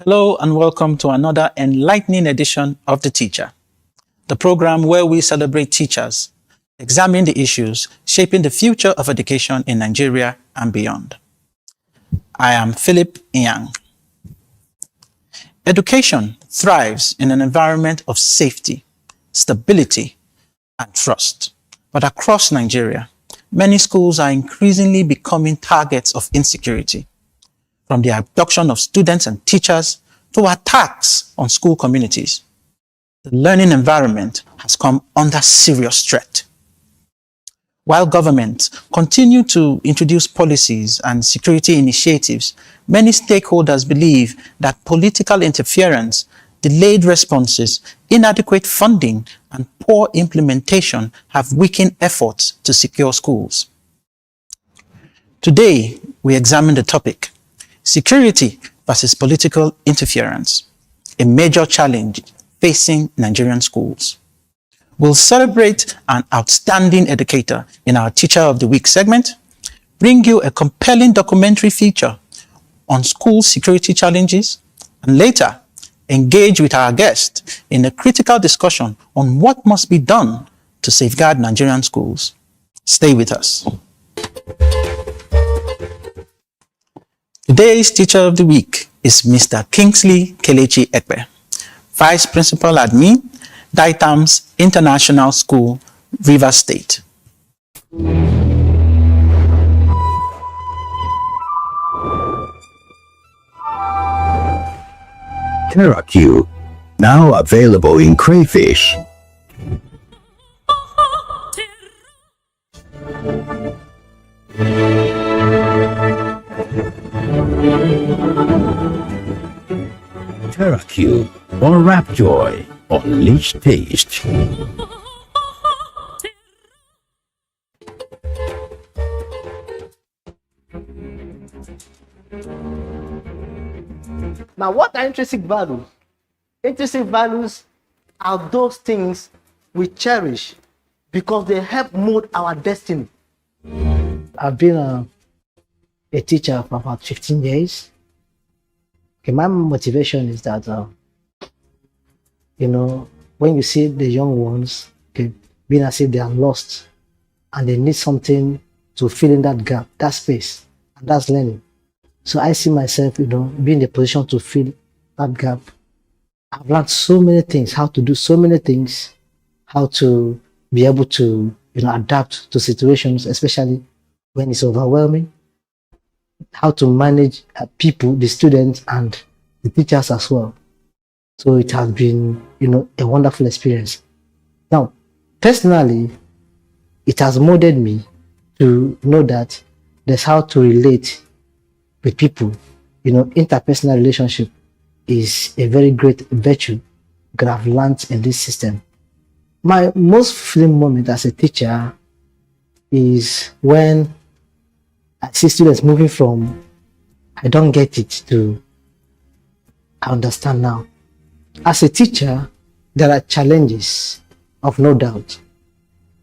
Hello and welcome to another enlightening edition of The Teacher, the program where we celebrate teachers, examine the issues shaping the future of education in Nigeria and beyond. I am Philip Yang. Education thrives in an environment of safety, stability, and trust. But across Nigeria, many schools are increasingly becoming targets of insecurity, from the abduction of students and teachers to attacks on school communities. The learning environment has come under serious threat. While governments continue to introduce policies and security initiatives, many stakeholders believe that political interference delayed responses, inadequate funding, and poor implementation have weakened efforts to secure schools. Today, we examine the topic, security versus political interference, a major challenge facing Nigerian schools. We'll celebrate an outstanding educator in our Teacher of the Week segment, bring you a compelling documentary feature on school security challenges, and later, engage with our guest in a critical discussion on what must be done to safeguard Nigerian schools. Stay with us. Today's Teacher of the Week is Mr. Kingsley Kelechi Ekpe, Vice Principal Admin, Daitams International School, Rivers State. TerraQ, now available in crayfish. TerraQ, or Rapjoy, unleash taste. Now, what are intrinsic values? Intrinsic values are those things we cherish because they help mold our destiny. I've been a teacher for about 15 years. Okay, my motivation is that, when you see the young ones, okay, being as if they are lost and they need something to fill in that gap, that space, and that's learning. So I see myself, being in a position to fill that gap. I've learned so many things, how to do so many things, how to be able to, adapt to situations, especially when it's overwhelming, how to manage people, the students, and the teachers as well. So it has been, a wonderful experience. Now, personally, it has molded me to know that there's how to relate with people. Interpersonal relationship is a very great virtue that I've learned in this system. My most fulfilling moment as a teacher is when I see students moving from I don't get it to I understand now. As a teacher, there are challenges, of no doubt.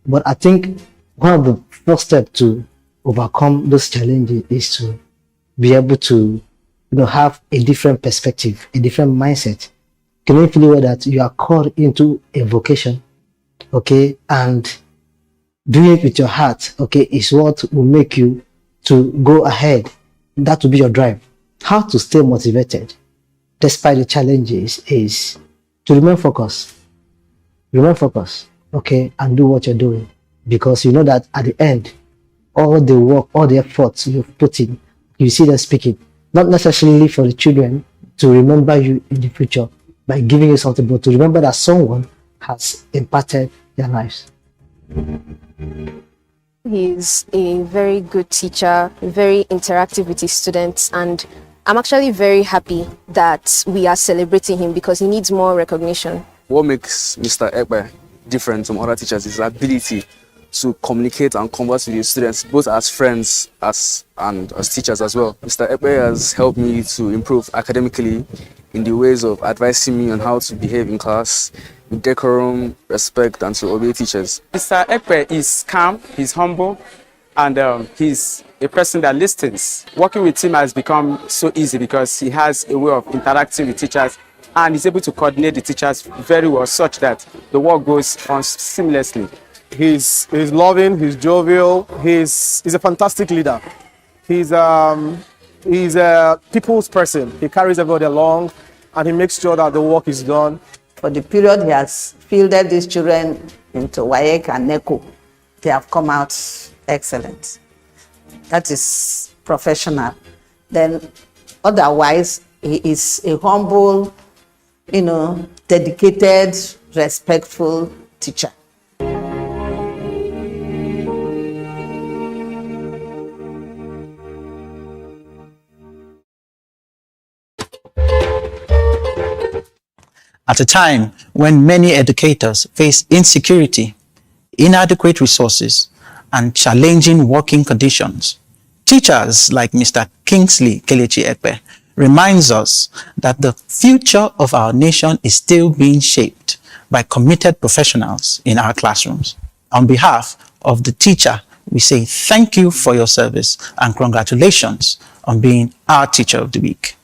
But I think one of the first steps to overcome those challenges is to be able to have a different perspective, a different mindset. Can you feel that you are called into a vocation, okay, and doing it with your heart, okay, is what will make you to go ahead. That will be your drive. How to stay motivated despite the challenges is to remain focused, okay, and do what you're doing, because you know that at the end, all the work, all the efforts you've put in, you see them speaking, not necessarily for the children to remember you in the future by giving you something, but to remember that someone has impacted their lives. He's a very good teacher, very interactive with his students, and I'm actually very happy that we are celebrating him because he needs more recognition. What makes Mr. Ekpe different from other teachers is his ability to communicate and converse with his students, both as friends and as teachers as well. Mr. Ekpe has helped me to improve academically in the ways of advising me on how to behave in class, with decorum, respect, and to obey teachers. Mr. Ekpe is calm, he's humble, and he's a person that listens. Working with him has become so easy because he has a way of interacting with teachers and he's able to coordinate the teachers very well such that the work goes on seamlessly. He's loving, he's jovial, he's a fantastic leader. He's a people's person. He carries everybody along and he makes sure that the work is done. For the period he has fielded these children into WAEC and NECO, they have come out excellent. That is professional. Then otherwise, he is a humble, dedicated, respectful teacher. At a time when many educators face insecurity, inadequate resources, and challenging working conditions, teachers like Mr. Kingsley Kelechi Ekpe reminds us that the future of our nation is still being shaped by committed professionals in our classrooms. On behalf of the teacher, we say thank you for your service and congratulations on being our Teacher of the Week.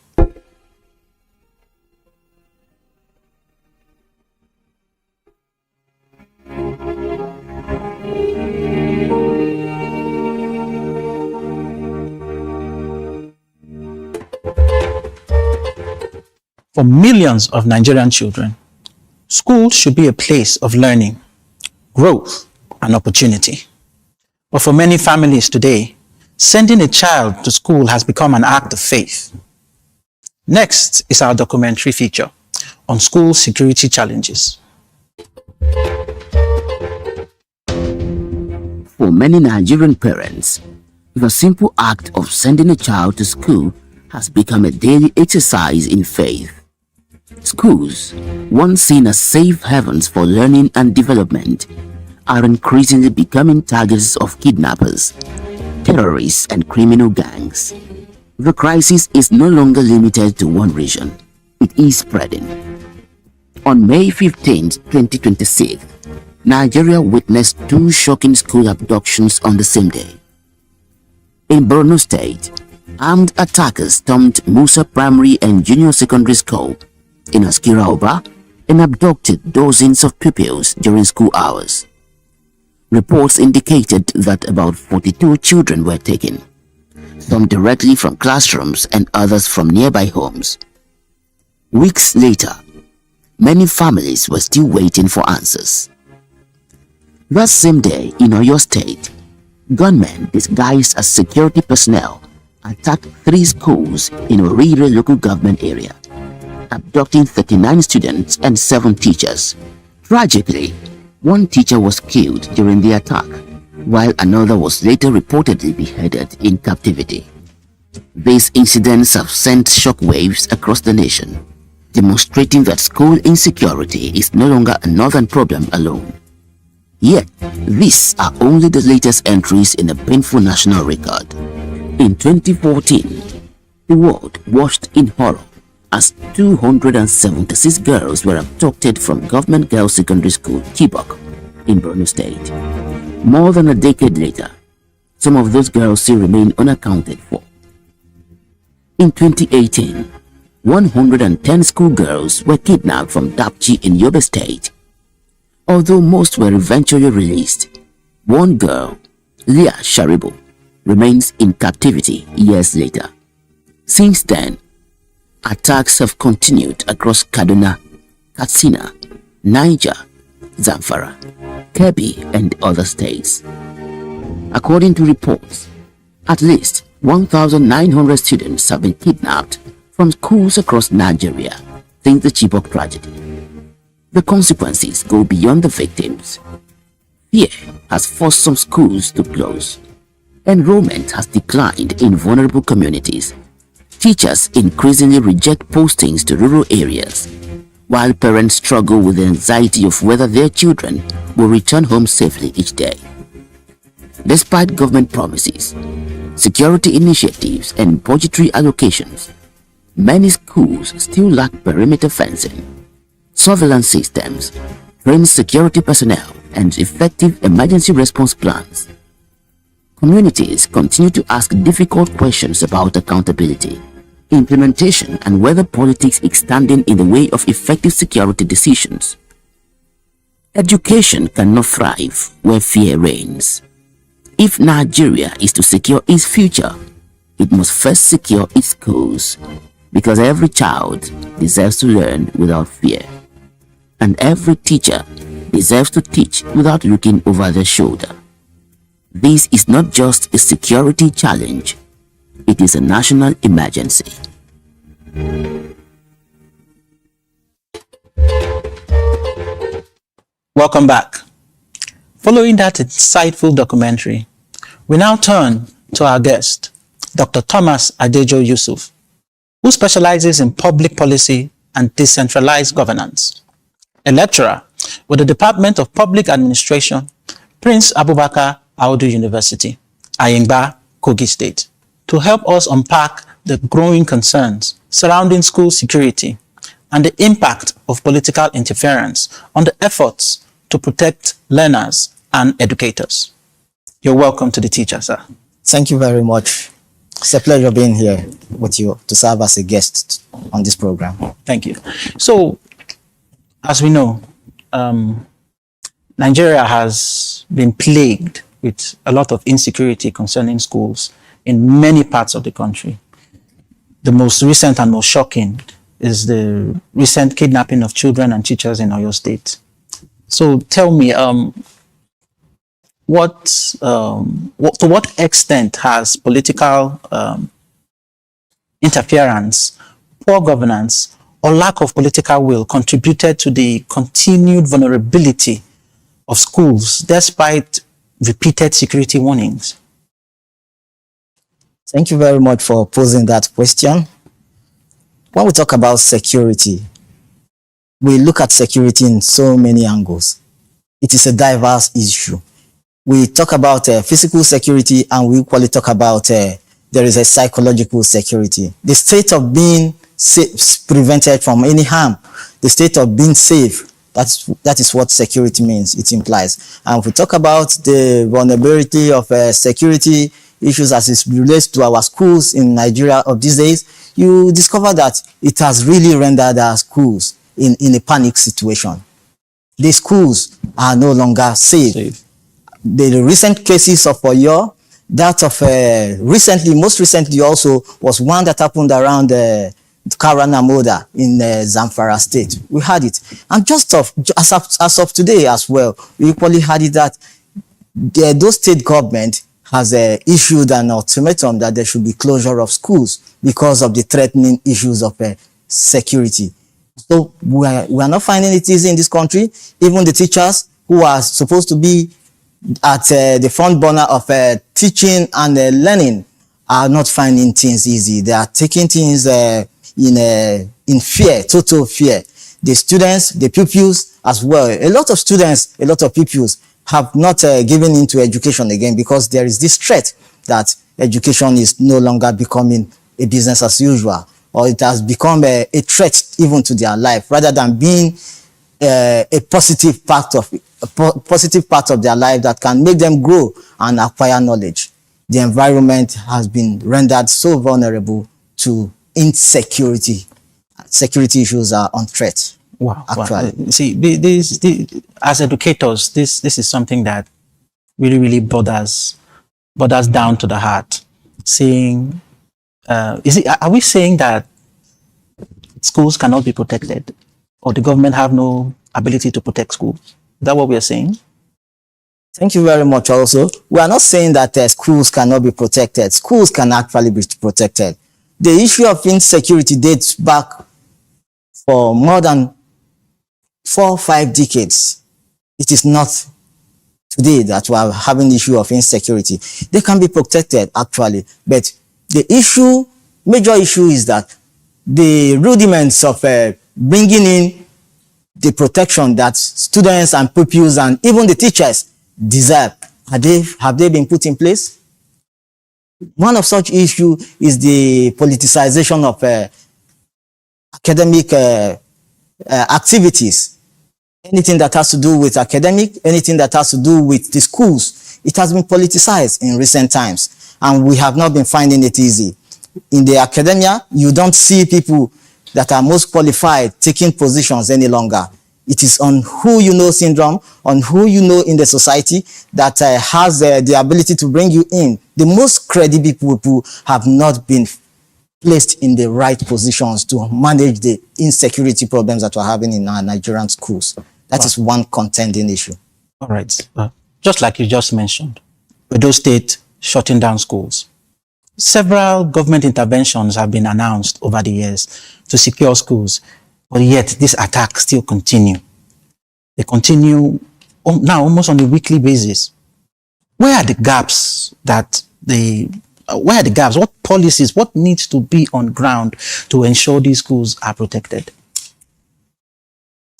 For millions of Nigerian children, school should be a place of learning, growth, and opportunity. But for many families today, sending a child to school has become an act of faith. Next is our documentary feature on school security challenges. For many Nigerian parents, the simple act of sending a child to school has become a daily exercise in faith. Schools, once seen as safe havens for learning and development, are increasingly becoming targets of kidnappers, terrorists, and criminal gangs. The crisis is no longer limited to one region. It is spreading. On May 15, 2026, Nigeria witnessed two shocking school abductions on the same day. In Borno State, armed attackers stormed Musa Primary and Junior Secondary School in Askira Oba and abducted dozens of pupils during school hours. Reports indicated that about 42 children were taken, some directly from classrooms and others from nearby homes. Weeks later, many families were still waiting for answers. That same day in Oyo State, gunmen disguised as security personnel attacked 3 schools in Orire local government area, abducting 39 students and 7 teachers. Tragically, 1 teacher was killed during the attack, while another was later reportedly beheaded in captivity. These incidents have sent shockwaves across the nation, demonstrating that school insecurity is no longer a northern problem alone. Yet, these are only the latest entries in a painful national record. In 2014, the world watched in horror as 276 girls were abducted from Government Girls Secondary School, Chibok, in Borno State. More than a decade later, some of those girls still remain unaccounted for. In 2018, 110 schoolgirls were kidnapped from Dapchi in Yobe State. Although most were eventually released, one girl, Leah Sharibu, remains in captivity years later. Since then, attacks have continued across Kaduna, Katsina, Niger, Zamfara, Kebbi, and other states. According to reports, at least 1,900 students have been kidnapped from schools across Nigeria since the Chibok tragedy. The consequences go beyond the victims. Fear has forced some schools to close. Enrollment has declined in vulnerable communities. Teachers increasingly reject postings to rural areas, while parents struggle with the anxiety of whether their children will return home safely each day. Despite government promises, security initiatives, and budgetary allocations, many schools still lack perimeter fencing, surveillance systems, trained security personnel, and effective emergency response plans. Communities continue to ask difficult questions about accountability, implementation, and whether politics is standing in the way of effective security decisions. Education cannot thrive where fear reigns. If Nigeria is to secure its future, it must first secure its schools, because every child deserves to learn without fear, and every teacher deserves to teach without looking over their shoulder. This is not just a security challenge, it is a national emergency. Welcome back. Following that insightful documentary, we now turn to our guest, Dr. Thomas Adejo Yusuf, who specializes in public policy and decentralized governance. a lecturer with the Department of Public Administration, Prince Abubakar Audu University, Ayingba, Kogi State, to help us unpack the growing concerns surrounding school security and the impact of political interference on the efforts to protect learners and educators. You're welcome to the teacher, sir. Thank you very much. It's a pleasure being here with you to serve as a guest on this program. Thank you. So, as we know, Nigeria has been plagued with a lot of insecurity concerning schools in many parts of the country. The most recent and most shocking is the recent kidnapping of children and teachers in Oyo State. So tell me, to what extent has political interference, poor governance, or lack of political will contributed to the continued vulnerability of schools despite repeated security warnings? Thank you very much for posing that question. When we talk about security, we look at security in so many angles. It is a diverse issue. We talk about physical security, and we equally talk about there is a psychological security. The state of being safe, prevented from any harm, the state of being safe, that is what security means, it implies. And if we talk about the vulnerability of security issues as it relates to our schools in Nigeria of these days, you discover that it has really rendered our schools in a panic situation. The schools are no longer safe. The recent cases of Oyo, that of most recently also was one that happened around Karanamoda in Zamfara State. We had it. And just as of today as well, we equally had it that those state government has issued an ultimatum that there should be closure of schools because of the threatening issues of security. So we are not finding it easy in this country. Even the teachers who are supposed to be at the front burner of teaching and learning are not finding things easy. They are taking things in fear, total fear. The students, the pupils as well. A lot of students, a lot of pupils have not given into education again because there is this threat that education is no longer becoming a business as usual, or it has become a threat even to their life rather than being a positive part of their life that can make them grow and acquire knowledge. The environment has been rendered so vulnerable to insecurity. Security issues are on threat. Wow. Actually. Wow. See, as educators, this is something that really borders down to the heart. Saying, are we saying that schools cannot be protected, or the government have no ability to protect schools? Is that what we are saying? Thank you very much. Also, we are not saying that schools cannot be protected. Schools can actually be protected. The issue of insecurity dates back for more than 4 or 5 decades. It is not today that we are having the issue of insecurity. They can be protected actually, but the major issue is that the rudiments of bringing in the protection that students and pupils and even the teachers deserve, have they been put in place? One of such issues is the politicization of academic activities. Anything that has to do with academic, anything that has to do with the schools, it has been politicized in recent times, and we have not been finding it easy. In the academia, you don't see people that are most qualified taking positions any longer. It is on who you know syndrome, on who you know in the society that has the ability to bring you in. The most credible people have not been placed in the right positions to manage the insecurity problems that we're having in our Nigerian schools. That is one contending issue. All right. Just like you just mentioned, Edo State shutting down schools. Several government interventions have been announced over the years to secure schools, but yet these attacks still continue. They continue now almost on a weekly basis. Where are the gaps What policies, what needs to be on ground to ensure these schools are protected?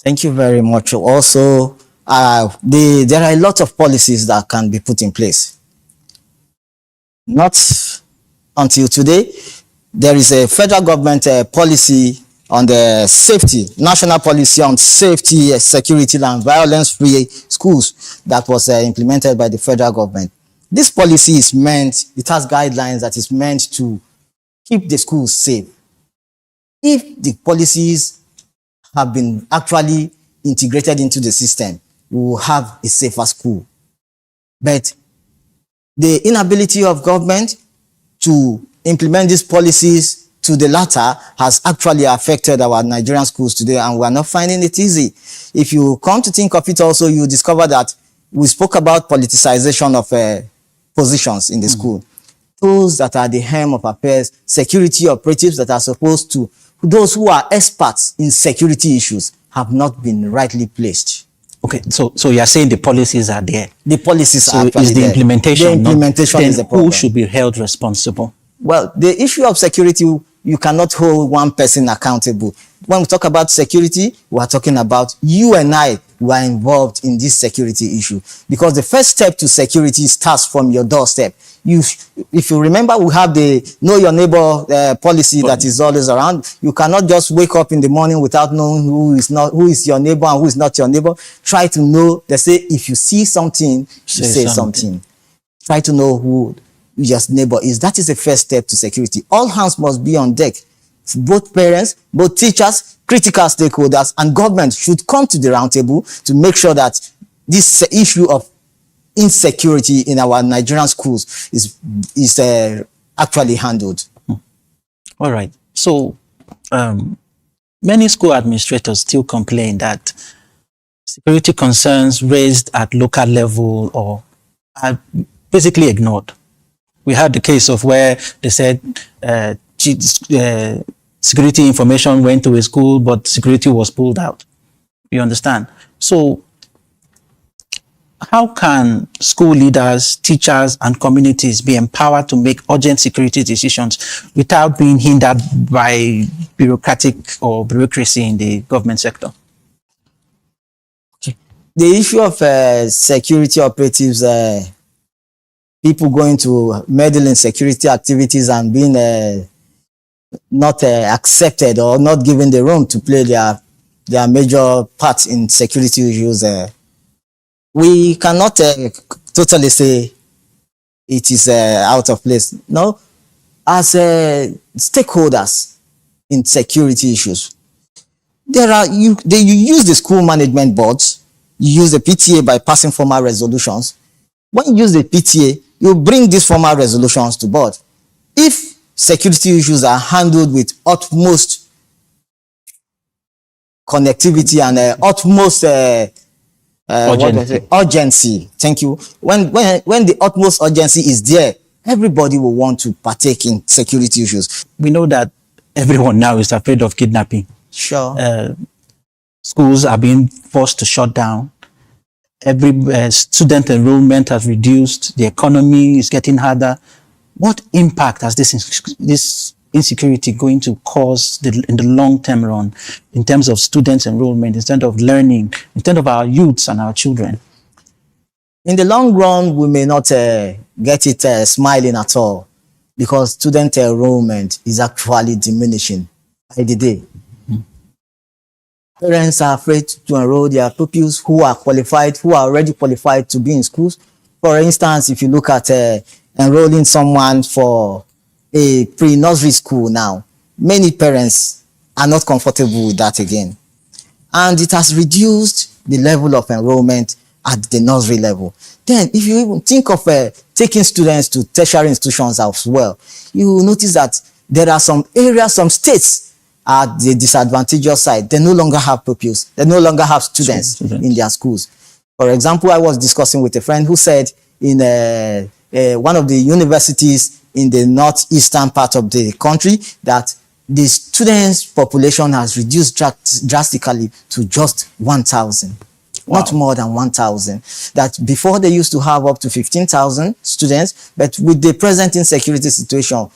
Thank you very much. Also, there are a lot of policies that can be put in place. Not until today, there is a federal government policy on the safety, national policy on safety, security, and violence-free schools that was implemented by the federal government. This policy is meant, it has guidelines that is meant to keep the schools safe. If the policies have been actually integrated into the system, we will have a safer school. But the inability of government to implement these policies to the latter has actually affected our Nigerian schools today, and we are not finding it easy. If you come to think of it also, you discover that we spoke about politicization of positions in the school. Those that are the helm of affairs, security operatives that are supposed to, those who are experts in security issues, have not been rightly placed. Okay, so you're saying the policies are there. The policies So are actually is the there. implementation The implementation not, is the then problem. who should be held responsible? Well, the issue of security, you cannot hold one person accountable. When we talk about security, we are talking about you and I who are involved in this security issue. Because the first step to security starts from your doorstep. If you remember, we have the know your neighbor policy that is always around. You cannot just wake up in the morning without knowing who is your neighbor and who is not your neighbor. Try to know. They say if you see something, say something. Try to know who your neighbor is. That is the first step to security. All hands must be on deck. Both parents, both teachers, critical stakeholders, and government should come to the round table to make sure that this issue of insecurity in our Nigerian schools is actually handled. All right. So many school administrators still complain that security concerns raised at local level or are basically ignored. We had the case of where they said security information went to a school, but security was pulled out. You understand? So how can school leaders, teachers, and communities be empowered to make urgent security decisions without being hindered by bureaucracy in the government sector? Okay. The issue of security operatives, people going to meddle in security activities and being not accepted or not given the room to play their major part in security issues, we cannot totally say it is out of place. No, as stakeholders in security issues, you use the school management boards, you use the PTA by passing formal resolutions. When you use the PTA, you bring these formal resolutions to board. If security issues are handled with utmost connectivity and utmost urgency. Thank you. When the utmost urgency is there, everybody will want to partake in security issues. We know that everyone now is afraid of kidnapping. Sure. Schools are being forced to shut down. Every student enrollment has reduced. The economy is getting harder. What impact has this insecurity going to cause in the long-term run in terms of students' enrollment, in terms of learning, in terms of our youths and our children? In the long run, we may not get it smiling at all because student enrollment is actually diminishing by the day. Parents are afraid to enroll their pupils who are already qualified to be in schools. For instance, if you look at enrolling someone for a pre-nursery school now, many parents are not comfortable with that again. And it has reduced the level of enrollment at the nursery level. Then, if you even think of taking students to tertiary institutions as well, you will notice that there are some areas, some states at the disadvantageous side. They no longer have pupils. They no longer have students in their schools. For example, I was discussing with a friend who said in one of the universities in the northeastern part of the country that the students' population has reduced drastically to just 1,000. Wow. Not more than 1,000. That before they used to have up to 15,000 students, but with the present insecurity situation,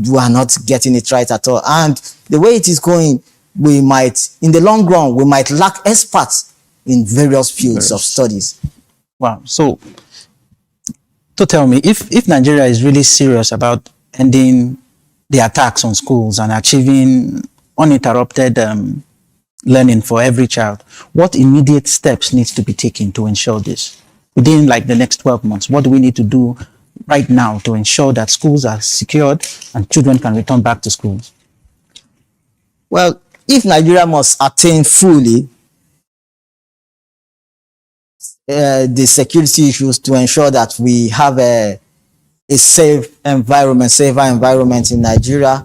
we are not getting it right at all. And the way it is going, we might, in the long run, we might lack experts in various fields of studies. Wow. So, to tell me, if Nigeria is really serious about ending the attacks on schools and achieving uninterrupted learning for every child, what immediate steps needs to be taken to ensure this? Within like the next 12 months, what do we need to do right now to ensure that schools are secured and children can return back to schools? Well, if Nigeria must attain fully the security issues to ensure that we have a safer environment in Nigeria,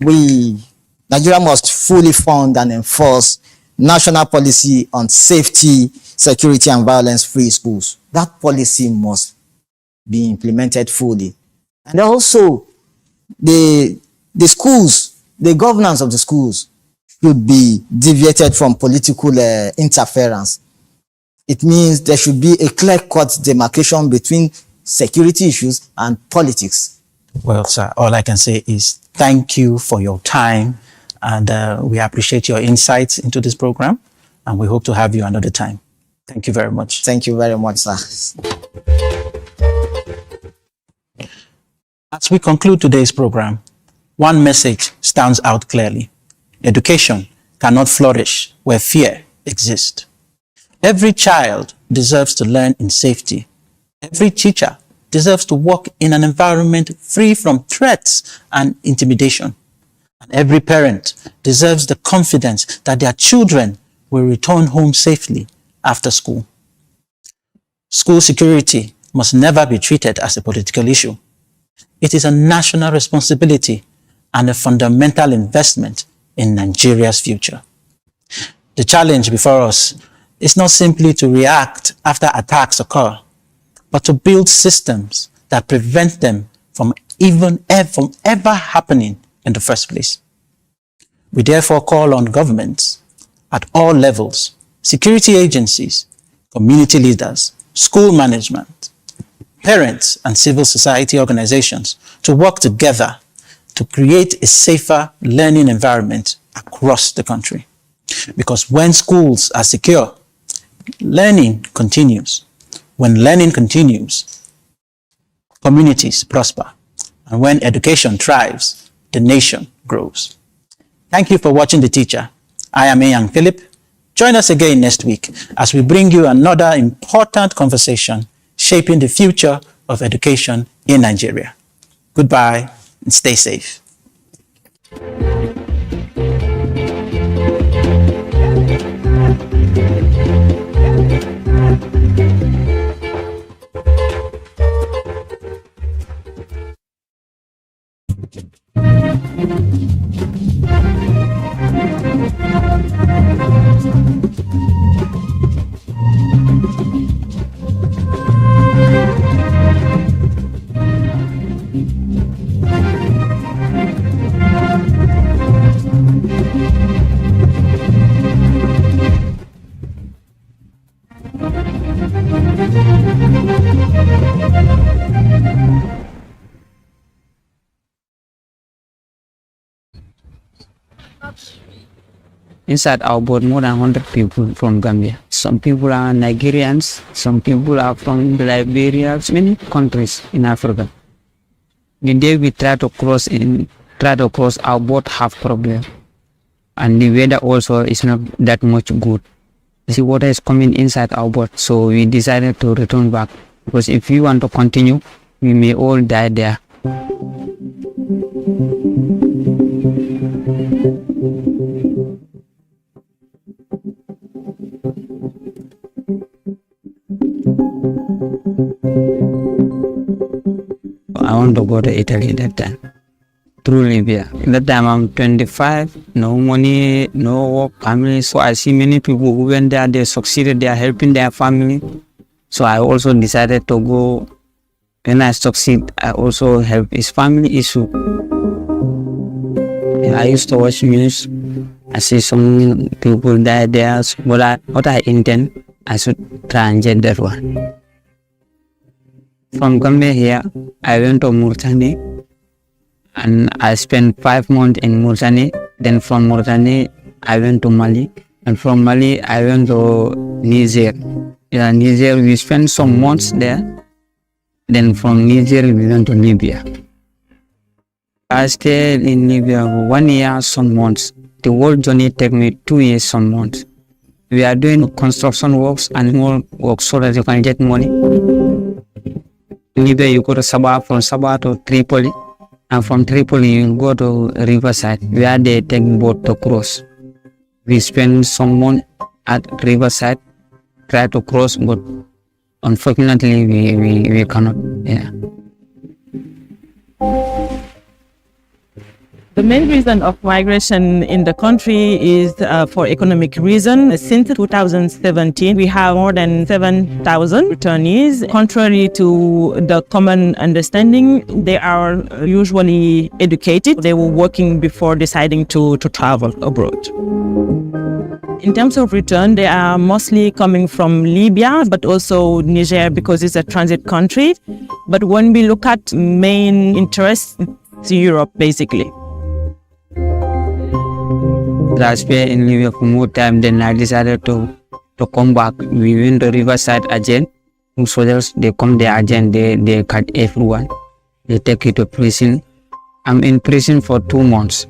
Nigeria must fully fund and enforce national policy on safety, security, and violence-free schools. That policy must be implemented fully. And also, the schools, the governance of the schools should be deviated from political interference. It means there should be a clear-cut demarcation between security issues and politics. Well, sir, all I can say is thank you for your time, and we appreciate your insights into this program, and we hope to have you another time. Thank you very much. Thank you very much, sir. As we conclude today's program, one message stands out clearly. Education cannot flourish where fear exists. Every child deserves to learn in safety. Every teacher deserves to work in an environment free from threats and intimidation. And every parent deserves the confidence that their children will return home safely after school. School security must never be treated as a political issue. It is a national responsibility and a fundamental investment in Nigeria's future. The challenge before us is not simply to react after attacks occur, but to build systems that prevent them from ever happening in the first place. We therefore call on governments at all levels, security agencies, community leaders, school management, parents, and civil society organizations to work together to create a safer learning environment across the country. Because when schools are secure, learning continues. When learning continues, communities prosper. And when education thrives, the nation grows. Thank you for watching The Teacher. I am Young Philip. Join us again next week as we bring you another important conversation shaping the future of education in Nigeria. Goodbye and stay safe. Inside our board, more than 100 people from Gambia. Some people are Nigerians, some people are from Liberia, many countries in Africa. The day we try to cross, our boat have problem. And the weather also is not that much good. The water is coming inside our boat, so we decided to return back. Because if we want to continue, we may all die there. I want to go to Italy that time, through Libya. That time I'm 25, no money, no work, family. So I see many people who went there, they succeeded, they are helping their family. So I also decided to go. When I succeed, I also help his family issue. I used to watch news. I see some people die there. What I intend, I should try and get that one. From Gambia here, I went to Mauritania and I spent 5 months in Mauritania. Then from Mauritania, I went to Mali, and from Mali I went to Niger. Yeah, Niger, we spent some months there. Then from Niger we went to Libya. I stayed in Libya for 1 year, some months. The whole journey took me 2 years, some months. We are doing construction works and more work so that you can get money. In Libya, you go to Sabah, from Sabah to Tripoli, and from Tripoli you go to Riverside, where they take boat to cross. We spend some months at Riverside, try to cross, but unfortunately we cannot. Yeah. The main reason of migration in the country is for economic reason. Since 2017, we have more than 7,000 returnees. Contrary to the common understanding, they are usually educated. They were working before deciding to travel abroad. In terms of return, they are mostly coming from Libya, but also Niger because it's a transit country. But when we look at main interests, it's Europe basically. I spent in Libya for more time, then I decided to come back. We went to Riverside again. Soldiers, they come there again, they cut everyone. They take you to prison. I'm in prison for 2 months.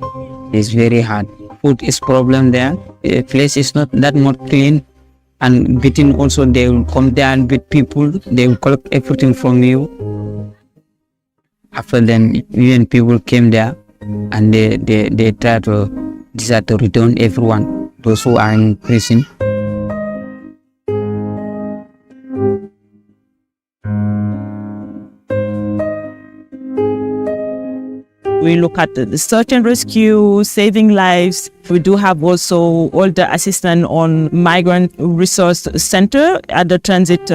It's very hard. Food is problem there. The place is not that much clean. And beating also, they will come there and beat people. They will collect everything from you. After then, even people came there and they try to decide to return everyone, those who are in prison. We look at the search and rescue, saving lives. We do have also all the assistance on Migrant Resource Center at the transit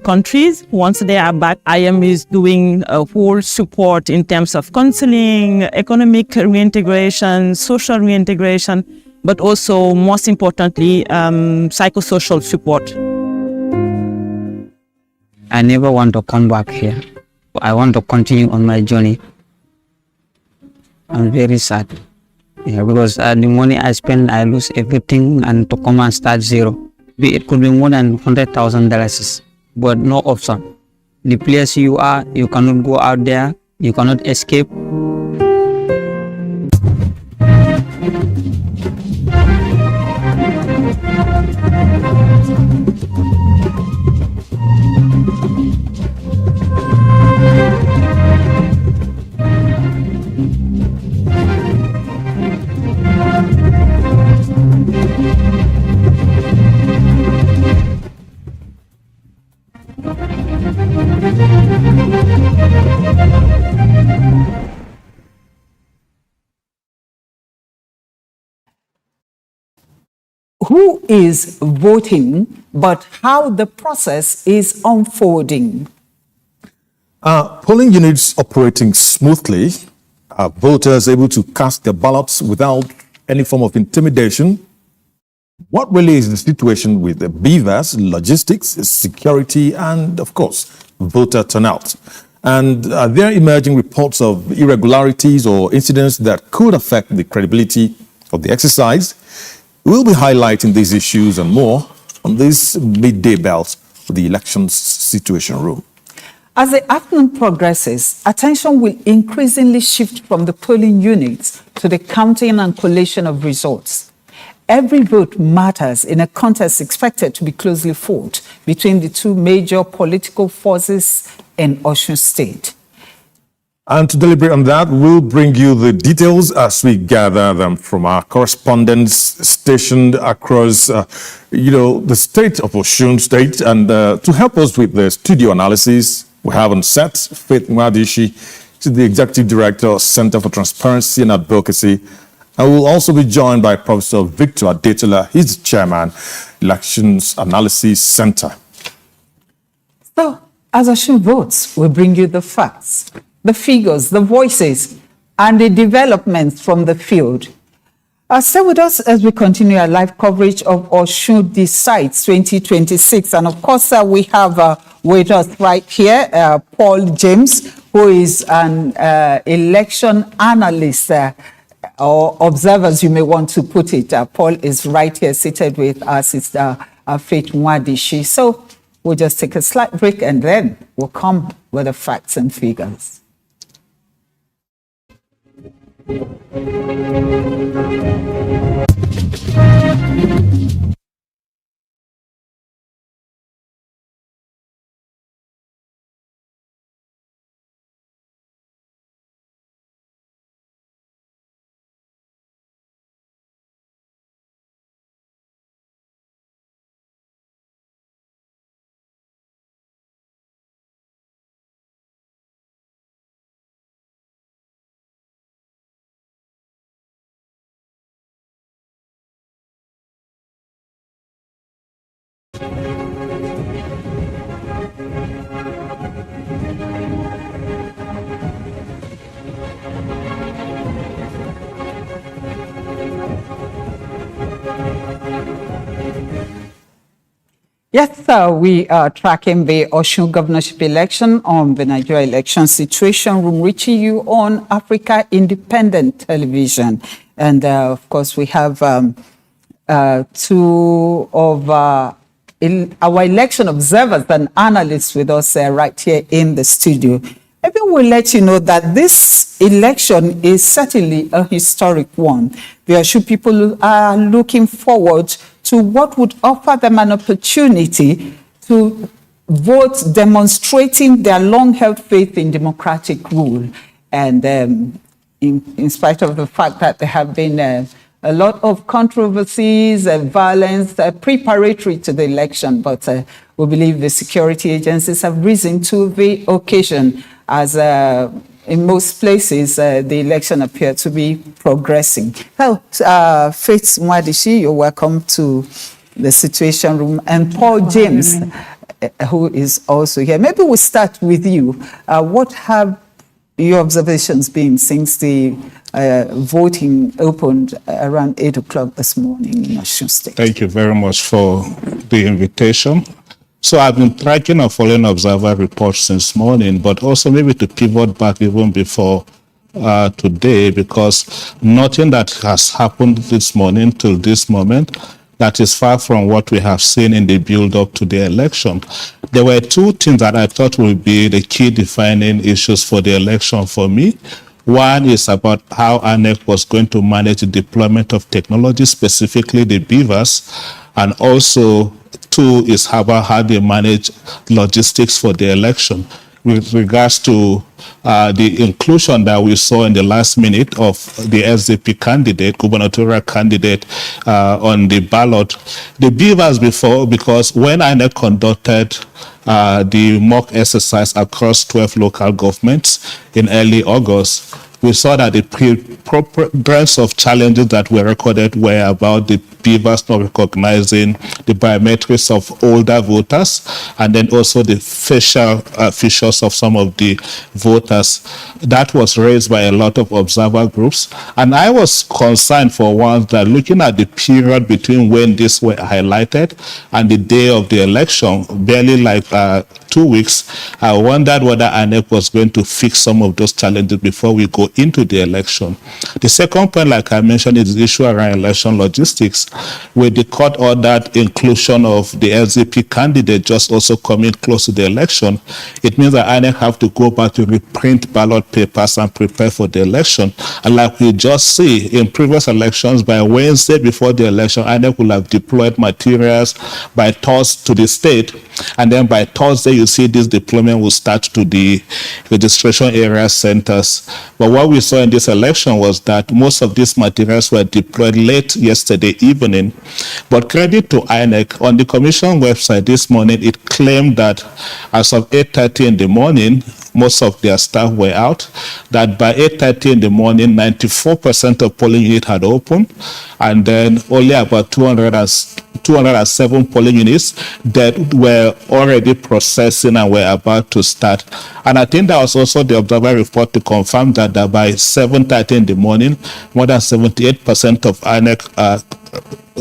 countries. Once they are back, IM is doing a whole support in terms of counseling, economic reintegration, social reintegration, but also, most importantly, psychosocial support. I never want to come back here. I want to continue on my journey. I'm very sad, because the money I spend, I lose everything, and to come and start zero. It could be more than $100,000, but no option. The place you are, you cannot go out there, you cannot escape. Who is voting, but how the process is unfolding? Polling units operating smoothly, voters able to cast their ballots without any form of intimidation. What really is the situation with the beavers, logistics, security, and of course, voter turnout? And are there emerging reports of irregularities or incidents that could affect the credibility of the exercise? We'll be highlighting these issues and more on this midday belt of the Elections Situation Room. As the afternoon progresses, attention will increasingly shift from the polling units to the counting and collation of results. Every vote matters in a contest expected to be closely fought between the two major political forces in Osun State. And to deliberate on that, we'll bring you the details as we gather them from our correspondents stationed across, the state of Osun State. And to help us with the studio analysis, we have on set Faith Mwadishi, she's the Executive Director, Center for Transparency and Advocacy. And we'll also be joined by Professor Victor Adetola, he's the Chairman, Elections Analysis Center. So, as Osun votes, we bring you the facts, the figures, the voices, and the developments from the field. Stay with us as we continue our live coverage of Osun Decides 2026. And of course, we have with us right here, Paul James, who is an election analyst or observers, you may want to put it. Paul is right here seated with our sister Faith Mwadishi. So we'll just take a slight break and then we'll come with the facts and figures. Yes, sir, we are tracking the Osun governorship election on the Nigeria election situation room, reaching you on Africa Independent Television. And of course, we have two of our election observers and analysts with us right here in the studio. Maybe we'll let you know that this election is certainly a historic one. The Osun people are looking forward to what would offer them an opportunity to vote, demonstrating their long-held faith in democratic rule. And in spite of the fact that there have been a lot of controversies and violence preparatory to the election, but we believe the security agencies have risen to the occasion, as in most places, the election appeared to be progressing. So, Faith Mwadishi, you're welcome to the Situation Room, and Paul James, who is also here. Maybe we'll start with you. What have your observations been since the voting opened around 8 o'clock this morning in Osun State? Thank you very much for the invitation. So I've been tracking and following Observer reports since morning, but also maybe to pivot back even before today, because nothing that has happened this morning till this moment that is far from what we have seen in the build-up to the election. There were two things that I thought would be the key defining issues for the election for me. One is about how INEC was going to manage the deployment of technology, specifically the beavers, and also two is about how they manage logistics for the election. With regards to the inclusion that we saw in the last minute of the SDP candidate, gubernatorial candidate on the ballot, the beavers before, because when INEC conducted the mock exercise across 12 local governments in early August, we saw that the preponderance of challenges that were recorded were about the beavers not recognizing the biometrics of older voters, and then also the facial features of some of the voters. That was raised by a lot of observer groups. And I was concerned for once that looking at the period between when these were highlighted and the day of the election, barely like 2 weeks, I wondered whether INEC was going to fix some of those challenges before we go into the election. The second point, like I mentioned, is the issue around election logistics, with the court-ordered inclusion of the SDP candidate just also coming close to the election. It means that INEC have to go back to reprint ballot papers and prepare for the election. And like we just see in previous elections, by Wednesday before the election, INEC will have deployed materials by Thursday to the state, and then by Thursday you see this deployment will start to the registration area centers. But what we saw in this election was that most of these materials were deployed late yesterday evening. But credit to INEC, on the commission website this morning, it claimed that as of 8:30 in the morning, most of their staff were out, that by 8:30 in the morning, 94% of polling units had opened, and then only about 207 polling units that were already processing and were about to start. And I think that was also the observer report to confirm that by 7:30 in the morning, more than 78% of INEC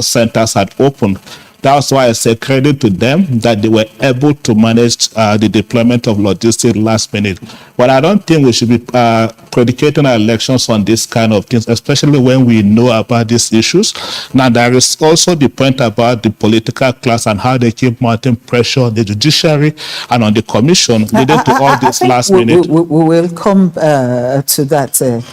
centers had opened. That's why I say credit to them that they were able to manage the deployment of logistics last minute. But I don't think we should be predicating our elections on this kind of things, especially when we know about these issues. Now, there is also the point about the political class and how they keep mounting pressure on the judiciary and on the commission, leading to all this last minute. We will come to that.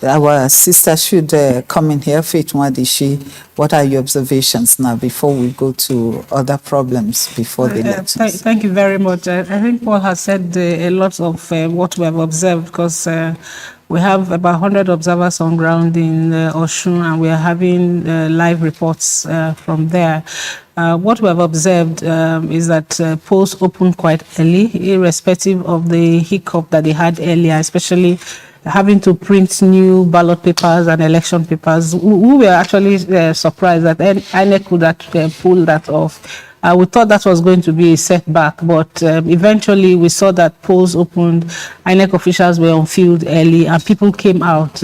Our sister should come in here. Faith Mwadishi, what are your observations now before we go to other problems before the elections? Thank you very much. I think Paul has said a lot of what we have observed, because we have about 100 observers on ground in Osun, and we are having live reports from there. What we have observed is that polls opened quite early, irrespective of the hiccup that they had earlier, especially having to print new ballot papers and election papers. We were actually surprised that INEC could have pulled that off. We thought that was going to be a setback, but eventually we saw that polls opened, INEC officials were on field early, and people came out.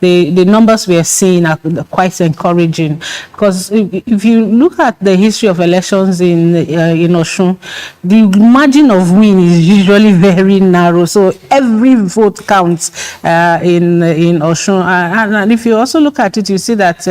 The numbers we are seeing are quite encouraging, because if you look at the history of elections in Osun, the margin of win is usually very narrow. So every vote counts in Osun. And if you also look at it, you see that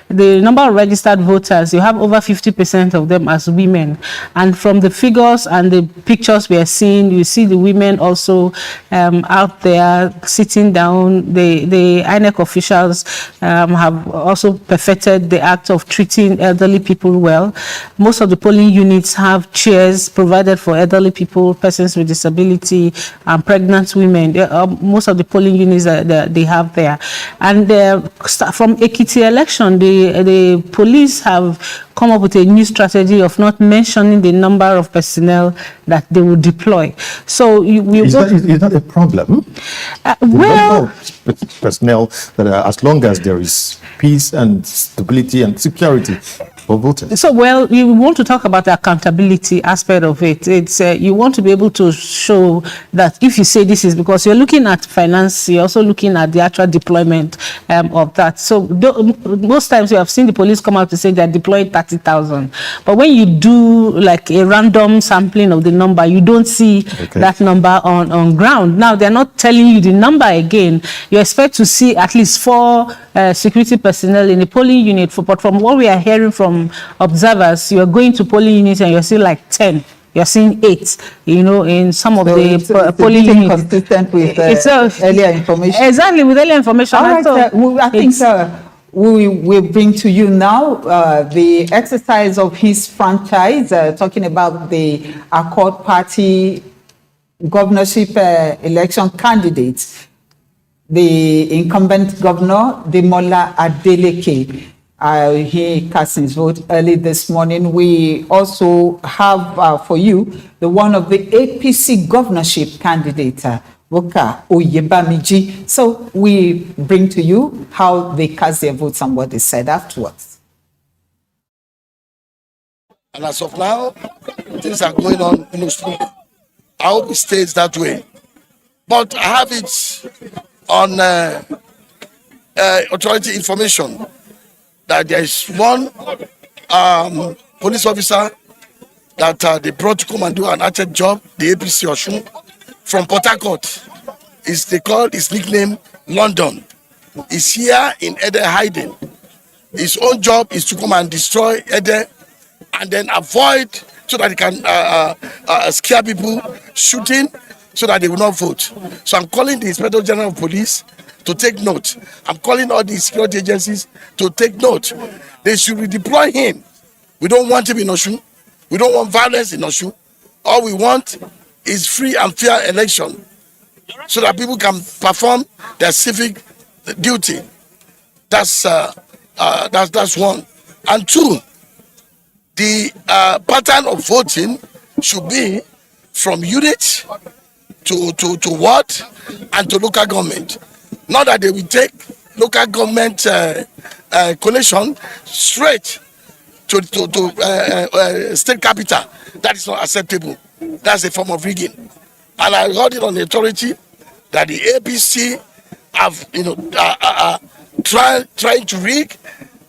the number of registered voters, you have over 50% of them as women. And from the figures and the pictures we are seeing, you see the women also out there sitting down. The INEC officials have also perfected the act of treating elderly people well. Most of the polling units have chairs provided for elderly people, persons with disability, and pregnant women. Most of the polling units that they have there. And from Ekiti election, the police have come up with a new strategy of not mentioning the number of personnel that they will deploy. So is that a problem? Well, personnel that as long as there is peace and stability and security for voters. So, well, you want to talk about the accountability aspect of it. It's you want to be able to show that if you say this is because you're looking at finance, you're also looking at the actual deployment of that. So most times you have seen the police come out to say they're deploying 30,000. But when you do like a random sampling of the number, you don't see that number on ground. Now, they're not telling you the number again. You expect to see at least 4 security personnel in a polling unit. But from what we are hearing from observers, you are going to polling units and you're seeing like 10. You're seeing 8, in some of the polling units. Consistent with earlier information. Exactly, with earlier information. All right, I think we will bring to you now the exercise of his franchise, talking about the Accord Party governorship election candidates. The incumbent governor, Demola Adeleke, he cast his vote early this morning. We also have for you the one of the APC governorship candidate, Woka Oyebamiji. So we bring to you how they cast their votes and what they said afterwards. And as of now, things are going on in Osun. I hope it stays that way. But I have it on authority information that there is one police officer that they brought to come and do an urgent job, the APC Osun, from Port Harcourt. They call his nickname London. He's here in Ede hiding. His own job is to come and destroy Ede and then avoid so that he can scare people, shooting, so that they will not vote. So I'm calling the Inspector General of Police to take note. I'm calling all the security agencies to take note. They should redeploy him. We don't want him in Osun. We don't want violence in Osun. All we want is free and fair election so that people can perform their civic duty. That's one. And 2, the pattern of voting should be from unit to ward and to local government. Not that they will take local government collation straight to state capital. That is not acceptable. That's a form of rigging. And I heard it on the authority that the APC have, trying to rig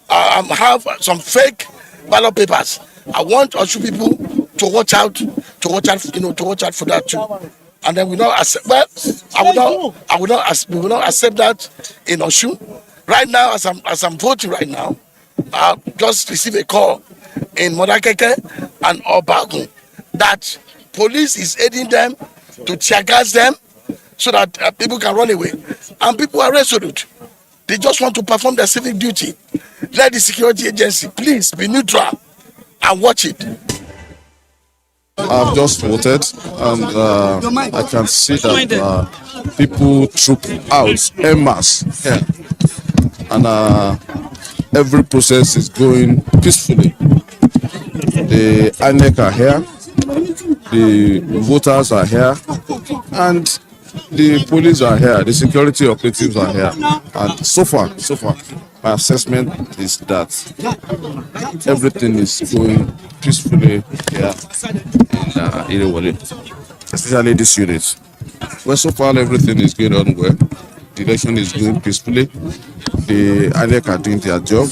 have some fake ballot papers. I want Oshu people to watch out, to watch out for that too. And then we not accept. Well, we will not accept that in Oshu. Right now, as I'm voting right now, I just received a call in Modakeke and Obagun that police is aiding them to tear gas them so that people can run away. And people are resolute. They just want to perform their civic duty. Let the security agency please be neutral and watch it. I've just voted, and I can see that people troop out en masse here, and every process is going peacefully. The INEC are here, the voters are here, and the police are here, the security operatives are here, and so far, my assessment is that everything is going peacefully here in Irewole, especially this unit. Well, so far everything is going on well. The election is going peacefully. The INEC are doing their job.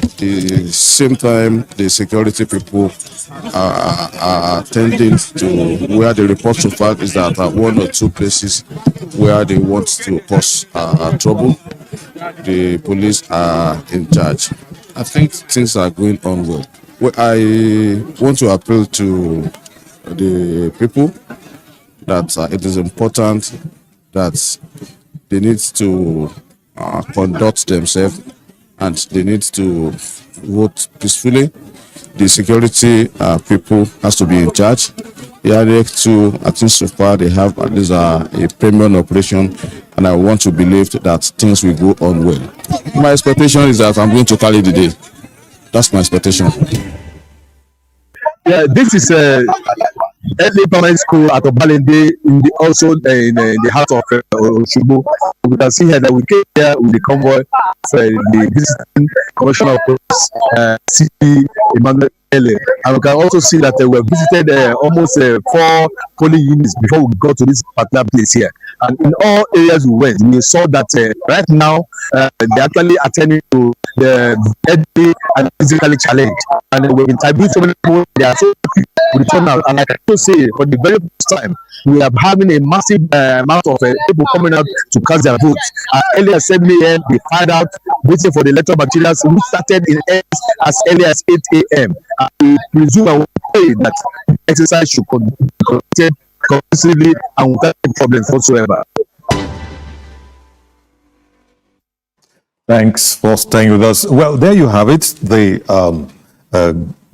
At the same time, the security people are attending to where the report so far is that one or two places where they want to cause trouble, the police are in charge. I think things are going on well. I want to appeal to the people that it is important that they need to conduct themselves and they need to vote peacefully. The security people has to be in charge. INEC too, I think so far they have at least a premium operation, and I want to believe that things will go on well. My expectation is that I'm going to carry the day. That's my expectation. Yeah, this is early primary school at Obalende, also in the heart of Oshubo. We can see here that we came here with the convoy for the visiting commissioner of police, CP Emmanuel Ele. And we can also see that we visited almost 4 polling units before we got to this particular place here. And in all areas we went, we saw that right now they're actually attending to the elderly and physically challenged. And we've interviewed so many people, they are so happy with the turnout. And I can also say, for the very first time, we are having a massive amount of people coming out to cast their votes. Earlier 7 a.m., they fired out, waiting for the electoral materials, which started in as early as 8 a.m. I presume and pray that the exercise should be conducted cohesively and without problems whatsoever. Thanks for staying with us. Well, there you have it. The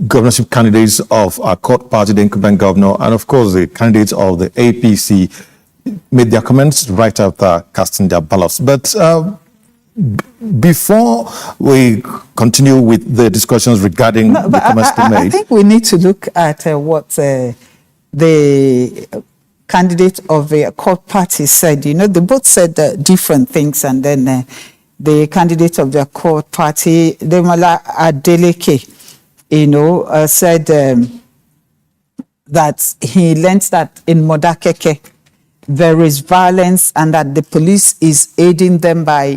governorship candidates of our court party, the incumbent governor, and of course the candidates of the APC made their comments right after casting their ballots. But before we continue with the discussions regarding the comments they made, I think we need to look at what the candidate of the court party said. You know, they both said different things, and then the candidate of the court party, Demola Adeleke, said that he learned that in Modakeke there is violence and that the police is aiding them by,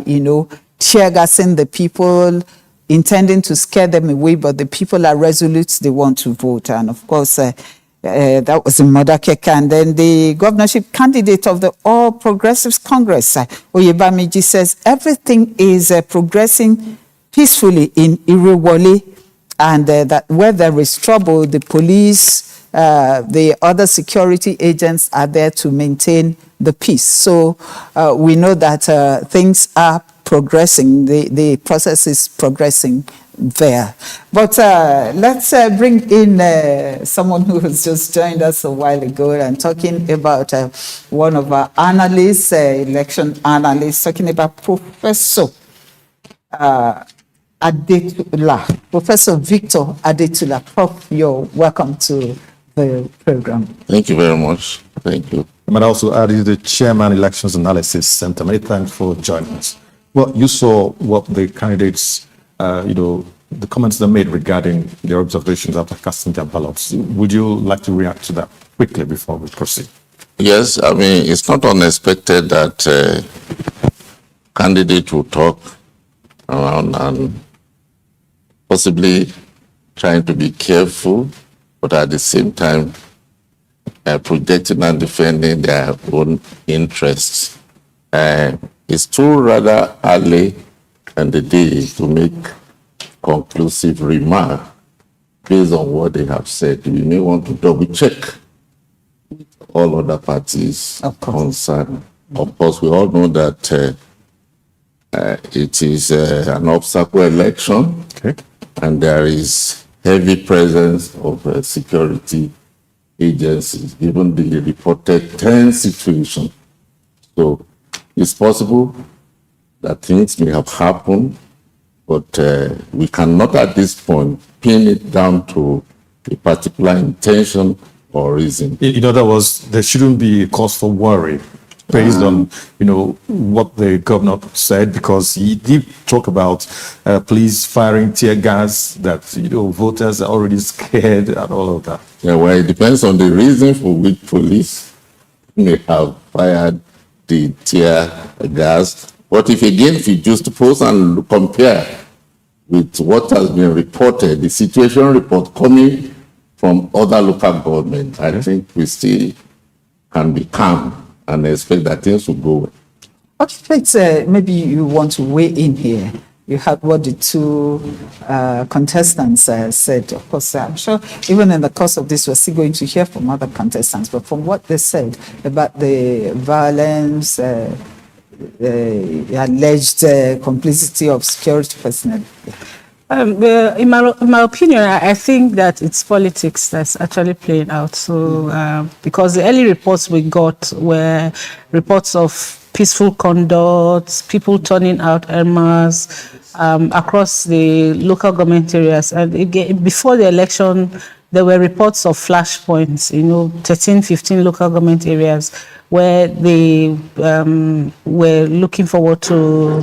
tear gassing the people, intending to scare them away, but the people are resolute, they want to vote. And of course, that was in Modakeke. And then the governorship candidate of the All Progressives Congress, Oyebamiji, says everything is progressing peacefully in Irewole, and that where there is trouble, the police, the other security agents are there to maintain the peace. So we know that things are progressing, the process is progressing there. But let's bring in someone who has just joined us a while ago and talking about one of our analysts, election analysts, talking about Professor Adetula, Professor Victor Adetula. Prof, you're welcome to the program. Thank you very much. Thank you. I might also add you the Chairman Elections Analysis Center. Many thanks for joining us. Well, you saw what the candidates, the comments they made regarding their observations after casting their ballots. Would you like to react to that quickly before we proceed? Yes, I mean, it's not unexpected that candidates will talk around and possibly trying to be careful, but at the same time, projecting and defending their own interests. It's too rather early in the day to make conclusive remark based on what they have said. You may want to double check with all other parties concerned. Of course, we all know that it is an obstacle election, and there is heavy presence of security agencies, given the reported tense situation. So it's possible that things may have happened, but we cannot at this point pin it down to a particular intention or reason. In other words, there shouldn't be a cause for worry based on, what the governor said, because he did talk about police firing tear gas, that, voters are already scared and all of that. Yeah, well, it depends on the reason for which police may have fired the tear gas. But if you just pose and compare with what has been reported, the situation report coming from other local governments, I think we still can be calm and expect that things will go well. Okay, let's, maybe you want to weigh in here. You heard what the two contestants said. Of course, I'm sure even in the course of this, we're still going to hear from other contestants. But from what they said about the violence, alleged complicity of security personnel. In my opinion, I think that it's politics that's actually playing out. So, because the early reports we got were reports of peaceful conduct, people turning out Irmas across the local government areas. And again, before the election, there were reports of flashpoints, 13, 15 local government areas where they were looking forward to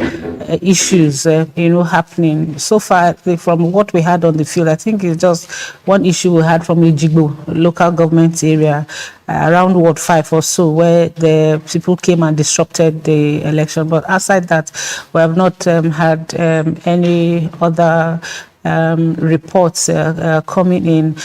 issues, happening. So far, from what we had on the field, I think it's just one issue we had from Ejigbo local government area, around Ward 5 or so, where the people came and disrupted the election. But outside that, we have not had any other reports coming in.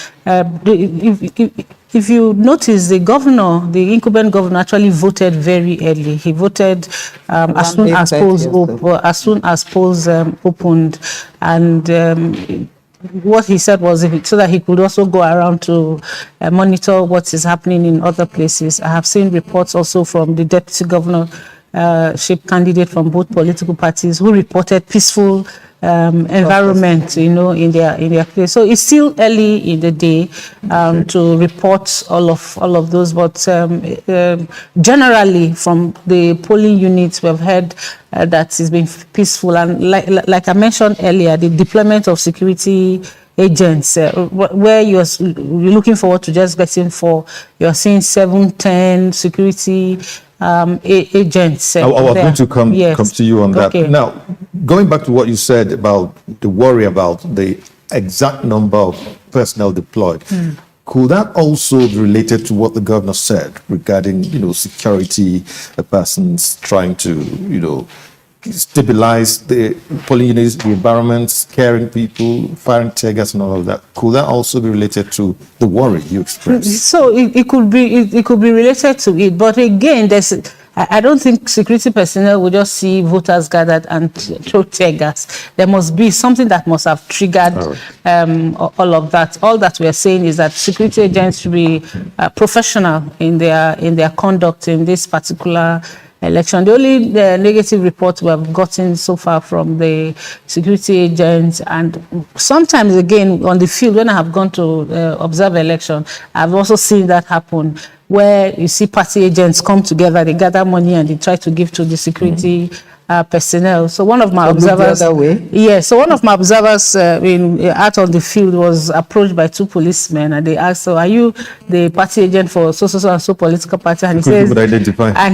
If you notice, the governor, the incumbent governor, actually voted very early. He voted as soon as polls opened, and what he said was so that he could also go around to monitor what is happening in other places. I have seen reports also from the deputy governorship candidate from both political parties who reported peaceful environment, in their place. So it's still early in the day to report all of those, but generally from the polling units we've heard that it's been peaceful, and like I mentioned earlier, the deployment of security agents, where you're looking forward to just getting 4, you're seeing 7, 10 security agents. I was going to come to you on that. Now, going back to what you said about the worry about the exact number of personnel deployed, could that also be related to what the governor said regarding, security persons trying to, stabilize the polling units, the environment, scaring people, firing tear gas and all of that? Could that also be related to the worry you expressed? So it could be related to it, but again, I don't think security personnel will just see voters gathered and throw tear gas. There must be something that must have triggered all of that. All that we are saying is that security agents should be professional in their conduct in this particular election. The only negative report we have gotten so far from the security agents, and sometimes again on the field when I have gone to observe election, I've also seen that happen, where you see party agents come together, they gather money and they try to give to the security personnel. So one of my observers, so one of my observers out on the field was approached by 2 policemen, and they asked, "So are you the party agent for so and so political party?" And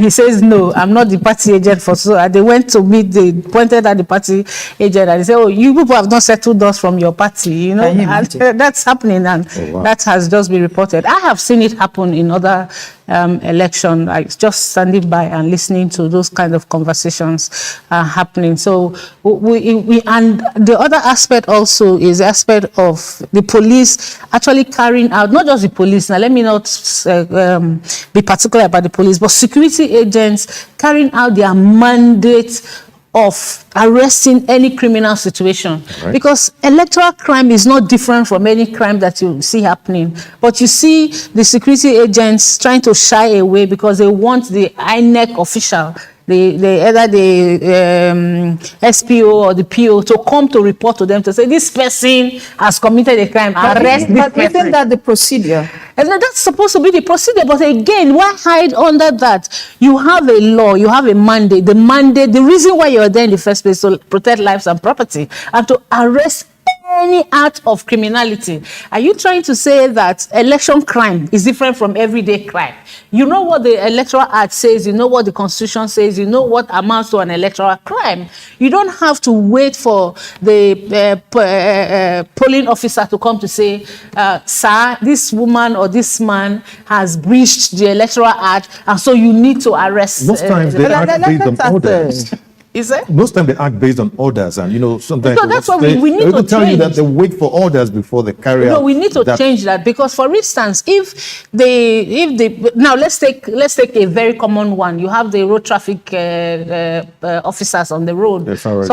he says, "No, I'm not the party agent for so." And they went to meet, they pointed at the party agent, and they said, "Oh, you people have not settled us from your party, And that's happening, and that has just been reported. I have seen it happen in other election. I was just standing by and listening to those kind of conversations happening. So we and the other aspect also is the aspect of the police actually carrying out, not just the police, now let me not be particular about the police, but security agents carrying out their mandate of arresting any criminal situation. Right. Because electoral crime is not different from any crime that you see happening. But you see the security agents trying to shy away because they want the INEC official, either the SPO or the PO, to come to report to them to say this person has committed a crime. Arrest this person. Isn't that the procedure? And that's supposed to be the procedure, but again, why hide under that? You have a law, you have a mandate. The reason why you're there in the first place is to protect lives and property and to arrest any act of criminality. Are you trying to say that election crime is different from everyday crime? You know what the Electoral Act says, you know what the Constitution says, you know what amounts to an electoral crime. You don't have to wait for the polling officer to come to say, sir, this woman or this man has breached the Electoral Act, and so you need to arrest. Most times they act based on orders. Is it? Most times they act based on orders, and sometimes so that's what we need to tell change. you that they wait for orders before they carry out. No, we need to change that, because, for instance, if now let's take a very common one. You have the road traffic officers on the road. Yes, right.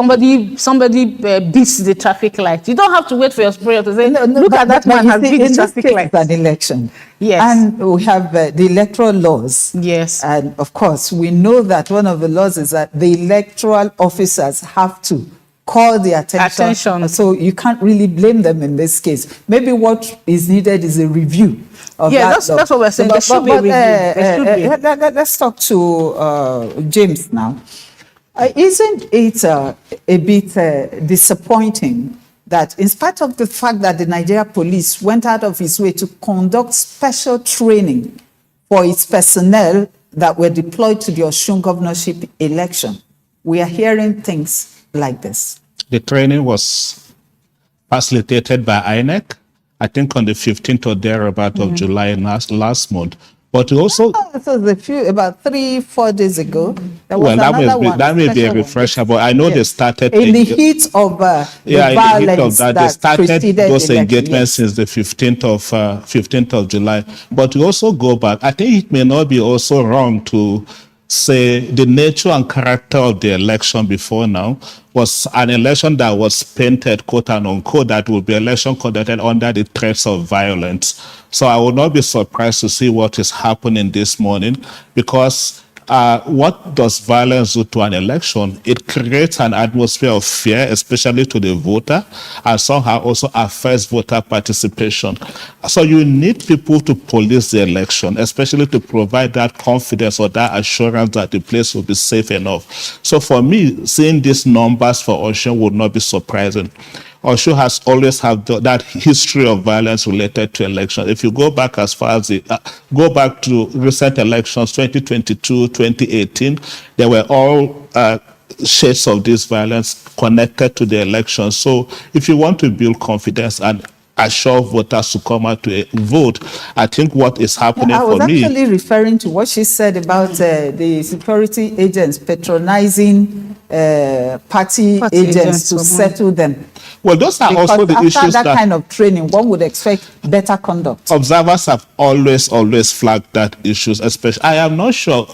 Somebody beats the traffic light. You don't have to wait for your superior to say, look at that man has beat the traffic light. It's an election. Yes. And we have the electoral laws. Yes. And of course, we know that one of the laws is that the electoral officers have to call the attention. So you can't really blame them in this case. Maybe what is needed is a review of that law. That's what we're saying. There should be a review. Let's talk to James now. Isn't it a bit disappointing that, in spite of the fact that the Nigeria police went out of its way to conduct special training for its personnel that were deployed to the Osun governorship election, we are hearing things like this? The training was facilitated by INEC, I think on the 15th or thereabout of July last month. But also, so about 3-4 days ago. That may be a refresher, but I know they started in the heat of violence they started those engagements since the 15th of July. But to also go back, I think it may not be also wrong to say the nature and character of the election before now was an election that was painted, quote and unquote, that will be an election conducted under the threats of violence. So I will not be surprised to see what is happening this morning, because what does violence do to an election? It creates an atmosphere of fear, especially to the voter, and somehow also affects voter participation. So you need people to police the election, especially to provide that confidence or that assurance that the place will be safe enough. So for me, seeing these numbers for Osun would not be surprising. Osun has always had that history of violence related to elections. If you go back as far as go back to recent elections, 2022, 2018, they were all shades of this violence connected to the election. So if you want to build confidence and assure voters to come out to vote, I think what is happening for me... I was actually referring to what she said about the security agents patronizing party agents to settle them. Well, those are also the issues after that kind of training, one would expect better conduct. Observers have always flagged that issues, especially. I am not sure,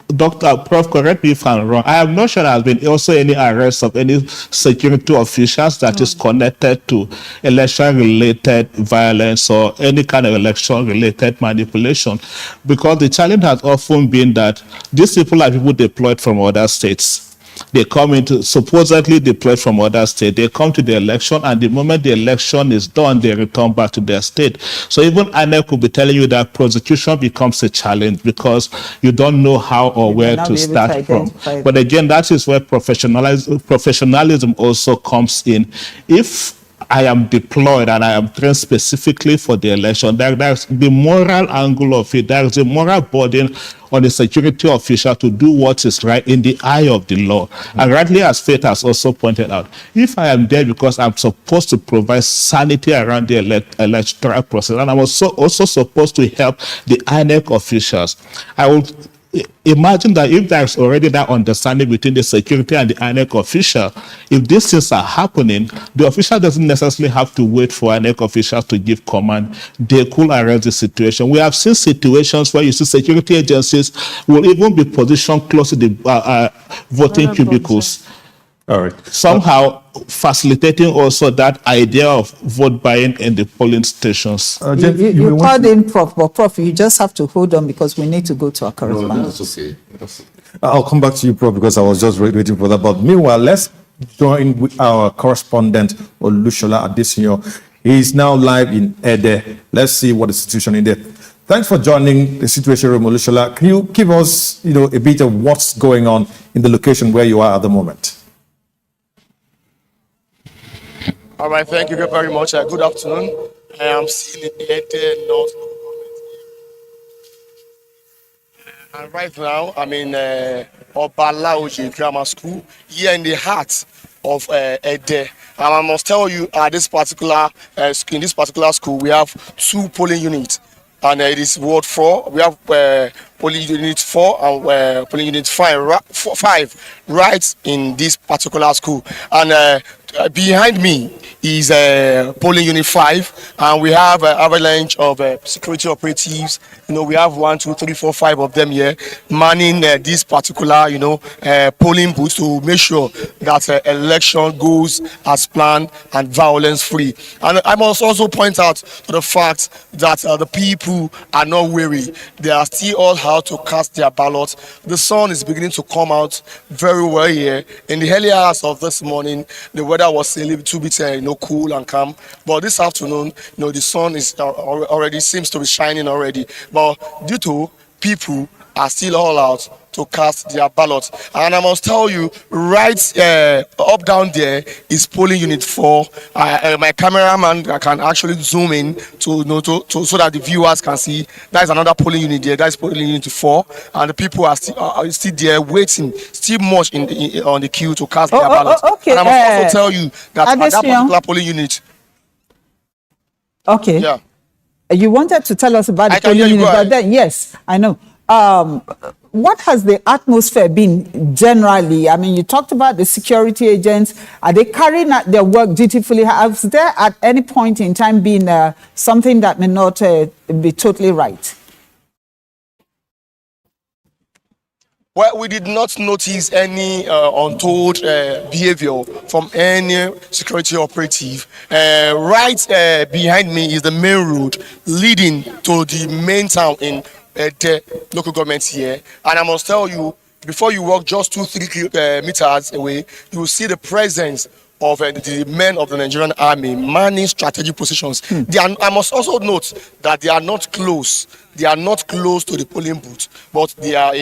Dr. Prof, correct me if I'm wrong, I am not sure there has been also any arrests of any security officials that is connected to election-related violence or any kind of election-related manipulation, because the challenge has often been that these people are people deployed from other states. They come into, supposedly deployed from other states. They come to the election, and the moment the election is done, they return back to their state. So even INEC will be telling you that prosecution becomes a challenge because you don't know how or where to start from. But again, that is where professionalism also comes in. If I am deployed and I am trained specifically for the election. There's the moral angle of it. There's a moral burden on the security official to do what is right in the eye of the law. And rightly, as Faith has also pointed out, if I am there because I'm supposed to provide sanity around the electoral process, and I'm also supposed to help the INEC officials, I will imagine that if there's already that understanding between the security and the INEC official, if these things are happening, the official doesn't necessarily have to wait for INEC officials to give command. They could arrest the situation. We have seen situations where you see security agencies will even be positioned close to the voting cubicles. All right. Somehow facilitating also that idea of vote buying in the polling stations. You called in Prof, but Prof, you just have to hold on because we need to go to our correspondent. That's okay. I'll come back to you, Prof, because I was just waiting for that. But meanwhile, let's join with our correspondent, Olushola Adesinyo. He's now live in Ede. Let's see what the situation in there. Thanks for joining the Situation Room, Olushola. Can you give us, a bit of what's going on in the location where you are at the moment? All right, thank you very much. Good afternoon. I am sitting in the Ede North Government. And right now, I'm in Obalaoji Grammar School, here in the heart of Ede. And I must tell you, in this particular school, we have 2 polling units. And it is Ward 4. We have polling unit 4 and polling unit 5 right in this particular school. And behind me is polling unit 5, and we have an avalanche of security operatives. We have 1, 2, 3, 4, 5 of them here manning this particular, polling booth to make sure that election goes as planned and violence free. And I must also point out to the fact that the people are not weary. They are still all out to cast their ballots. The sun is beginning to come out very well here. In the early hours of this morning, the weather was a little bit cool and calm, but this afternoon the sun is already seems to be shining already, but due to people are still all out to cast their ballots. And I must tell you, right up down there is polling unit 4. My cameraman can actually zoom in to so that the viewers can see. That is another polling unit there. That is polling unit 4, and the people are still there waiting, still much on the queue to cast their ballots. Okay. And I must also tell you that at that particular polling unit. Okay. Yeah. You wanted to tell us about the polling unit, but then yes, I know. What has the atmosphere been generally? I mean, you talked about the security agents. Are they carrying out their work dutifully? Has there at any point in time been something that may not be totally right? Well, we did not notice any untold behavior from any security operative. Right behind me is the main road leading to the main town in the local government here. And I must tell you, before you walk just 2-3 meters away, you will see the presence of the men of the Nigerian army manning strategic positions. I must also note that they are not close. They are not close to the polling booth, but they are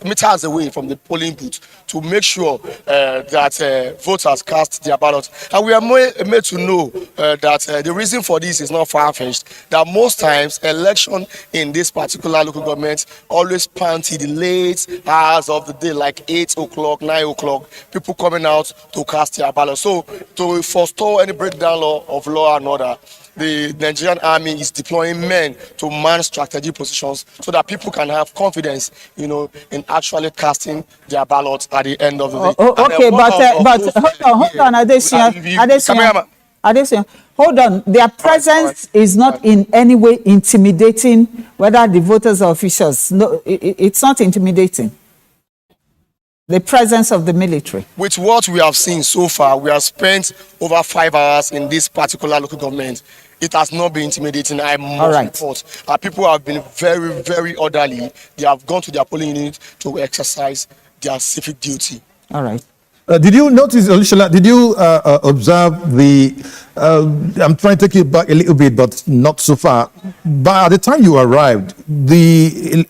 meters away from the polling booth to make sure that voters cast their ballot. And we are made to know that the reason for this is not far-fetched, that most times election in this particular local government always span till the late hours of the day, like 8 o'clock, 9 o'clock, people coming out to cast their ballot. So to forestall any breakdown of law and order, the Nigerian army is deploying men to man strategic positions so that people can have confidence, in actually casting their ballots at the end of the day. Okay, but hold on, Adesinyo, hold on. Their presence is not in any way intimidating, whether the voters or officials. No, it's not intimidating. The presence of the military. With what we have seen so far, we have spent over 5 hours in this particular local government. It has not been intimidating. I must report. People have been very, very orderly. They have gone to their polling unit to exercise their civic duty. All right. Did you notice, Olushola, did you observe the, I'm trying to take you back a little bit, but not so far. But at the time you arrived, the,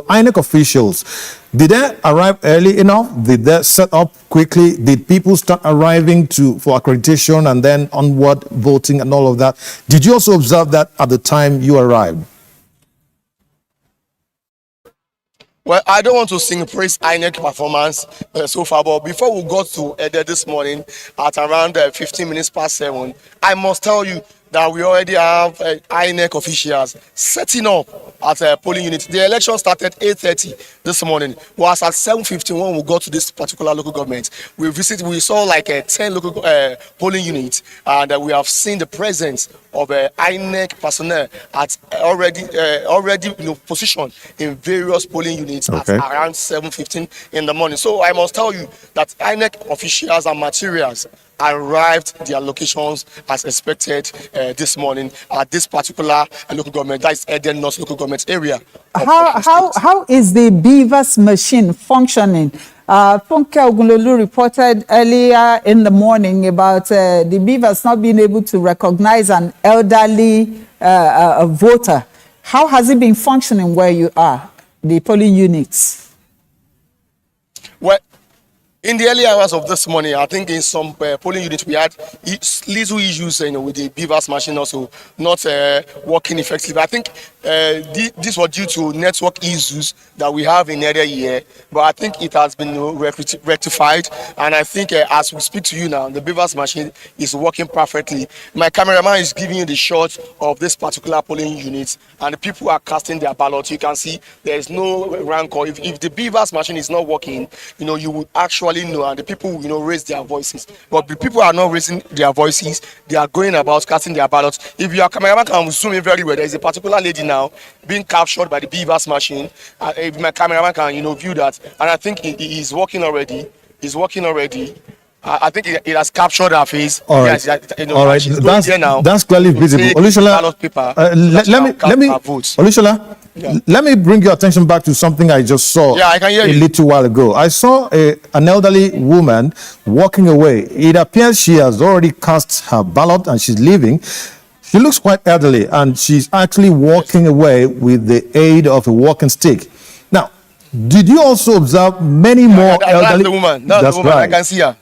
INEC officials, did they arrive early enough? Did they set up quickly? Did people start arriving for accreditation and then onward voting and all of that? Did you also observe that at the time you arrived? Well, I don't want to sing praise INEC performance so far, but before we got to Ede this morning at around 15 minutes past 7, I must tell you that we already have INEC officials setting up at a polling unit. The election started 8:30 this morning. Was at 7:50 when we got to this particular local government. We saw like 10 local polling units, and we have seen the presence of INEC personnel at already positioned in various polling units at around 7:15 in the morning. So I must tell you that INEC officials and materials arrived their locations as expected this morning at this particular local government, that is Eden North local government area. How is the BVAS machine functioning? Funke Ogunlolu reported earlier in the morning about the BVAS not being able to recognize an elderly voter. How has it been functioning where you are, the polling units? Well, in the early hours of this morning, I think in some polling units we had little issues, with the BVAS machine also not working effectively. I think this was due to network issues that we have in area here, but I think it has been rectified. And I think as we speak to you now, the BVAS machine is working perfectly. My cameraman is giving you the shot of this particular polling unit, and the people are casting their ballot. You can see there is no rancor. If the BVAS machine is not working, you would actually know, and the people raise their voices, but the people are not raising their voices. They are going about casting their ballots. If your cameraman can zoom in very well, there is a particular lady now being captured by the BVAS machine. If my cameraman can view that, and I think it is working already. I think it has captured her face. All right, yes, all right. That's clearly visible. Olushola, Olushola, let me bring your attention back to something I just saw I can hear a you. little while ago. I saw an elderly woman walking away. It appears she has already cast her ballot and she's leaving. She looks quite elderly, and she's actually walking away with the aid of a walking stick. Now, did you also observe many more elderly? That's the woman. That's the woman. Right. I can see her.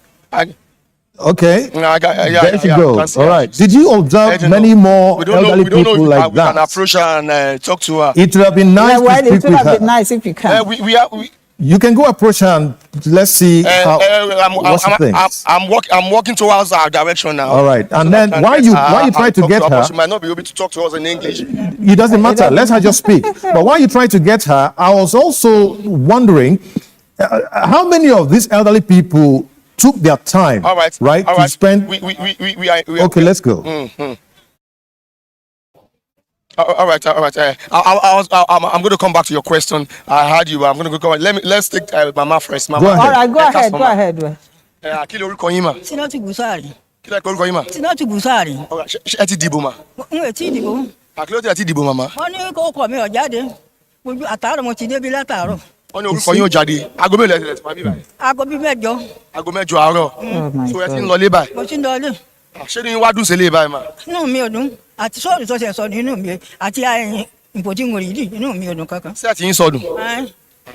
Okay. There she goes. All right. Did you observe many more elderly people like we that? can approach her and talk to her. It would have been nice to speak It with would have her. been nice if you can. You can go approach her and let's see what she thinks. I'm walking towards our direction now. All right. And then why you try to get her? She might not be able to talk to us in English. It doesn't matter. Let her just speak. But while you try to get her, I was also wondering how many of these elderly people took their time, all right, to spend. We are, okay, let's go. Mm-hmm. All right. I'm going to come back to your question. I heard you. I'm going to go. Let's take Mama first. Mama. All right, go ahead. Kí lorúkọ yín mà? Tinoti Busari. Kí lẹ orúkọ yín mà? Tinoti Busari. Ṣé ẹ ti dìbò mà? N ò tí ì dìbò. Àkíló tí ẹ ti dìbò màmá? Wọ́n ní kó kọ̀ mi ò jáde. Gbogbo àtàárọ̀ mo ti débi látàárọ̀. Wọ́n ní orúkọ yín ò jáde. Aago mélòó lẹ ti máa bí báyìí? Aago bíi mẹ́jọ. Aago mẹ́jọ àárọ̀. So ẹ ti ń lọ lé báyìí? Mo ti ń lọ lé. Ṣé ní wá dùn sí lé báyìí mà? Inú mi ò dùn. Àti sọ́ọ̀rì tó ṣe sọ nínú mi àti ìbò tí mo rí dì inú mi ò dùn kankan. Ṣé ẹ ti ń sọdùn?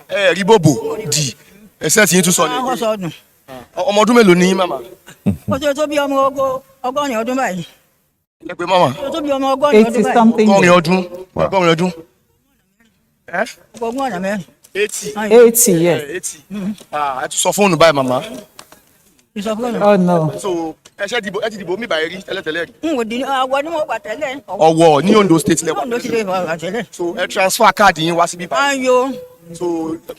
Ẹ rí bòbò dì. Ẹsẹ̀ ti ń tún sọ ní. Àwọn sọdùn. Ọmọ ọdún mélòó ni yín màmá? Ó ṣe tó bí ọmọ ọgọ́rin ọdún báyìí. Ẹ pé màmá. Ó tó bí ọmọ ọgọ́rin ọdún báyìí. Ọgọ́rin ọdún. Ọgọ́rin ọdún. Ọgọ́rin ọ̀nà mẹ́rin. 80, yes. 80. Ẹ tún sọ fóònù báyìí màmá. Ìsọfúnnu. Oh no. So ẹ ti dìbò mi báyìí rí tẹ́lẹ̀tẹ́lẹ̀ rí. N ò di àwọ̀ ni mo wà tẹ́lẹ̀. Ọ̀wọ̀ ní Ondo state level. Ondo state level wà tẹ́lẹ̀. So ẹ transfer káàdì yín wá síbí báyìí. Ayo. So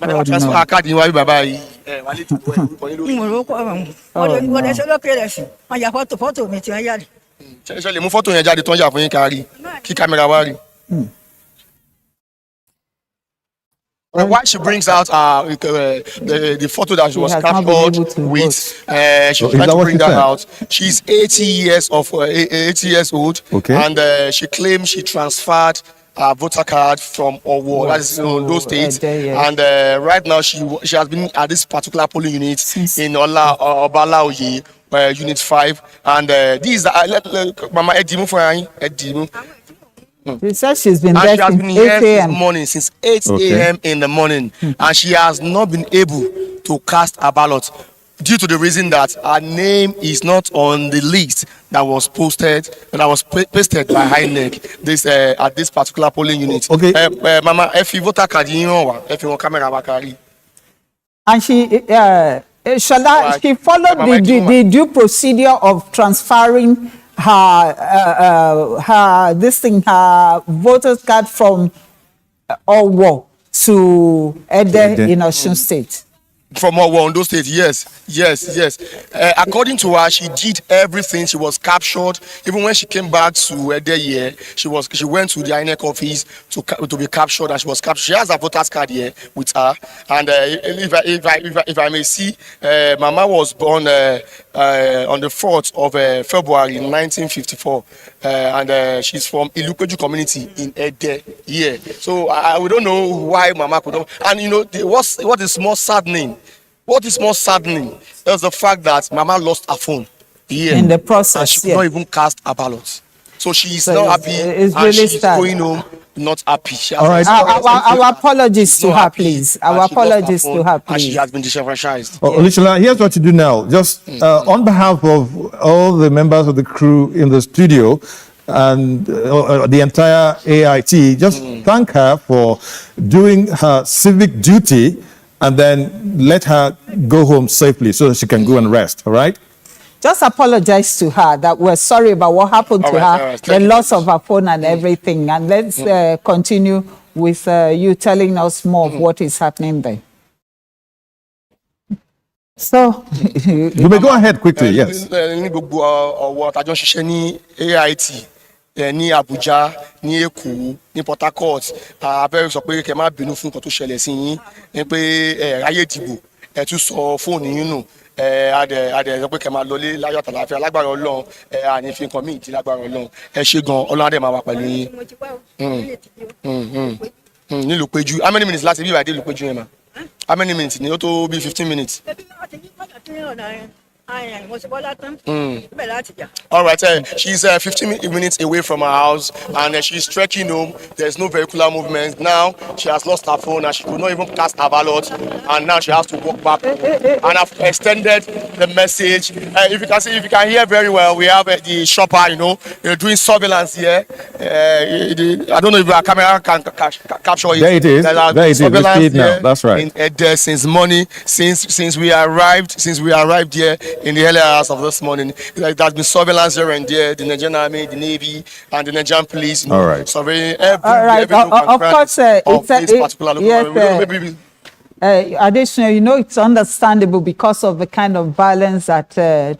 ẹ transfer káàdì yín wá bí bàbá yìí. Wà lè dìbò orúkọ yín lórí. N ò rò kọ́ ọ̀hún. Wọ́n lè ṣe lókè rẹ̀ sí. Wọ́n ya fọ́tò mi tí wọ́n yá rí. Ṣé lè mú fọ́tò yẹn jáde tó ń yà fún yín kárí kí kámẹ́rà wá rí. Why she brings out the photo that she was captured with, she's trying to bring that out. She's 80 years old, okay, and she claims she transferred her voter card from Owo, that is in Ondo State, and right now she has been at this particular polling unit in Obalaoye, Unit 5, and these are Mama Edimu for Edimu. She says she's been And there she has since been 8 here a.m. this morning, since 8 a.m. in the morning, and she has not been able to cast a ballot due to the reason that her name is not on the list that was pasted by INEC at this particular polling unit. Okay. Mama, if you voter card, you know, if you want camera back, And she she followed the due procedure of transferring her voter's card from Owo to Ede in Osun State. From Ondo State, yes. According to her, she did everything. She was captured. Even when she came back to Ede here, she went to the INEC office to be captured, and she was captured. She has a voter's card here with her. And if I may see, Mama was born on the 4th of February 1954, and she's from Ilupeju community in Ede here. So we don't know why Mama could not. And you know, what is more saddening? What is more saddening is the fact that Mama lost her phone here in the process. And she could not even cast a ballot. So she is So not it's- happy, it's and really she's sad. going home not happy. She has All right. Our apologies to not her, happy, please. and Our she lost apologies phone, to her, and she please. has been disenfranchised. Olushola, here's what you do now. Just on behalf of all the members of the crew in the studio and the entire AIT, just thank her for doing her civic duty, and then let her go home safely so that she can go and rest. All right? Just apologize to her that we're sorry about what happened to her, all right. the loss of her phone and everything. And let's continue with you telling us more of what is happening there. So, You may go ahead quickly, yes. Ní gbogbo ọwọ́ tàjọ ṣiṣẹ́ ní AIT ní Abuja, ní Èkó, ní Port Harcourt, abẹ́rẹ́ sọ pé kẹ́ má bínú fún nǹkan tó ṣẹlẹ̀ sí yín, ní pé ráyè dìbò, ẹ tún sọ fóònù yín nù, adẹ sọ pé kẹ́ máa lọlé láyọ̀ àtàlàáfíà lágbára Ọlọ́run, àní fi nǹkan míì dí lágbára Ọlọ́run. Ẹ ṣé gan, Ọlọ́run á dẹ̀ máa wà pẹ̀lú yín. Nílùú Péjú, how many minutes láti bí ìbàdí ìlú Péjú yẹn ma? How many minutes ni? Ó tó bí 15 minutes. All right, she's 15 minutes away from her house, and she's trekking home. There's no vehicular movement. Now she has lost her phone, and she could not even cast her ballot, and now she has to walk back. And I've extended the message. If you can hear very well, we have the shopper, doing surveillance here. I don't know if our camera can capture it. There it is. There There it is. We surveillance see it now. here That's right. in Ede since morning, since we arrived here in the early hours of this morning. There's been surveillance here and there, the Nigerian Army, the Navy, and the Nigerian police. All right. Surveying all right. Of course, of this particular local. Additionally, it's understandable because of the kind of violence that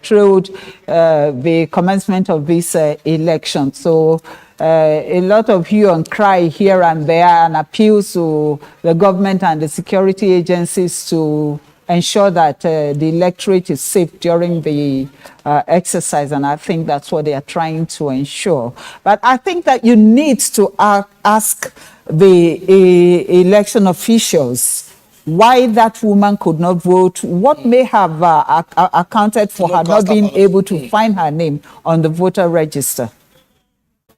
trailed the commencement of this election. So a lot of hue and cry here and there, and appeals to the government and the security agencies to ensure that the electorate is safe during the exercise, and I think that's what they are trying to ensure. But I think that you need to ask the election officials why that woman could not vote, what may have accounted for her not being able to find her name on the voter register.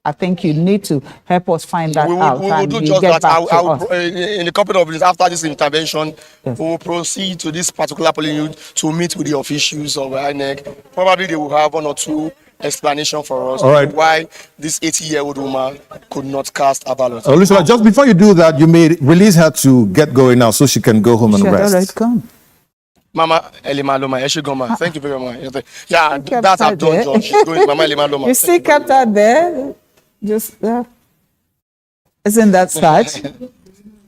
I think you need to help us find that out. We will do just that. In a couple of minutes after this intervention, we will proceed to this particular polling unit to meet with the officials of INEC. Probably they will have one or two explanation for us. All right. Why this 80-year-old woman could not cast a ballot. Olushola, just before you do that, you may release her to get going now so she can go home and rest. All right, come. Mama Elima Loma, Eshigoma, thank you very much. Yeah, that's I've done, John. She's going, Mama Elima Loma. You still kept her there? Just isn't that sad?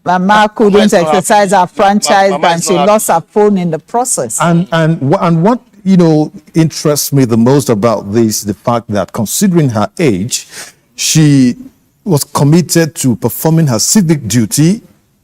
Mama couldn't exercise her franchise, and she lost her phone in the process. And what interests me the most about this, the fact that considering her age, she was committed to performing her civic duty,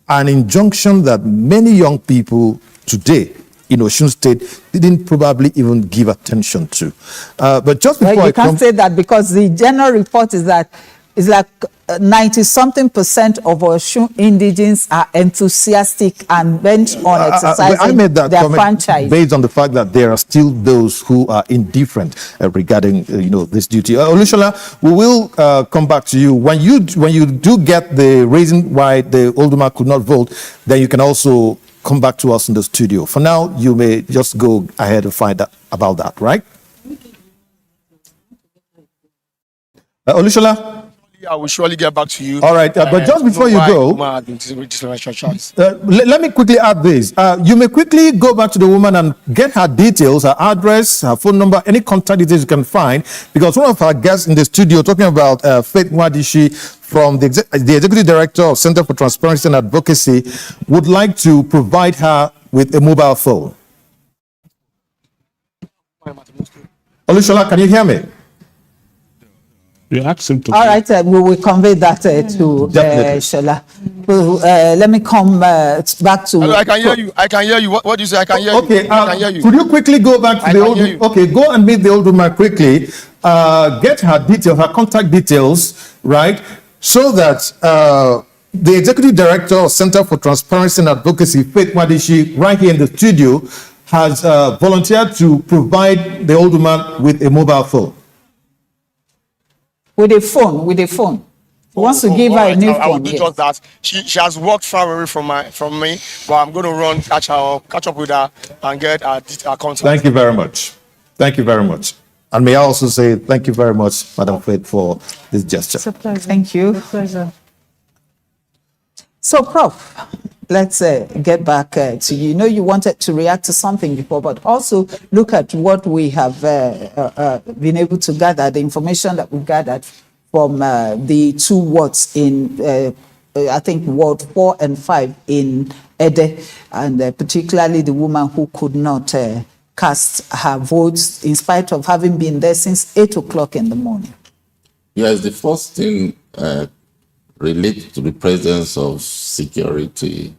an injunction that many young people today in Osun State didn't probably even give attention to. But just before you can't say that, because the general report is that It's like 90-something% of Osun indigents are enthusiastic and bent on exercising I made that their comment franchise. based on the fact that there are still those who are indifferent regarding this duty. Olushola, we will come back to you when you do get the reason why the Olduma could not vote. Then you can also come back to us in the studio. For now, you may just go ahead and find out about that, right? Olushola? I will surely get back to you. All right, but just before you go, let me quickly add this. You may quickly go back to the woman and get her details, her address, her phone number, any contact details you can find, because one of our guests in the studio talking about Faith Nwadishi from the Executive Director of Center for Transparency and Advocacy would like to provide her with a mobile phone. Olushola, can you hear me? You asked him to. All right, we will convey that to Shola. Let me come back to. Hello, I can hear you. I can hear you. What do you say? I can hear you. Okay, I can hear you. Could you quickly go back to the old? Okay, go and meet the old woman quickly. Get her details, her contact details, right, so that the Executive Director of Center for Transparency and Advocacy, Faith Nwadishi, right here in the studio, has volunteered to provide the old woman with a mobile phone. With a phone. He wants to give her a new phone. I will do just that. She has walked far away from me, but I'm going to catch up with her and get her contact. Thank you very much. Thank you very much. And may I also say thank you very much, Madam Faith, for this gesture. It's a pleasure. Thank you. It's a pleasure. So, Prof, let's get back to you. You know, you wanted to react to something before, but also look at what we have been able to gather, the information that we gathered from the two wards in, I think, Ward 4 and 5 in Ede, and particularly the woman who could not cast her votes in spite of having been there since 8 o'clock in the morning. Yes, the first thing related to the presence of security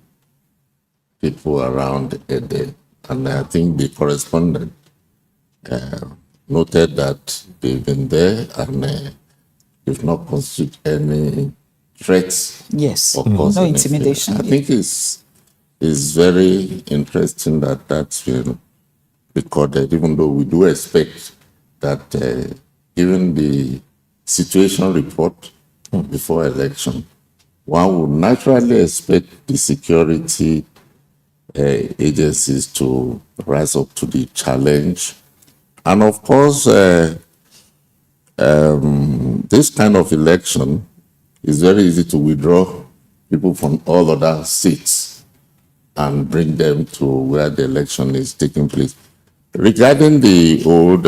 people around Ede, and I think the correspondent noted that they've been there and they've not constituted any threats. Yes, or no intimidation. I think it's very interesting that that's been recorded, even though we do expect that given the situation report before election, one would naturally expect the security agencies to rise up to the challenge. And of course, this kind of election is very easy to withdraw people from all other seats and bring them to where the election is taking place. Regarding the old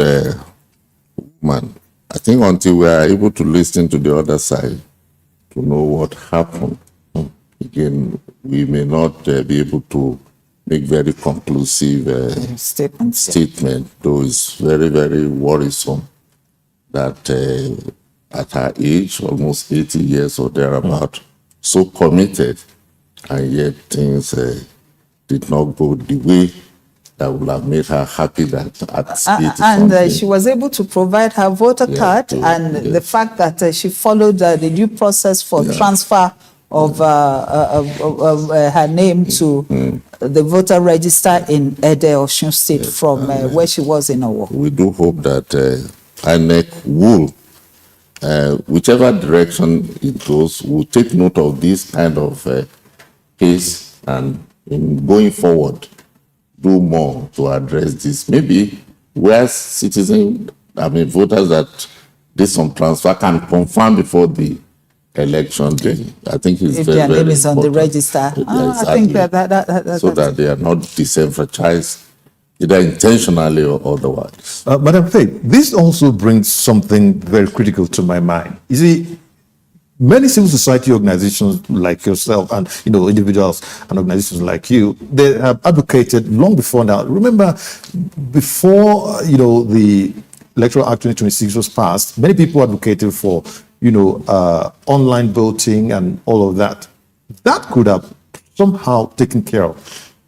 woman, I think until we are able to listen to the other side to know what happened, again, we may not be able to make very conclusive statement, though it's very, very worrisome that at her age, almost 80 years or thereabout, so committed, and yet things did not go the way that would have made her happy that at 80 and she was able to provide her voter card, and the fact that she followed the due process for transfer of her name to the voter register in Ede, Osun State, from where she was in Owo. We do hope that INEC will, whichever direction it goes, will take note of this kind of case, and in going forward, do more to address this. Maybe where citizens, voters that did some transfer can confirm before the election day. I think it's if very, their very name is on the important. register. Exactly. I think that so that they are not disenfranchised, either intentionally or otherwise. Madam Faith, this also brings something very critical to my mind. You see, many civil society organizations like yourself and individuals and organizations like you, they have advocated long before now. Remember, before the Electoral Act 2026 was passed, many people advocated for online voting and all of that. That could have somehow taken care of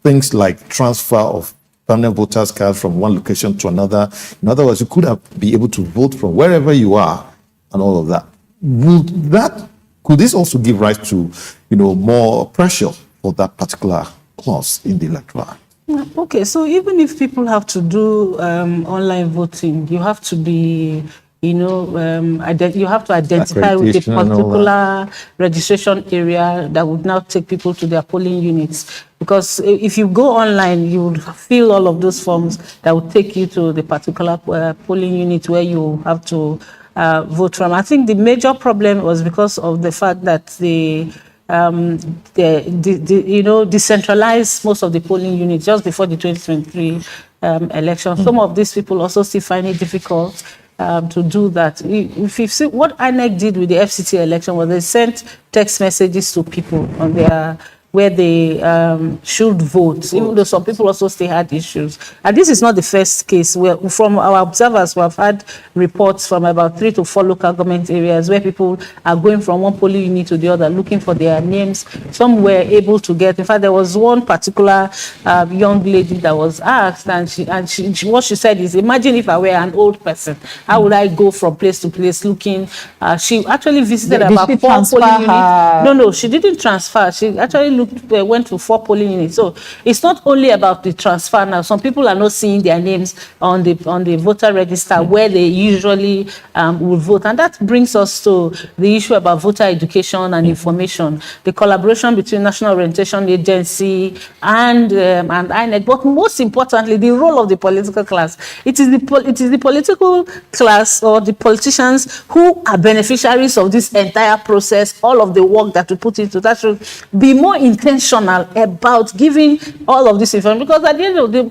things like transfer of permanent voters cards from one location to another. In other words, you could have be able to vote from wherever you are and all of that. Could this also give rise to, more pressure for that particular clause in the electoral act? Okay, so even if people have to do online voting, you have to be, you have to identify with a particular registration area that would now take people to their polling units. Because if you go online, you will fill all of those forms that will take you to the particular polling unit where you have to vote from. I think the major problem was because of the fact that decentralized most of the polling units just before the 2023 election. Some of these people also still find it difficult to do that. If you see what INEC did with the FCT election was they sent text messages to people on their where they should vote, even though some people also still had issues. And this is not the first case. From our observers, we have had reports from about 3 to 4 local government areas where people are going from one polling unit to the other, looking for their names. Some were able to get. In fact, there was one particular young lady that was asked, and what she said is, imagine if I were an old person, how would I go from place to place looking? She actually visited about 4 polling units. No, she didn't transfer. She actually went to 4 polling units. So it's not only about the transfer now. Some people are not seeing their names on the voter register where they usually will vote. And that brings us to the issue about voter education and information, the collaboration between National Orientation Agency and INEC. But most importantly, the role of the political class. It is the political class or the politicians who are beneficiaries of this entire process, all of the work that we put into that should be more intentional about giving all of this information, because at the end of the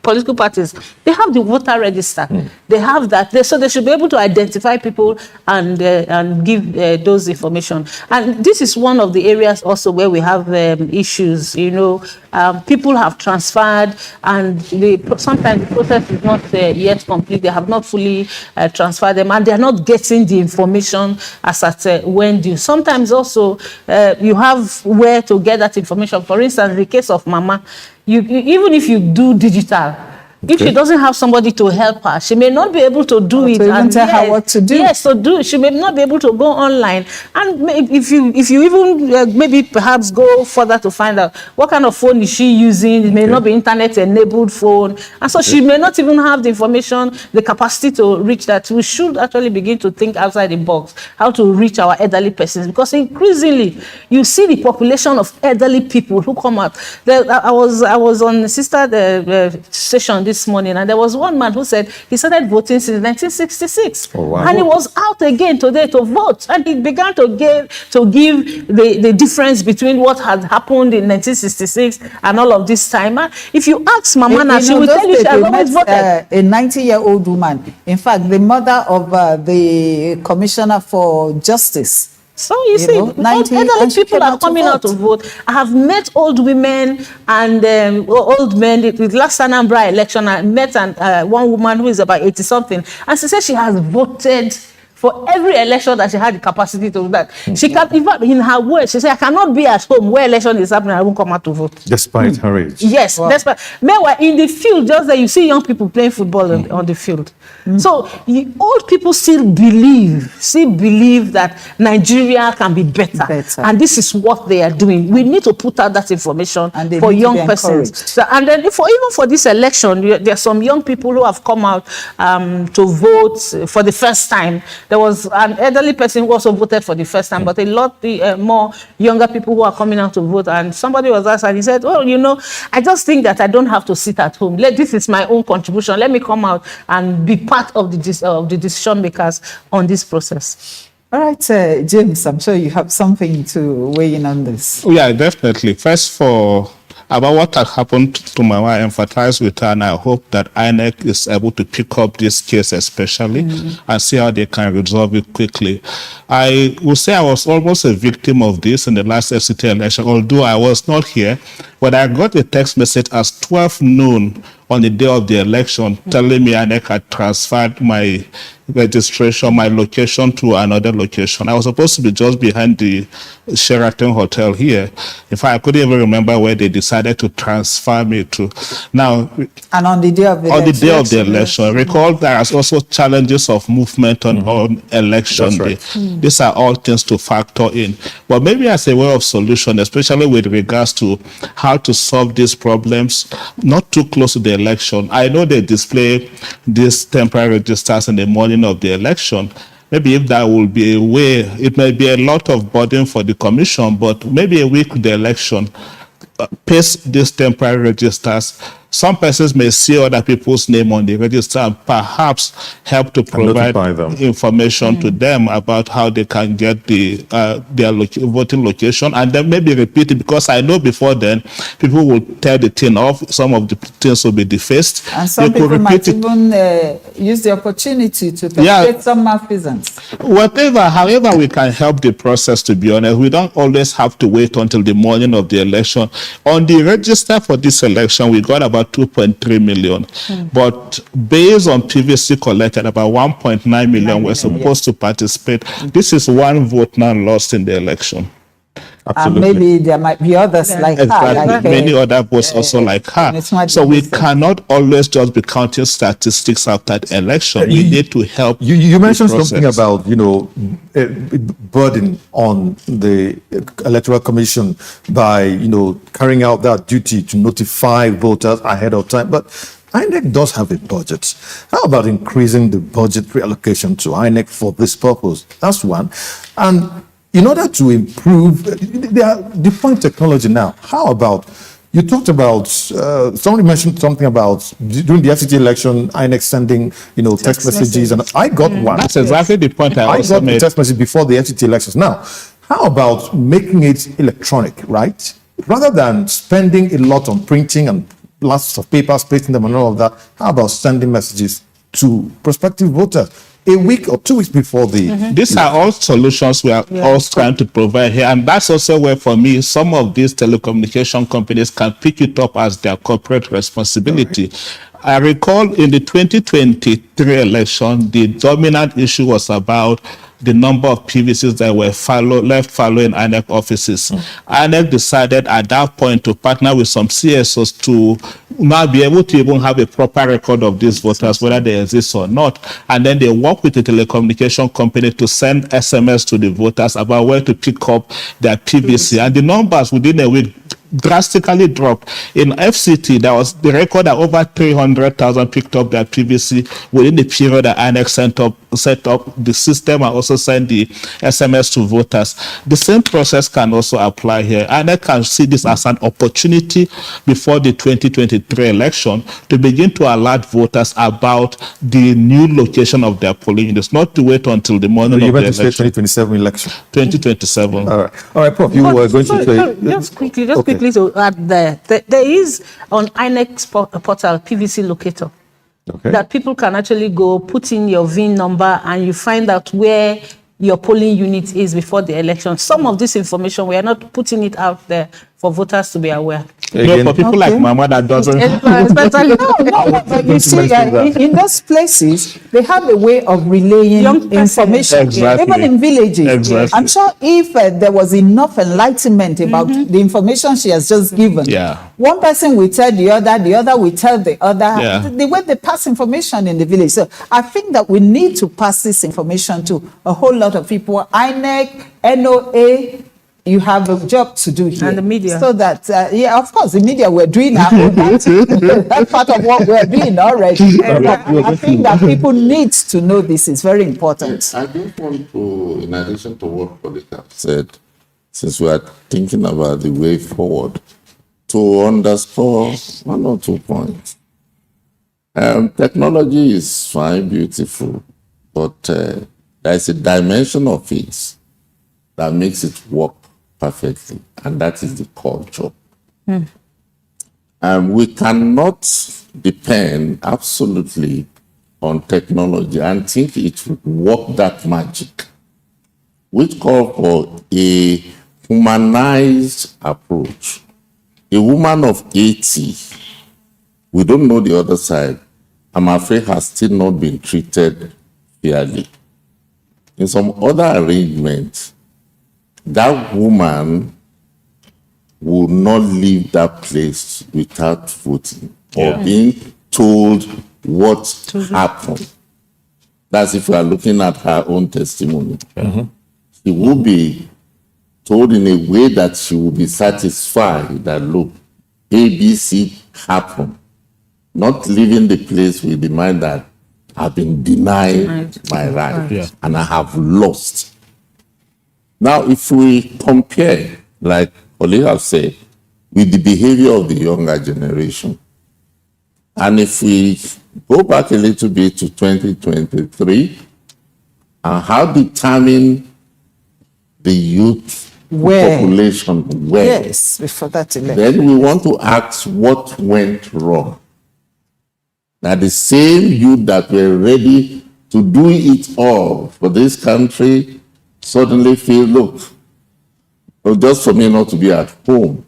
political parties, they have the voter register. They have that, so they should be able to identify people and give those information. And this is one of the areas also where we have issues. People have transferred, and sometimes the process is not yet complete. They have not fully transferred them, and they are not getting the information as at when due. Sometimes also you have where to get that information. For instance, in the case of Mama, even if you do digital, if she doesn't have somebody to help her, she may not be able to do it. And tell her what to do. Yes, she may not be able to go online. And if you even maybe perhaps go further to find out what kind of phone is she using, it may not be internet-enabled phone, and so she may not even have the information, the capacity to reach that. We should actually begin to think outside the box, how to reach our elderly persons, because increasingly you see the population of elderly people who come out. I was on the sister session this morning, and there was one man who said he started voting since 1966. Oh, wow. And he was out again today to vote, and he began to give the difference between what had happened in 1966 and all of this time. If you ask Mama now, she will tell you she has always voted. A 90-year-old woman, in fact, the mother of the Commissioner for Justice. So you see, elderly people are coming out to vote. I have met old women and old men. With last Anambra election, I met one woman who is about 80-something, and she said she has voted for every election that she had the capacity to do that. She can, in fact, in her words, she said, I cannot be at home where election is happening, I won't come out to vote. Despite her age. Yes, wow. Despite. Meanwhile, in the field, just that you see young people playing football on the field. So old people still believe that Nigeria can be better. And this is what they are doing. We need to put out that information for young persons. So, and then even for this election, there are some young people who have come out to vote for the first time. There was an elderly person who also voted for the first time, but a lot more younger people who are coming out to vote. And somebody was asked, and he said, well, I just think that I don't have to sit at home. This is my own contribution. Let me come out and be part of the decision makers on this process. All right, James, I'm sure you have something to weigh in on this. Yeah, definitely. First, about what had happened to Mama, I empathize with her, and I hope that INEC is able to pick up this case especially and see how they can resolve it quickly. I would say I was almost a victim of this in the last FCT election, although I was not here, but I got a text message at 12 noon on the day of the election, telling me INEC had transferred my registration, my location to another location. I was supposed to be just behind the Sheraton Hotel here. In fact, I couldn't even remember where they decided to transfer me to. Now, And on the day of the on the election. day of the election, recall there are also challenges of movement on election day. These are all things to factor in. But maybe as a way of solution, especially with regards to how to solve these problems, not too close to the election. I know they display these temporary registers in the morning of the election. Maybe if that will be a way, it may be a lot of burden for the commission, but maybe a week to the election, paste these temporary registers. Some persons may see other people's name on the register and perhaps help to provide information to them about how they can get their voting location, and then maybe repeat it, because I know before then people will tear the thing off. Some of the things will be defaced. And some people might even use the opportunity to perpetrate some malfeasance. However we can help the process, to be honest. We don't always have to wait until the morning of the election. On the register for this election, we got about 2.3 million. But based on PVC collected, about 1.9 million were supposed to participate. This is one vote now lost in the election. Absolutely. And maybe there might be others like her. Like, many other votes also like her. So we cannot always just be counting statistics after the election. We need to help. You mentioned something about, burden on the Electoral Commission by, carrying out that duty to notify voters ahead of time. But INEC does have a budget. How about increasing the budgetary allocation to INEC for this purpose? That's one. And in order to improve, they are deploying technology now. How about, you talked about, somebody mentioned something about during the FCT election, INEC sending, text messages, and I got one. That's exactly the point I got the text message before the FCT elections. Now, how about making it electronic, right? Rather than spending a lot on printing and lots of papers, pasting them and all of that, how about sending messages to prospective voters a week or 2 weeks before the... These are all solutions we are all trying to provide here. And that's also where, for me, some of these telecommunication companies can pick it up as their corporate responsibility. I recall in the 2023 election, the dominant issue was about the number of PVCs that were left following INEC offices. INEC decided at that point to partner with some CSOs to now be able to even have a proper record of these voters, whether they exist or not. And then they work with the telecommunication company to send SMS to the voters about where to pick up their PVC. And the numbers within a week drastically dropped. In FCT, there was the record that over 300,000 picked up their PVC within the period that INEC set up the system and also sent the SMS to voters. The same process can also apply here. INEC can see this as an opportunity before the 2023 election to begin to alert voters about the new location of their polling units, not to wait until the morning of the election. 2027 election. 2027. All right, Prof, you were going to say... Just quickly to add there is on INEC's portal PVC locator that people can actually go put in your VIN number and you find out where your polling unit is before the election. Some of this information, we are not putting it out there for voters to be aware. No, for people like Mama that doesn't. But you see, in those places, they have a way of relaying information. Exactly. Even in villages. Exactly. I'm sure if there was enough enlightenment about the information she has just given, one person will tell the other will tell the other, the way they pass information in the village. So I think that we need to pass this information to a whole lot of people. INEC, NOA, you have a job to do here. And the media. So that, of course, the media, we're doing our own. That's part of what we're doing already. I think that people need to know this is very important. I just want to, in addition to what Polika said, since we are thinking about the way forward, to underscore 1 or 2 points. Technology is fine, beautiful, but there is a dimension of it that makes it work perfectly, and that is the culture. We cannot depend absolutely on technology and think it would work that magic, which calls for a humanized approach. A woman of 80 we don't know the other side, I'm afraid has still not been treated fairly. In some other arrangements, that woman will not leave that place without voting or being told what happened. That's if we are looking at her own testimony. She will be told in a way that she will be satisfied that, look, ABC happened. Not leaving the place with the mind that I've been denied my right and I have lost. Now, if we compare, like Oli have said, with the behavior of the younger generation, and if we go back a little bit to 2023, and how determined the youth population were, Yes, before that election. then we want to ask what went wrong. Now, the same youth that were ready to do it all for this country suddenly feel, look, well, just for me not to be at home.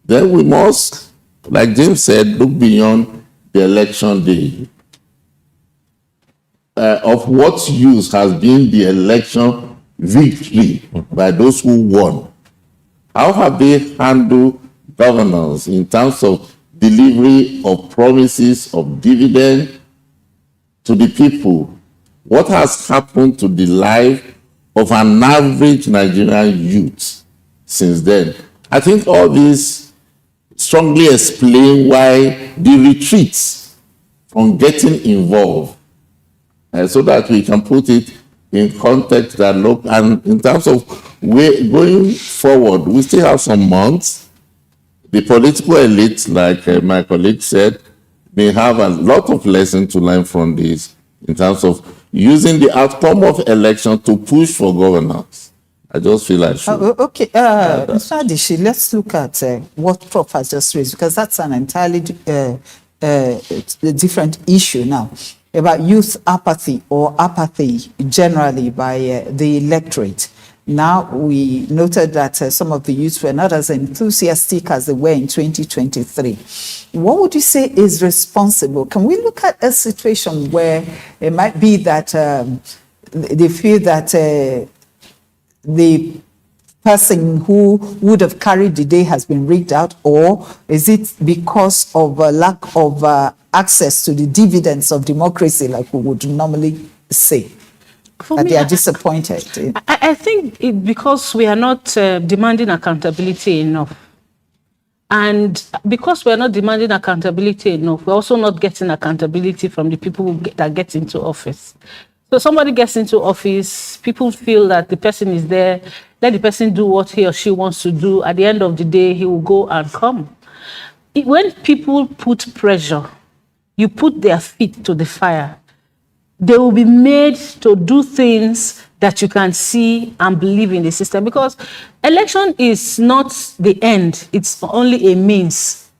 Then we must, like James said, look beyond the election day. Of what use has been the election victory by those who won? How have they handled governance in terms of delivery of promises of dividend to the people? What has happened to the life of an average Nigerian youth since then? I think all this strongly explain why the retreats from getting involved, so that we can put it in context that, look, and in terms of going forward, we still have some months. The political elite, like my colleague said, may have a lot of lessons to learn from this in terms of using the outcome of election to push for governance. I just feel I should. Okay, Mr. Adichie, let's look at what Prof has just raised, because that's an entirely different issue now, about youth apathy or apathy generally by the electorate. Now, we noted that some of the youths were not as enthusiastic as they were in 2023. What would you say is responsible? Can we look at a situation where it might be that they feel that the person who would have carried the day has been rigged out, or is it because of a lack of access to the dividends of democracy, like we would normally say? That they are disappointed. I think because we are not demanding accountability enough. And because we're not demanding accountability enough, we're also not getting accountability from the people that get into office. So somebody gets into office, people feel that the person is there, let the person do what he or she wants to do. At the end of the day, he will go and come. When people put pressure, you put their feet to the fire, they will be made to do things that you can see and believe in the system, because election is not the end, it's only a means.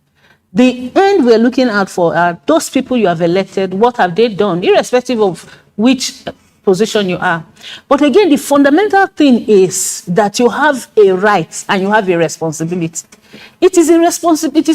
The end we're looking out for are those people you have elected, what have they done, irrespective of which position you are. But again, the fundamental thing is that you have a right and you have a responsibility. It is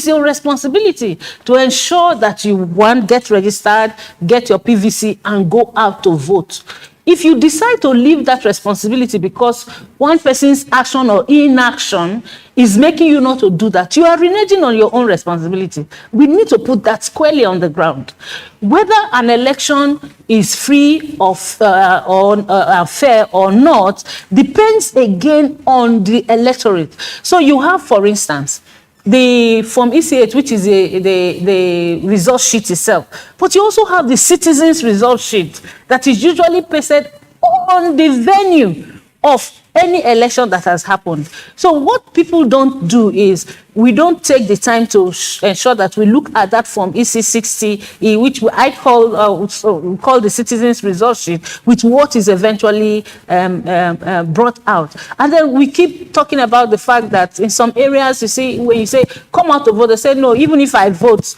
your responsibility to ensure that you, one, get registered, get your PVC, and go out to vote. If you decide to leave that responsibility because one person's action or inaction is making you not to do that, you are reneging on your own responsibility. We need to put that squarely on the ground. Whether an election is free or fair or not depends again on the electorate. So you have, for instance, the Form EC8, which is the result sheet itself. But you also have the citizens' result sheet that is usually pasted on the venue of any election that has happened. So what people don't do is, we don't take the time to ensure that we look at that Form EC60, which I call the citizens' result sheet, with what is eventually brought out. And then we keep talking about the fact that in some areas, you see, when you say, come out to vote, they say, no, even if I vote,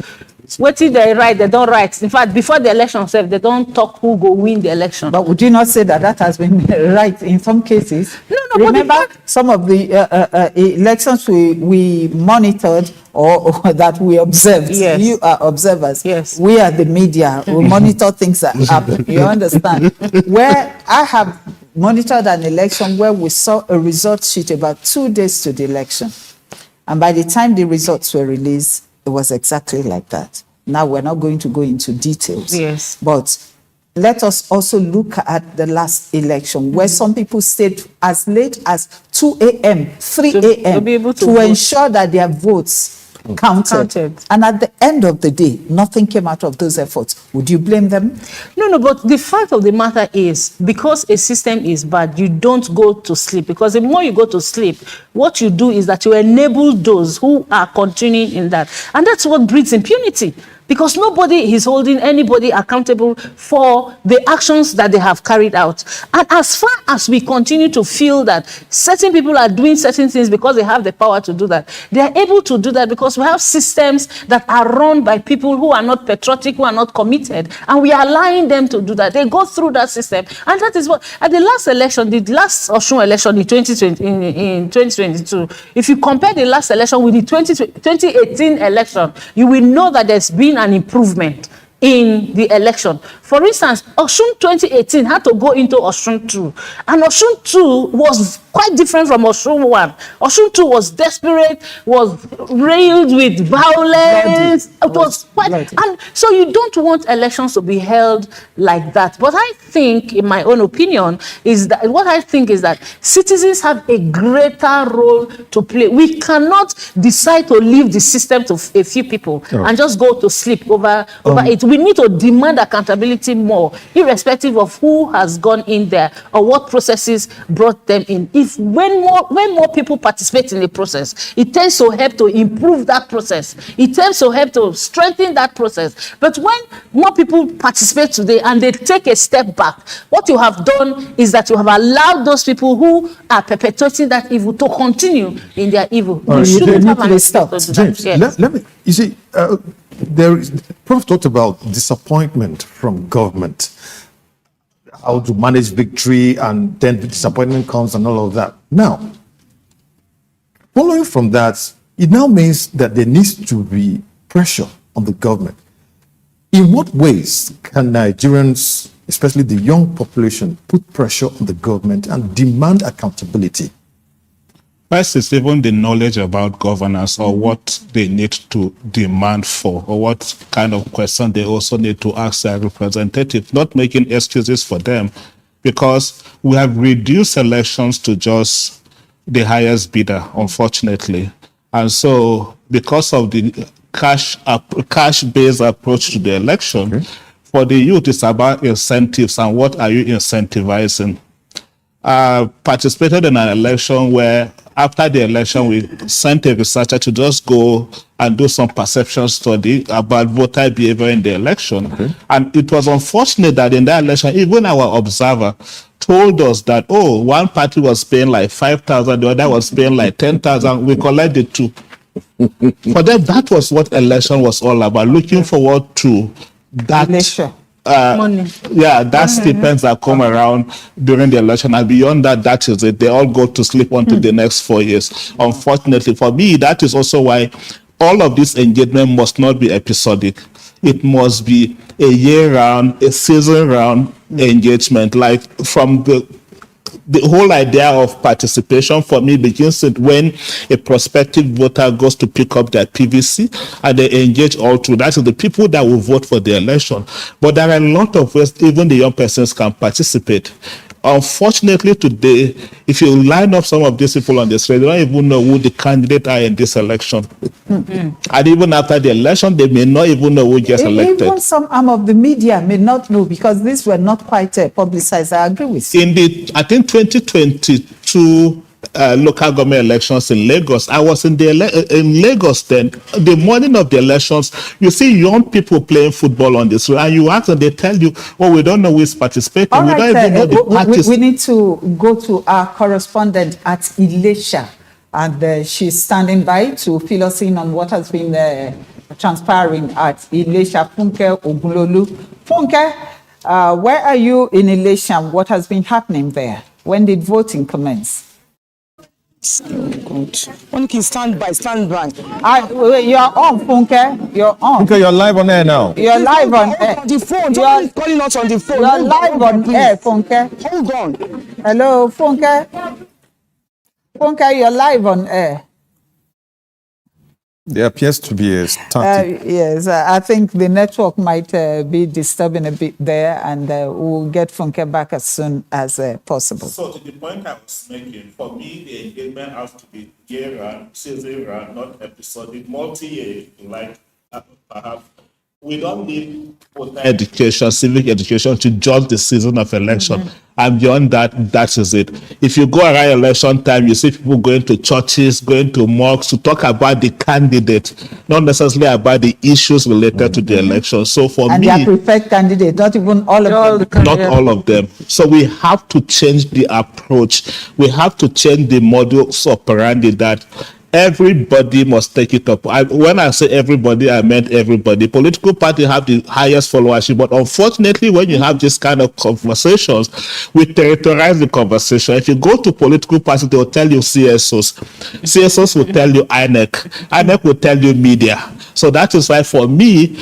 What if they write, they don't write. In fact, before the election itself, they don't talk who go win the election. But would you not say that that has been right in some cases? No, Remember some of the elections we monitored or that we observed. Yes. You are observers. Yes. We are the media. We monitor things that happen. You understand? Where I have monitored an election where we saw a result sheet about 2 days to the election. And by the time the results were released, it was exactly like that. Now we're not going to go into details. Yes. But let us also look at the last election where some people stayed as late as 2 a.m., 3 a.m. to ensure that their votes counted. And at the end of the day, nothing came out of those efforts. Would you blame them? No, but the fact of the matter is, because a system is bad, you don't go to sleep. Because the more you go to sleep, what you do is that you enable those who are continuing in that. And that's what breeds impunity. Because nobody is holding anybody accountable for the actions that they have carried out. And as far as we continue to feel that certain people are doing certain things because they have the power to do that, they are able to do that because we have systems that are run by people who are not patriotic, who are not committed, and we are allowing them to do that. They go through that system. And that is what, at the last election, the last Osun election in 2022, if you compare the last election with the 2018 election, you will know that there's been an improvement in the election. For instance, Osun 2018 had to go into Osun 2. And Osun 2 was quite different from Osun 1. Osun 2 was desperate, was railed with violence. It was quite, and so you don't want elections to be held like that. But I think, in my own opinion, is that what I think is that citizens have a greater role to play. We cannot decide to leave the system to a few people and just go to sleep over it. We need to demand accountability more, irrespective of who has gone in there or what processes brought them in. When more people participate in the process, it tends to help to improve that process. It tends to help to strengthen that process. But when more people participate today and they take a step back, what you have done is that you have allowed those people who are perpetuating that evil to continue in their evil. All right, shouldn't have an stop. excuse to do James, that. Yes. let me, you see, Prof talked about disappointment from government, how to manage victory, and then the disappointment comes and all of that. Now, following from that, it now means that there needs to be pressure on the government. In what ways can Nigerians, especially the young population, put pressure on the government and demand accountability? First is even the knowledge about governance or what they need to demand for, or what kind of question they also need to ask their representatives, not making excuses for them, because we have reduced elections to just the highest bidder, unfortunately. And so because of the cash-based approach to the election, for the youth, it's about incentives and what are you incentivizing. Participated in an election where after the election, we sent a researcher to just go and do some perception study about voter behavior in the election. And it was unfortunate that in that election, even our observer told us that, oh, one party was paying like 5,000, the other was paying like 10,000. We collected two. For them, that was what election was all about, looking forward to that. That stipends that come around during the election, and beyond that, that is it. They all go to sleep until the next 4 years. Unfortunately, for me, that is also why all of this engagement must not be episodic. It must be a year-round, a season-round engagement. Like from the whole idea of participation for me begins when a prospective voter goes to pick up their PVC and they engage all through. That is the people that will vote for the election. But there are a lot of ways even the young persons can participate. Unfortunately, today, if you line up some of these people on the street, they don't even know who the candidates are in this election. And even after the election, they may not even know who gets elected. Even some arm of the media may not know because these were not quite publicized. I agree with you. In the, I think, 2022 local government elections in Lagos, I was in Lagos then. The morning of the elections, you see young people playing football on the street, and you ask and they tell you, oh, we don't know who is participating. All we right, don't even know the parties. we need to go to our correspondent at Ilesha, and she's standing by to fill us in on what has been transpiring at Ilesha, Funke Ogunlolu. Funke, where are you in Ilesha? What has been happening there? When did voting commence? One can stand by. You're on, Funke. You're on. Funke, you're live on air now. You're live on air. On the phone. Someone is calling us on the phone. You're live on air, Funke. Hold on. Hello, Funke. Funke, you're live on air. There appears to be a static. Yes, I think the network might be disturbing a bit there, and we'll get Funke back as soon as possible. So to the point I was making, for me, the engagement has to be year-round, season-round, not episodic, multi-year, like perhaps. We don't need education, civic education to judge the season of election. And beyond that, that is it. If you go around election time, you see people going to churches, going to mosques to talk about the candidate, not necessarily about the issues related to the election. So for and me, their preferred candidate, not even all of them. not all of them. So we have to change the approach. We have to change the modus operandi that everybody must take it up. When I say everybody, I meant everybody. Political parties have the highest followership, but unfortunately, when you have this kind of conversations, we territorize the conversation. If you go to political parties, they will tell you CSOs. CSOs will tell you INEC. INEC will tell you media. So that is why for me,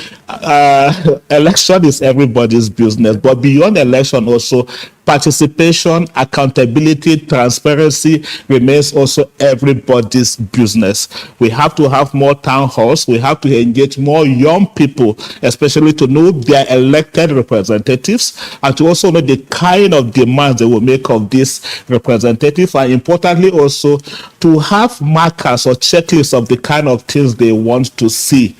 election is everybody's business. But beyond election also, participation, accountability, transparency remains also everybody's business. We have to have more town halls. We have to engage more young people, especially to know their elected representatives and to also know the kind of demands they will make of these representatives. And importantly also, to have markers or checklists of the kind of things they want to see.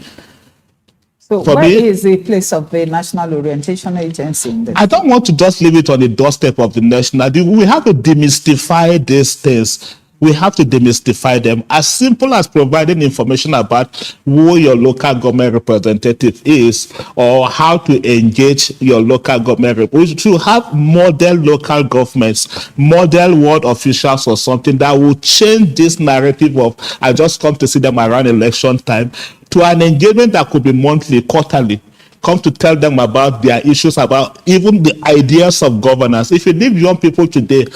So where is the place of the National Orientation Agency in this? I don't want to just leave it on the doorstep of the national. We have to demystify these things. We have to demystify them. As simple as providing information about who your local government representative is or how to engage your local government. We should have model local governments, model ward officials or something that will change this narrative of I just come to see them around election time to an engagement that could be monthly, quarterly. Come to tell them about their issues, about even the ideas of governance. If you leave young people today,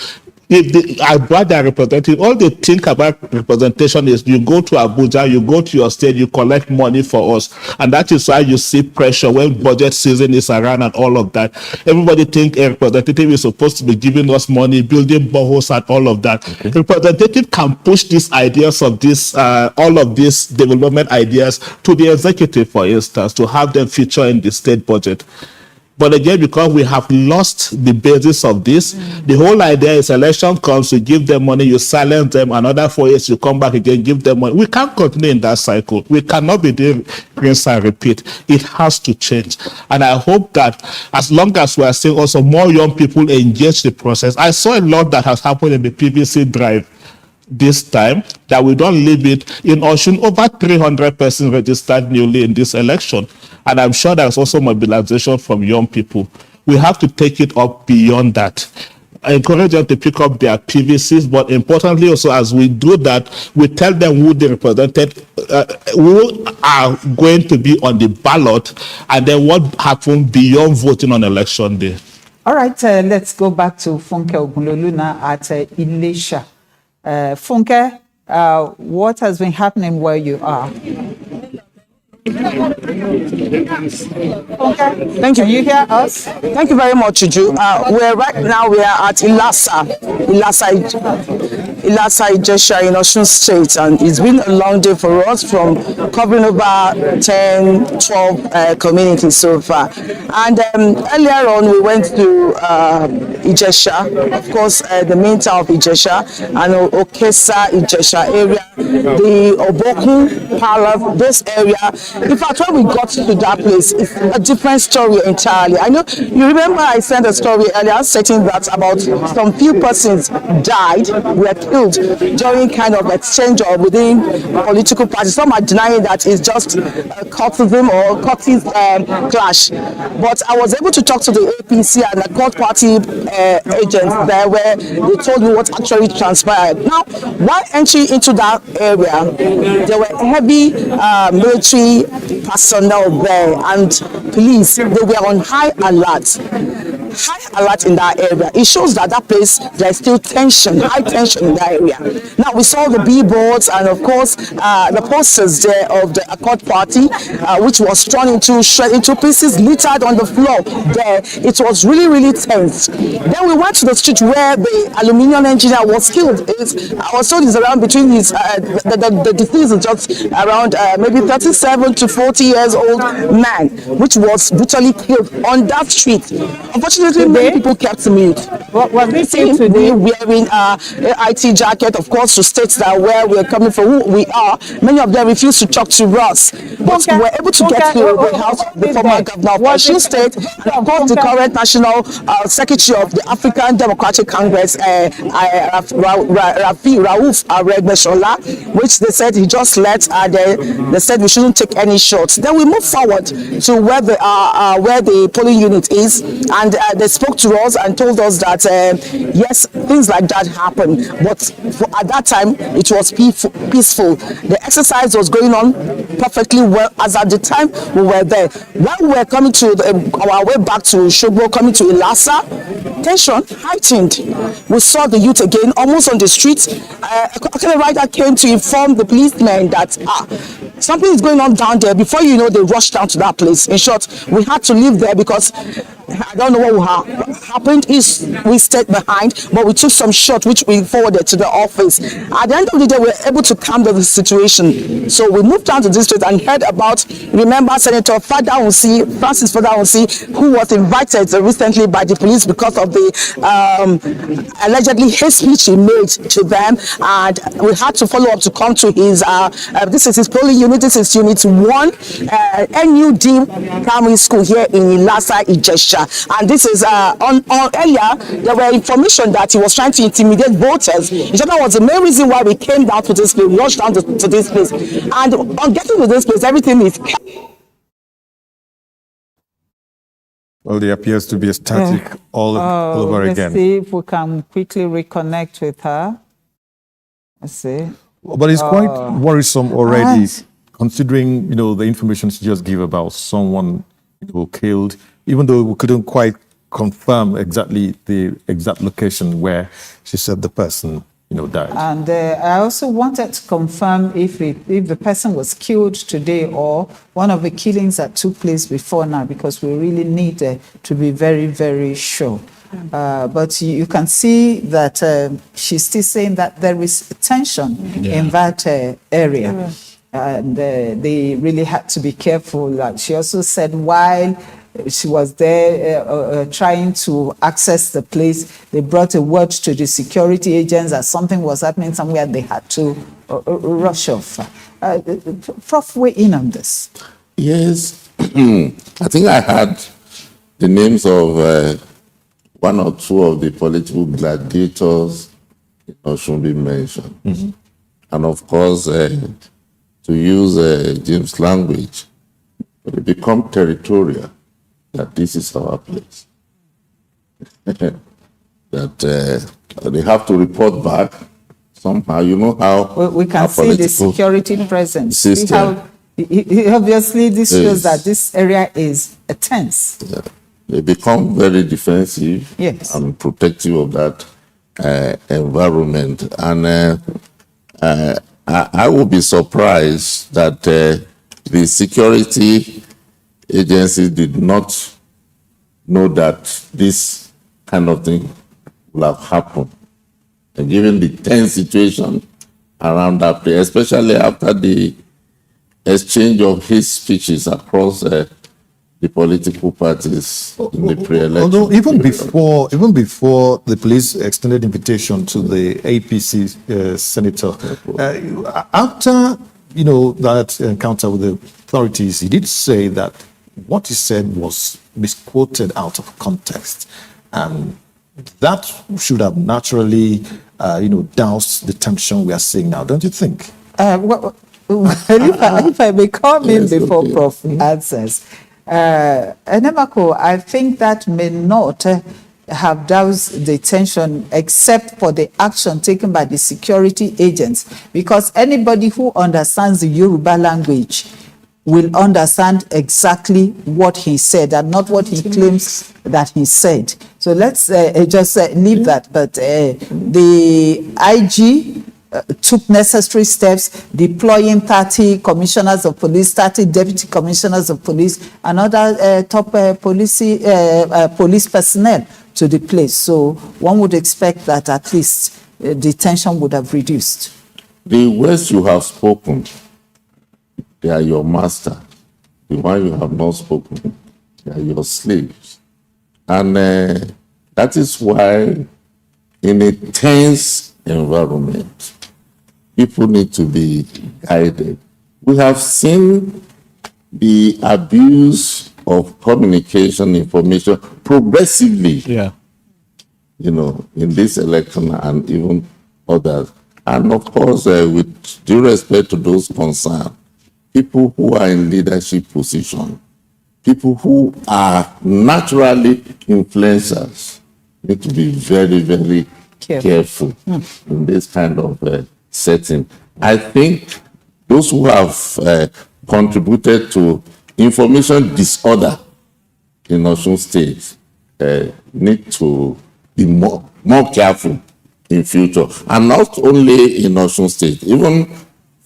if they about their representative, all they think about representation is you go to Abuja, you go to your state, you collect money for us. And that is why you see pressure when budget season is around and all of that. Everybody think a representative is supposed to be giving us money, building boreholes and all of that. Okay. Representative can push these ideas of this, all of these development ideas to the executive, for instance, to have them feature in the state budget. But again, because we have lost the basis of this, the whole idea is election comes, you give them money, you silence them, another 4 years, you come back again, give them money. We can't continue in that cycle. We cannot be doing rinse and repeat. It has to change. And I hope that as long as we are seeing also more young people engage the process, I saw a lot that has happened in the PVC drive this time, that we don't leave it. In Osun, over 300 persons registered newly in this election. And I'm sure there's also mobilization from young people. We have to take it up beyond that. I encourage them to pick up their PVCs, but importantly also as we do that, we tell them who they represented, who are going to be on the ballot, and then what happened beyond voting on election day. All right, let's go back to Funke Ogunlolu at Ilesha. Funke, what has been happening where you are? Okay. Thank you. Can you hear us? Thank you very much, Juju. We're right now. We are at Ilasa Ijesha in Osun State, and it's been a long day for us, from covering over 10, 12 communities so far. And earlier on, we went to Ijesha, of course, the main town of Ijesha, and Okesa Ijesha area, the Obokun Palace, this area. In fact, when we got to that place, it's a different story entirely. I know you remember I sent a story earlier stating that about some few persons died, were killed during kind of exchange or within political parties. Some are denying that it's just a cultism or cultist clash. But I was able to talk to the APC and the court party agents there, where they told me what actually transpired. Now, while entering into that area, there were heavy military security personnel there and police, they were on high alert in that area. It shows that that place, there's still tension, high tension in that area. Now we saw the billboards and of course the posters there of the Accord Party, which was torn into pieces, littered on the floor there. It was really, really tense. Then we went to the street where the aluminium engineer was killed. I was told it's around between his, the deceased is just around maybe 37 to 40 years old man, which was brutally killed on that street. Unfortunately, many people kept mute. What they seen today wearing IT jacket, of course, to state that where we're coming from, who we are. Many of them refused to talk to us, but we were able to get to the house of the former governor of Osun State, and of course the current national secretary of the African Democratic Congress, Rauf Aregbesola, which they said he just left, and they said we shouldn't take any shots. Then we moved forward to where the polling unit is, and they spoke to us and told us that yes, things like that happen, but at that time it was peaceful. The exercise was going on perfectly well as at the time we were there. When we were coming to our way back to Shogbo, coming to Ilasa, tension heightened. We saw the youth again almost on the streets. A rider came to inform the policemen that something is going on down there. Before you know, they rushed down to that place. In short, we had to leave there because I don't know what happened. Is we stayed behind, but we took some shots which we forwarded to the office. At the end of the day, we were able to calm down the situation. So we moved down to the district and heard about, remember, Senator Francis Fadahunsi, who was invited recently by the police because of the allegedly hate speech he made to them, and we had to follow up to come to his this is his polling unit. This is unit 1, NUD primary school here in Ilasa, Ijesha. And this is on earlier there were information that he was trying to intimidate voters. That was the main reason why we came down to this place, rushed down to this place, and on getting to this place, everything is. Well, there appears to be a static all over let's again. See if we can quickly reconnect with her. Let's see. But it's quite worrisome already, considering the information she just gave about someone killed, even though we couldn't quite confirm exactly the exact location where she said the person died. And I also wanted to confirm if the person was killed today or one of the killings that took place before now, because we really need to be very, very sure. But you can see that she's still saying that there is tension in that area. And they really had to be careful. Like she also said, while she was there trying to access the place, they brought a word to the security agents that something was happening somewhere. They had to rush off. Prof, weigh in on this. Yes, I think I had the names of one or two of the political gladiators should be mentioned. Mm-hmm. And of course, to use James' language, they become territorial, that this is our place. That they have to report back somehow. You know how we can see the security presence. See how, obviously, this shows that this area is tense. Yeah. They become very defensive and protective of that environment. And I would be surprised that the security agencies did not know that this kind of thing will have happened. And given the tense situation around that place, especially after the exchange of his speeches across the political parties in the pre-election. Although even before the police extended invitation to the APC senator, after that encounter with the authorities, he did say that what he said was misquoted out of context, and that should have naturally, doused the tension we are seeing now, don't you think? If I may come in before Prof answers. Enemako, I think that may not have doused the tension except for the action taken by the security agents, because anybody who understands the Yoruba language will understand exactly what he said and not what he claims that he said. So let's just leave that. But the IG took necessary steps, deploying 30 commissioners of police, 30 deputy commissioners of police, and other top police personnel to the place. So one would expect that at least the tension would have reduced. The words you have spoken, they are your master. The one you have not spoken, they are your slaves. And that is why in a tense environment, people need to be guided. We have seen the abuse of communication information progressively, you know, in this election and even others. And of course, with due respect to those concerned, people who are in leadership position, people who are naturally influencers, need to be very, very careful in this kind of setting. I think those who have contributed to information disorder in Osun State need to be more careful in future. And not only in Osun State, even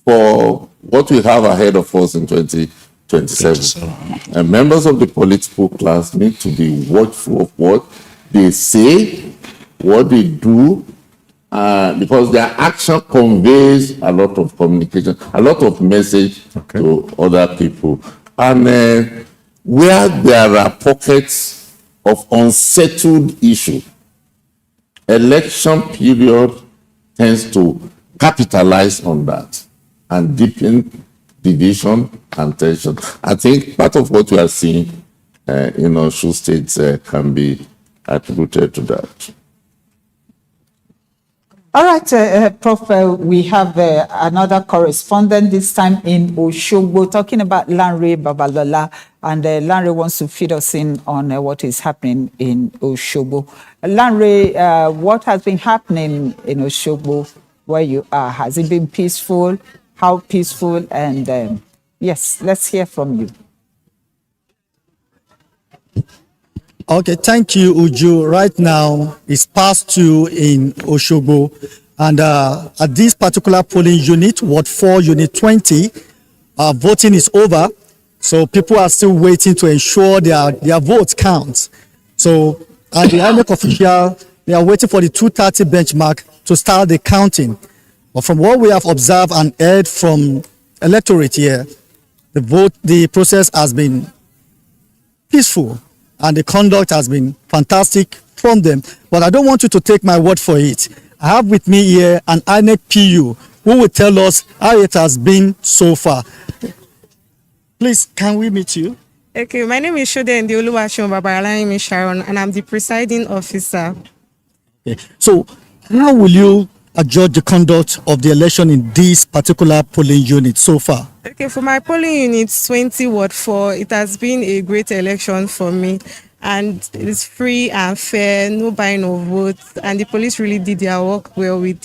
for what we have ahead of us in 2027. Members of the political class need to be watchful of what they say, what they do, because their action conveys a lot of communication, a lot of message to other people. And where there are pockets of unsettled issue, election period tends to capitalize on that and deepen division and tension. I think part of what we are seeing in Osun State can be attributed to that. All right, Prof, we have another correspondent, this time in Oshogbo, talking about Lanre Babalola, and Lanre wants to feed us in on what is happening in Oshogbo. Lanre, what has been happening in Oshogbo where you are? Has it been peaceful? How peaceful? And yes, let's hear from you. Okay, thank you, Uju. Right now, it's past 2 in Oshogbo, and at this particular polling unit, Ward 4, Unit 20, voting is over, so people are still waiting to ensure their votes count. So, at the INEC official, they are waiting for the 2:30 benchmark to start the counting. But from what we have observed and heard from electorate here, the process has been peaceful, and the conduct has been fantastic from them. But I don't want you to take my word for it. I have with me here an INEC PU who will tell us how it has been so far. Please, can we meet you? Okay, my name is Shode Ndioluwashon Babaralaimi Sharon, and I'm the presiding officer. Okay. So, how will you judge the conduct of the election in this particular polling unit so far? Okay, for my polling unit 20 Ward 4, it has been a great election for me, and it's free and fair, no buying of votes, and the police really did their work well with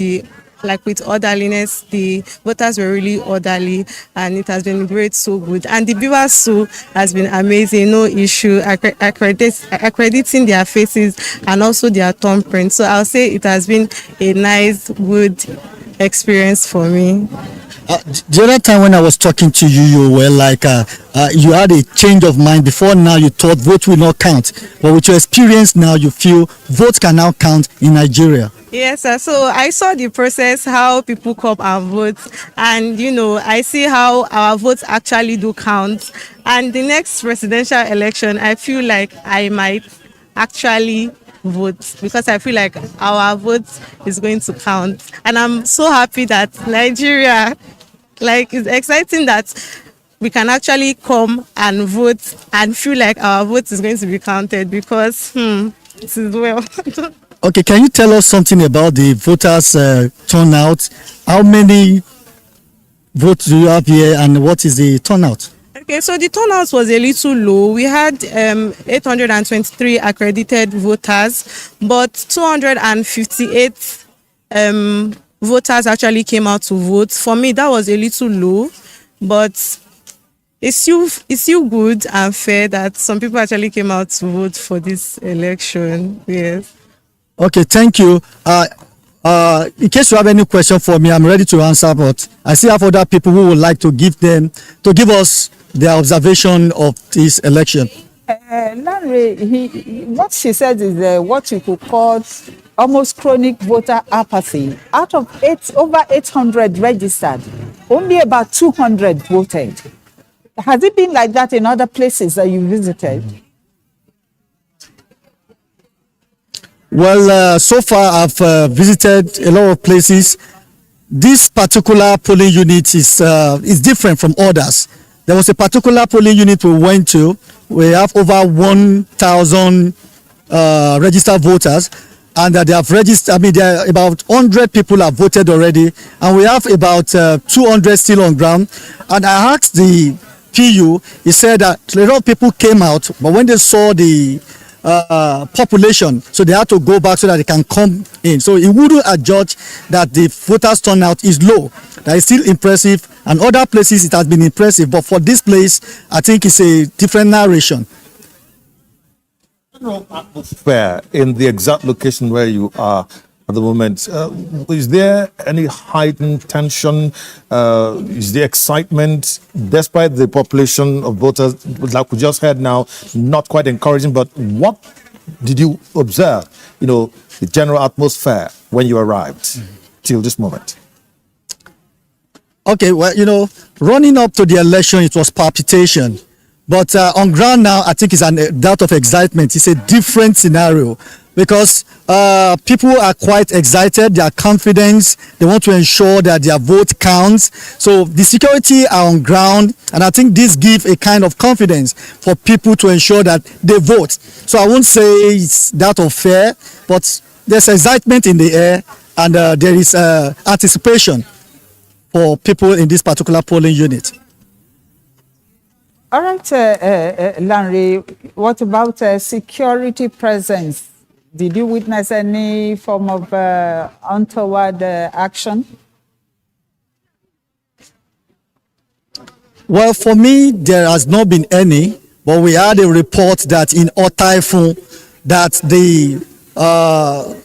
with orderliness. The voters were really orderly, and it has been great, so good. And the Beavers Zoo has been amazing, no issue, accrediting their faces and also their thumbprints. So I'll say it has been a nice, good experience for me. The other time when I was talking to you, you were like, you had a change of mind. Before now, you thought votes will not count. But with your experience now, you feel votes can now count in Nigeria. Yes, sir. So I saw the process, how people come and vote. And, I see how our votes actually do count. And the next presidential election, I feel like I might actually vote, because I feel like our vote is going to count. And I'm so happy that Nigeria, it's exciting that we can actually come and vote and feel like our vote is going to be counted, because this is well. Okay, can you tell us something about the voters' turnout? How many votes do you have here, and what is the turnout? Okay, so the turnout was a little low. We had 823 accredited voters, but 258 voters actually came out to vote. For me, that was a little low, but it's still good and fair that some people actually came out to vote for this election. Yes. Okay, thank you. In case you have any question for me, I'm ready to answer, but I still have other people who would like to give us their observation of this election. Larry, what she said is what you could call almost chronic voter apathy. Out of over 800 registered, only about 200 voted. Has it been like that in other places that you visited? Well, so far I've visited a lot of places. This particular polling unit is different from others. There was a particular polling unit we went to. We have over 1,000 registered voters, and they have registered. I mean, there are about 100 people have voted already, and we have about 200 still on ground. And I asked the PU. He said that a lot of people came out, but when they saw the population, so they had to go back so that they can come in. So it wouldn't adjudge that the voters turnout is low. That is still impressive, and other places it has been impressive, but for this place I think it's a different narration. Atmosphere in the exact location where you are at the moment, is there any heightened tension? Is there excitement despite the population of voters, like we just heard now, not quite encouraging? But what did you observe, the general atmosphere when you arrived till this moment? Okay, well, running up to the election, it was palpitation. But on ground now, I think it's a doubt of excitement. It's a different scenario because people are quite excited. They are confident. They want to ensure that their vote counts. So the security are on ground, and I think this gives a kind of confidence for people to ensure that they vote. So I won't say it's that of fear, but there's excitement in the air, and there is anticipation for people in this particular polling unit. All right, Larry, what about security presence? Did you witness any form of untoward action? Well, for me, there has not been any, but we had a report that in Otaifun, that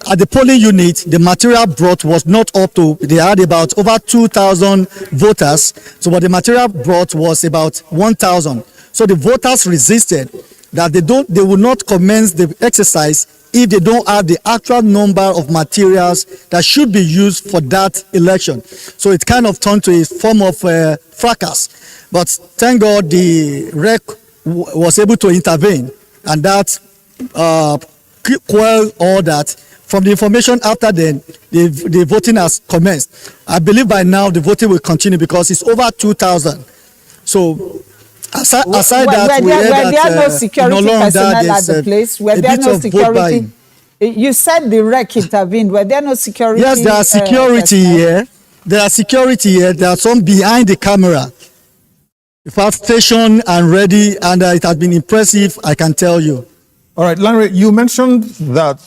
at the polling unit, the material brought was not up to, they had about over 2,000 voters, so what the material brought was about 1,000. So the voters resisted that they will not commence the exercise if they don't have the actual number of materials that should be used for that election. So it kind of turned to a form of fracas. But thank God the REC was able to intervene, and that quell all that. From the information after then, the voting has commenced. I believe by now the voting will continue because it's over 2,000. So aside that, were there no security personnel at the place? Were there no security? You said the REC intervened. Were there no security? Yes, there are security here. There are security here. There are some behind the camera. If I'm stationed and ready, and it has been impressive, I can tell you. All right, Larry, you mentioned that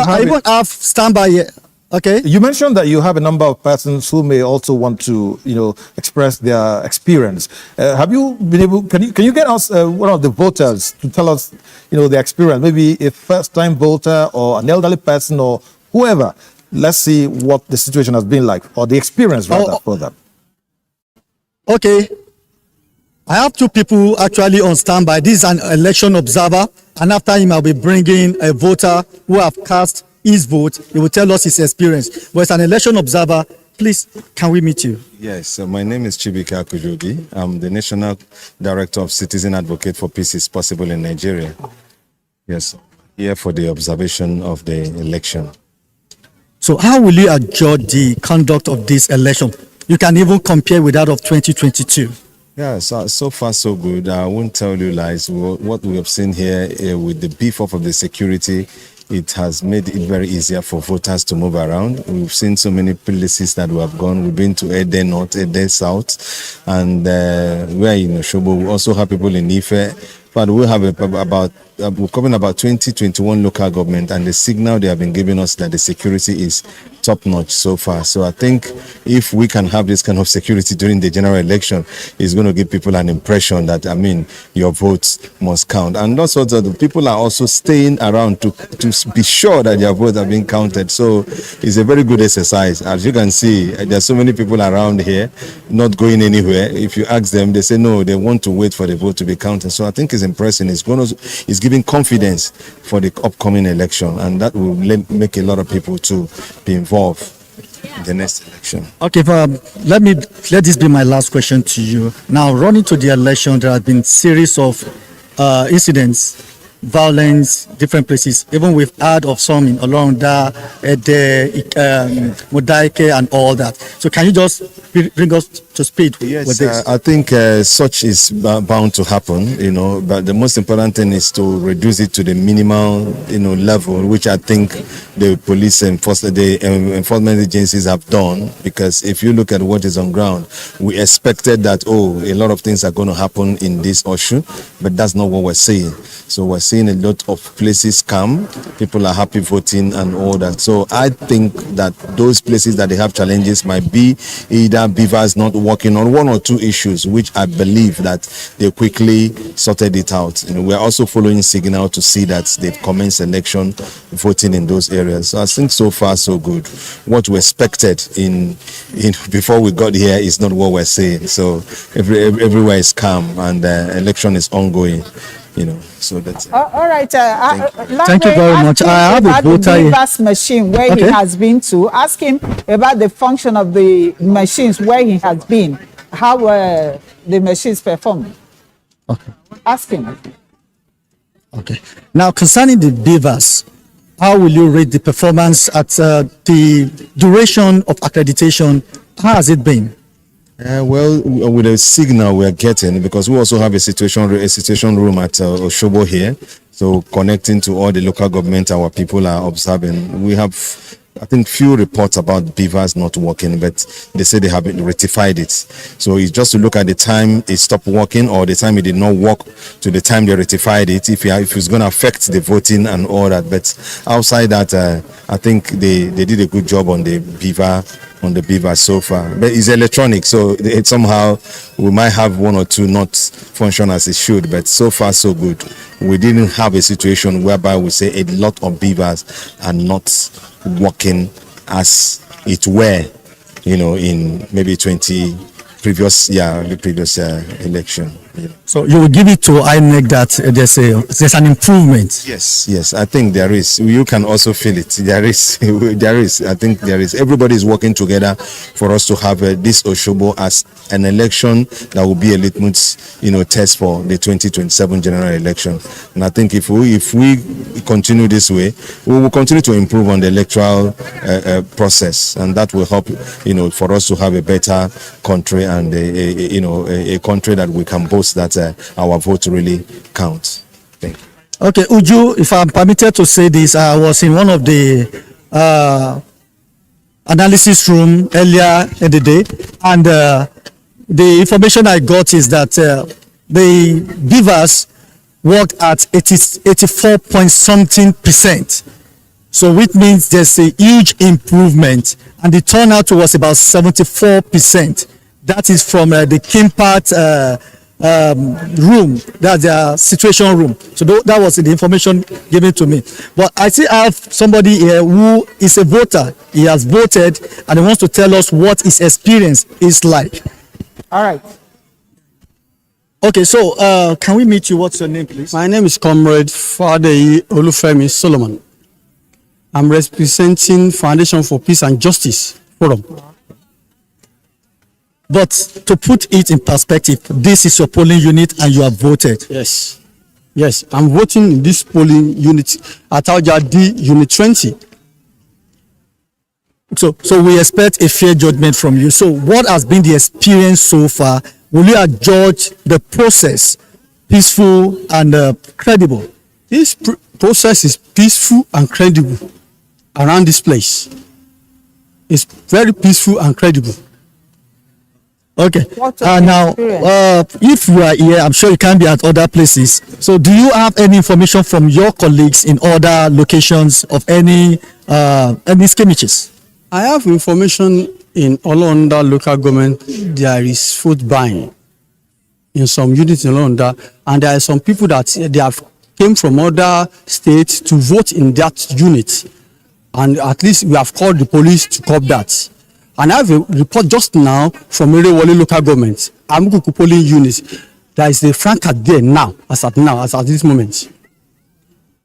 I even have standby here. Okay. You mentioned that you have a number of persons who may also want to, express their experience. Have you been able? Can you get us one of the voters to tell us, their experience? Maybe a first-time voter or an elderly person or whoever. Let's see what the situation has been like, or the experience rather for them. Okay. I have two people actually on standby. This is an election observer, and after him, I'll be bringing a voter who have cast his vote. He will tell us his experience. But as an election observer, please, can we meet you? Yes, my name is Chibike Akujobi. I'm the National Director of Citizen Advocate for Peace is Possible in Nigeria. Yes, here for the observation of the election. So how will you adjudge the conduct of this election? You can even compare with that of 2022. Yeah, so far so good. I won't tell you lies. What we have seen here with the beef up of the security, it has made it very easier for voters to move around. We've seen so many places that we have gone. We've been to Ede North, Ede South, and we're in Oshobo. We also have people in Ife. but we have we're covering about 21 local government, and the signal they have been giving us that the security is top notch so far. So I think if we can have this kind of security during the general election, it's going to give people an impression that, I mean, your votes must count. And also the people are also staying around to be sure that their votes are being counted. So it's a very good exercise. As you can see, there's so many people around here not going anywhere. If you ask them, they say no, they want to wait for the vote to be counted. So I think it's impressive. It's giving confidence for the upcoming election, and that will make a lot of people to be involved in the next election. Okay, let this be my last question to you. Now, running to the election, there have been series of incidents, violence, different places. Even we've heard of some in Olorunda, Modaike, and all that. So, can you just bring us to speed with this? I think such is bound to happen, but the most important thing is to reduce it to the minimal, level, which I think the police enforcement agencies have done. Because if you look at what is on ground, we expected that, a lot of things are going to happen in this Osun, but that's not what we're seeing. So we're seeing a lot of places calm, people are happy voting and all that. So I think that those places that they have challenges might be either beavers not working on one or two issues, which I believe that they quickly sorted it out. We're also following signal to see that they've commenced election voting in those areas. So I think so far so good. What we expected in before we got here is not what we're seeing. So everywhere is calm and the election is ongoing. So that's it. All right. Thank you very much. I have a voter here. The machine where he has been to. Ask him about the function of the machines where he has been. How the machines perform. Okay. Ask him. Okay. Now, concerning the beavers, how will you rate the performance at the duration of accreditation? How has it been? Well, with the signal we're getting, because we also have a situation room at Oshobo here, so connecting to all the local government our people are observing. We have, I think, few reports about beavers not working, but they say they have rectified it. So it's just to look at the time it stopped working or the time it did not work to the time they rectified it, if it's going to affect the voting and all that. But outside that, I think they did a good job on the beaver so far. But it's electronic, so somehow we might have one or two not function as it should, but so far so good. We didn't have a situation whereby we say a lot of beavers are not working as it were, in maybe the previous election. So you will give it to INEC that there's an improvement. Yes, I think there is. You can also feel it. There is. I think there is. Everybody is working together for us to have this Oshobo as an election that will be a litmus, test for the 2027 general election. And I think if we continue this way, we will continue to improve on the electoral process, and that will help, for us to have a better country and a country that we can boast that our vote really counts. Thank you. Okay, Uju, if I'm permitted to say this, I was in one of the analysis room earlier in the day, and the information I got is that the beavers worked at 84 point something %. So which means there's a huge improvement, and the turnout was about 74%. That is from the Kimpart room, that's their situation room. So that was the information given to me. But I still have somebody here who is a voter. He has voted and he wants to tell us what his experience is like. All right. Okay, so can we meet you? What's your name, please? My name is Comrade Fadeyi Olufemi Solomon. I'm representing Foundation for Peace and Justice Forum. But to put it in perspective, this is your polling unit and you have voted. Yes, I'm voting in this polling unit at Aujadi Unit 20. So we expect a fair judgment from you. So what has been the experience so far? Will you adjudge the process peaceful and credible? This process is peaceful and credible around this place. It's very peaceful and credible. Okay. What Now, experience? if you are here, I'm sure you can be at other places. So, do you have any information from your colleagues in other locations of any skirmishes? I have information in Olonda local government. There is food buying in some units in Olonda, and there are some people that they have came from other states to vote in that unit, and at least we have called the police to cop that. And I have a report just now from Erewole local government, Amukuku polling unit. There is a franker there now, as at this moment.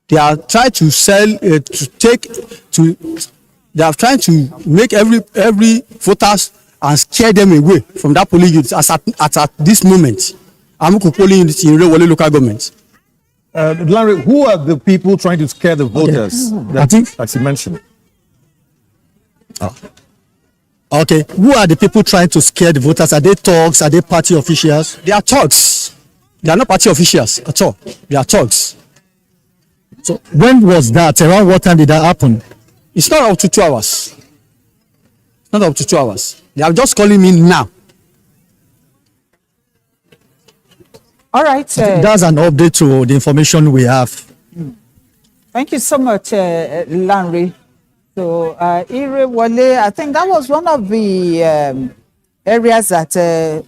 They are trying to sell, they are trying to make every voters and scare them away from that polling unit as at this moment. Amukuku polling unit in Erewole local government. Larry, who are the people trying to scare the voters that you mentioned? Okay, who are the people trying to scare the voters? Are they thugs? Are they party officials? They are thugs. They are not party officials at all. They are thugs. So when was that? Around what time did that happen? It's not up to 2 hours. It's not up to 2 hours. They are just calling me now. All right. That's an update to the information we have. Thank you so much, Lanre. So, Erewole, I think that was one of the areas that Funke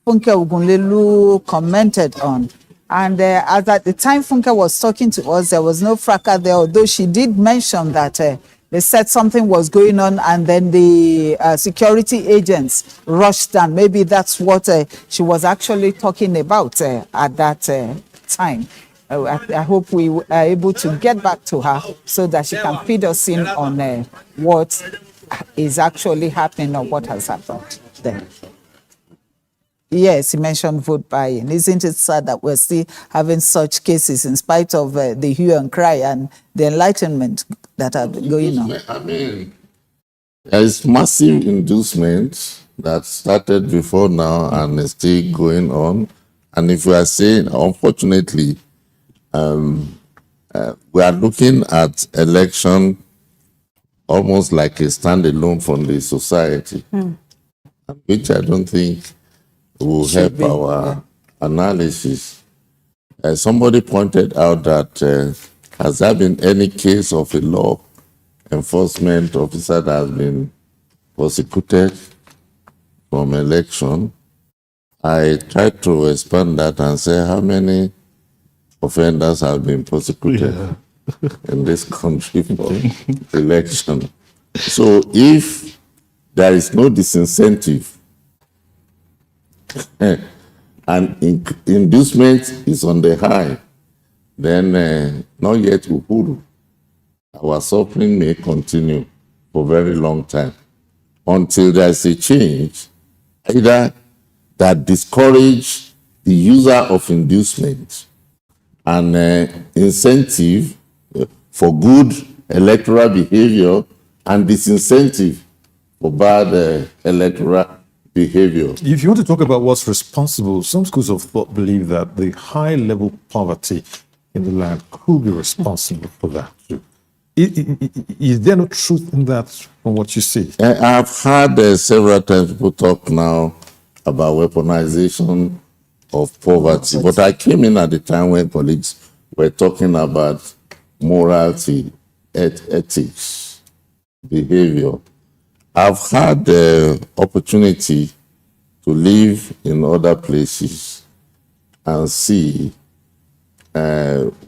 Ogunlelu commented on. And as at the time Funke was talking to us, there was no fracas there, although she did mention that they said something was going on and then the security agents rushed down. Maybe that's what she was actually talking about at that time. I hope we are able to get back to her so that she can feed us in on what is actually happening or what has happened there. Yes, he mentioned vote buying. Isn't it sad that we're still having such cases in spite of the hue and cry and the enlightenment that are going on? I mean, there is massive inducement that started before now and is still going on. And if we are saying, unfortunately, we are looking at election almost like a standalone from the society, which I don't think will help our analysis. Somebody pointed out that has there been any case of a law enforcement officer that has been prosecuted from election? I tried to expand that and say how many offenders have been prosecuted in this country for election. So if there is no disincentive and inducement is on the high, then not yet Uhuru, our suffering may continue for a very long time until there is a change, either that discourage the user of inducement and incentive for good electoral behavior and disincentive for bad electoral behavior. If you want to talk about what's responsible, some schools of thought believe that the high level poverty in the land could be responsible for that too. Is there no truth in that from what you see? I've heard several times people talk now about weaponization of poverty, but I came in at the time when colleagues were talking about morality, ethics, behavior. I've had the opportunity to live in other places and see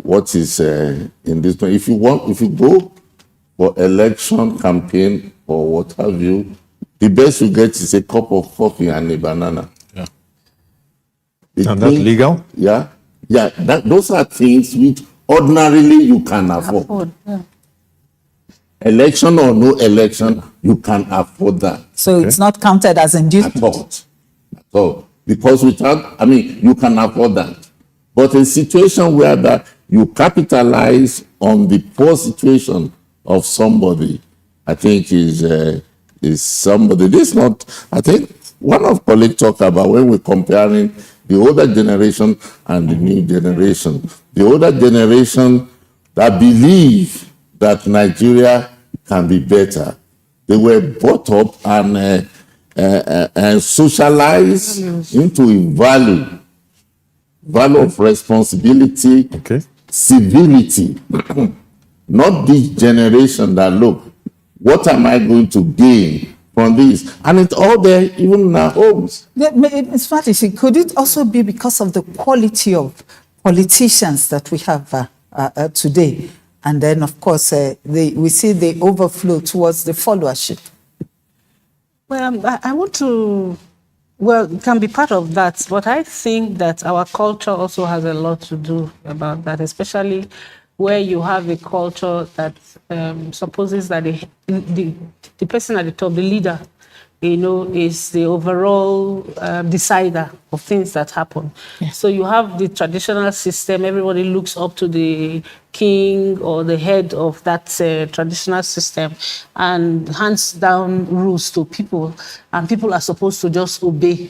what is in this. If you go for election campaign or what have you, the best you get is a cup of coffee and a banana. Yeah. And that's legal? Yeah. Yeah. Those are things which ordinarily you can afford. Election or no election, you can afford that. So it's not counted as inducement? At all. Because you can afford that. But a situation where that you capitalize on the poor situation of somebody, I think is somebody. This is not, I think one of colleagues talked about when we're comparing the older generation and the new generation. The older generation that believe that Nigeria can be better. They were brought up and socialize into a value of responsibility, civility. Not this generation that, look, what am I going to gain from this? And it's all there, even in our homes. Ms. Madishi, could it also be because of the quality of politicians that we have today? And then, of course, we see the overflow towards the followership. Well, I want to, well, it can be part of that, but I think that our culture also has a lot to do about that, especially where you have a culture that supposes that the person at the top, the leader, is the overall decider of things that happen. Yeah. So you have the traditional system, everybody looks up to the king or the head of that traditional system and hands down rules to people, and people are supposed to just obey,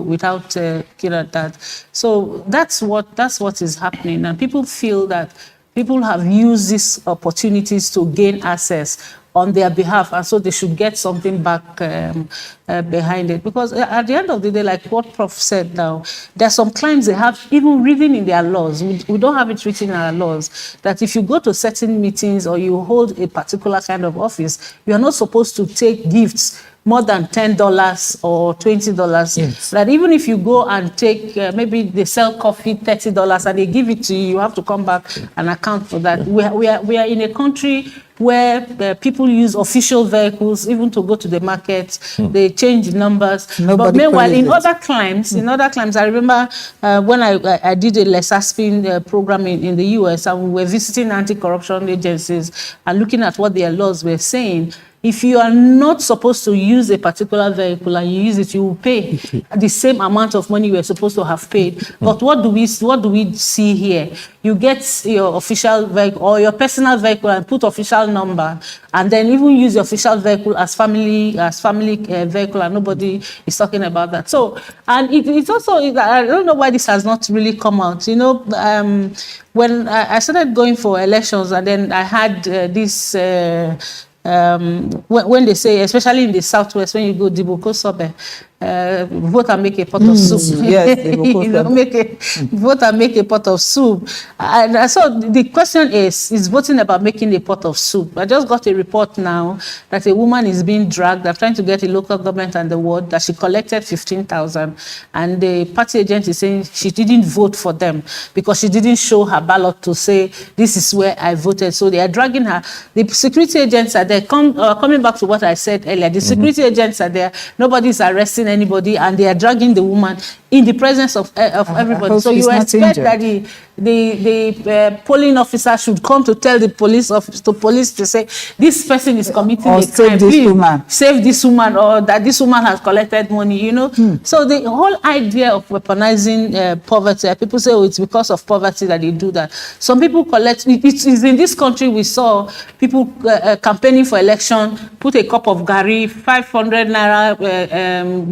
without that. So that's what is happening, and people feel that people have used these opportunities to gain access on their behalf, and so they should get something back behind it. Because at the end of the day, like what Prof said now, there are some claims they have even written in their laws. We don't have it written in our laws that if you go to certain meetings or you hold a particular kind of office, you are not supposed to take gifts more than $10 or $20. Yes. That even if you go and take, maybe they sell coffee $30 and they give it to you, you have to come back and account for that. We are in a country where people use official vehicles even to go to the market. They change the numbers. But meanwhile, in other climes, I remember when I did a Lesaspin program in the US, and we were visiting anti-corruption agencies and looking at what their laws were saying. If you are not supposed to use a particular vehicle and you use it, you will pay the same amount of money you were supposed to have paid. But what do we see here? You get your official vehicle or your personal vehicle and put official number, and then even use your official vehicle as family vehicle, and nobody is talking about that. So, and it's also, I don't know why this has not really come out. When I started going for elections, and then I had this. When they say, especially in the southwest, when you go Diboko Sobe, vote and make a pot of soup. Yes, vote and make a pot of soup. And so the question is voting about making a pot of soup? I just got a report now that a woman is being dragged. They're trying to get a local government and the ward that she collected 15,000, and the party agent is saying she didn't vote for them because she didn't show her ballot to say this is where I voted. So they are dragging her. The security agents are there. Coming back to what I said earlier, the security agents are there. Nobody's arresting anybody, and they are dragging the woman in the presence of everybody. So you expect that the polling officer should come to tell the police to say this person is committing a crime. Please save this woman, or that this woman has collected money. So the whole idea of weaponizing poverty, people say, oh, it's because of poverty that they do that. Some people collect. It is in this country we saw people campaigning for election, put a cup of gari, 500 naira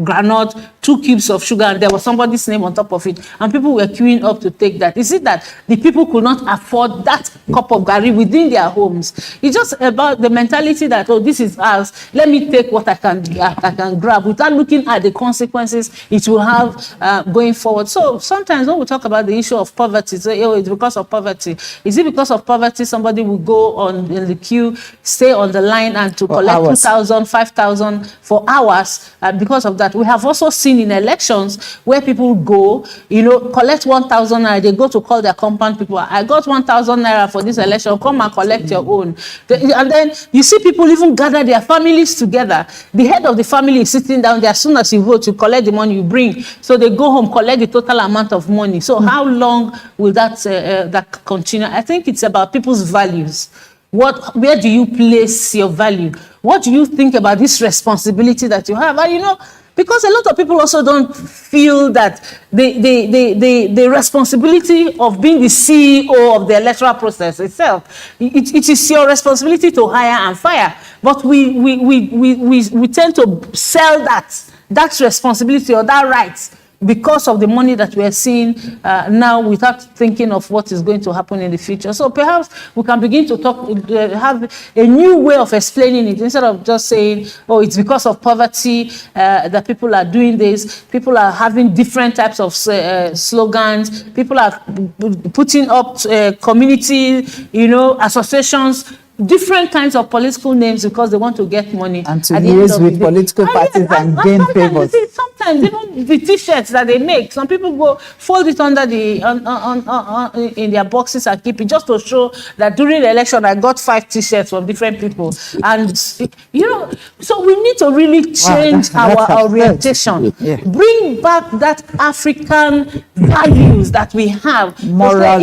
granite, 2 cubes of sugar, and there was somebody's name on top of it, and people were queuing up to take that. Is it that the people could not afford that cup of gari within their homes? It's just about the mentality that, oh, this is ours, let me take what I can grab, without looking at the consequences it will have going forward. So sometimes when we talk about the issue of poverty, say, oh, it's because of poverty. Is it because of poverty somebody will go in the queue, stay on the line, and to collect 2,000, 5,000 for hours? Because of that, we have also seen in elections where people go, collect 1,000 naira, they go to call their compound people. I got 1,000 naira for this election, come and collect your own. And then you see people even gather their families together. The head of the family is sitting down there. As soon as you vote, you collect the money you bring. So they go home, collect the total amount of money. So how long will that continue? I think it's about people's values. Where do you place your value? What do you think about this responsibility that you have? And because a lot of people also don't feel that the responsibility of being the CEO of the electoral process itself, it is your responsibility to hire and fire. But we tend to sell that responsibility or that right because of the money that we are seeing now, without thinking of what is going to happen in the future. So perhaps we can begin to talk, have a new way of explaining it, instead of just saying, oh, it's because of poverty that people are doing this. People are having different types of slogans. People are putting up community, associations, different kinds of political names because they want to get money. And to use with political parties and gain favors. Sometimes even the t-shirts that they make, some people go fold it under the in their boxes and keep it, just to show that during the election I got 5 t-shirts from different people. And so we need to really change our orientation. Yeah. Bring back that African values that we have. Moral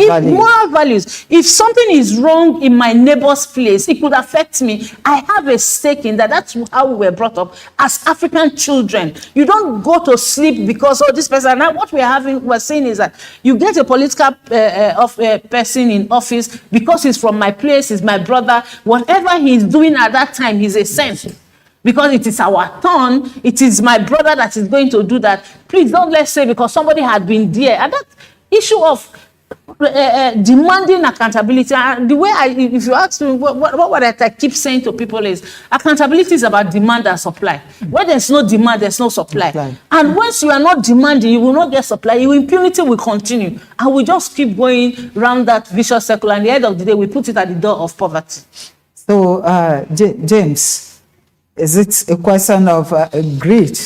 values. If something is wrong in my neighbor's place, it could affect me. I have a stake in that. That's how we were brought up as African children. You don't go to sleep because this person. Now what we're saying is that you get a political person in office because he's from my place, he's my brother. Whatever he's doing at that time, he's a saint. Because it is our turn, it is my brother that is going to do that. Please don't let's say because somebody had been there. And that issue of demanding accountability, the way if you ask me what I keep saying to people is accountability is about demand and supply. Where there's no demand, there's no supply. And once you are not demanding, you will not get supply. Your impunity will continue, and we just keep going around that vicious circle. And at the end of the day, we put it at the door of poverty. So, James, is it a question of greed?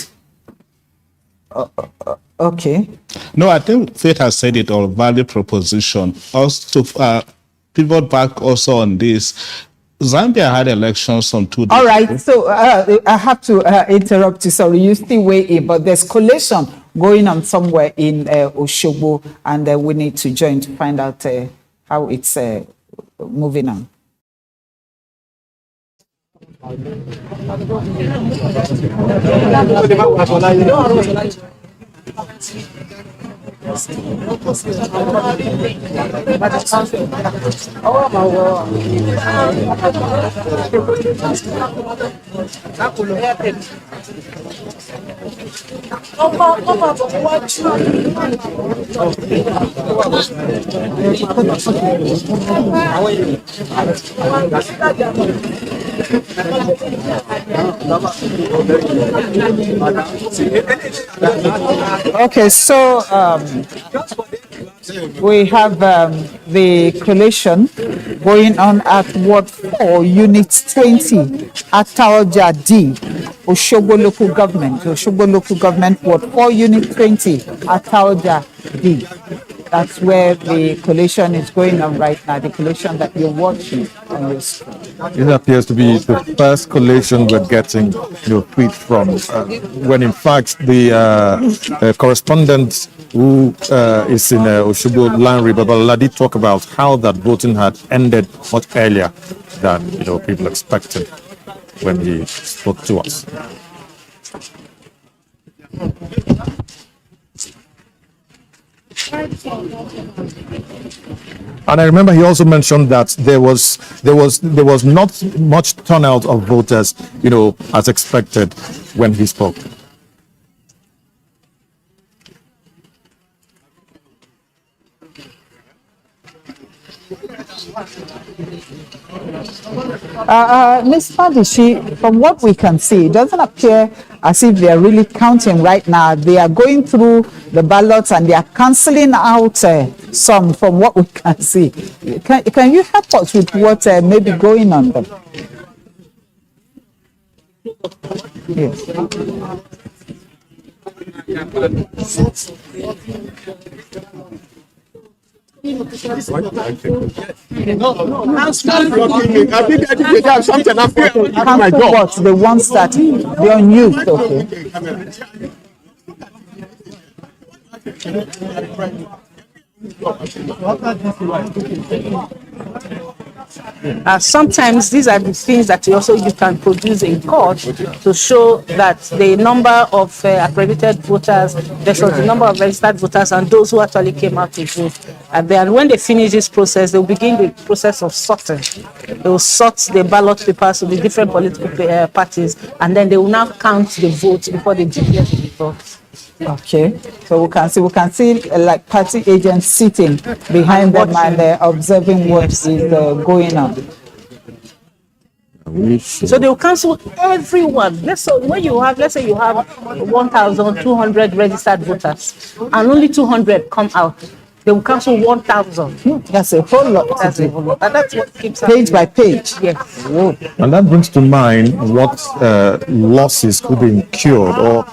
Okay. No, I think Faith has said it all. Value proposition. Also, to pivot back also on this, Zambia had elections on 2 days. All right. So I have to interrupt you. Sorry, you still weigh in, but there's collation going on somewhere in Osogbo, and we need to join to find out how it's moving on. Okay, so we have the collation going on at Ward 4, Unit 20 at Taoja D, Osogbo Local Government. Osogbo Local Government, Ward 4, Unit 20 at Taoja D. That's where the collation is going on right now, the collation that you're watching on your screen. It appears to be the first collation we're getting tweets from, when in fact the correspondent who is in Osogbo, Lanre Babalola, did talk about how that voting had ended much earlier than people expected when he spoke to us. And I remember he also mentioned that there was not much turnout of voters, as expected when he spoke. Ms. Madishi, from what we can see, it doesn't appear as if they are really counting right now. They are going through the ballots and they are cancelling out some from what we can see. Can you help us with what may be going on there? Yes. Cancel what? The ones that they're unused, Sometimes these are the things that you can produce in court to show that the number of accredited voters versus the number of registered voters and those who actually came out to vote. And then when they finish this process, they'll begin the process of sorting. They will sort the ballot papers to the different political parties, and then they will now count the votes before they declare the results. Okay, so we can see like party agents sitting behind them and observing what is going on. So they will cancel everyone. Let's say you have 1,200 registered voters, and only 200 come out. They will cancel 1,000. That's a whole lot. That's a whole lot. And that's what keeps page by page. Yes. Whoa. And that brings to mind what losses could be incurred, or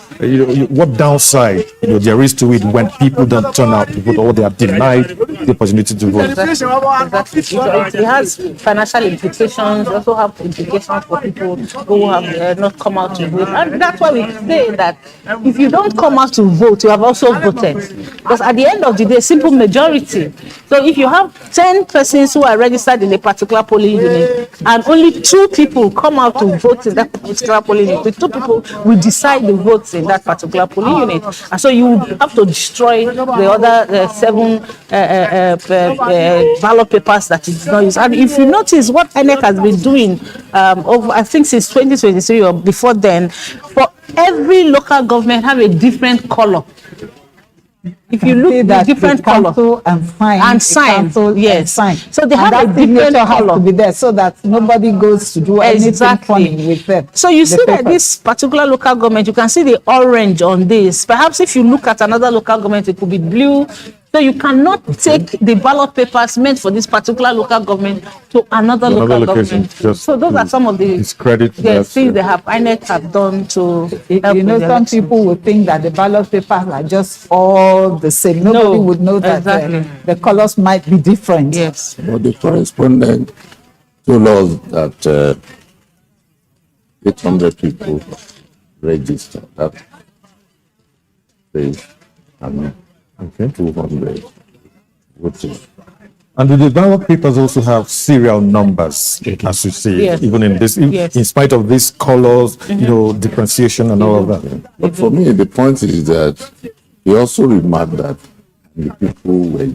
what downside there is to it when people don't turn out to vote, or they are denied the opportunity to vote. Exactly. It has financial implications. It also have implications for people who have not come out to vote. And that's why we say that if you don't come out to vote, you have also voted. Because at the end of the day, simple majority. So if you have 10 persons who are registered in a particular polling unit and only 2 people come out to vote in that particular polling unit, the 2 people will decide the votes in that particular polling unit. And so you have to destroy the other 7 ballot papers that is not used. And if you notice what INEC has been doing over, I think since 2023 or before then, for every local government have a different color. If you look at the different color and sign, yes. So they have a different color to be there so that nobody goes to do anything funny with them. So you see that this particular local government, you can see the orange on this. Perhaps if you look at another local government, it could be blue. So you cannot take the ballot papers meant for this particular local government to another local government. So those are some of the things they have INEC have done to help. Some people would think that the ballot papers are just all the same. Nobody would know that the colors might be different. Yes. But the correspondent told us that 800 people registered. That says, Okay. 200 voting. And the ballot papers also have serial numbers, as you see, Yes. even in this, Yes. in spite of these colors, differentiation and all of that. But for me, the point is that he also remarked that the people were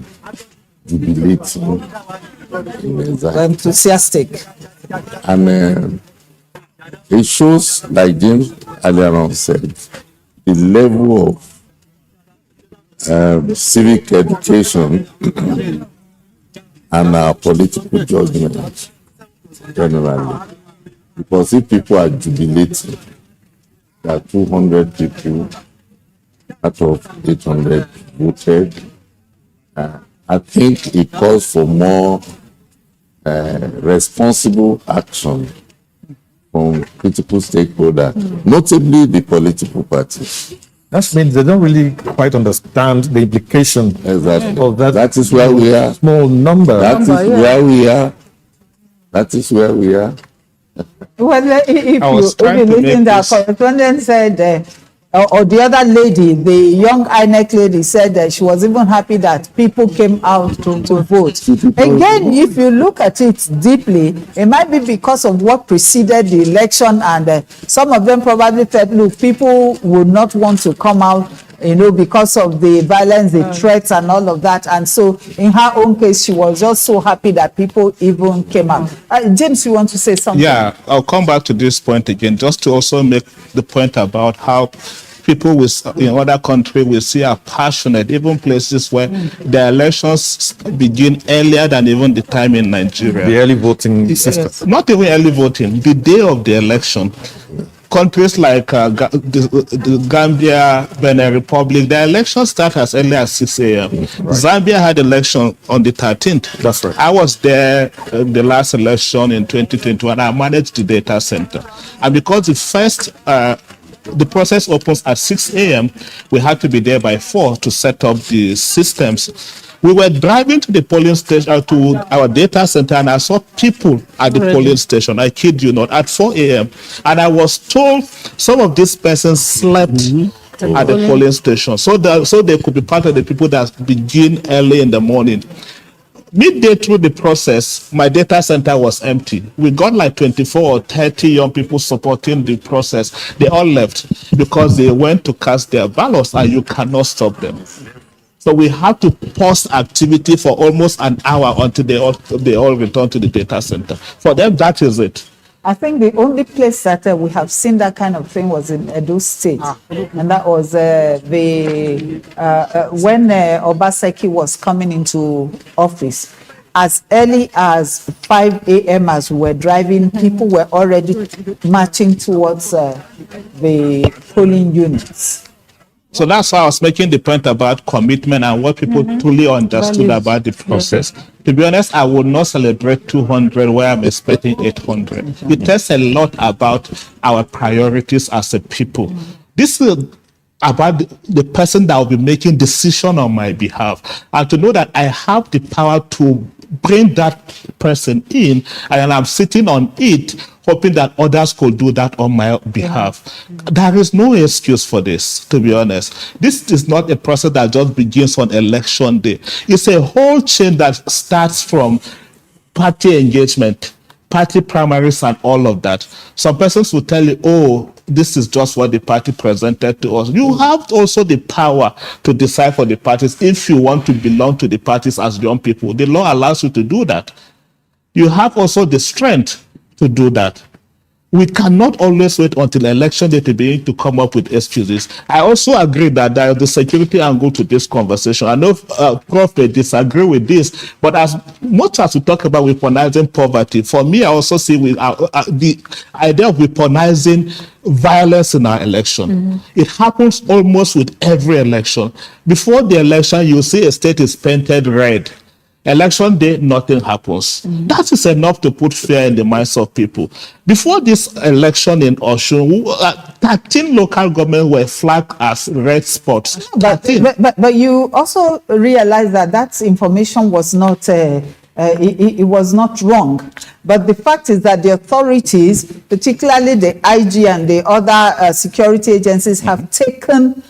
jubilating, enthusiastic. And it shows, like James earlier on said, the level of civic education and our political judgment generally. Because if people are jubilating that 200 people out of 800 voted, I think it calls for more responsible action from critical stakeholders, notably the political parties. That means they don't really quite understand the implication of that. That is where we are. Small number. That is where we are. That is where we are. Well, if you listen, the correspondent said, or the other lady, the young INEC lady said that she was even happy that people came out to vote. Again, if you look at it deeply, it might be because of what preceded the election, and some of them probably said, look, people would not want to come out, because of the violence, the threats and all of that. And so in her own case, she was just so happy that people even came out. James, you want to say something? Yeah, I'll come back to this point again, just to also make the point about how people in other countries we see are passionate, even places where the elections begin earlier than even the time in Nigeria. The early voting system. Not even early voting, the day of the election. Countries like the Gambia, Benin Republic, the elections start as early as 6 a.m. Right. Zambia had election on the 13th. That's right. I was there the last election in 2021. I managed the data center. And because the process opens at 6 a.m., we had to be there by 4 to set up the systems. We were driving to the polling station, to our data center, and I saw people at the polling station. I kid you not, at 4 a.m. And I was told some of these persons slept at the polling station, so they could be part of the people that begin early in the morning. Midday through the process, my data center was empty. We got like 24 or 30 young people supporting the process. They all left because they went to cast their ballots, and you cannot stop them. So we had to pause activity for almost an hour until they all return to the data center. For them, that is it. I think the only place that we have seen that kind of thing was in Edo State, and that was when Obaseki was coming into office. As early as 5 a.m. as we were driving, people were already marching towards the polling units. So that's why I was making the point about commitment and what people truly understood about the process. To be honest, I would not celebrate 200 where I'm expecting 800. It tells a lot about our priorities as a people. This is about the person that will be making decision on my behalf, and to know that I have the power to bring that person in, and I'm sitting on it hoping that others could do that on my behalf. There is no excuse for this, to be honest. This is not a process that just begins on election day. It's a whole chain that starts from party engagement, party primaries, and all of that. Some persons will tell you, oh, this is just what the party presented to us. You have also the power to decide for the parties if you want to belong to the parties as young people. The law allows you to do that. You have also the strength to do that. We cannot always wait until election day to begin to come up with excuses. I also agree that there is the security angle to this conversation. I know Prof may disagree with this, but as much as we talk about weaponizing poverty, for me, I also see the idea of weaponizing violence in our election. It happens almost with every election. Before the election, you see a state is painted red. Election day, nothing happens. That is enough to put fear in the minds of people. Before this election in Osun, 13 local governments were flagged as red spots. But you also realize that that information was not, it was not wrong. But the fact is that the authorities, particularly the IG and the other security agencies, have taken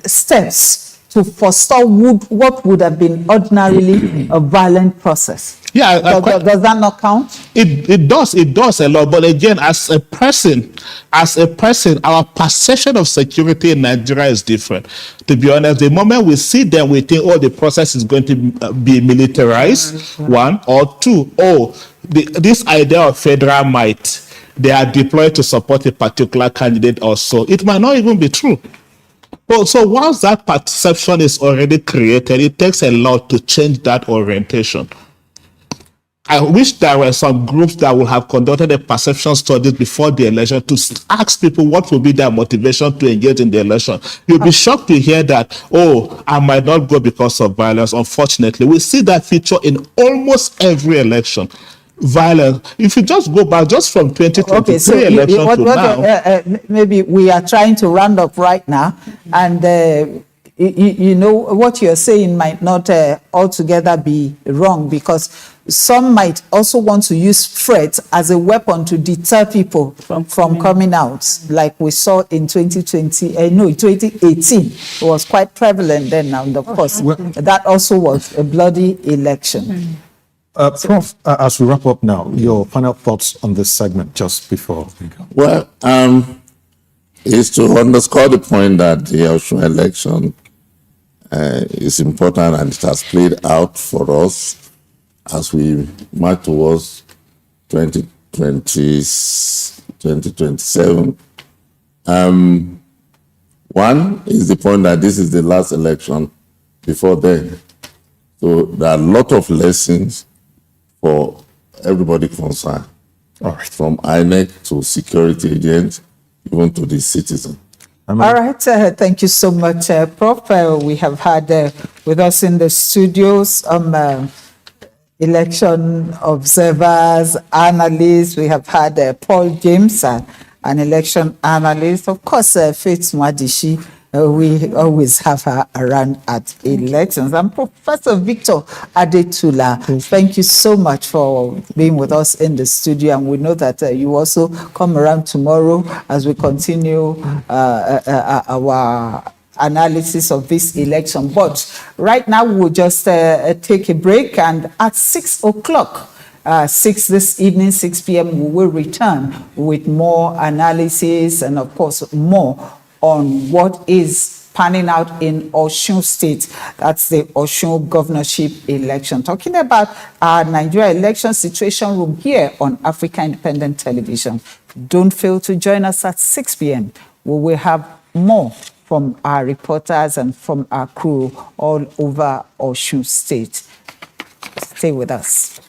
steps to forestall what would have been ordinarily a violent process. Yeah, does that not count? It does a lot. But again, as a person, our perception of security in Nigeria is different. To be honest, the moment we see them, we think, oh, the process is going to be militarized, one, or two, this idea of federal might, they are deployed to support a particular candidate or so. It might not even be true. So once that perception is already created, it takes a lot to change that orientation. I wish there were some groups that would have conducted a perception study before the election to ask people what will be their motivation to engage in the election. You'll be shocked to hear that, oh, I might not go because of violence. Unfortunately, we see that feature in almost every election. Violence. If you just go back just from 2023 election to now. Maybe we are trying to round up right now, and you know what you're saying might not altogether be wrong, because some might also want to use threats as a weapon to deter people from coming out, like we saw in 2018. It was quite prevalent then, and of course that also was a bloody election. Prof, as we wrap up now, your final thoughts on this segment just before we go. Well, is to underscore the point that the Osun election is important, and it has played out for us as we march towards 2027. One is the point that this is the last election before then. So there are a lot of lessons for everybody concerned, from INEC to security agents, even to the citizen. All right, thank you so much, Prof. We have had with us in the studios election observers, analysts. We have had Paul James, an election analyst. Of course, Faith Mwadishi. We always have her around at elections. And Professor Victor Adetula, thank you so much for being with us in the studio. And we know that you also come around tomorrow as we continue our analysis of this election. But right now, we'll just take a break. And at 6 o'clock, 6 this evening, 6 p.m., we will return with more analysis and, of course, more on what is panning out in Osun State. That's the Osun governorship election. Talking about our Nigeria election situation room here on Africa Independent Television. Don't fail to join us at 6 p.m. We will have more from our reporters and from our crew all over Osun State. Stay with us.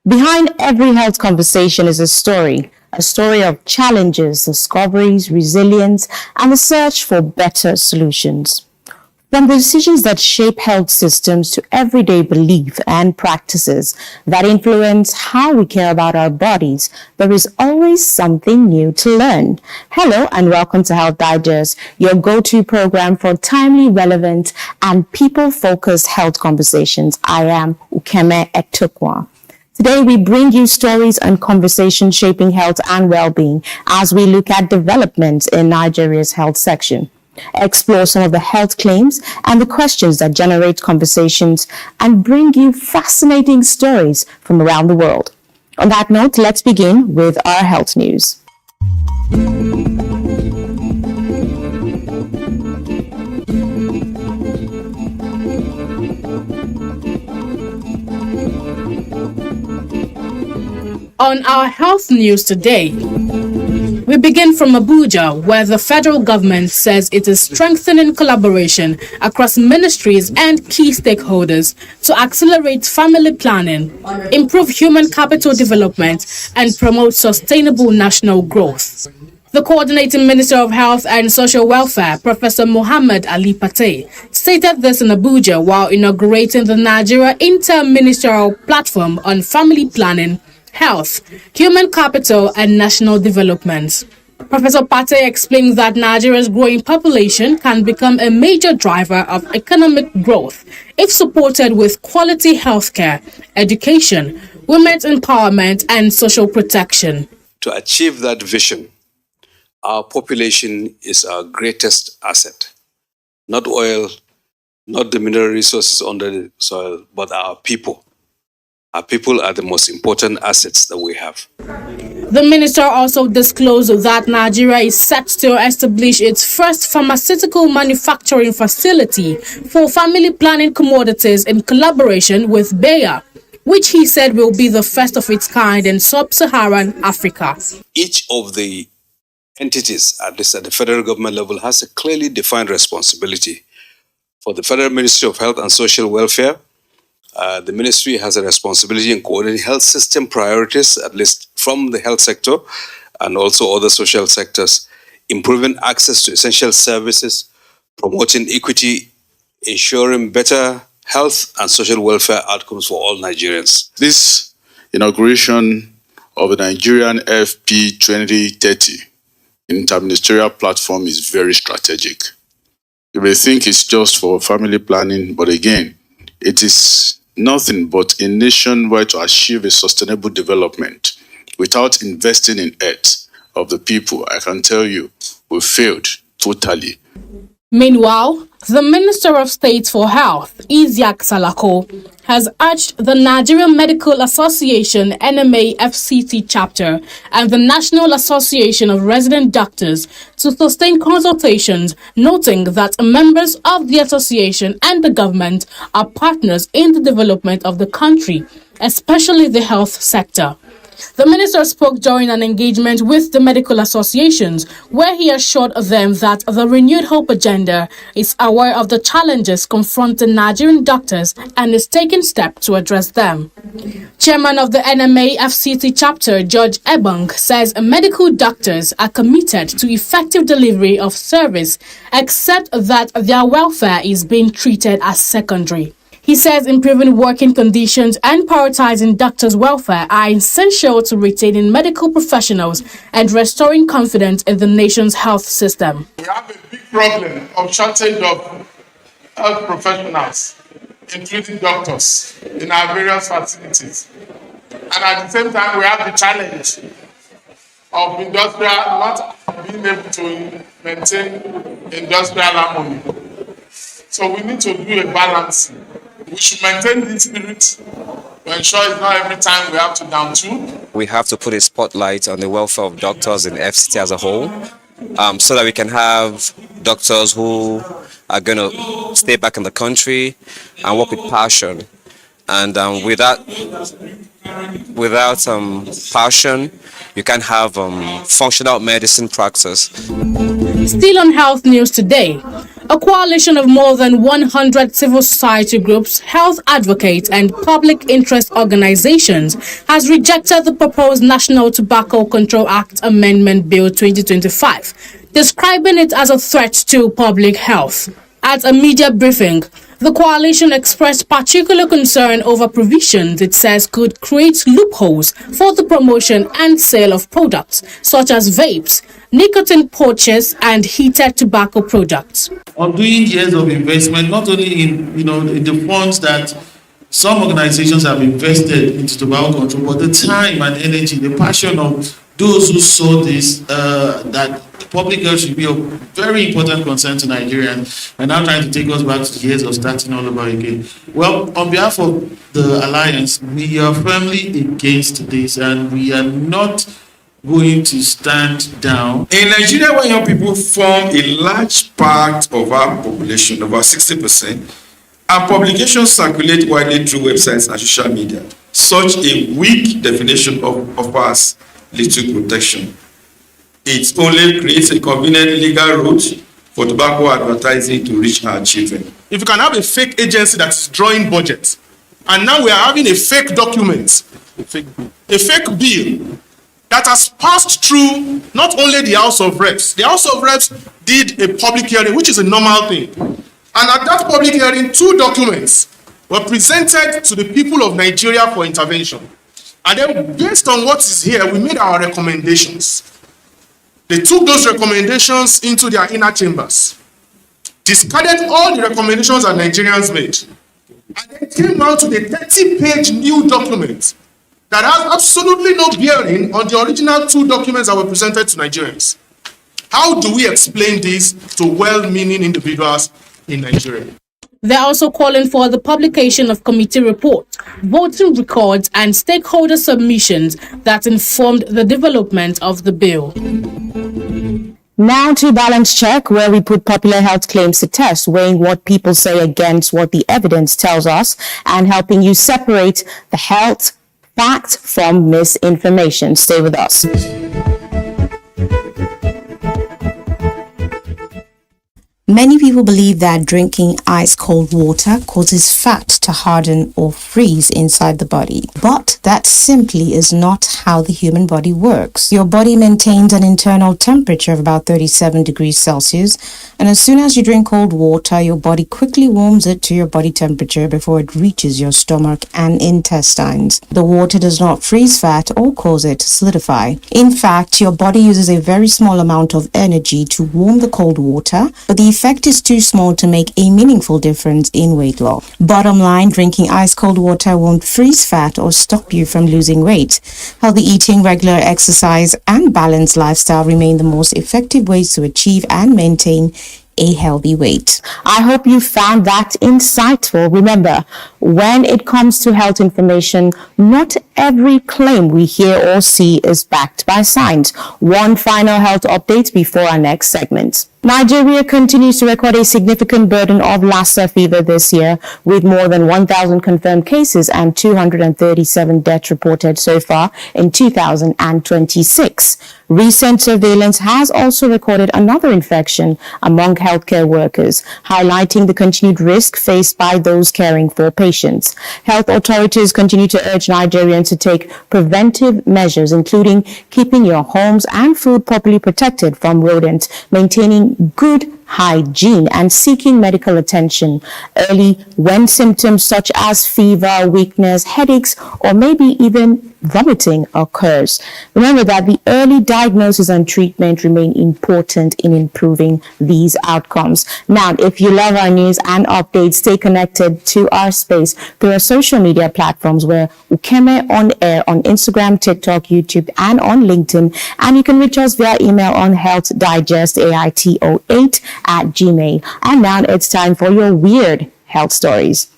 Behind every health conversation is a story of challenges, discoveries, resilience, and the search for better solutions. From the decisions that shape health systems to everyday belief and practices that influence how we care about our bodies, there is always something new to learn. Hello and welcome to Health Digest, your go-to program for timely, relevant, and people-focused health conversations. I am Ukeme Etukwa. Today, we bring you stories and conversations shaping health and well-being as we look at developments in Nigeria's health section, explore some of the health claims and the questions that generate conversations, and bring you fascinating stories from around the world. On that note, let's begin with our health news. On our health news today, we begin from Abuja, where the federal government says it is strengthening collaboration across ministries and key stakeholders to accelerate family planning, improve human capital development, and promote sustainable national growth. The Coordinating Minister of Health and Social Welfare, Professor Mohammed Ali Patey, stated this in Abuja while inaugurating the Nigeria Inter-Ministerial Platform on Family Planning, Health, Human Capital, and National Development. Professor Patey explains that Nigeria's growing population can become a major driver of economic growth if supported with quality healthcare, education, women's empowerment, and social protection. To achieve that vision, our population is our greatest asset. Not oil, not the mineral resources under the soil, but our people. Our people are the most important assets that we have. The minister also disclosed that Nigeria is set to establish its first pharmaceutical manufacturing facility for family planning commodities in collaboration with Bayer, which he said will be the first of its kind in sub-Saharan Africa. Each of the entities, at least at the federal government level, has a clearly defined responsibility. For the Federal Ministry of Health and Social Welfare, the ministry has a responsibility in coordinating health system priorities, at least from the health sector and also other social sectors, improving access to essential services, promoting equity, ensuring better health and social welfare outcomes for all Nigerians. This inauguration of the Nigerian FP 2030 interministerial platform is very strategic. You may think it's just for family planning, but again, it is nothing but a nation where to achieve a sustainable development without investing in it of the people. I can tell you, we failed totally. Meanwhile, the Minister of State for Health, Isiaq Salako, has urged the Nigerian Medical Association NMA FCT chapter and the National Association of Resident Doctors to sustain consultations, noting that members of the association and the government are partners in the development of the country, especially the health sector. The minister spoke during an engagement with the medical associations, where he assured them that the Renewed Hope agenda is aware of the challenges confronting Nigerian doctors and is taking steps to address them. Chairman of the NMA FCT chapter, George Ebong, says medical doctors are committed to effective delivery of service, except that their welfare is being treated as secondary. He says improving working conditions and prioritizing doctors' welfare are essential to retaining medical professionals and restoring confidence in the nation's health system. We have a big problem of shortage of health professionals, including doctors, in our various facilities. And at the same time, we have the challenge of industrial not being able to maintain industrial harmony. So we need to do a balance. We should maintain this spirit to ensure it's not every time we have to down tool. We have to put a spotlight on the welfare of doctors in FCT as a whole, so that we can have doctors who are going to stay back in the country and work with passion. And without passion, you can't have functional medicine practice. Still on health news today, a coalition of more than 100 civil society groups, health advocates, and public interest organizations has rejected the proposed National Tobacco Control Act Amendment Bill 2025, describing it as a threat to public health. At a media briefing, the coalition expressed particular concern over provisions it says could create loopholes for the promotion and sale of products such as vapes, nicotine pouches, and heated tobacco products. On doing years of investment, not only in in the funds that some organizations have invested into tobacco control, but the time and energy, the passion of those who saw this, that public health should be a very important concern to Nigerians, and now trying to take us back to the years of starting all over again. Well, on behalf of the Alliance, we are firmly against this, and we are not going to stand down. In Nigeria, where young people form a large part of our population, over 60%, and publications circulate widely through websites and social media, such a weak definition offers little protection. It only creates a convenient legal route for tobacco advertising to reach our children. If you can have a fake agency that is drawing budgets, and now we are having a fake document, a fake bill that has passed through not only the House of Reps. The House of Reps did a public hearing, which is a normal thing. And at that public hearing, 2 documents were presented to the people of Nigeria for intervention. And then based on what is here, we made our recommendations. They took those recommendations into their inner chambers, discarded all the recommendations that Nigerians made, and then came out with a 30-page new document that has absolutely no bearing on the original 2 documents that were presented to Nigerians. How do we explain this to well-meaning individuals in Nigeria? They're also calling for the publication of committee reports, voting records, and stakeholder submissions that informed the development of the bill. Now to Balance Check, where we put popular health claims to test, weighing what people say against what the evidence tells us, and helping you separate the health fact from misinformation. Stay with us. Many people believe that drinking ice-cold water causes fat to harden or freeze inside the body. But that simply is not how the human body works. Your body maintains an internal temperature of about 37 degrees Celsius, and as soon as you drink cold water, your body quickly warms it to your body temperature before it reaches your stomach and intestines. The water does not freeze fat or cause it to solidify. In fact, your body uses a very small amount of energy to warm the cold water, but the effect is too small to make a meaningful difference in weight loss. Bottom line, drinking ice-cold water won't freeze fat or stop you from losing weight. Healthy eating, regular exercise, and balanced lifestyle remain the most effective ways to achieve and maintain a healthy weight. I hope you found that insightful. Remember, when it comes to health information, not every claim we hear or see is backed by science. One final health update before our next segment. Nigeria continues to record a significant burden of Lassa fever this year, with more than 1,000 confirmed cases and 237 deaths reported so far in 2026. Recent surveillance has also recorded another infection among healthcare workers, highlighting the continued risk faced by those caring for patients. Health authorities continue to urge Nigerians to take preventive measures, including keeping your homes and food properly protected from rodents, maintaining good hygiene, and seeking medical attention early when symptoms such as fever, weakness, headaches, or maybe even vomiting occurs. Remember that the early diagnosis and treatment remain important in improving these outcomes. Now, if you love our news and updates, stay connected to our space through our social media platforms. We're Ukeme on Air on Instagram, TikTok, YouTube, and on LinkedIn. And you can reach us via email on healthdigest8@gmail. And now it's time for your weird health stories.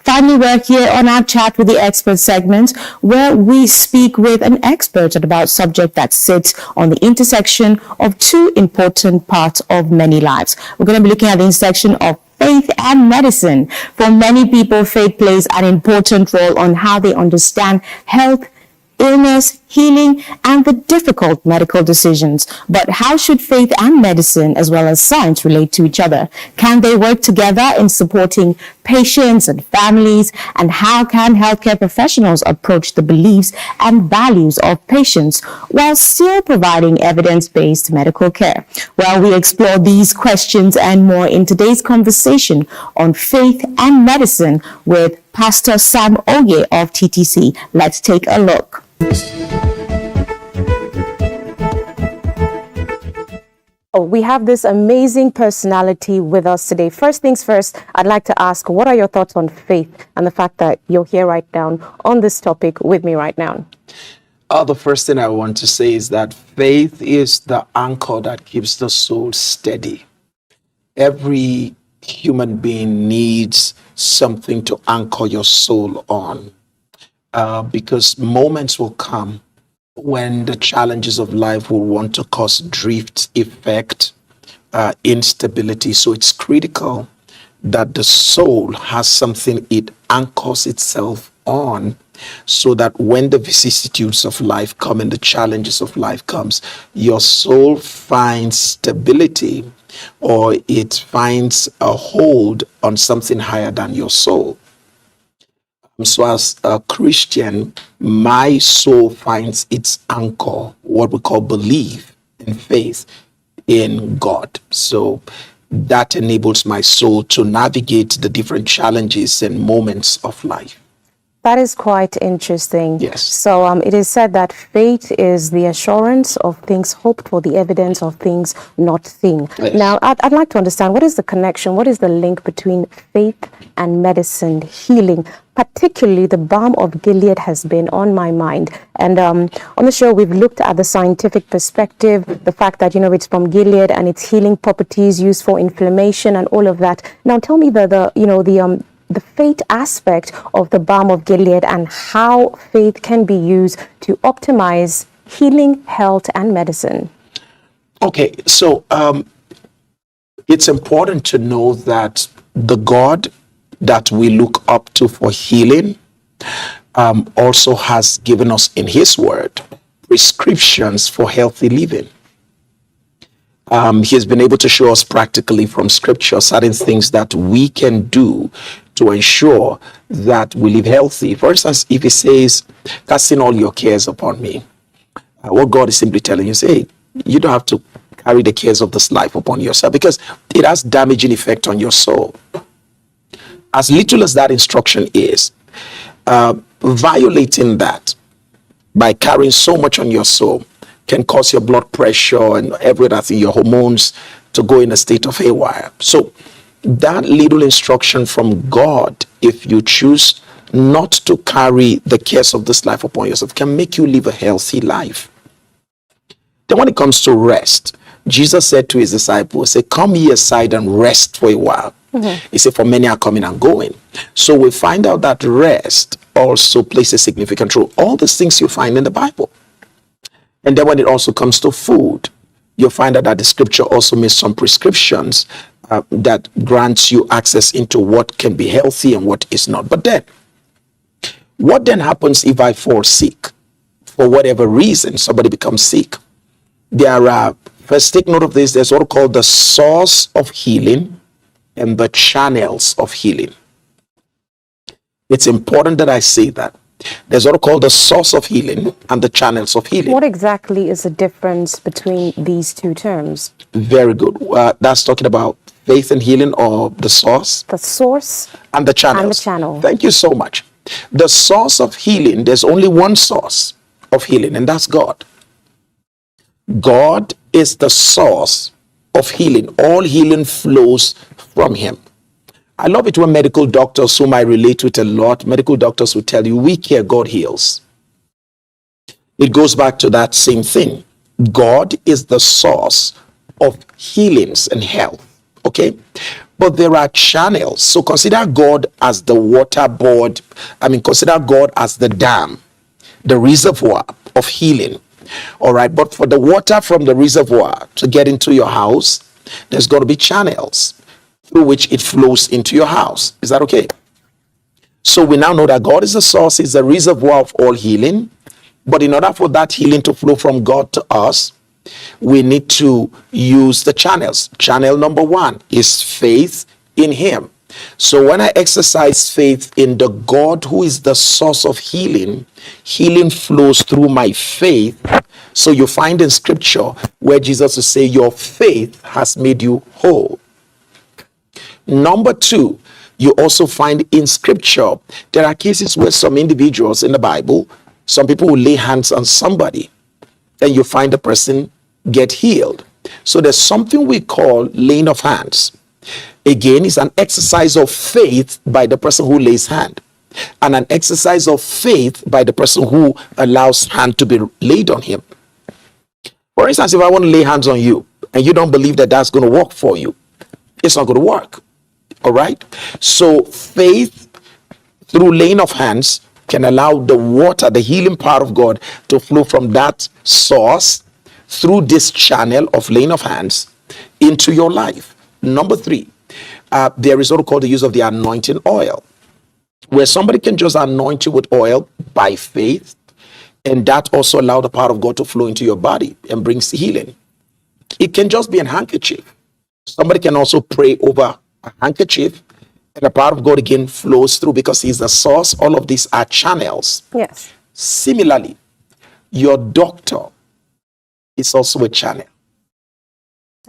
Finally, we're here on our Chat with the Expert segment, where we speak with an expert about subject that sits on the intersection of two important parts of many lives. We're going to be looking at the intersection of faith and medicine. For many people, faith plays an important role on how they understand health, illness, healing, and the difficult medical decisions. But how should faith and medicine, as well as science, relate to each other? Can they work together in supporting patients and families? And how can healthcare professionals approach the beliefs and values of patients while still providing evidence-based medical care? Well, we explore these questions and more in today's conversation on faith and medicine with Pastor Sam Oye of TTC. Let's take a look. We have this amazing personality with us today. First things first, I'd like to ask, what are your thoughts on faith and the fact that you're here right now on this topic with me right now? The first thing I want to say is that faith is the anchor that keeps the soul steady. Every human being needs something to anchor your soul on, because moments will come when the challenges of life will want to cause drift, effect, instability. So it's critical that the soul has something it anchors itself on, so that when the vicissitudes of life come and the challenges of life comes, your soul finds stability, or it finds a hold on something higher than your soul. So as a Christian, my soul finds its anchor, what we call belief and faith in God. So that enables my soul to navigate the different challenges and moments of life. That is quite interesting. Yes. So it is said that faith is the assurance of things hoped for, the evidence of things not seen. Yes. Now, I'd like to understand, what is the connection, what is the link between faith and medicine, healing? particularly the balm of Gilead has been on my mind. And on the show, we've looked at the scientific perspective, the fact that, it's from Gilead and its healing properties used for inflammation and all of that. Now, tell me the faith aspect of the balm of Gilead and how faith can be used to optimize healing, health, and medicine. Okay, so it's important to know that the God that we look up to for healing also has given us in his word prescriptions for healthy living. He has been able to show us practically from scripture certain things that we can do to ensure that we live healthy. For instance, if he says, casting all your cares upon me, what God is simply telling you, say, you don't have to carry the cares of this life upon yourself because it has damaging effect on your soul. As little as that instruction is, violating that by carrying so much on your soul can cause your blood pressure and everything, your hormones to go in a state of haywire. So that little instruction from God, if you choose not to carry the cares of this life upon yourself, can make you live a healthy life. Then when it comes to rest, Jesus said to his disciples, say, come ye aside and rest for a while. He said, for many are coming and going. So we find out that rest also plays a significant role. All these things you find in the Bible. And then when it also comes to food, you'll find out that the scripture also makes some prescriptions that grants you access into what can be healthy and what is not. But then, what then happens if I fall sick? For whatever reason, somebody becomes sick. There are, first take note of this, there's what called the source of healing and the channels of healing. It's important that I say that. There's what called the source of healing and the channels of healing. What exactly is the difference between these two terms? Very good. That's talking about faith and healing, or the source? The source and the channels. And the channel. Thank you so much. The source of healing, there's only one source of healing, and that's God. God is the source of healing. All healing flows from him. I love it when medical doctors, whom I relate with a lot, medical doctors will tell you, we care, God heals. It goes back to that same thing. God is the source of healings and health, okay? But there are channels. So consider God as the water board. Consider God as the dam, the reservoir of healing. All right, but for the water from the reservoir to get into your house, there's got to be channels through which it flows into your house. Is that okay? So we now know that God is the source, is the reservoir of all healing. But in order for that healing to flow from God to us, we need to use the channels. Channel number one is faith in him. So when I exercise faith in the God who is the source of healing, healing flows through my faith. So you find in scripture where Jesus will say, your faith has made you whole. Number two, you also find in scripture, there are cases where some individuals in the Bible, some people will lay hands on somebody and you find the person get healed. So there's something we call laying of hands. Again, it's an exercise of faith by the person who lays hand, and an exercise of faith by the person who allows hand to be laid on him. For instance, if I want to lay hands on you and you don't believe that that's going to work for you, it's not going to work. All right. So faith through laying of hands can allow the water, the healing power of God, to flow from that source through this channel of laying of hands into your life. Number three, there is what we call the use of the anointing oil, where somebody can just anoint you with oil by faith, and that also allow the power of God to flow into your body and brings healing. It can just be a handkerchief. Somebody can also pray over a handkerchief, and the power of God again flows through because he's the source. All of these are channels. Yes. Similarly, your doctor is also a channel.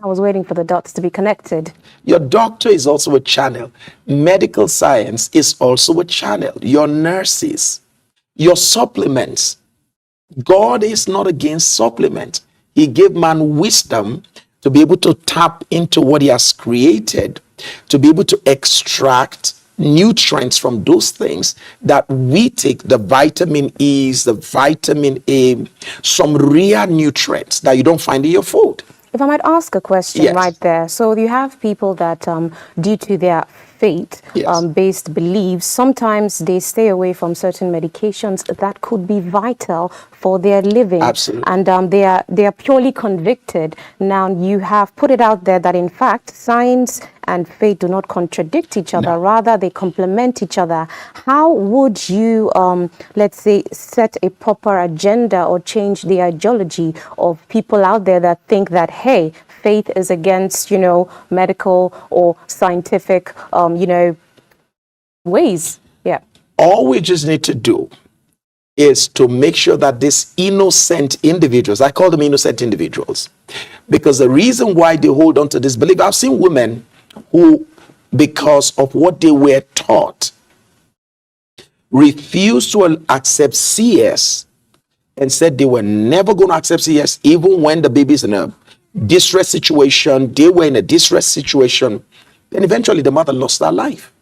I was waiting for the dots to be connected. Your doctor is also a channel. Medical science is also a channel. Your nurses, your supplements. God is not against supplement. He gave man wisdom to be able to tap into what he has created, to be able to extract nutrients from those things that we take, the vitamin E's, the vitamin A, some rare nutrients that you don't find in your food. If I might ask a question Yes. right there. So you have people that, due to their faith-based beliefs, sometimes they stay away from certain medications that could be vital for their living. Absolutely. And they are purely convicted. Now you have put it out there that in fact science and faith do not contradict each other, rather they complement each other. How would you, let's say, set a proper agenda or change the ideology of people out there that think that, hey, faith is against, medical or scientific, ways? Yeah. All we just need to do is to make sure that these innocent individuals, I call them innocent individuals, because the reason why they hold on to this belief, I've seen women who, because of what they were taught, refused to accept CS and said they were never going to accept CS, even when the baby's in a distress situation. They were in a distress situation, and eventually the mother lost her life.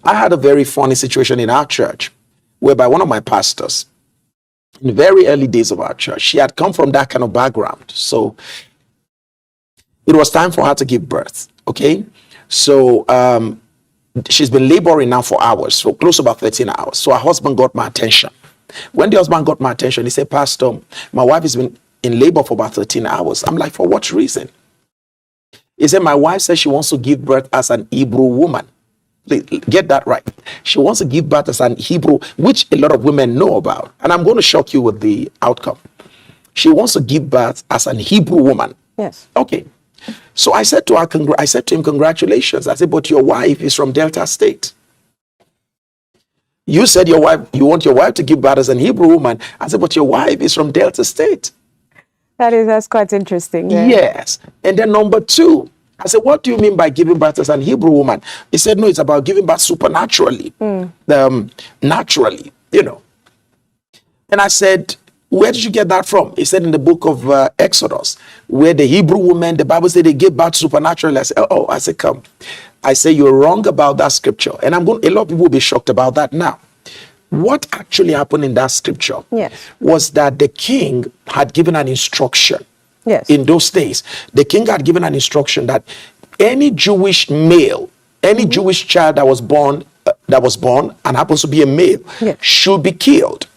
I had a very funny situation in our church whereby one of my pastors, in the very early days of our church, she had come from that kind of background. So it was time for her to give birth. Okay. So she's been laboring now for hours, so close to about 13 hours. So her husband got my attention. When the husband got my attention, he said, Pastor, my wife has been in labor for about 13 hours. I'm like, for what reason? He said, my wife says she wants to give birth as an Hebrew woman. Get that right. She wants to give birth as an Hebrew, which a lot of women know about. And I'm going to shock you with the outcome. She wants to give birth as an Hebrew woman. Yes. Okay. So I said to him, congratulations. I said, but your wife is from Delta State. You said you want your wife to give birth as an Hebrew woman. I said, but your wife is from Delta State. That's quite interesting. Yeah. Yes. And then number two, I said, what do you mean by giving birth as an Hebrew woman? He said, no, it's about giving birth supernaturally, naturally, And I said, where did you get that from? He said, in the book of Exodus, where the Hebrew women, the Bible said they gave birth supernaturally. I said, come. I said, you're wrong about that scripture. And a lot of people will be shocked about that now. What actually happened in that scripture was that the king had given an instruction. Yes. In those days, the king had given an instruction that any Jewish male, any Jewish child that was born and happens to be a male, should be killed.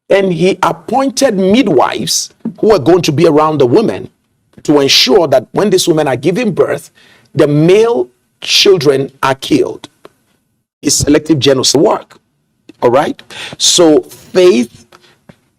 And he appointed midwives who were going to be around the women to ensure that when these women are giving birth, the male children are killed. It's selective genocide work. All right. So faith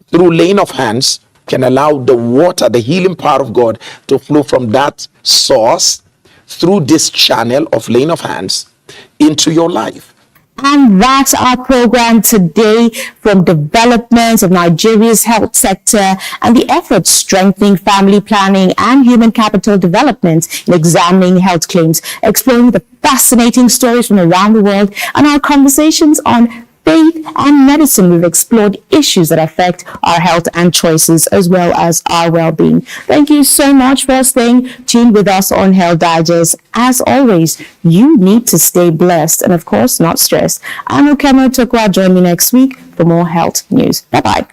through laying of hands can allow the water, the healing power of God, to flow from that source through this channel of laying of hands into your life. And that's our program today, from developments of Nigeria's health sector and the efforts strengthening family planning and human capital development in examining health claims, exploring the fascinating stories from around the world, and our conversations on faith and medicine. We've explored issues that affect our health and choices, as well as our well-being. Thank you so much for staying tuned with us on Health Digest. As always, you need to stay blessed and, of course, not stressed. I'm Okemo Tokwa. Join me next week for more health news. Bye-bye.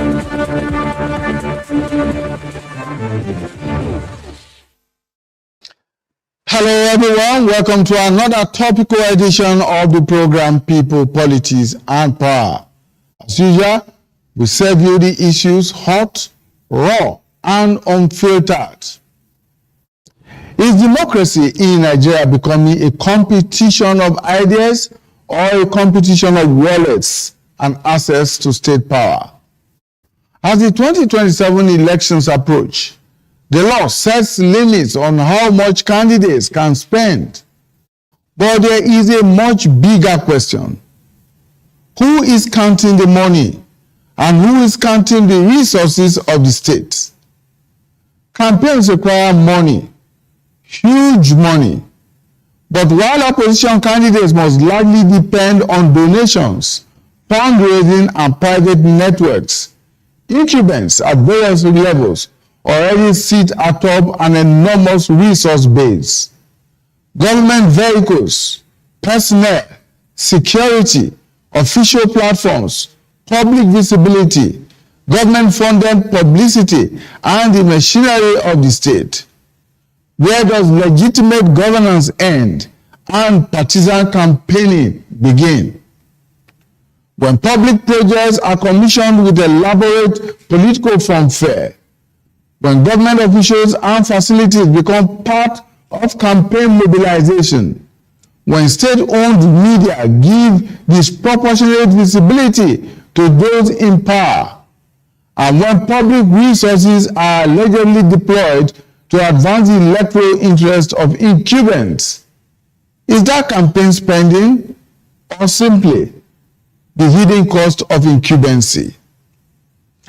Thank you. everyone. Welcome to another topical edition of the program People, Politics and Power. As usual, we serve you the issues hot, raw, and unfiltered. Is democracy in Nigeria becoming a competition of ideas or a competition of wallets and access to state power? As the 2027 elections approach, the law sets limits on how much candidates can spend. But there is a much bigger question. Who is counting the money and who is counting the resources of the state? Campaigns require money, huge money. But while opposition candidates must largely depend on donations, fundraising, and private networks, incumbents at various levels already sit atop an enormous resource base. Government vehicles, personnel, security, official platforms, public visibility, government-funded publicity, and the machinery of the state. Where does legitimate governance end and partisan campaigning begin? When public projects are commissioned with elaborate political fanfare, when government officials and facilities become part of campaign mobilization, when state-owned media give disproportionate visibility to those in power, and when public resources are allegedly deployed to advance the electoral interest of incumbents, is that campaign spending or simply the hidden cost of incumbency?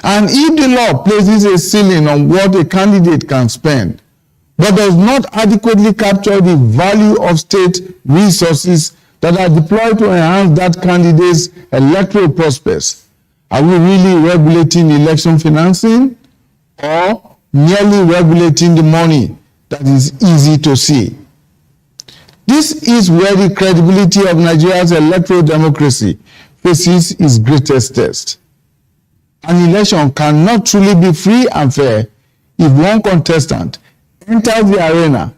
And if the law places a ceiling on what a candidate can spend, but does not adequately capture the value of state resources that are deployed to enhance that candidate's electoral prospects, are we really regulating election financing or merely regulating the money that is easy to see? This is where the credibility of Nigeria's electoral democracy faces its greatest test. An election cannot truly be free and fair if one contestant enters the arena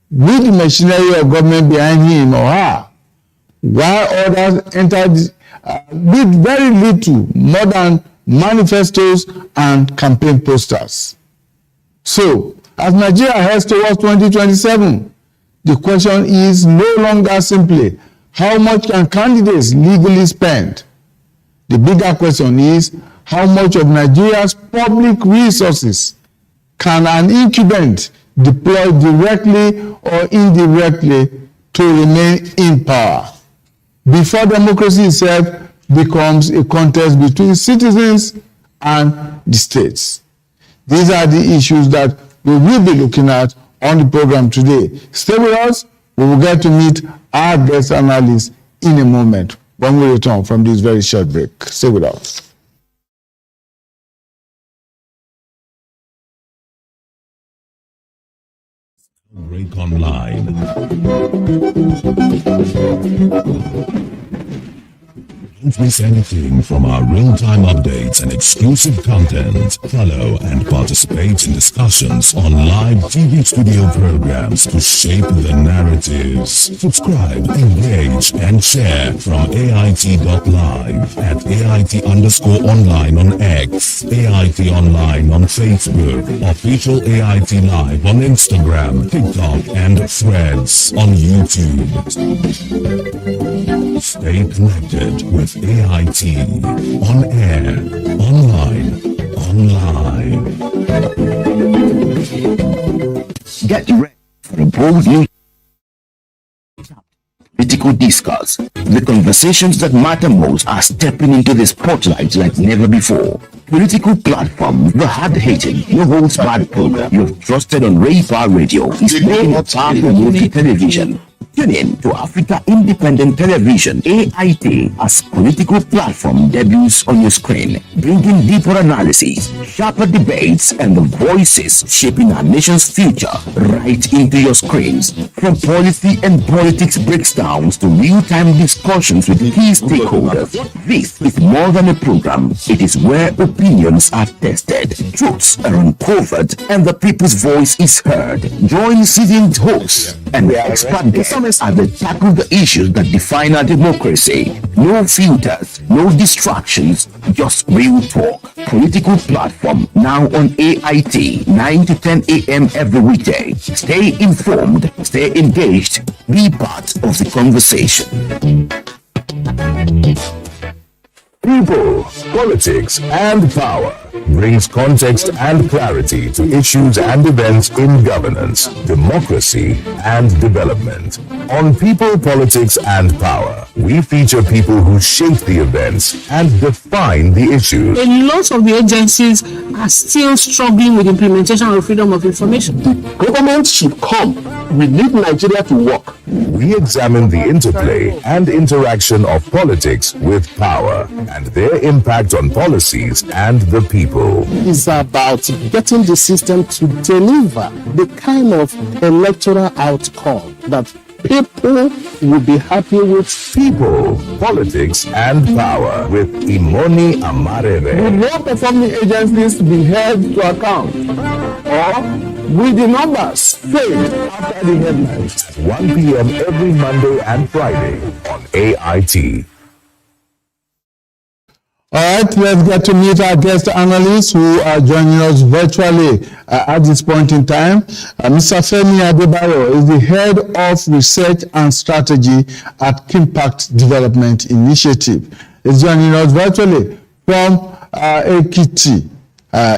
with the machinery of government behind him or her, while others enter with very little more than manifestos and campaign posters. So, as Nigeria heads towards 2027, the question is no longer simply how much can candidates legally spend. The bigger question is how much of Nigeria's public resources can an incumbent deploy directly or indirectly to remain in power, before democracy itself becomes a contest between citizens and the states. These are the issues that we will be looking at on the program today. Stay with us. We will get to meet our guest analysts in a moment when we return from this very short break. Stay with us. Break Online. Don't miss anything from our real-time updates and exclusive content. Follow and participate in discussions on live TV studio programs to shape the narratives. Subscribe, engage, and share from AIT.live at AIT_online on X, AIT Online on Facebook, Official AIT Live on Instagram, TikTok, and Threads on YouTube. Stay connected with AIT, on air, online. Get ready for a bold new political discourse. The conversations that matter most are stepping into the spotlight like never before. Political platform, the hard-hitting, no holds barred program you've trusted on Ray Power Radio is making a powerful move to television. Tune in to Africa Independent Television, AIT, as political platform debuts on your screen, bringing deeper analysis, sharper debates, and the voices shaping our nation's future right into your screens. From policy and politics breakdowns to real-time discussions with key stakeholders, this is more than a program. It is where opinions are tested, truths are uncovered, and the people's voice is heard. Join seasoned hosts and their expert guests as they tackle the issues that define our democracy. No filters, no distractions, just real talk. Political platform now on AIT, 9 to 10 a.m. every weekday. Stay informed, stay engaged, be part of the conversation. People, politics, and power brings context and clarity to issues and events in governance, democracy, and development. On People, Politics, and Power, we feature people who shape the events and define the issues. A lot of the agencies are still struggling with implementation of freedom of information. Government should come. We need Nigeria to work. We examine the interplay and interaction of politics with power and their impact on policies and the people. It's about getting the system to deliver the kind of electoral outcome that people will be happy with. People, Politics, and Power with Imoni Amarere. Will non-performing agencies be held to account? Or will the numbers fade after the headlines? 1 p.m. every Monday and Friday on AIT. All right, let's get to meet our guest analysts who are joining us virtually at this point in time. Mr. Femi Adebayo is the head of research and strategy at Kimpact Development Initiative. He's joining us virtually from Ekiti,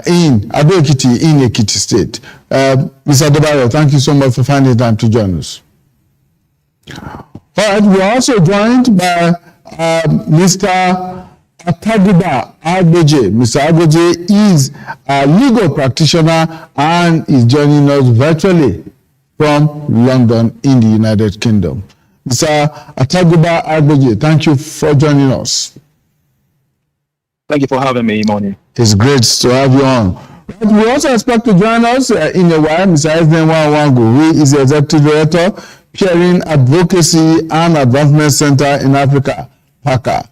in Ado-Ekiti in Ekiti State. Mr. Adebayo, thank you so much for finding time to join us. All right, we're also joined by Mr. Atagiba Agboje. Mr. Agboje is a legal practitioner and is joining us virtually from London in the United Kingdom. Mr. Atagiba Agboje, thank you for joining us. Thank you for having me, Imoni. It's great to have you on. We also expect to join us in a while, Mr. Esden Wanwangu, who is the Executive Director, Peering Advocacy and Advancement Center in Africa, PACA.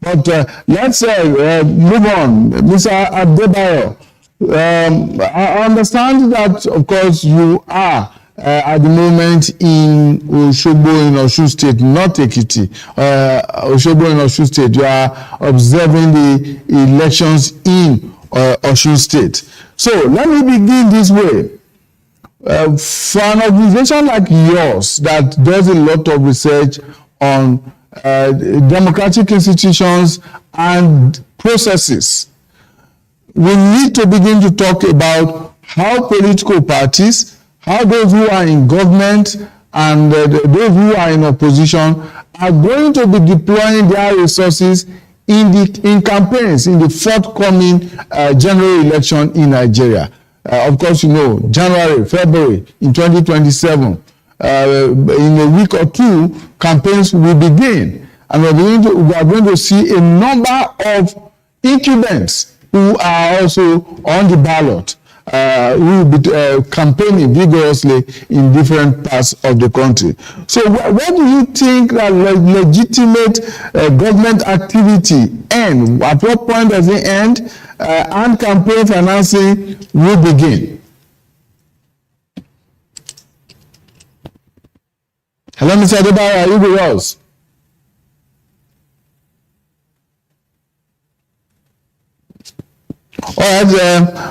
But let's move on. Mr. Adebayo, I understand that, of course, you are at the moment in Osogbo in Osun State, not Ekiti. Osogbo in Osun State, you are observing the elections in Osun State. So let me begin this way. For an organization like yours that does a lot of research on democratic institutions and processes, we need to begin to talk about how political parties, how those who are in government and those who are in opposition are going to be deploying their resources in campaigns in the forthcoming general election in Nigeria. Of course, you know, January, February in 2027. In a week or two, campaigns will begin, and we are going to see a number of incumbents who are also on the ballot, who will be campaigning vigorously in different parts of the country. So where do you think that legitimate government activity end? At what point does it end? And campaign financing will begin? Hello, Mr. Adebayo, are you with us? All right,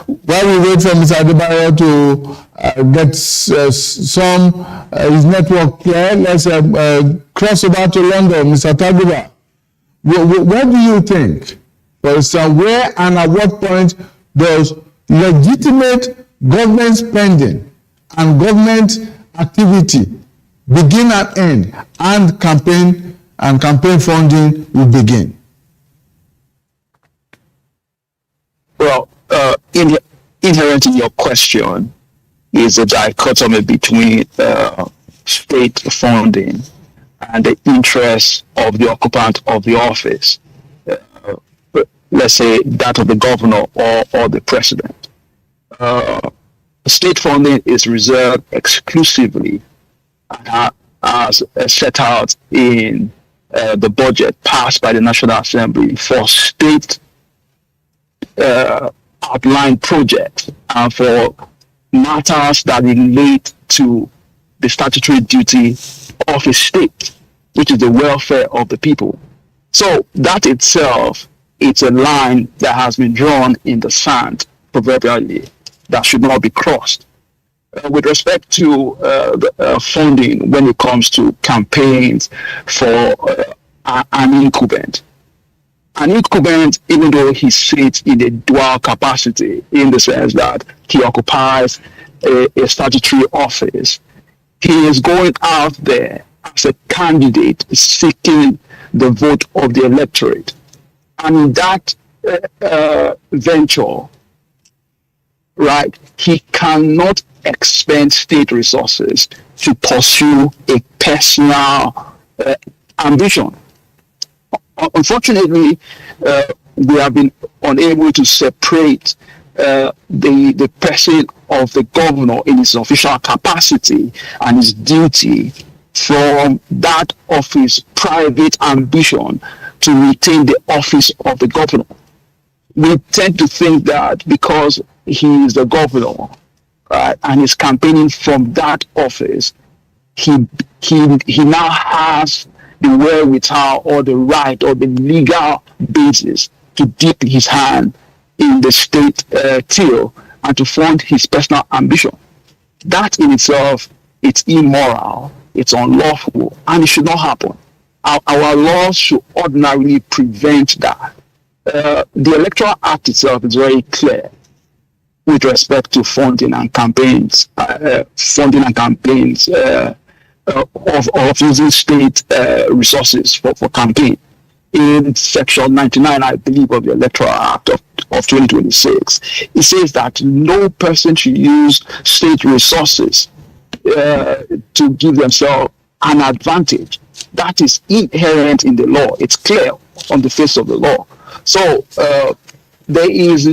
while we wait for Mr. Adebayo to get his network clear, let's cross over to London. Mr. Taguba, where do you think, for instance, where and at what point does legitimate government spending and government activity begin and end, and campaign funding will begin? Well, inherent in your question is a dichotomy between state funding and the interests of the occupant of the office, let's say that of the governor or the president. State funding is reserved exclusively as set out in the budget passed by the National Assembly for state outlined projects and for matters that relate to the statutory duty of a state, which is the welfare of the people. So that itself, it's a line that has been drawn in the sand, proverbially, that should not be crossed. With respect to the funding when it comes to campaigns for an incumbent. An incumbent, even though he sits in a dual capacity, in the sense that he occupies a statutory office, he is going out there as a candidate seeking the vote of the electorate. And in that venture, right, he cannot expend state resources to pursue a personal ambition. Unfortunately, we have been unable to separate the person of the governor in his official capacity and his duty from that of his private ambition to retain the office of the governor. We tend to think that because he is the governor, right, and is campaigning from that office, he now has the wherewithal or the right or the legal basis to dip his hand in the state till and to fund his personal ambition. That in itself, it's immoral, it's unlawful, and it should not happen. Our laws should ordinarily prevent that. The Electoral Act itself is very clear with respect to funding and campaigns, of using state resources for campaign. In section 99, I believe, of the Electoral Act of 2026, it says that no person should use state resources to give themselves an advantage. That is inherent in the law. It's clear on the face of the law. So there is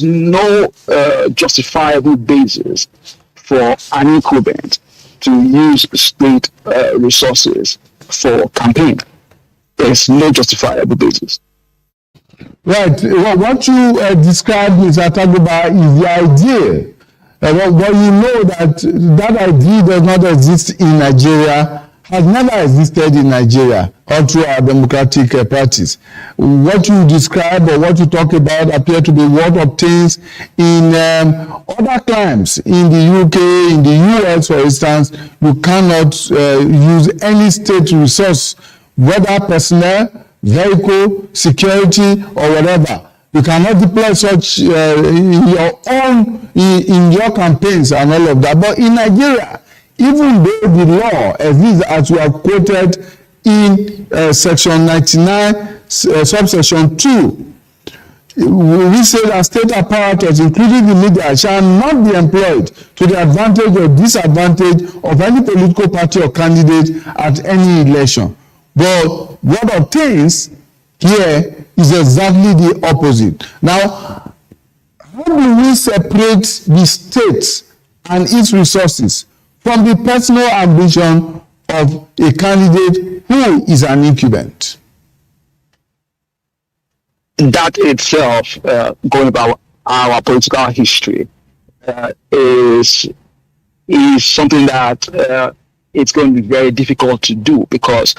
no justifiable basis for an incumbent to use state resources for campaign. There is no justifiable basis. Right. Well, what you described, Mr. Tagoba, is the idea. But you know that idea does not exist in Nigeria, has never existed in Nigeria or through our democratic parties. What you describe or what you talk about appear to be what obtains in other climes. In the UK, in the US, for instance, you cannot use any state resource, whether personnel, vehicle, security, or whatever. You cannot deploy such in your campaigns and all of that. But in Nigeria, even though the law exists as we have quoted in section 99, subsection 2, we say that state apparatus, including the media, shall not be employed to the advantage or disadvantage of any political party or candidate at any election. But what obtains here is exactly the opposite. Now, how do we separate the state and its resources from the personal ambition of a candidate who is an incumbent? That itself, going about our political history, is something that it's going to be very difficult to do, because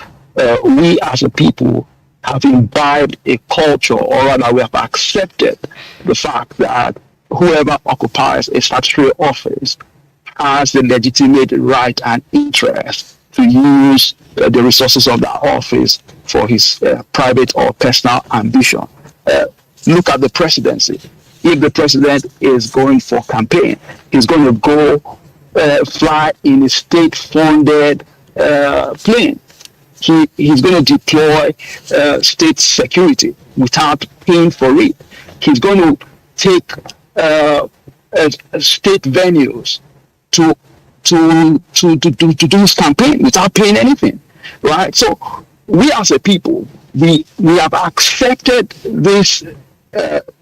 we as a people have imbibed a culture, or rather we have accepted the fact that whoever occupies a statutory office has the legitimate right and interest to use the resources of that office for his private or personal ambition. Look at the presidency. If the president is going for campaign, he's going to go fly in a state-funded plane. He's going to deploy state security without paying for it. He's going to take state venues to to do his campaign without paying anything, right? So we as a people, we have accepted this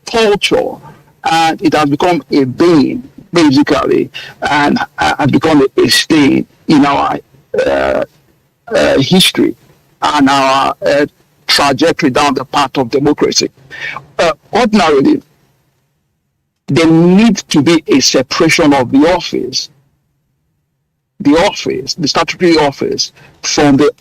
culture, and it has become a bane, basically, and has become a stain in our history and our trajectory down the path of democracy. Ordinarily, there needs to be a separation of the office, the statutory office, from the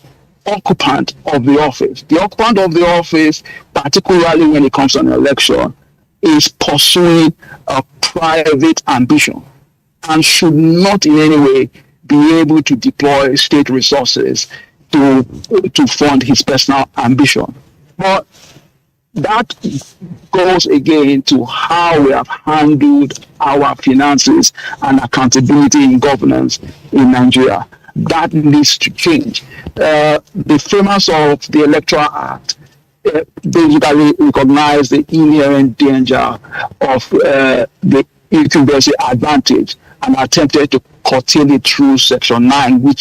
occupant of the office. The occupant of the office, particularly when it comes to an election, is pursuing a private ambition and should not in any way be able to deploy state resources to fund his personal ambition. But that goes again to how we have handled our finances and accountability in governance in Nigeria. That needs to change. The framers of the Electoral Act basically recognize the inherent danger of the incumbency advantage and attempted to curtail it through Section 9,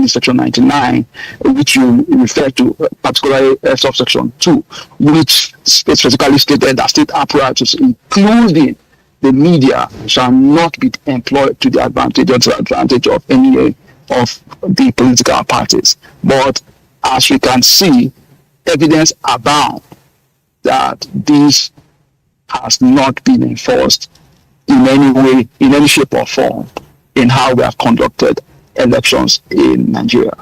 Section 99, which you refer to, particularly subsection 2, which specifically stated that state apparatus, including the media, shall not be employed to the advantage or disadvantage of any of the political parties. But as we can see, evidence abound that this has not been enforced in any way, in any shape or form, in how we have conducted elections in Nigeria.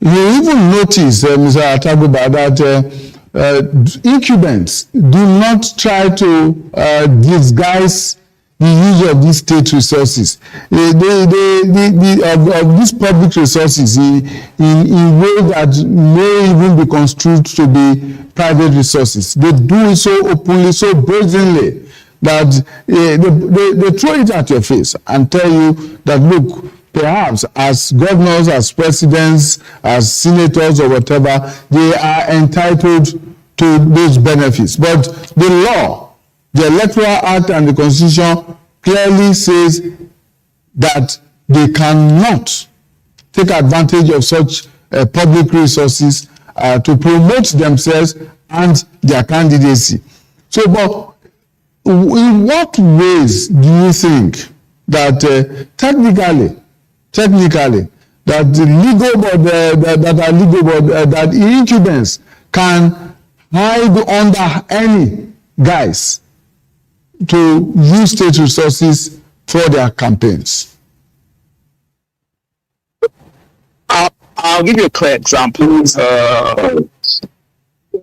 You even notice, Mr. Atagoba, that incumbents do not try to disguise the use of these state resources, of these public resources in ways that may even be construed to be private resources. They do it so openly, so brazenly, that they throw it at your face and tell you that, look, perhaps as governors, as presidents, as senators or whatever, they are entitled to those benefits. But the law, the Electoral Act and the Constitution clearly says that they cannot take advantage of such public resources to promote themselves and their candidacy. So, but in what ways do you think that technically, that the legal board, that incumbents can hide under any guise to use state resources for their campaigns? I'll give you a clear example.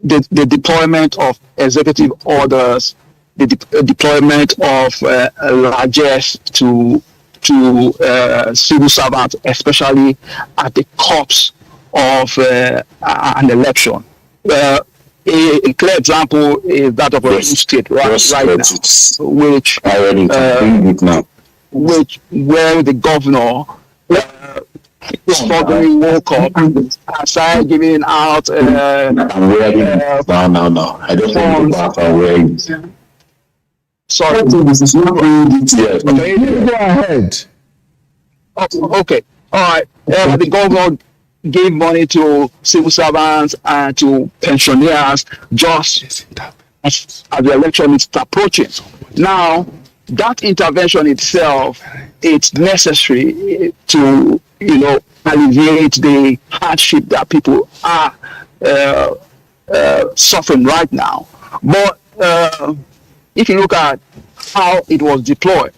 The deployment of executive orders, the deployment of largesse to civil servants, especially at the corpse of an election. A clear example is that of Osun State right now, where the governor suddenly woke up and started giving out. No. I don't think I'm wearing it. Sorry. This is not really detailed. Okay, go ahead. Okay. All right. The governor gave money to civil servants and to pensioners just as the election is approaching. Now, that intervention itself, it's necessary to, alleviate the hardship that people are suffering right now. But if you look at how it was deployed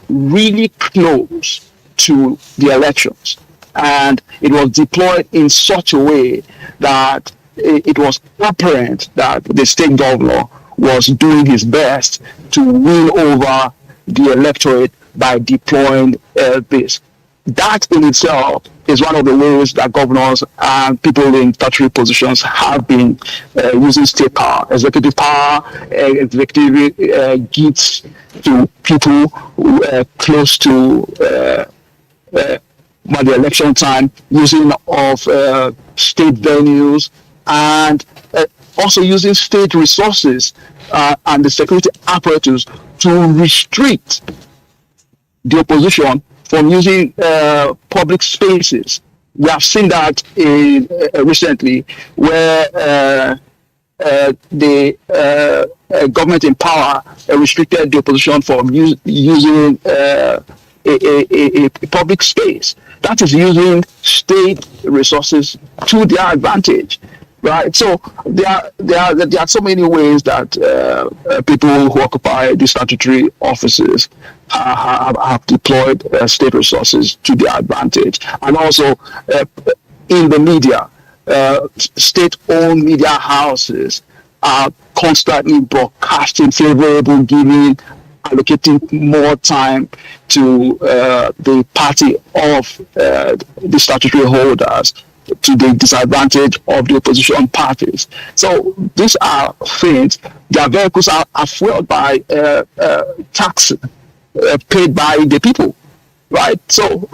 really close to the elections. And it was deployed in such a way that it was apparent that the state governor was doing his best to win over the electorate by deploying this. That in itself is one of the ways that governors and people in statutory positions have been using state power, executive power, executive gifts to people close to by the election time, using of state venues, and also using state resources and the security apparatus to restrict the opposition from using public spaces. We have seen that recently, where the government in power restricted the opposition from using a public space. That is using state resources to their advantage, right? So there are so many ways that people who occupy these statutory offices have deployed state resources to their advantage, and also in the media. State-owned media houses are constantly broadcasting favorable, allocating more time to the party of the statutory holders, to the disadvantage of the opposition parties. So these are things. Their vehicles are fueled by tax paid by the people. Right, so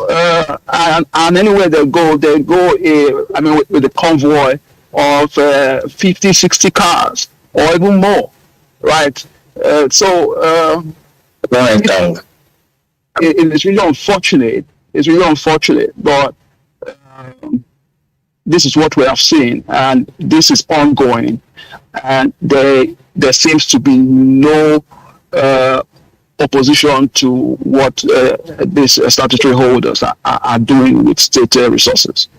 and anywhere they go with a convoy of 50, 60 cars or even more, right? It's really unfortunate. It's really unfortunate, but this is what we have seen, and this is ongoing, and there seems to be no opposition to what these statutory holders are doing with state resources.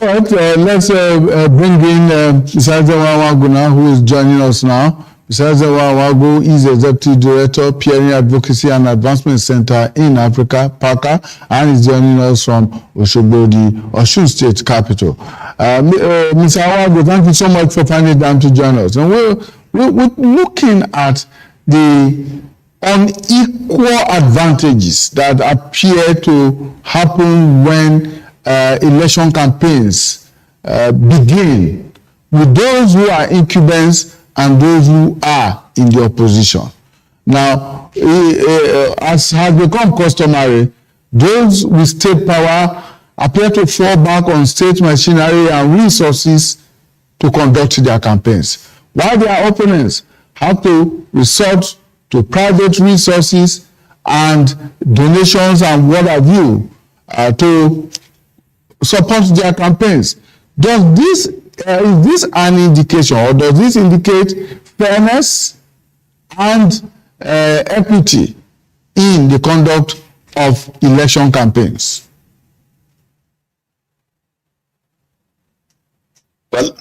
All right, let's bring in Bisazewa Waguna, who is joining us now. Bisazewa Wagu is Executive Director, Peering Advocacy and Advancement Center in Africa, PACA, and is joining us from Osogbo, the Osun State capital. Mr. Wagu, thank you so much for finding time to join us. And we're looking at the unequal advantages that appear to happen when election campaigns begin with those who are incumbents and those who are in the opposition. Now, as has become customary, those with state power appear to fall back on state machinery and resources to conduct their campaigns, while their opponents have to resort to private resources and donations and what have you to support their campaigns. Is this an indication, or does this indicate fairness and equity in the conduct of election campaigns? Well,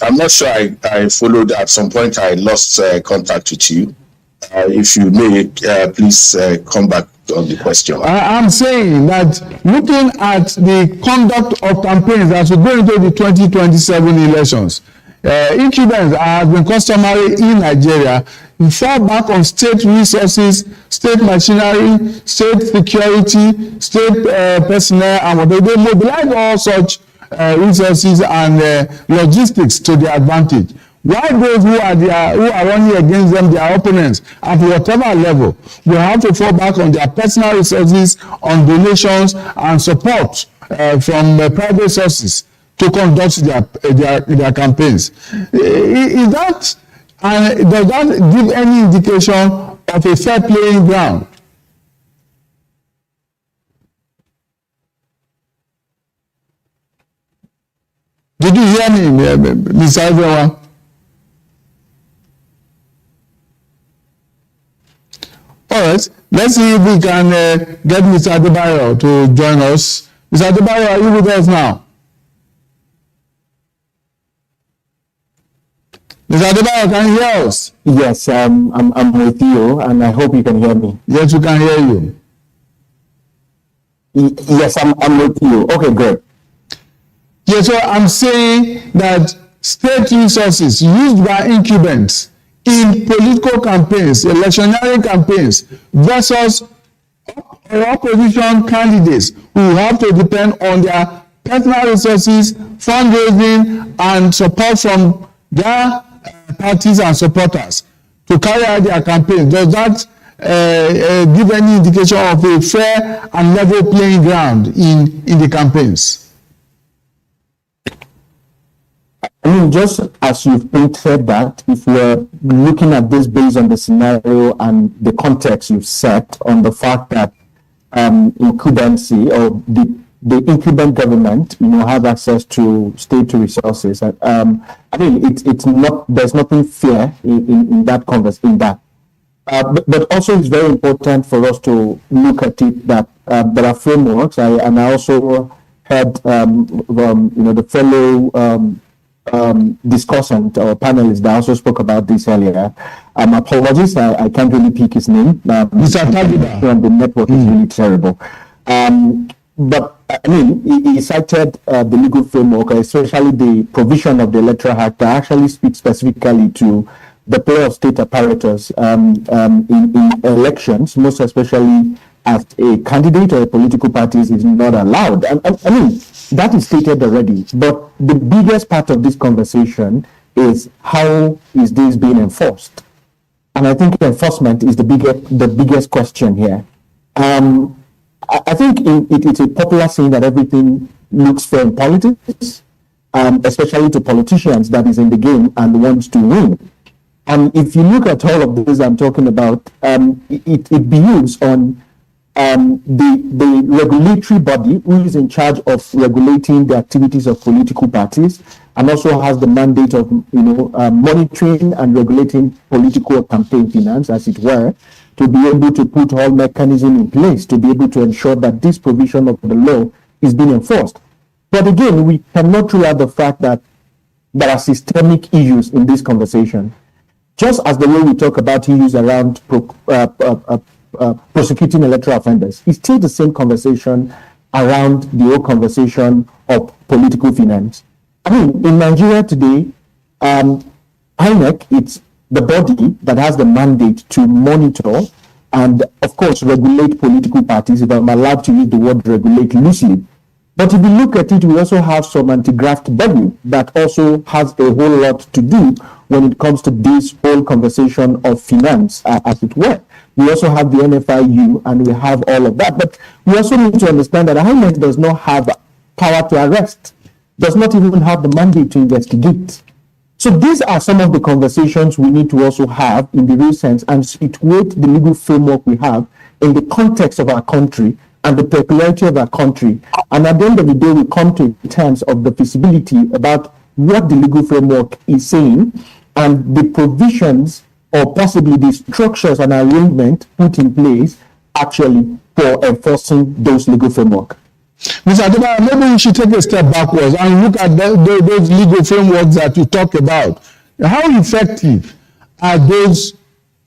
I'm not sure I followed. At some point, I lost contact with you. If you may, please come back on the question. I'm saying that looking at the conduct of campaigns as we go into the 2027 elections, incumbents have been customary in Nigeria. We fall back on state resources, state machinery, state security, state personnel, and they mobilize all such resources and logistics to their advantage. Why those who are running against them, their opponents, at whatever level, will have to fall back on their personal resources, on donations and support from private sources to conduct their campaigns. Does that give any indication of a fair playing ground? Did you hear me, Ms. Ivewa? All right, let's see if we can get Mr. Adebayo to join us. Mr. Adebayo, are you with us now? Mr. Adebayo, can you hear us? Yes, I'm with you, and I hope you can hear me. Yes, we can hear you. Yes, I'm with you. Okay, good. Yes, so I'm saying that state resources used by incumbents in political campaigns, electionary campaigns, versus opposition candidates who have to depend on their personal resources, fundraising, and support from their parties and supporters to carry out their campaigns. Does that give any indication of a fair and level playing ground in the campaigns? I mean, just as you've painted that, if we're looking at this based on the scenario and the context you've set on the fact that incumbency or the incumbent government, have access to state resources. It's not. There's nothing fair in that but also it's very important for us to look at it that there are frameworks. I also heard the fellow discussant or panelist that also spoke about this earlier. Apologies, I can't really pick his name. Mr. Tagiba. The network is really terrible. But he cited the legal framework, especially the provision of the Electoral Act that actually speaks specifically to the play of state apparatus in elections, most especially as a candidate or a political party is not allowed. That is stated already. But the biggest part of this conversation is how is this being enforced? And I think enforcement is the biggest question here. I think it's a popular saying that everything looks fair in politics, especially to politicians that is in the game and wants to win. And if you look at all of this I'm talking about, it behoves on the regulatory body who is in charge of regulating the activities of political parties and also has the mandate of monitoring and regulating political campaign finance, as it were, to be able to put all mechanisms in place to be able to ensure that this provision of the law is being enforced. But again, we cannot rule out the fact that there are systemic issues in this conversation. Just as the way we talk about issues around prosecuting electoral offenders, it's still the same conversation around the whole conversation of political finance. In Nigeria today, INEC, it's the body that has the mandate to monitor and, of course, regulate political parties, if I'm allowed to use the word regulate loosely. But if you look at it, we also have some anti-graft body that also has a whole lot to do when it comes to this whole conversation of finance, as it were. We also have the NFIU and we have all of that. But we also need to understand that INEC does not have power to arrest, does not even have the mandate to investigate. So these are some of the conversations we need to also have in the real sense and situate the legal framework we have in the context of our country and the peculiarity of our country. And at the end of the day, we come to terms of the feasibility about what the legal framework is saying and the provisions or possibly the structures and arrangement put in place actually for enforcing those legal framework. Mr. Adebayo, maybe we should take a step backwards and look at those legal frameworks that you talk about. How effective are those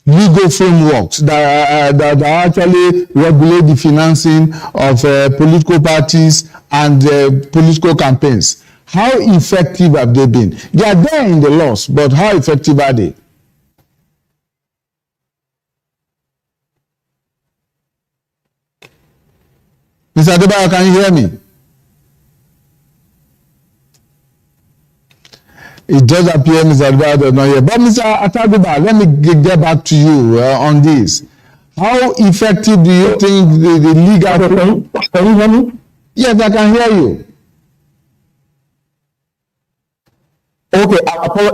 legal frameworks that actually regulate the financing of political parties and political campaigns? How effective have they been? They are there in the laws, but how effective are they? Mr. Adebayo, can you hear me? It does appear Mr. Adebayo does not hear. But Mr. Ataguba, let me get back to you on this. How effective do you think the legal... Can you hear me? Yes, I can hear you. Okay,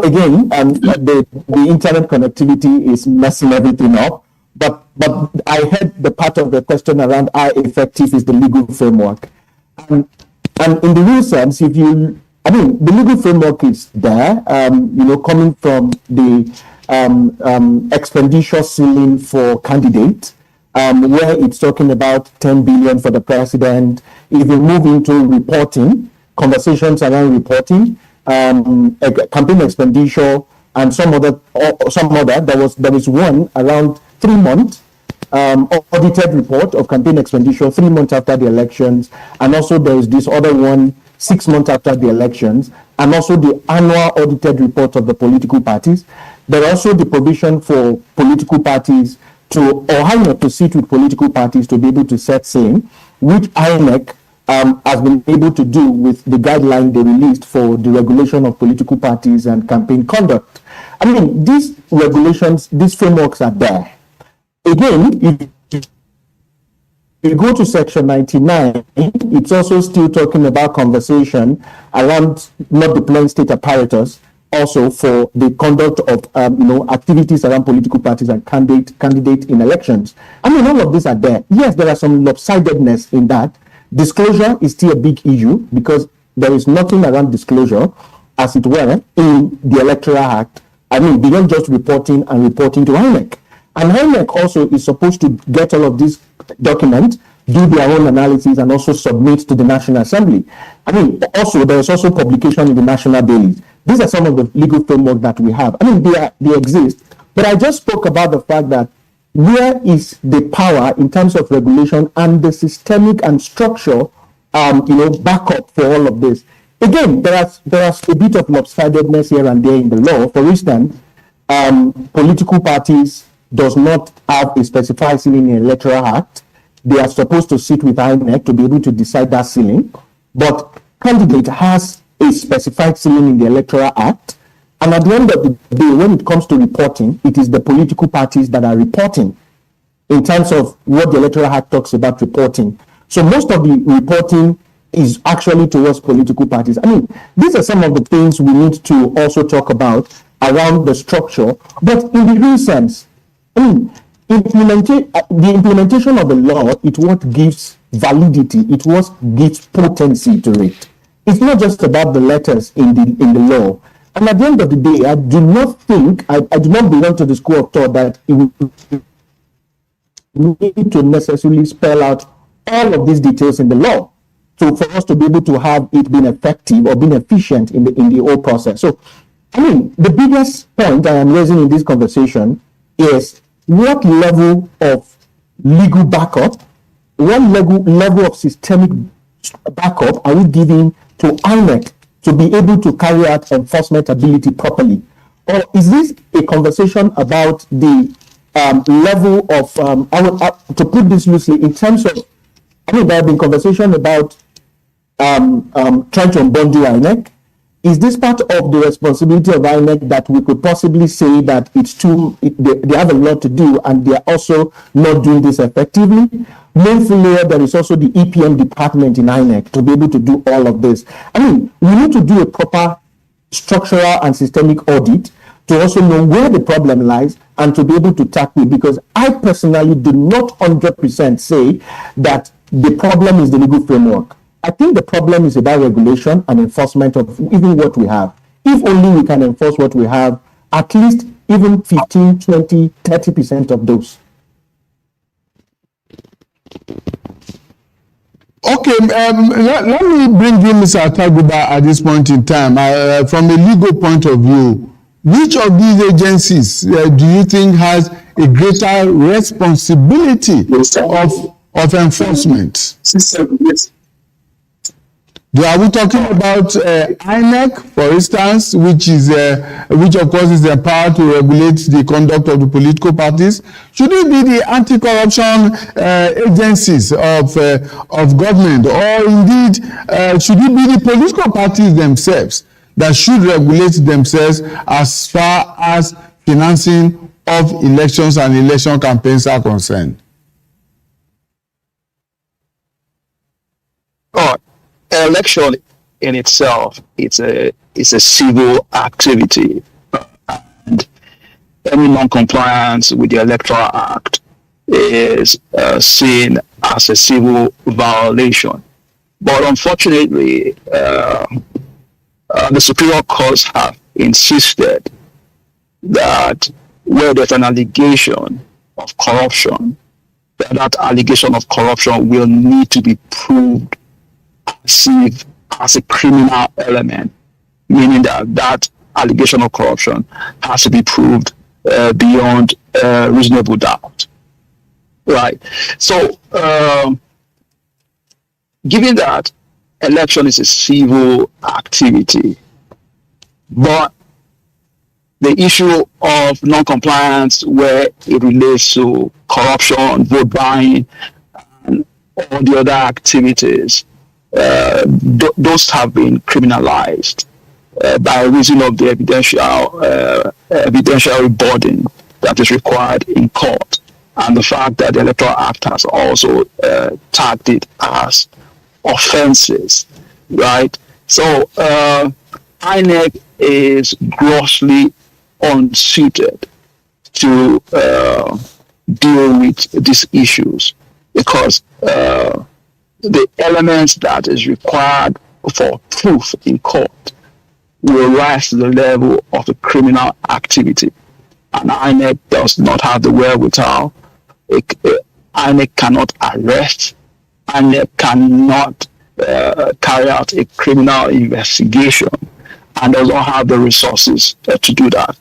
again, the internet connectivity is messing everything up. But I heard the part of the question around how effective is the legal framework. And in the real sense, the legal framework is there, coming from the expenditure ceiling for candidates, where it's talking about 10 billion for the president. If you move into reporting, conversations around reporting, campaign expenditure, and some other, there is one around 3 months audited report of campaign expenditure 3 months after the elections, and also there is this other one 6 months after the elections, and also the annual audited report of the political parties. There are also the provision for political parties or INEC to sit with political parties to be able to set same, which INEC has been able to do with the guideline they released for the regulation of political parties and campaign conduct. These regulations, these frameworks are there. Again, if you go to section 99, it's also still talking about conversation around not deploying state apparatus also for the conduct of activities around political parties and candidate in elections. I mean, all of these are there. Yes, there are some lopsidedness in that. Disclosure is still a big issue because there is nothing around disclosure, as it were, in the Electoral Act. I mean, beyond just reporting to INEC. And INEC also is supposed to get all of these documents, do their own analysis, and also submit to the National Assembly. I mean, also, there is also publication in the national dailies. These are some of the legal framework that we have. I mean, they exist. But I just spoke about the fact that where is the power in terms of regulation and the systemic and structure, backup for all of this? Again, there's a bit of lopsidedness here and there in the law. For instance, political parties does not have a specified ceiling in the Electoral Act. They are supposed to sit with INEC to be able to decide that ceiling. But candidate has a specified ceiling in the Electoral Act. And at the end of the day, when it comes to reporting, it is the political parties that are reporting in terms of what the Electoral Act talks about reporting. So most of the reporting is actually towards political parties. I mean, these are some of the things we need to also talk about around the structure. But in the real sense, I mean, the implementation of the law, it what gives validity, it what gives potency to it. It's not just about the letters in the law. And at the end of the day, I do not belong to the school of thought that we need to necessarily spell out all of these details in the law for us to be able to have it being effective or being efficient in the whole process. So, I mean, the biggest point I am raising in this conversation is what level of legal backup, what level of systemic backup are we giving to INEC to be able to carry out enforcement ability properly? Or is this a conversation about the level of, to put this loosely, in terms of, there have been conversation about trying to unbundle INEC. Is this part of the responsibility of INEC that we could possibly say that they have a lot to do and they are also not doing this effectively? Mainly, there is also the EPM department in INEC to be able to do all of this. I mean, we need to do a proper structural and systemic audit to also know where the problem lies and to be able to tackle it, because I personally do not 100% say that the problem is the legal framework. I think the problem is about regulation and enforcement of even what we have. If only we can enforce what we have, at least even 15, 20, 30% of those. Okay, let me bring in Mr. Ataguba at this point in time. From a legal point of view, which of these agencies do you think has a greater responsibility of enforcement? Are we talking about INEC, for instance, which of course is empowered to regulate the conduct of the political parties? Should it be the anti-corruption agencies of government, or indeed should it be the political parties themselves that should regulate themselves as far as financing of elections and election campaigns are concerned? Election in itself, it's a civil activity, and any non-compliance with the Electoral Act is seen as a civil violation. But unfortunately, the Superior Courts have insisted that where there's an allegation of corruption, that allegation of corruption will need to be proved as a criminal element, meaning that allegation of corruption has to be proved beyond reasonable doubt. Right. So, given that election is a civil activity, but the issue of non-compliance where it relates to corruption, vote buying, and all the other activities, those have been criminalized by reason of the evidentiary burden that is required in court, and the fact that the Electoral Act has also tagged it as offenses, right? So INEC is grossly unsuited to deal with these issues because the elements that is required for proof in court will rise to the level of a criminal activity. And INEC does not have the wherewithal. INEC cannot arrest. INEC cannot carry out a criminal investigation and does not have the resources to do that.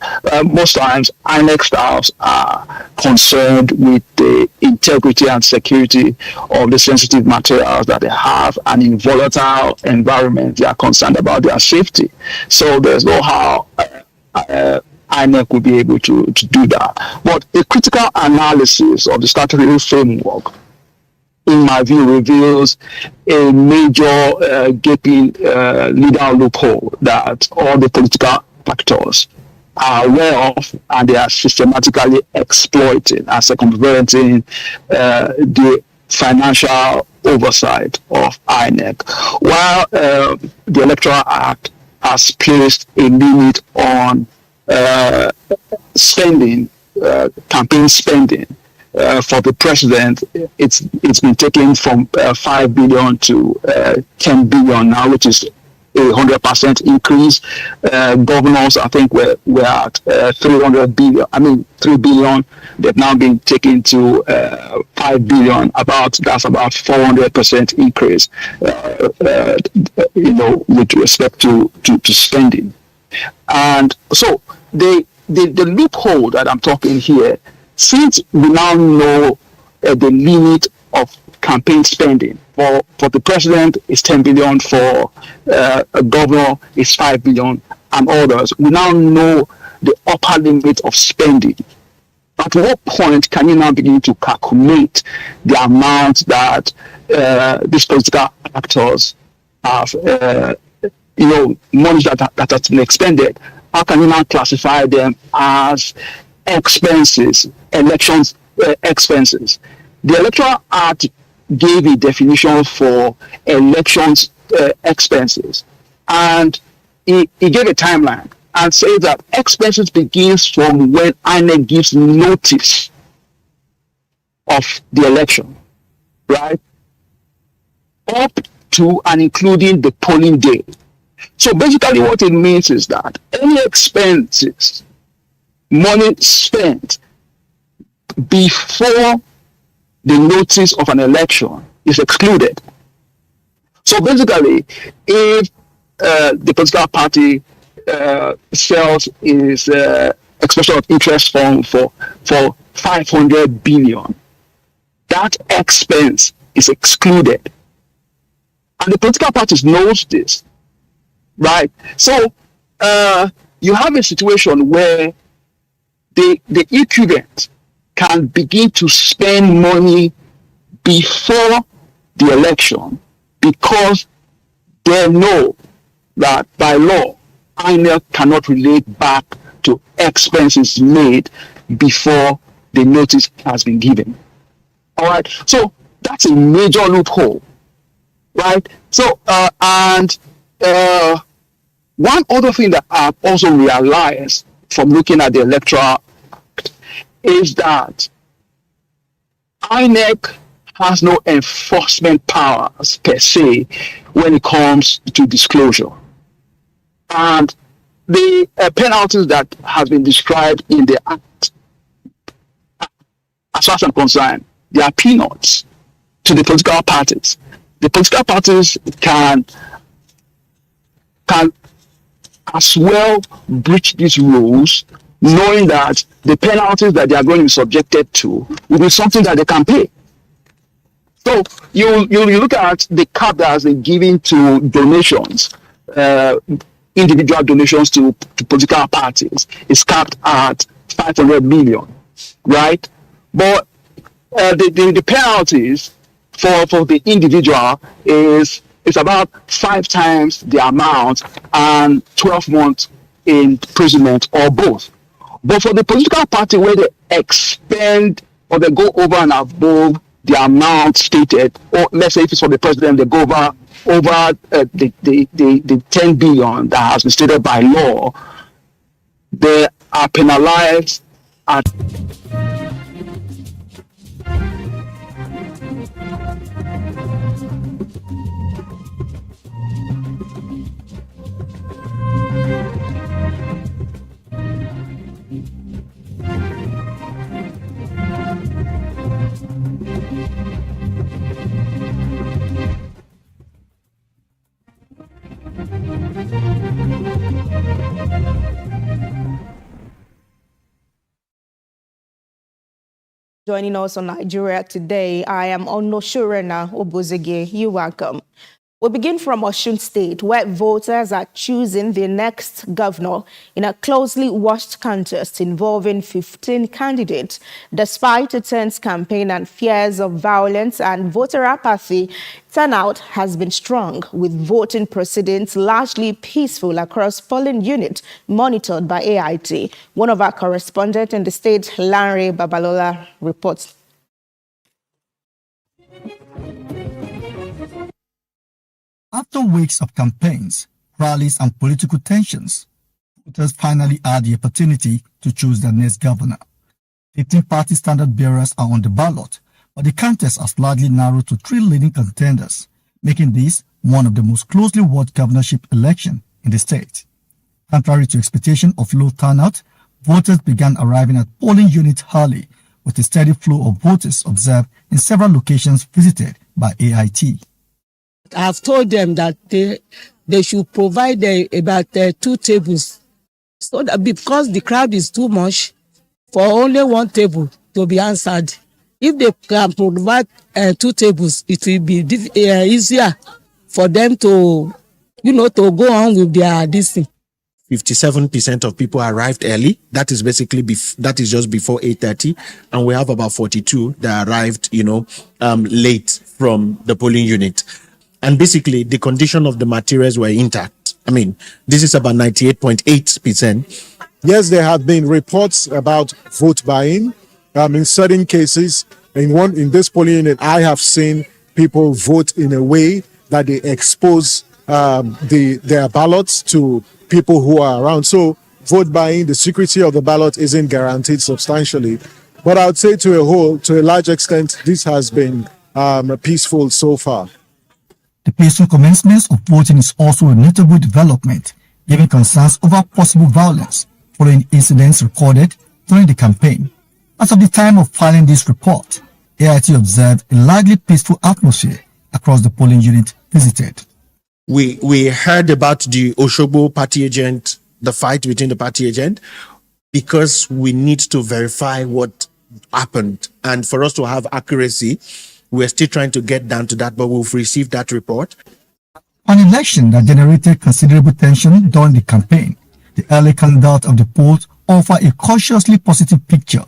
Most times, INEC staffs are concerned with the integrity and security of the sensitive materials that they have, and in volatile environments, they are concerned about their safety. So there's no how INEC will be able to do that. But a critical analysis of the statutory framework, in my view, reveals a major gaping legal loophole that all the political actors are aware of, and they are systematically exploiting and circumventing the financial oversight of INEC. While the Electoral Act has placed a limit on spending, campaign spending, for the president, it's been taken from 5 billion to 10 billion now, which is a 100% increase. Governors, I think, we're at 300 billion. I mean, 3 billion. They've now been taken to 5 billion. That's about 400% increase. With respect to spending, and so the loophole that I'm talking here. Since we now know the limit of campaign spending for the president is 10 billion, for a governor is 5 billion, and others, we now know the upper limit of spending. At what point can you now begin to calculate the amount that these political actors have, money that has been expended? How can you now classify them as expenses, elections expenses? The Electoral Act gave a definition for elections expenses, and it gave a timeline and says that expenses begins from when INEC gives notice of the election, right, up to and including the polling day. So basically what it means is that any expenses, money spent before the notice of an election is excluded. So basically, if the political party sells its expression of interest form for 500 billion, that expense is excluded. And the political parties knows this, right? So you have a situation where the incumbent can begin to spend money before the election because they know that by law, INEC cannot relate back to expenses made before the notice has been given. All right, so that's a major loophole, right? So, one other thing that I've also realized from looking at the Electoral Act is that INEC has no enforcement powers per se when it comes to disclosure. And the penalties that have been described in the Act, as far as I'm concerned, they are peanuts to the political parties. The political parties can as well breach these rules, knowing that the penalties that they are going to be subjected to will be something that they can pay. So you look at the cap that has been given to donations, individual donations to political parties is capped at 500 million, right? But the penalties for the individual is about 5 times the amount and 12 months imprisonment or both. But for the political party where they expend or they go over and above the amount stated, or let's say if it's for the president, they go over the 10 billion that has been stated by law, they are penalized at Joining us on Nigeria Today, I am Onoshorena Obozege. You're welcome. We'll begin from Osun State, where voters are choosing their next governor in a closely watched contest involving 15 candidates. Despite a tense campaign and fears of violence and voter apathy, turnout has been strong, with voting proceedings largely peaceful across polling units monitored by AIT. One of our correspondents in the state, Lanre Babalola, reports. After weeks of campaigns, rallies, and political tensions, voters finally had the opportunity to choose their next governor. 15 party standard bearers are on the ballot, but the contest has largely narrowed to 3 leading contenders, making this one of the most closely watched governorship elections in the state. Contrary to expectation of low turnout, voters began arriving at polling units early, with a steady flow of voters observed in several locations visited by AIT. I've told them that they should provide about 2 tables, so that because the crowd is too much, for only 1 table to be answered. If they can provide 2 tables, it will be easier for them to, to go on with their distance. 57% of people arrived early. That is basically that is just before 8:30, and we have about 42 that arrived, late from the polling unit. And basically, the condition of the materials were intact. I mean, this is about 98.8%. Yes, there have been reports about vote buying. In certain cases, in this polling unit, I have seen people vote in a way that they expose their ballots to people who are around. So, vote buying, the secrecy of the ballot isn't guaranteed substantially. But I would say to a large extent, this has been peaceful so far. The peaceful commencement of voting is also a notable development, given concerns over possible violence following incidents recorded during the campaign. As of the time of filing this report, AIT observed a largely peaceful atmosphere across the polling unit visited. We heard about the Osogbo party agent, the fight between the party agent, because we need to verify what happened. And for us to have accuracy, we're still trying to get down to that, but we've received that report. An election that generated considerable tension during the campaign, the early conduct of the polls offer a cautiously positive picture.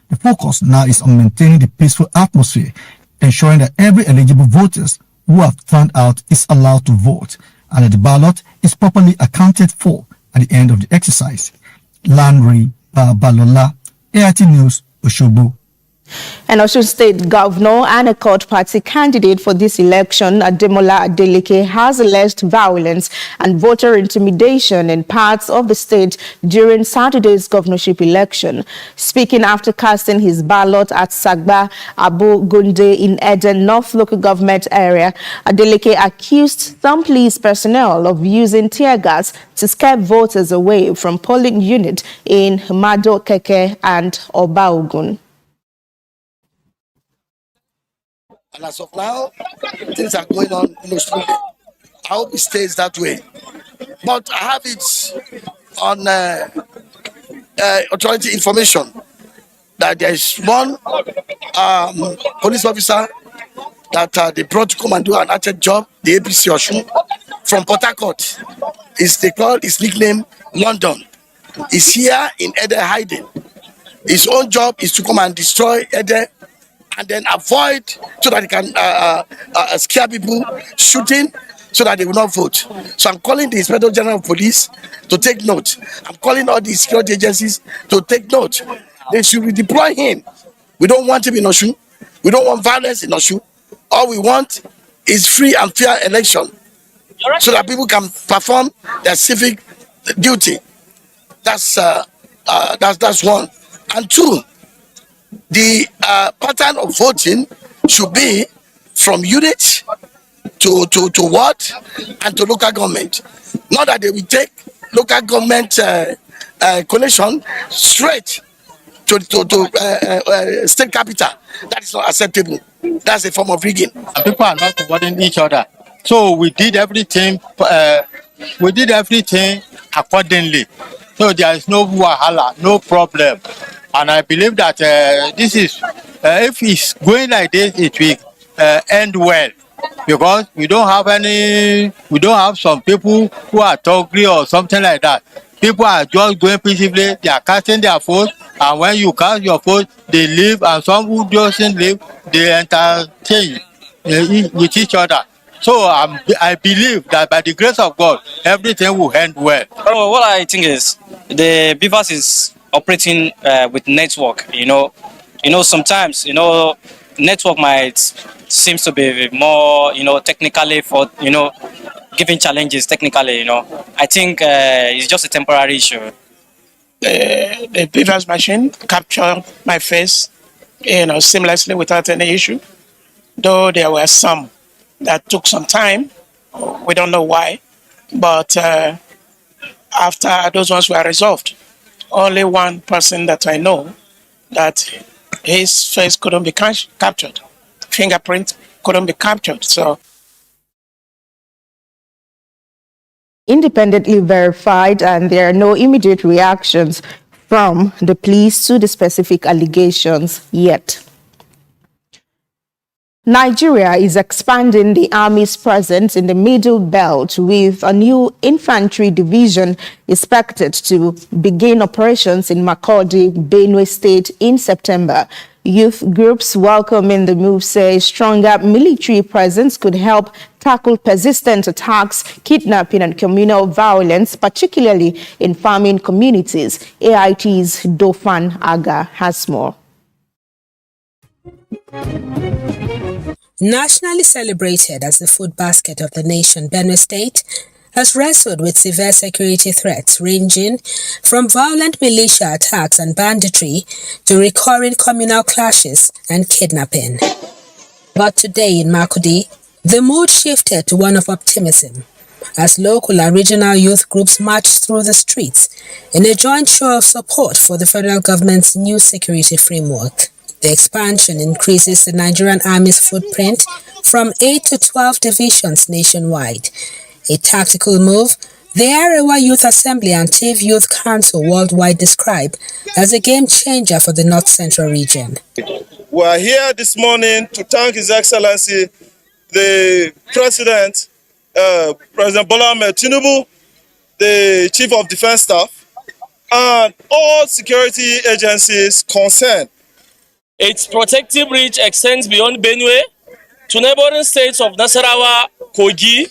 The focus now is on maintaining the peaceful atmosphere, ensuring that every eligible voters who have turned out is allowed to vote, and that the ballot is properly accounted for at the end of the exercise. Lanre Babalola, AIT News, Osogbo. And Osun State Governor and a Accord Party candidate for this election, Ademola Adeleke, has alleged violence and voter intimidation in parts of the state during Saturday's governorship election. Speaking after casting his ballot at Sagba Abu Gunde in Eden North local government area, Adeleke accused some police personnel of using tear gas to scare voters away from polling units in Mado Keke and Obaogun. And as of now, things are going on smoothly. I hope it stays that way. But I have it on authority information that there is one police officer that they brought to come and do an active job, the APC Osun, from Port Harcourt. They call his nickname London. He's here in Ede hiding. His own job is to come and destroy Ede and then avoid so that he can scare people, shooting, so that they will not vote. So I'm calling the Inspector General of Police to take note. I'm calling all the security agencies to take note. They should redeploy him. We don't want him in Osun. We don't want violence in Osun. All we want is free and fair election so that people can perform their civic duty. That's one. And two, the pattern of voting should be from unit to ward and to local government. Not that they will take local government collation straight to state capital. That is not acceptable. That's a form of rigging. People are not supporting each other, so we did everything. Accordingly. So there is no wahala, no problem, and I believe that this is if it's going like this, it will end well, because we don't have some people who are talking or something like that. People are just going peacefully. They are casting their vote, and when you cast your vote, they leave, and some who doesn't leave, they entertain with each other. So I believe that by the grace of God, everything will end well. Oh, what I think is the BVAS is operating with network. Sometimes network might seems to be more technically for giving challenges technically. I think it's just a temporary issue. The BVAS machine captured my face, seamlessly without any issue. Though there were some that took some time, we don't know why, but after those ones were resolved, only one person that I know that his face couldn't be captured, fingerprint couldn't be captured. So independently verified, and there are no immediate reactions from the police to the specific allegations yet. Nigeria is expanding the Army's presence in the Middle Belt, with a new infantry division expected to begin operations in Makurdi, Benue State in September. Youth groups welcoming the move say stronger military presence could help tackle persistent attacks, kidnapping and communal violence, particularly in farming communities. AIT's Dofan Aga has more. Nationally celebrated as the food basket of the nation, Benue State has wrestled with severe security threats ranging from violent militia attacks and banditry to recurring communal clashes and kidnapping. But today in Makurdi, the mood shifted to one of optimism as local and regional youth groups marched through the streets in a joint show of support for the federal government's new security framework. The expansion increases the Nigerian Army's footprint from 8 to 12 divisions nationwide. A tactical move the Arewa Youth Assembly and TIV Youth Council worldwide describe as a game changer for the North Central region. We are here this morning to thank His Excellency, the President, President Bola Ahmed Tinubu, the Chief of Defense Staff, and all security agencies concerned. Its protective reach extends beyond Benue to neighboring states of Nasarawa, Kogi,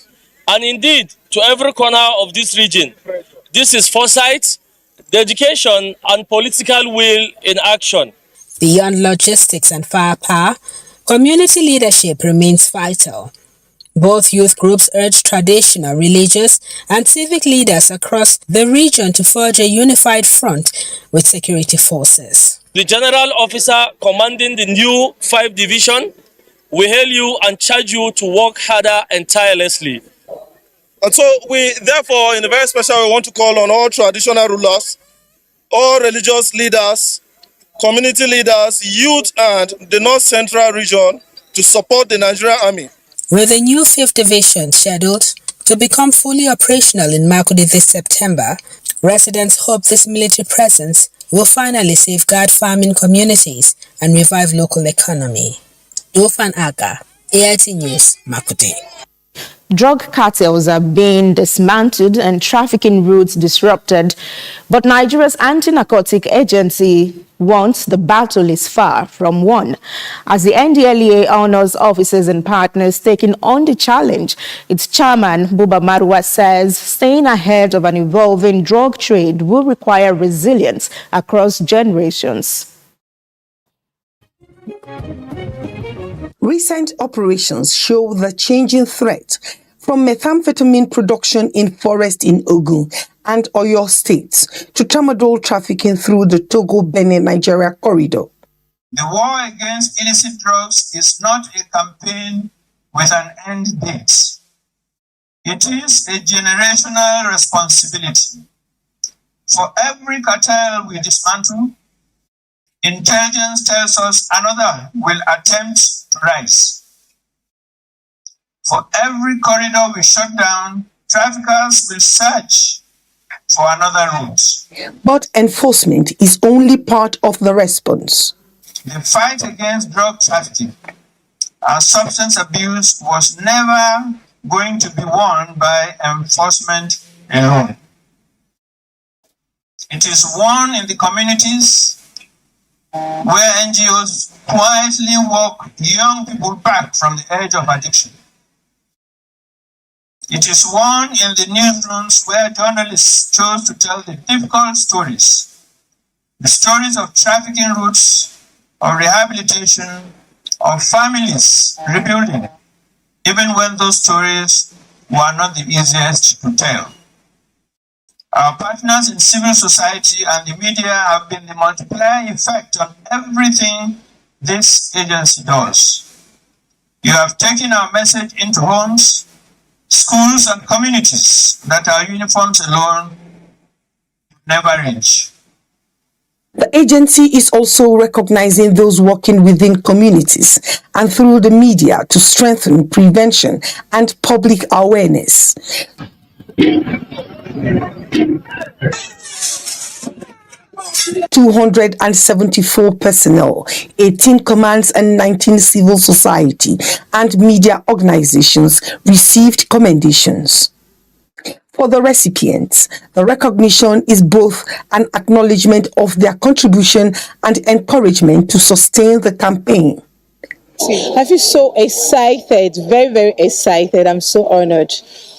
and indeed to every corner of this region. This is foresight, dedication, and political will in action. Beyond logistics and firepower, community leadership remains vital. Both youth groups urge traditional, religious, and civic leaders across the region to forge a unified front with security forces. The General Officer commanding the new 5th Division will hail you and charge you to work harder and tirelessly. And so we, therefore, in a very special way, want to call on all traditional rulers, all religious leaders, community leaders, youth, and the North Central region to support the Nigerian Army. With the new 5th Division scheduled to become fully operational in Makurdi this September, residents hope this military presence will finally safeguard farming communities and revive local economy. Dofan Aga, AIT News, Makurdi. Drug cartels are being dismantled and trafficking routes disrupted, but Nigeria's anti-narcotic agency warns the battle is far from won. As the NDLEA honors officers and partners taking on the challenge, its chairman, Buba Marwa, says staying ahead of an evolving drug trade will require resilience across generations. Recent operations show the changing threat from methamphetamine production in forest in Ogun and Oyo states to tramadol trafficking through the Togo-Benin-Nigeria corridor. The war against illicit drugs is not a campaign with an end date. It is a generational responsibility. For every cartel we dismantle, intelligence tells us another will attempt to rise. For every corridor we shut down, traffickers will search for another route. But enforcement is only part of the response. The fight against drug trafficking and substance abuse was never going to be won by enforcement alone. It is won in the communities where NGOs quietly walk young people back from the edge of addiction. It is won in the newsrooms where journalists chose to tell the difficult stories, the stories of trafficking routes, of rehabilitation, of families rebuilding, even when those stories were not the easiest to tell. Our partners in civil society and the media have been the multiplier effect on everything this agency does. You have taken our message into homes, schools, and communities that our uniforms alone never reach. The agency is also recognizing those working within communities and through the media to strengthen prevention and public awareness. 274 personnel, 18 commands and 19 civil society and media organizations received commendations. For the recipients, the recognition is both an acknowledgement of their contribution and encouragement to sustain the campaign. I feel so excited, very, very excited. I'm so honored.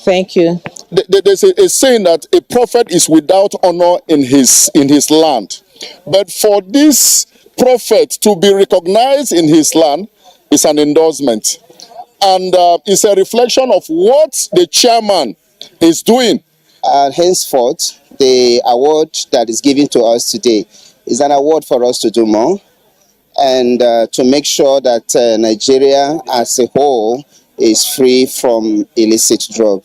Thank you. There's a saying that a prophet is without honor in his land. But for this prophet to be recognized in his land is an endorsement. And it's a reflection of what the chairman is doing. Henceforth, the award that is given to us today is an award for us to do more and to make sure that Nigeria as a whole is free from illicit drug.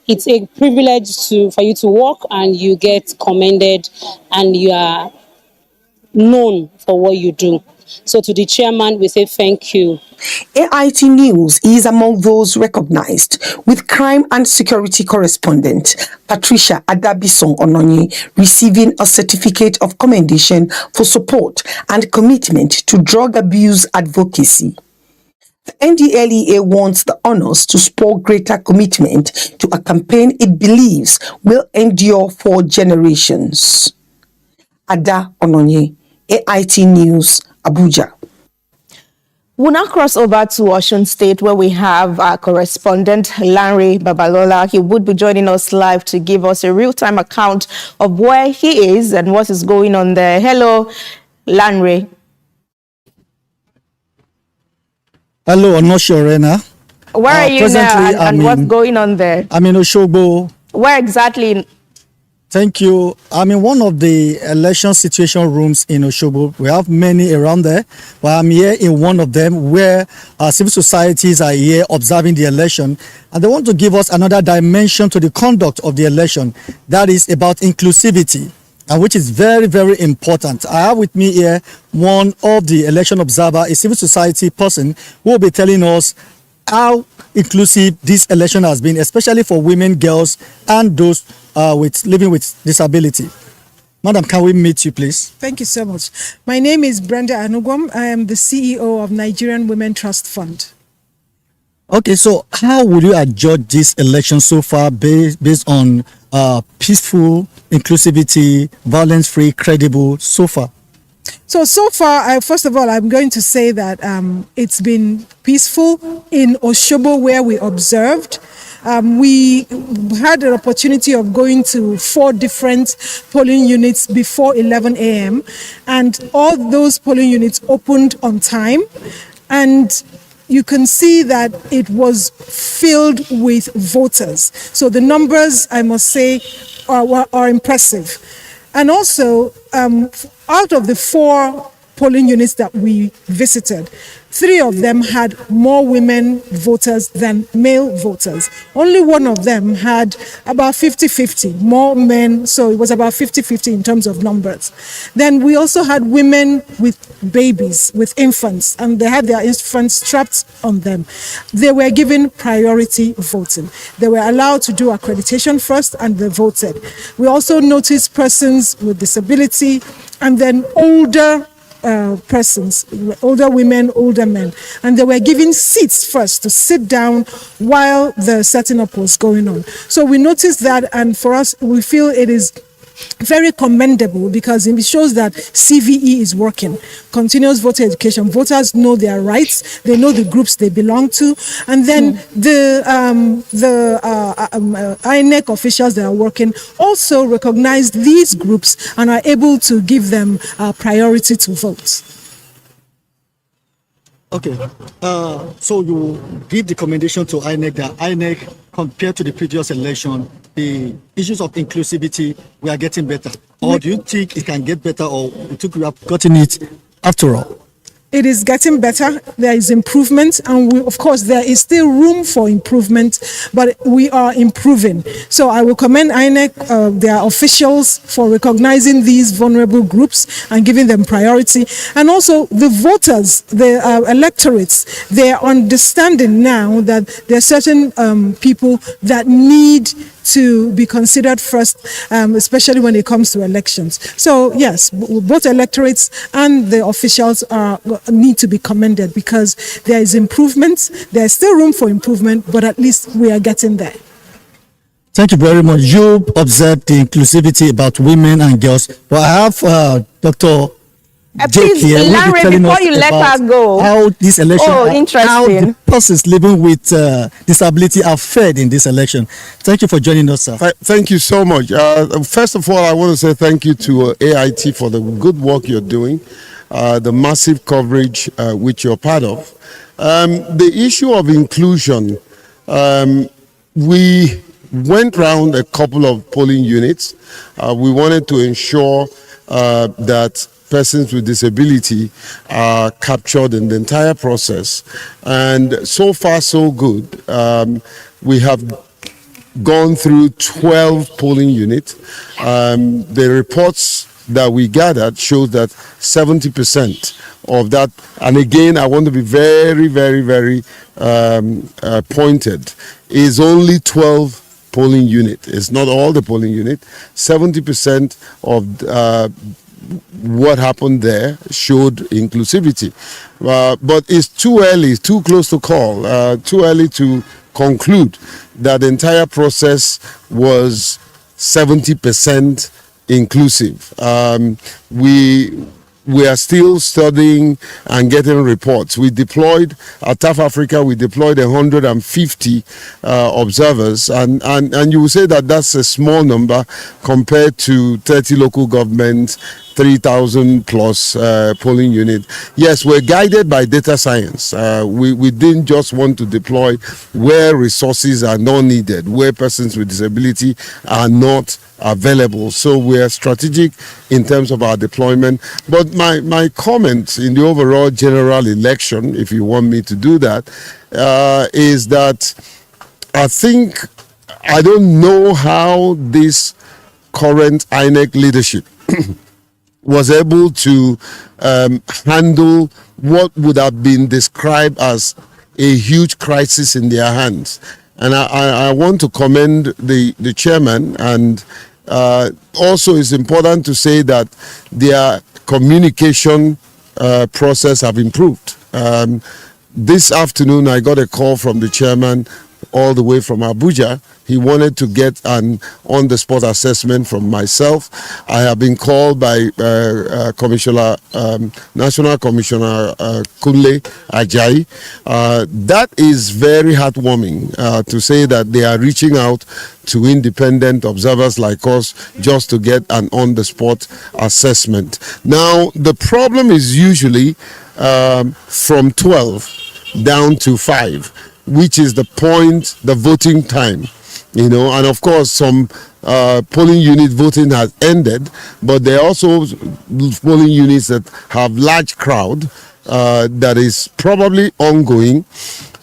It's a privilege for you to work and you get commended and you are known for what you do. So to the chairman, we say thank you. AIT News is among those recognized, with crime and security correspondent Patricia Adabison Ononyi receiving a certificate of commendation for support and commitment to drug abuse advocacy. The NDLEA wants the honors to spur greater commitment to a campaign it believes will endure for generations. Ada Ononyi, AIT News, Abuja. We'll now cross over to Osun State, where we have our correspondent, Lanre Babalola. He would be joining us live to give us a real-time account of where he is and what is going on there. Hello, Lanre. Hello, Onoshorena. Where are you now and what's going on there? I'm in Osogbo. Where exactly? Thank you. I'm in one of the election situation rooms in Osogbo. We have many around there, but I'm here in one of them where civil societies are here observing the election, and they want to give us another dimension to the conduct of the election. That is about inclusivity, and which is very, very important. I have with me here one of the election observer, a civil society person, who will be telling us how inclusive this election has been, especially for women, girls, and those living with disability. Madam, can we meet you, please? Thank you so much. My name is Brenda Anugwam. I am the CEO of Nigerian Women Trust Fund. Okay, so how would you adjudge this election so far based on peaceful, inclusivity, violence-free, credible, so far? So far, first of all, I'm going to say that it's been peaceful in Osogbo, where we observed. We had an opportunity of going to 4 different polling units before 11 a.m. and all those polling units opened on time. And you can see that it was filled with voters. So the numbers, I must say, are impressive. And also, out of the 4 polling units that we visited, 3 of them had more women voters than male voters. Only one of them had about 50-50, more men, so it was about 50-50 in terms of numbers. Then we also had women with babies, with infants, and they had their infants strapped on them. They were given priority voting. They were allowed to do accreditation first, and they voted. We also noticed persons with disability, and then older persons, older women, older men, and they were given seats first to sit down while the setting up was going on. So we noticed that, and for us, we feel it is very commendable because it shows that CVE is working. Continuous voter education. Voters know their rights. They know the groups they belong to, and then the INEC officials that are working also recognize these groups and are able to give them priority to vote. Okay, so you give the commendation to INEC that INEC, compared to the previous election, the issues of inclusivity, we are getting better. Or do you think it can get better, or you think we have gotten it after all? It is getting better. There is improvement, and of course, there is still room for improvement, but we are improving. So I will commend INEC, their officials, for recognizing these vulnerable groups and giving them priority. And also the voters, the electorates, they are understanding now that there are certain people that need to be considered first, especially when it comes to elections. So yes, both electorates and the officials need to be commended because there is improvement. There is still room for improvement, but at least we are getting there. Thank you very much. You observed the inclusivity about women and girls. But I have Dr. Please, Larry, before you let her go, how this election, how the persons living with disability are fared in this election. Thank you for joining us, sir. Thank you so much. First of all, I want to say thank you to AIT for the good work you're doing, the massive coverage which you're part of. The issue of inclusion, we went round a couple of polling units. We wanted to ensure that persons with disability are captured in the entire process, and so far so good. We have gone through 12 polling units. The reports that we gathered showed that 70% of that, and again I want to be very, very, very pointed, is only 12 polling unit. It's not all the polling unit. 70% of what happened there showed inclusivity, but it's too early, too close to call, too early to conclude that the entire process was 70% inclusive. We are still studying and getting reports. We deployed at TAF Africa, we deployed 150 observers, and you will say that that's a small number compared to 30 local governments, 3,000 plus polling unit. Yes, we're guided by data science. We didn't just want to deploy where resources are not needed, where persons with disability are not available. So we are strategic in terms of our deployment. But my comment in the overall general election, if you want me to do that, is that I don't know how this current INEC leadership was able to handle what would have been described as a huge crisis in their hands. And I want to commend the chairman, and also it's important to say that their communication process have improved. This afternoon I got a call from the chairman all the way from Abuja. He wanted to get an on-the-spot assessment from myself. I have been called by National Commissioner Kunle Ajayi. That is very heartwarming to say that they are reaching out to independent observers like us just to get an on-the-spot assessment. Now, the problem is usually from 12 down to 5, which is the voting time. And of course some polling unit voting has ended, but there are also polling units that have large crowd that is probably ongoing.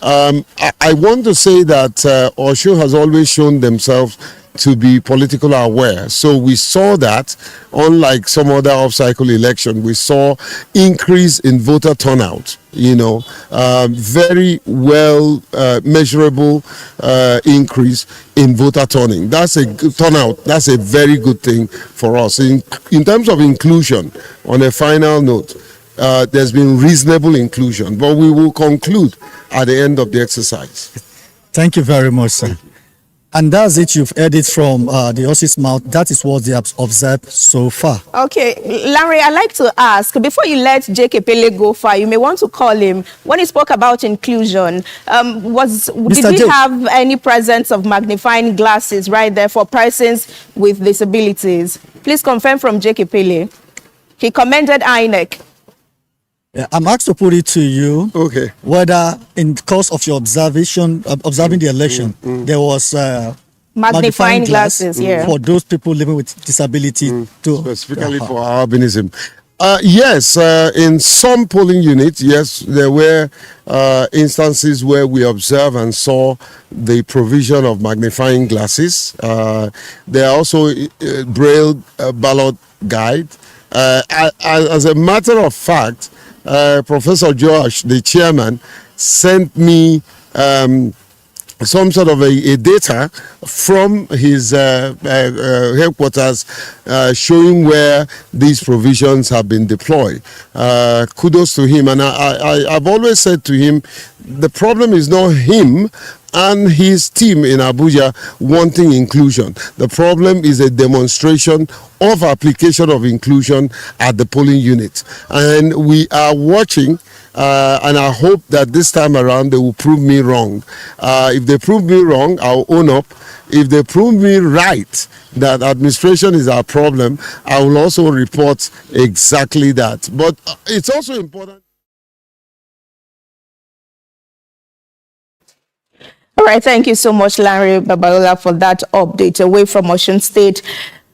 I want to say that Osho has always shown themselves to be politically aware. So we saw that, unlike some other off-cycle election, we saw increase in voter turnout. Very well measurable increase in voter turning. That's a good turnout. That's a very good thing for us. In terms of inclusion, on a final note, there's been reasonable inclusion, but we will conclude at the end of the exercise. Thank you very much, sir. And that's it. You've heard it from the horse's mouth. That is what they have observed so far. Okay, Larry, I'd like to ask, before you let J.K. Pele go far, you may want to call him. When he spoke about inclusion, did he have any presence of magnifying glasses right there for persons with disabilities? Please confirm from J.K. Pele. He commended INEC. Yeah, I'm asked to put it to you. Okay. Whether in the course of your observing the election, there was magnifying glasses for those people living with disability too. Specifically for albinism. Yes, in some polling units, yes, there were instances where we observed and saw the provision of magnifying glasses. There are also Braille ballot guide. As a matter of fact, Professor Josh, the chairman, sent me some sort of a data from his headquarters showing where these provisions have been deployed. Kudos to him. And I've always said to him, the problem is not him and his team in Abuja wanting inclusion. The problem is a demonstration of application of inclusion at the polling unit. And we are watching, and I hope that this time around they will prove me wrong. If they prove me wrong, I'll own up. If they prove me right that administration is our problem, I will also report exactly that. But it's also important. All right, thank you so much, Larry Babalola, for that update. Away from Osun State,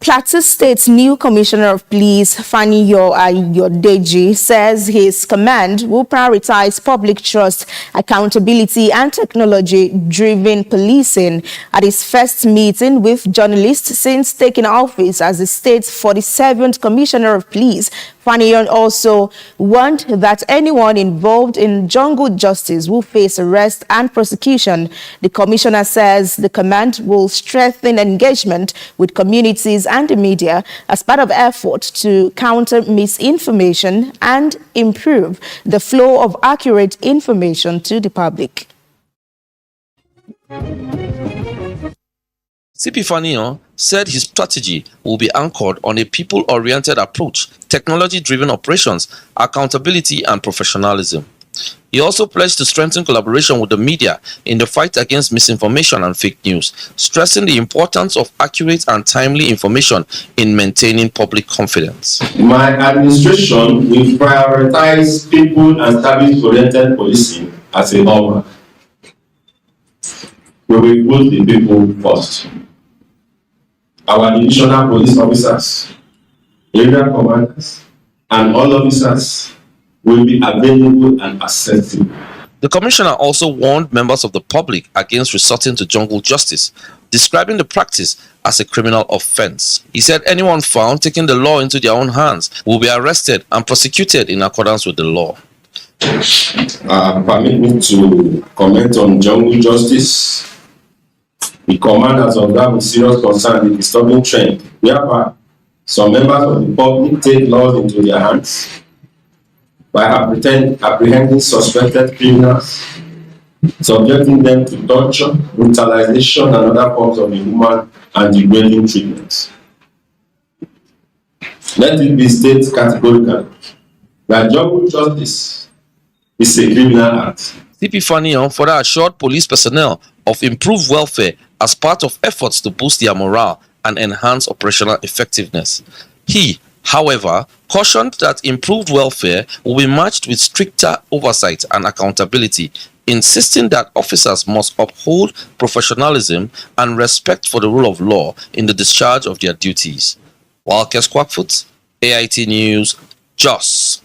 Plateau State's new Commissioner of Police, Faniyo Ayodeji, says his command will prioritize public trust, accountability, and technology-driven policing. At his first meeting with journalists since taking office as the state's 47th Commissioner of Police, Faniyo also warned that anyone involved in jungle justice will face arrest and prosecution. The commissioner says the command will strengthen engagement with communities and the media as part of efforts to counter misinformation and improve the flow of accurate information to the public. CP Faniyo said his strategy will be anchored on a people-oriented approach, technology-driven operations, accountability, and professionalism. He also pledged to strengthen collaboration with the media in the fight against misinformation and fake news, stressing the importance of accurate and timely information in maintaining public confidence. My administration will prioritize people and service-oriented policing as a hallmark. We will put the people first. Our divisional police officers, area commanders, and all officers will be available and accessible. The commissioner also warned members of the public against resorting to jungle justice, describing the practice as a criminal offense. He said anyone found taking the law into their own hands will be arrested and prosecuted in accordance with the law. Permit me to comment on jungle justice. The command has observed with serious concern the disturbing trend whereby some members of the public take laws into their hands by apprehending suspected criminals, subjecting them to torture, brutalization, and other forms of inhuman and degrading treatments. Let it be stated categorically that jungle justice is a criminal act. CP Faniyo further assured police personnel of improved welfare as part of efforts to boost their morale and enhance operational effectiveness. He However, cautioned that improved welfare will be matched with stricter oversight and accountability, insisting that officers must uphold professionalism and respect for the rule of law in the discharge of their duties. Walkes Kwakfoot, AIT News, Jos.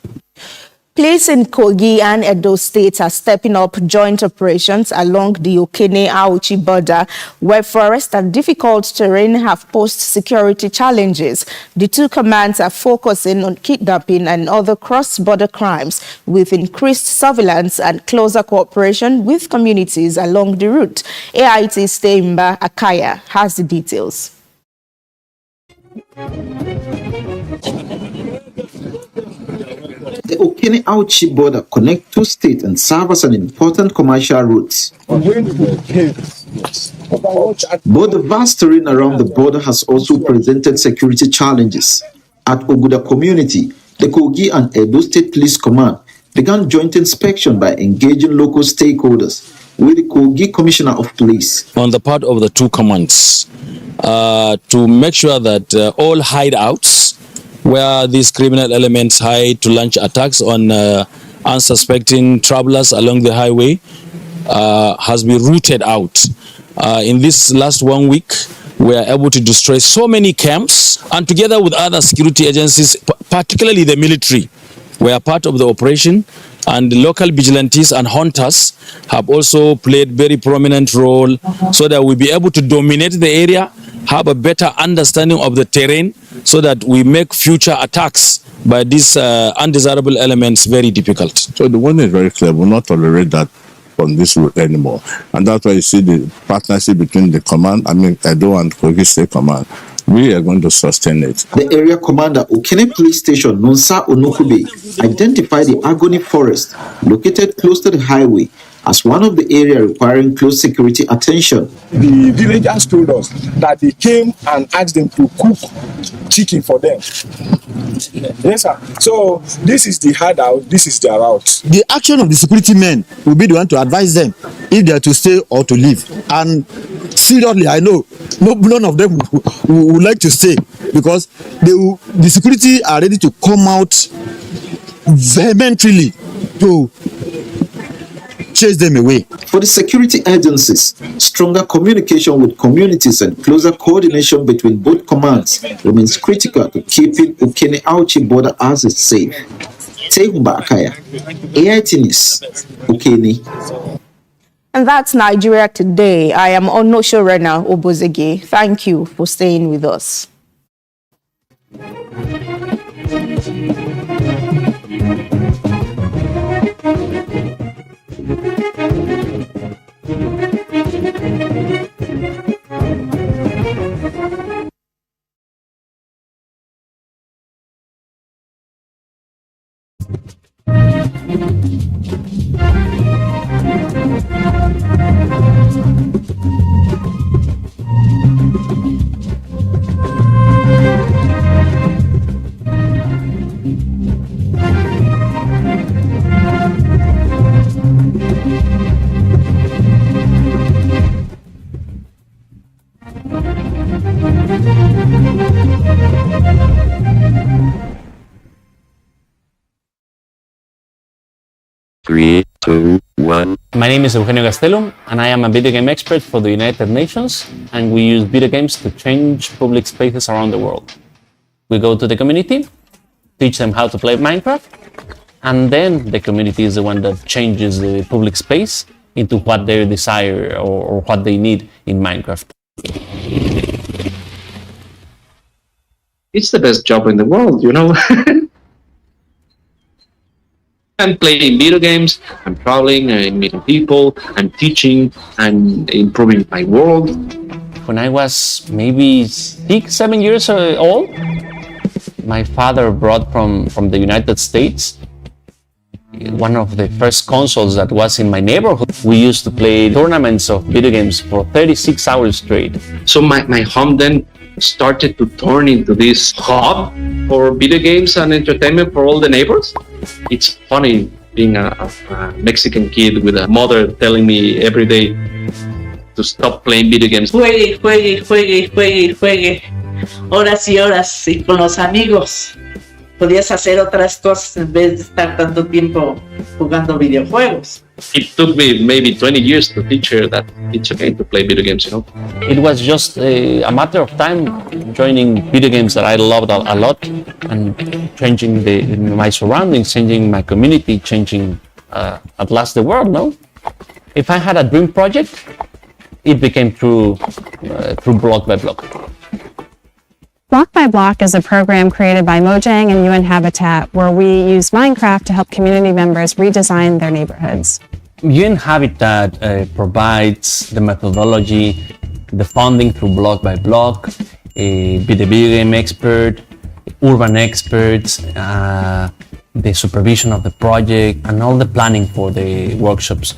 Police in Kogi and Edo states are stepping up joint operations along the Okene-Auchi border, where forest and difficult terrain have posed security challenges. The two commands are focusing on kidnapping and other cross-border crimes, with increased surveillance and closer cooperation with communities along the route. AIT's Temba Akaya has the details. The Okene-Auchi border connects two states and serves as an important commercial route. But the vast terrain around the border has also presented security challenges. At Oguda community, the Kogi and Edo State Police Command began joint inspection by engaging local stakeholders with the Kogi Commissioner of Police. On the part of the two commands, to make sure that all hideouts where these criminal elements hide to launch attacks on unsuspecting travelers along the highway has been rooted out. In this last 1 week, we are able to destroy so many camps, and together with other security agencies, particularly the military, we are part of the operation, and the local vigilantes and hunters have also played very prominent role so that we'll be able to dominate the area, have a better understanding of the terrain, so that we make future attacks by these undesirable elements very difficult. So the one is very clear, we will not tolerate that on this route anymore. And that's why you see the partnership between the command, Edo and Kogi State Command. We are going to sustain it. The area commander, Okene Police Station, Nonsa Onokube, identified the Agony Forest, located close to the highway, as one of the areas requiring close security attention. The villagers told us that they came and asked them to cook chicken for them. Yes, sir. So this is the hideout, this is their route. The action of the security men will be the one to advise them if they are to stay or to leave. And seriously, I know none of them would like to stay, because the security are ready to come out vehemently to chase them away. For the security agencies, stronger communication with communities and closer coordination between both commands remains critical to keeping Okene-Auchi border as it's safe. Temba Akaya, AIT News, Okene. And that's Nigeria Today. I am Onoshorena Obozege. Thank you for staying with us. Three, two, one. My name is Eugenio Gastelum, and I am a video game expert for the United Nations, and we use video games to change public spaces around the world. We go to the community, teach them how to play Minecraft, and then the community is the one that changes the public space into what they desire or what they need in Minecraft. It's the best job in the world, you know. I'm playing video games, I'm traveling, I'm meeting people, I'm teaching, and improving my world. When I was maybe 6-7 years old, my father brought from the United States one of the first consoles that was in my neighborhood. We used to play tournaments of video games for 36 hours straight. So my home then started to turn into this hub for video games and entertainment for all the neighbors. It's funny being a Mexican kid with a mother telling me every day to stop playing video games. Juegue, juegue, juegue, juegue, juegue. Horas y horas y con los amigos. podías hacer otras cosas en vez de estar tanto tiempo jugando videojuegos. It took me maybe 20 years to teach her that it's okay to play video games, you know. It was just a matter of time joining video games that I loved a lot and changing my surroundings, changing my community, changing at last the world, no? If I had a dream project, it became through Block by Block. Block by Block is a program created by Mojang and UN Habitat where we use Minecraft to help community members redesign their neighborhoods. UN Habitat provides the methodology, the funding through Block by Block, be the video game expert, urban experts, the supervision of the project, and all the planning for the workshops.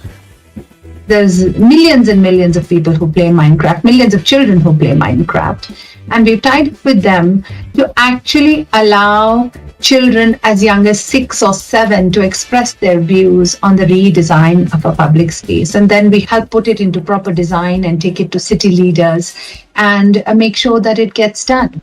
There's millions and millions of people who play Minecraft, millions of children who play Minecraft. And we've tied up with them to actually allow children as young as 6 or 7 to express their views on the redesign of a public space. And then we help put it into proper design and take it to city leaders and make sure that it gets done.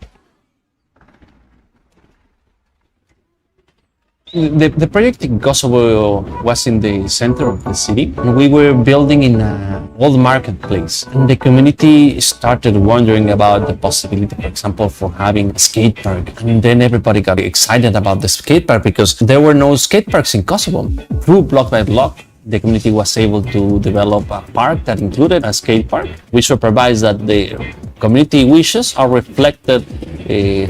The project in Kosovo was in the center of the city, and we were building in an old marketplace. And the community started wondering about the possibility, for example, for having a skate park. And then everybody got excited about the skate park because there were no skate parks in Kosovo. Through Block by Block, the community was able to develop a park that included a skate park, which supervised that the community wishes are reflected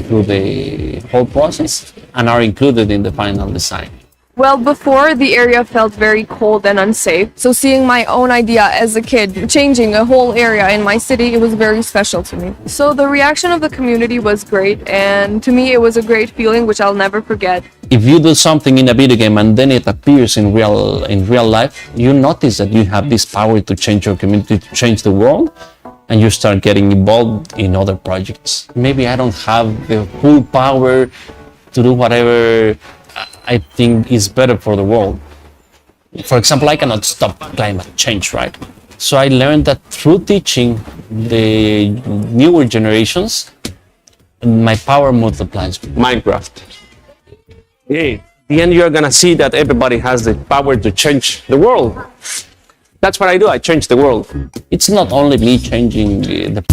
through the whole process and are included in the final design. Well, before, the area felt very cold and unsafe. So seeing my own idea as a kid changing a whole area in my city, it was very special to me. So the reaction of the community was great, and to me it was a great feeling which I'll never forget. If you do something in a video game and then it appears in real life, you notice that you have this power to change your community, to change the world, and you start getting involved in other projects. Maybe I don't have the full power to do whatever I think is better for the world. For example, I cannot stop climate change, right? So I learned that through teaching the newer generations, my power multiplies. Minecraft. Yeah, in the end you're gonna see that everybody has the power to change the world. That's what I do, I change the world. It's not only me changing the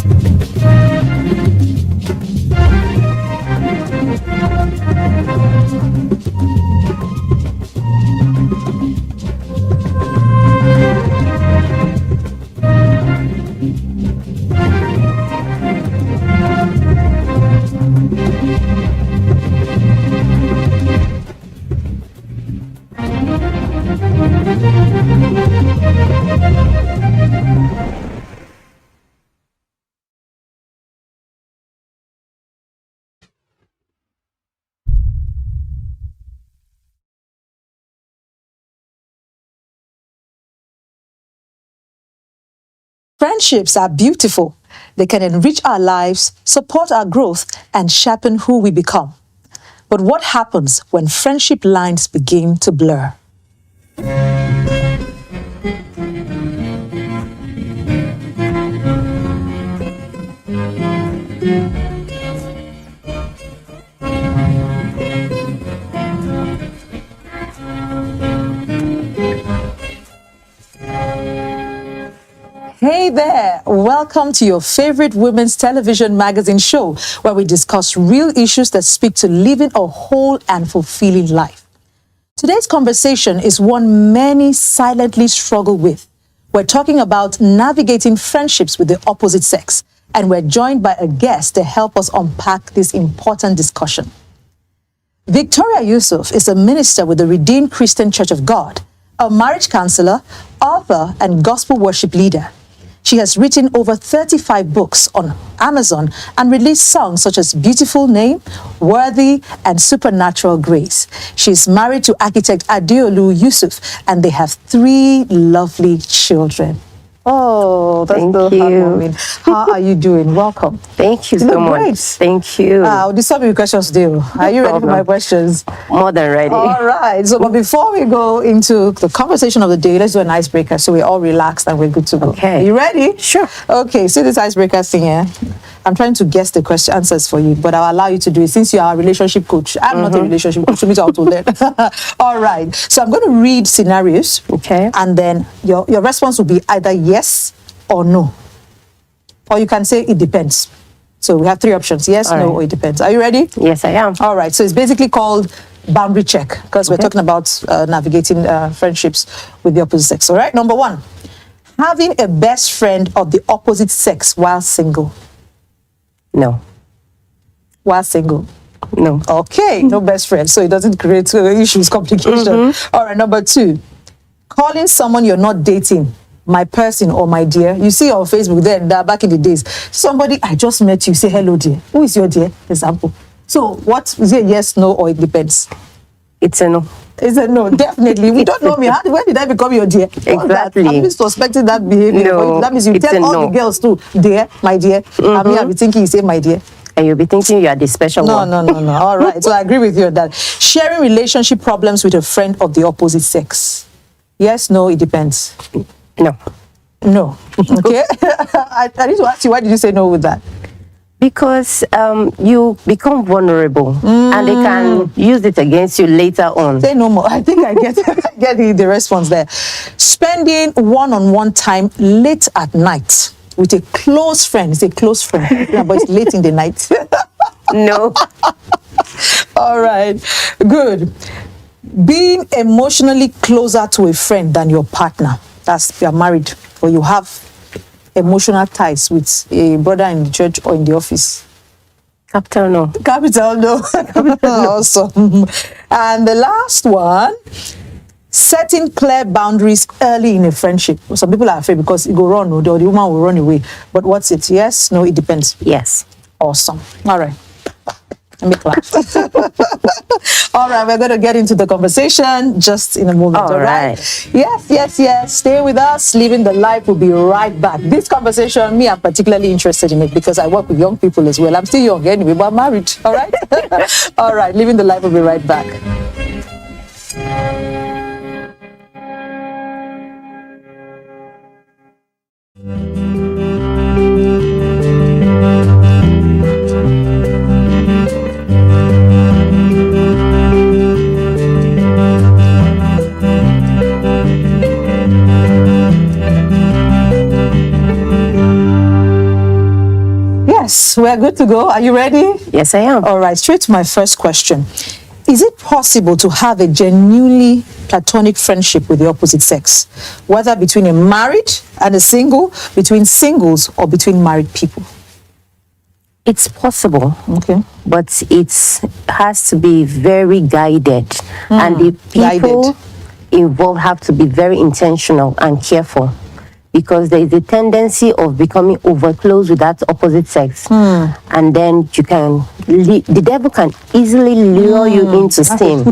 Friendships are beautiful. They can enrich our lives, support our growth, and sharpen who we become. But what happens when friendship lines begin to blur? Hey there, welcome to your favorite women's television magazine show where we discuss real issues that speak to living a whole and fulfilling life. Today's conversation is one many silently struggle with. We're talking about navigating friendships with the opposite sex, and we're joined by a guest to help us unpack this important discussion. Victoria Yusuf is a minister with the Redeemed Christian Church of God, a marriage counselor, author, and gospel worship leader. She has written over 35 books on Amazon and released songs such as Beautiful Name, Worthy, and Supernatural Grace. She is married to architect Adeolu Yusuf, and they have 3 lovely children. Oh, that's so heartwarming. How are you doing? Welcome. Thank you so much. Great. Thank you. There's so many questions still. Are you ready for my questions? More than ready. All right. So, but before we go into the conversation of the day, let's do an icebreaker so we're all relaxed and we're good to go. Okay. Are you ready? Sure. Okay. See this icebreaker thing here? I'm trying to guess the question answers for you, but I'll allow you to do it since you are a relationship coach. I'm not a relationship coach, so me to learn. All right. So I'm going to read scenarios. Okay. And then your response will be either yes or no. Or you can say it depends. So we have 3 options: yes, All no, right. or it depends. Are you ready? Yes, I am. All right. So it's basically called boundary check because we're talking about navigating friendships with the opposite sex. All right. Number 1, having a best friend of the opposite sex while single. No. While single. No. Okay. No best friend. So it doesn't create issues, complications. All right. Number 2, calling someone you're not dating my person or my dear. You see on Facebook then back in the days, somebody I just met you say hello dear. Who is your dear? Example. So what is it? Yes, no, or it depends? It's a no. It's a no, definitely. We don't know me. When did I become your dear? Exactly. I'm suspecting that behavior. No, That means you it's tell a all no. the girls too, dear, my dear. I'll be thinking you say my dear. And you'll be thinking you are the special one. No. All right. So I agree with you on that. Sharing relationship problems with a friend of the opposite sex. Yes, no, it depends. No. No. Okay. I need to ask you, why did you say no with that? Because you become vulnerable and they can use it against you later on. Say no more. I think I get the response there. Spending one-on-one time late at night with a close friend. It's a close friend. Yeah, but it's late in the night. No. All right. Good. Being emotionally closer to a friend than your partner. That's, you're married or you have emotional ties with a brother in the church or in the office. Capital no. Capital no. Awesome. And the last one, setting clear boundaries early in a friendship. Some people are afraid because it go wrong or the woman will run away. But what's it? Yes? No, it depends. Yes. Awesome. All right. Let me clap. All right, we're going to get into the conversation just in a moment. All right. Yes. Stay with us. Living the Life will be right back. This conversation, me, I'm particularly interested in it because I work with young people as well. I'm still young anyway, but I'm married. All right? All right, Living the Life will be right back. Yes, we're good to go. Are you ready? Yes, I am. All right, straight to my first question. Is it possible to have a genuinely platonic friendship with the opposite sex, whether between a married and a single, between singles, or between married people? It's possible. Okay. But it has to be very guided. And the people involved have to be very intentional and careful. Because there is a tendency of becoming overclose with that opposite sex. And then you can, the devil can easily lure you into sin.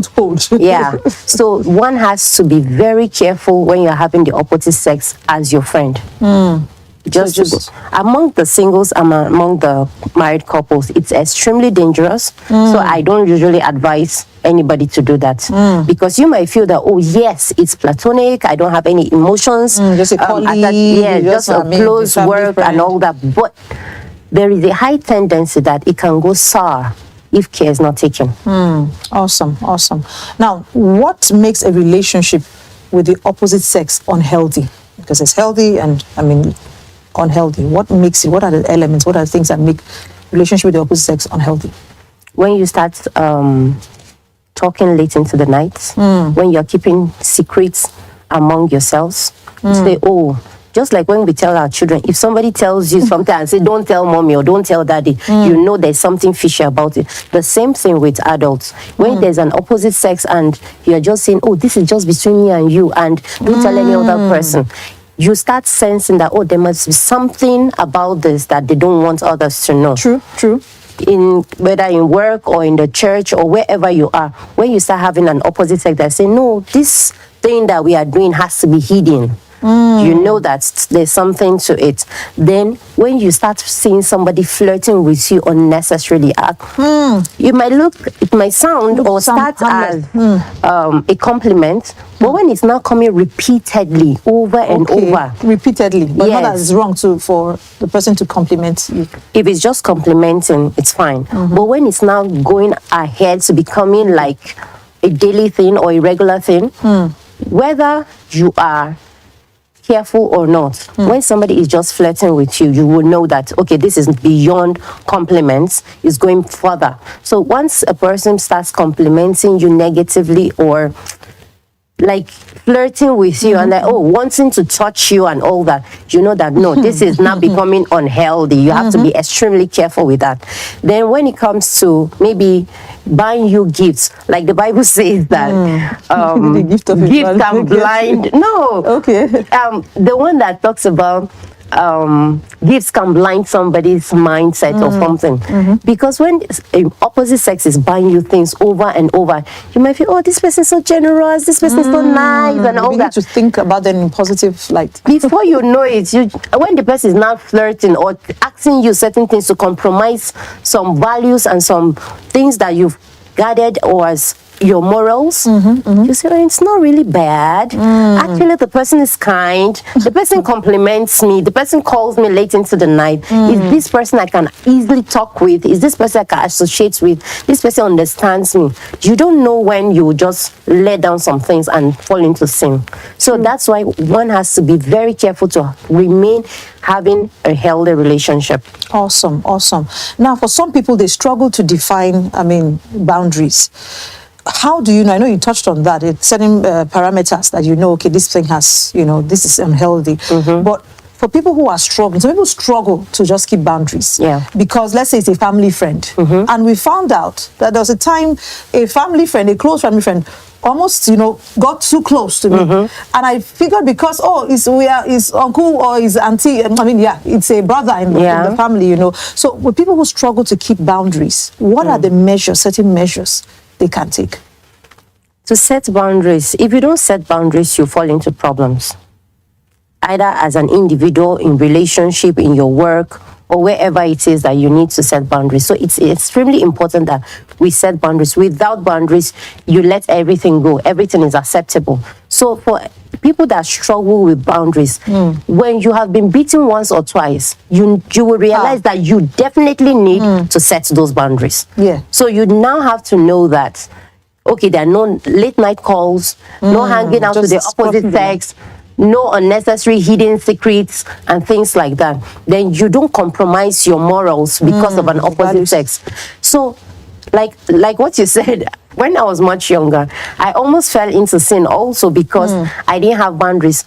Yeah. So one has to be very careful when you're having the opposite sex as your friend. Just among the singles and among the married couples, it's extremely dangerous. So I don't usually advise anybody to do that because you might feel that, oh yes, it's platonic, I don't have any emotions, just a colleague, just a close work and all that, but there is a high tendency that it can go sour if care is not taken. Awesome. Now, what makes a relationship with the opposite sex unhealthy? Because it's healthy and unhealthy. What makes it? What are the elements? What are the things that make relationship with the opposite sex unhealthy? When you start talking late into the night, when you're keeping secrets among yourselves, say, oh, just like when we tell our children, if somebody tells you something and say, don't tell mommy or don't tell daddy, you know there's something fishy about it. The same thing with adults. When there's an opposite sex and you're just saying, oh, this is just between me and you, and don't tell any other person, you start sensing that, oh, there must be something about this that they don't want others to know. True. Whether in work or in the church or wherever you are, when you start having an opposite sex that say, no, this thing that we are doing has to be hidden. You know that there's something to it. Then when you start seeing somebody flirting with you unnecessarily, it might sound or start as a compliment, but when it's now coming repeatedly over and over. Repeatedly, but not that it's wrong for the person to compliment you. If it's just complimenting, it's fine. But when it's now going ahead to becoming like a daily thing or a regular thing, whether you are careful or not, when somebody is just flirting with you, you will know that, okay, this is beyond compliments, it's going further. So once a person starts complimenting you negatively or like flirting with you and like, wanting to touch you and all that, you know that no, this is now becoming unhealthy. You have to be extremely careful with that. Then when it comes to maybe buying you gifts, like the Bible says that the gift can blind. No, okay. The one that talks about gifts can blind somebody's mindset or something. Because when opposite sex is buying you things over and over, you might feel, oh, this person is so generous, this person is so nice, and all that. To think about them in positive light. Before you know it, when the person is now flirting or asking you certain things to compromise some values and some things that you've guarded or as your morals, you say, oh, it's not really bad. Actually, the person is kind. The person compliments me. The person calls me late into the night. Is this person I can easily talk with? Is this person I can associate with? This person understands me. You don't know when you just let down some things and fall into sin. So that's why one has to be very careful to remain having a healthy relationship. Awesome. Now, for some people, they struggle to define, boundaries. How do you know? I know you touched on that. It's certain parameters that you know, okay, this thing has, this is unhealthy. But for people who are struggling, some people struggle to just keep boundaries. Because let's say it's a family friend. And we found out that there was a time a close family friend, almost, got too close to me. And I figured because, it's uncle or his auntie, it's a brother in the family, So with people who struggle to keep boundaries, what are the certain measures they can take? To set boundaries, if you don't set boundaries, you fall into problems. Either as an individual, in relationship, in your work, or wherever it is that you need to set boundaries. So it's extremely important that we set boundaries. Without boundaries, you let everything go. Everything is acceptable. So for people that struggle with boundaries, when you have been beaten once or twice, you will realize that you definitely need to set those boundaries. So you now have to know that, okay, there are no late night calls, no hanging out with the opposite sex, no unnecessary hidden secrets and things like that. Then you don't compromise your morals because of an opposite sex. So like what you said, when I was much younger, I almost fell into sin also because I didn't have boundaries.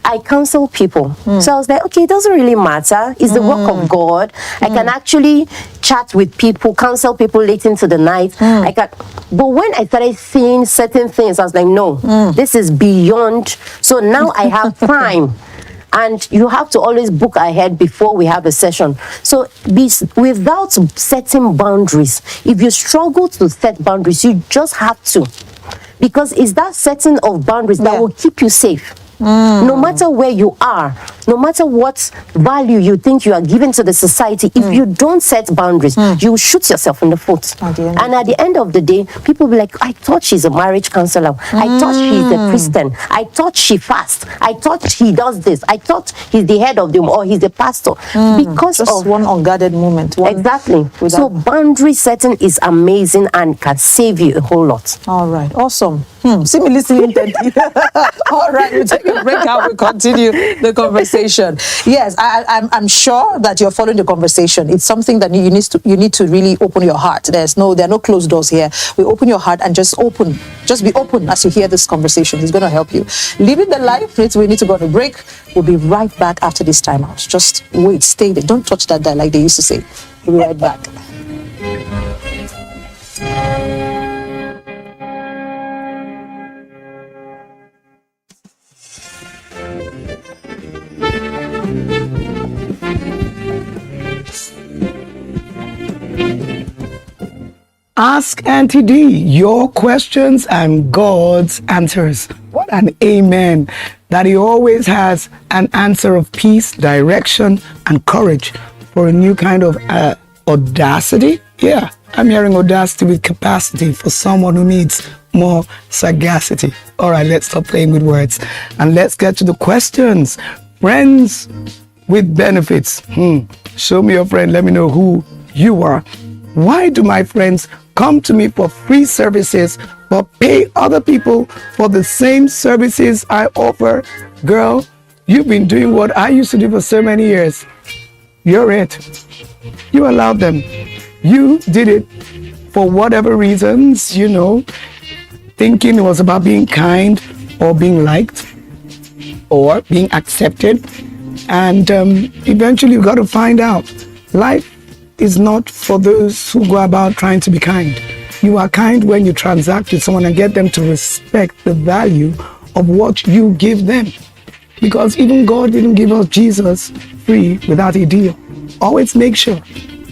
I counsel people. So I was like, okay, it doesn't really matter. It's the work of God. I can actually chat with people, counsel people late into the night. But when I started seeing certain things, I was like, no, this is beyond. So now I have time. And you have to always book ahead before we have a session. So without setting boundaries, if you struggle to set boundaries, you just have to. Because it's that setting of boundaries that will keep you safe. No matter where you are, no matter what value you think you are giving to the society, if you don't set boundaries, you shoot yourself in the foot. And at the end of the day, people will be like, I thought she's a marriage counselor. I thought she's a Christian. I thought she fasts. I thought he does this. I thought he's the head of them or he's a pastor. Because just of one unguarded moment. Exactly. So boundary setting is amazing and can save you a whole lot. All right. Awesome. See me listening intently. All right, we'll take a break and we'll continue the conversation. Yes, I'm sure that you're following the conversation. It's something that you need to really open your heart. There are no closed doors here. We open your heart and just be open as you hear this conversation. It's going to help you. Living the life, we need to go on a break. We'll be right back after this time out. Just wait, stay there. Don't touch that dial like they used to say. We'll be right back. Ask Auntie D your questions and God's answers. What an amen. that he always has an answer of peace, direction, and courage for a new kind of audacity. Yeah, I'm hearing audacity with capacity for someone who needs more sagacity. All right, let's stop playing with words and let's get to the questions. Friends with benefits. Show me your friend. Let me know who you are. Why do my friends come to me for free services but pay other people for the same services I offer? Girl, you've been doing what I used to do for so many years. You're it. You allowed them. You did it for whatever reasons, thinking it was about being kind or being liked or being accepted. And eventually you got to find out life is not for those who go about trying to be kind. You are kind when you transact with someone and get them to respect the value of what you give them. Because even God didn't give us Jesus free without a deal. Always make sure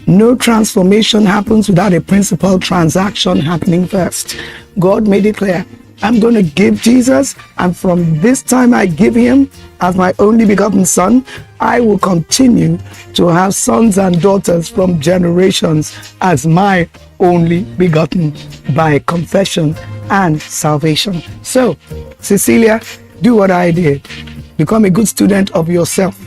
no transformation happens without a principal transaction happening first. God made it clear, I'm going to give Jesus, and from this time I give him as my only begotten son, I will continue to have sons and daughters from generations as my only begotten by confession and salvation. So, Cecilia, do what I did. Become a good student of yourself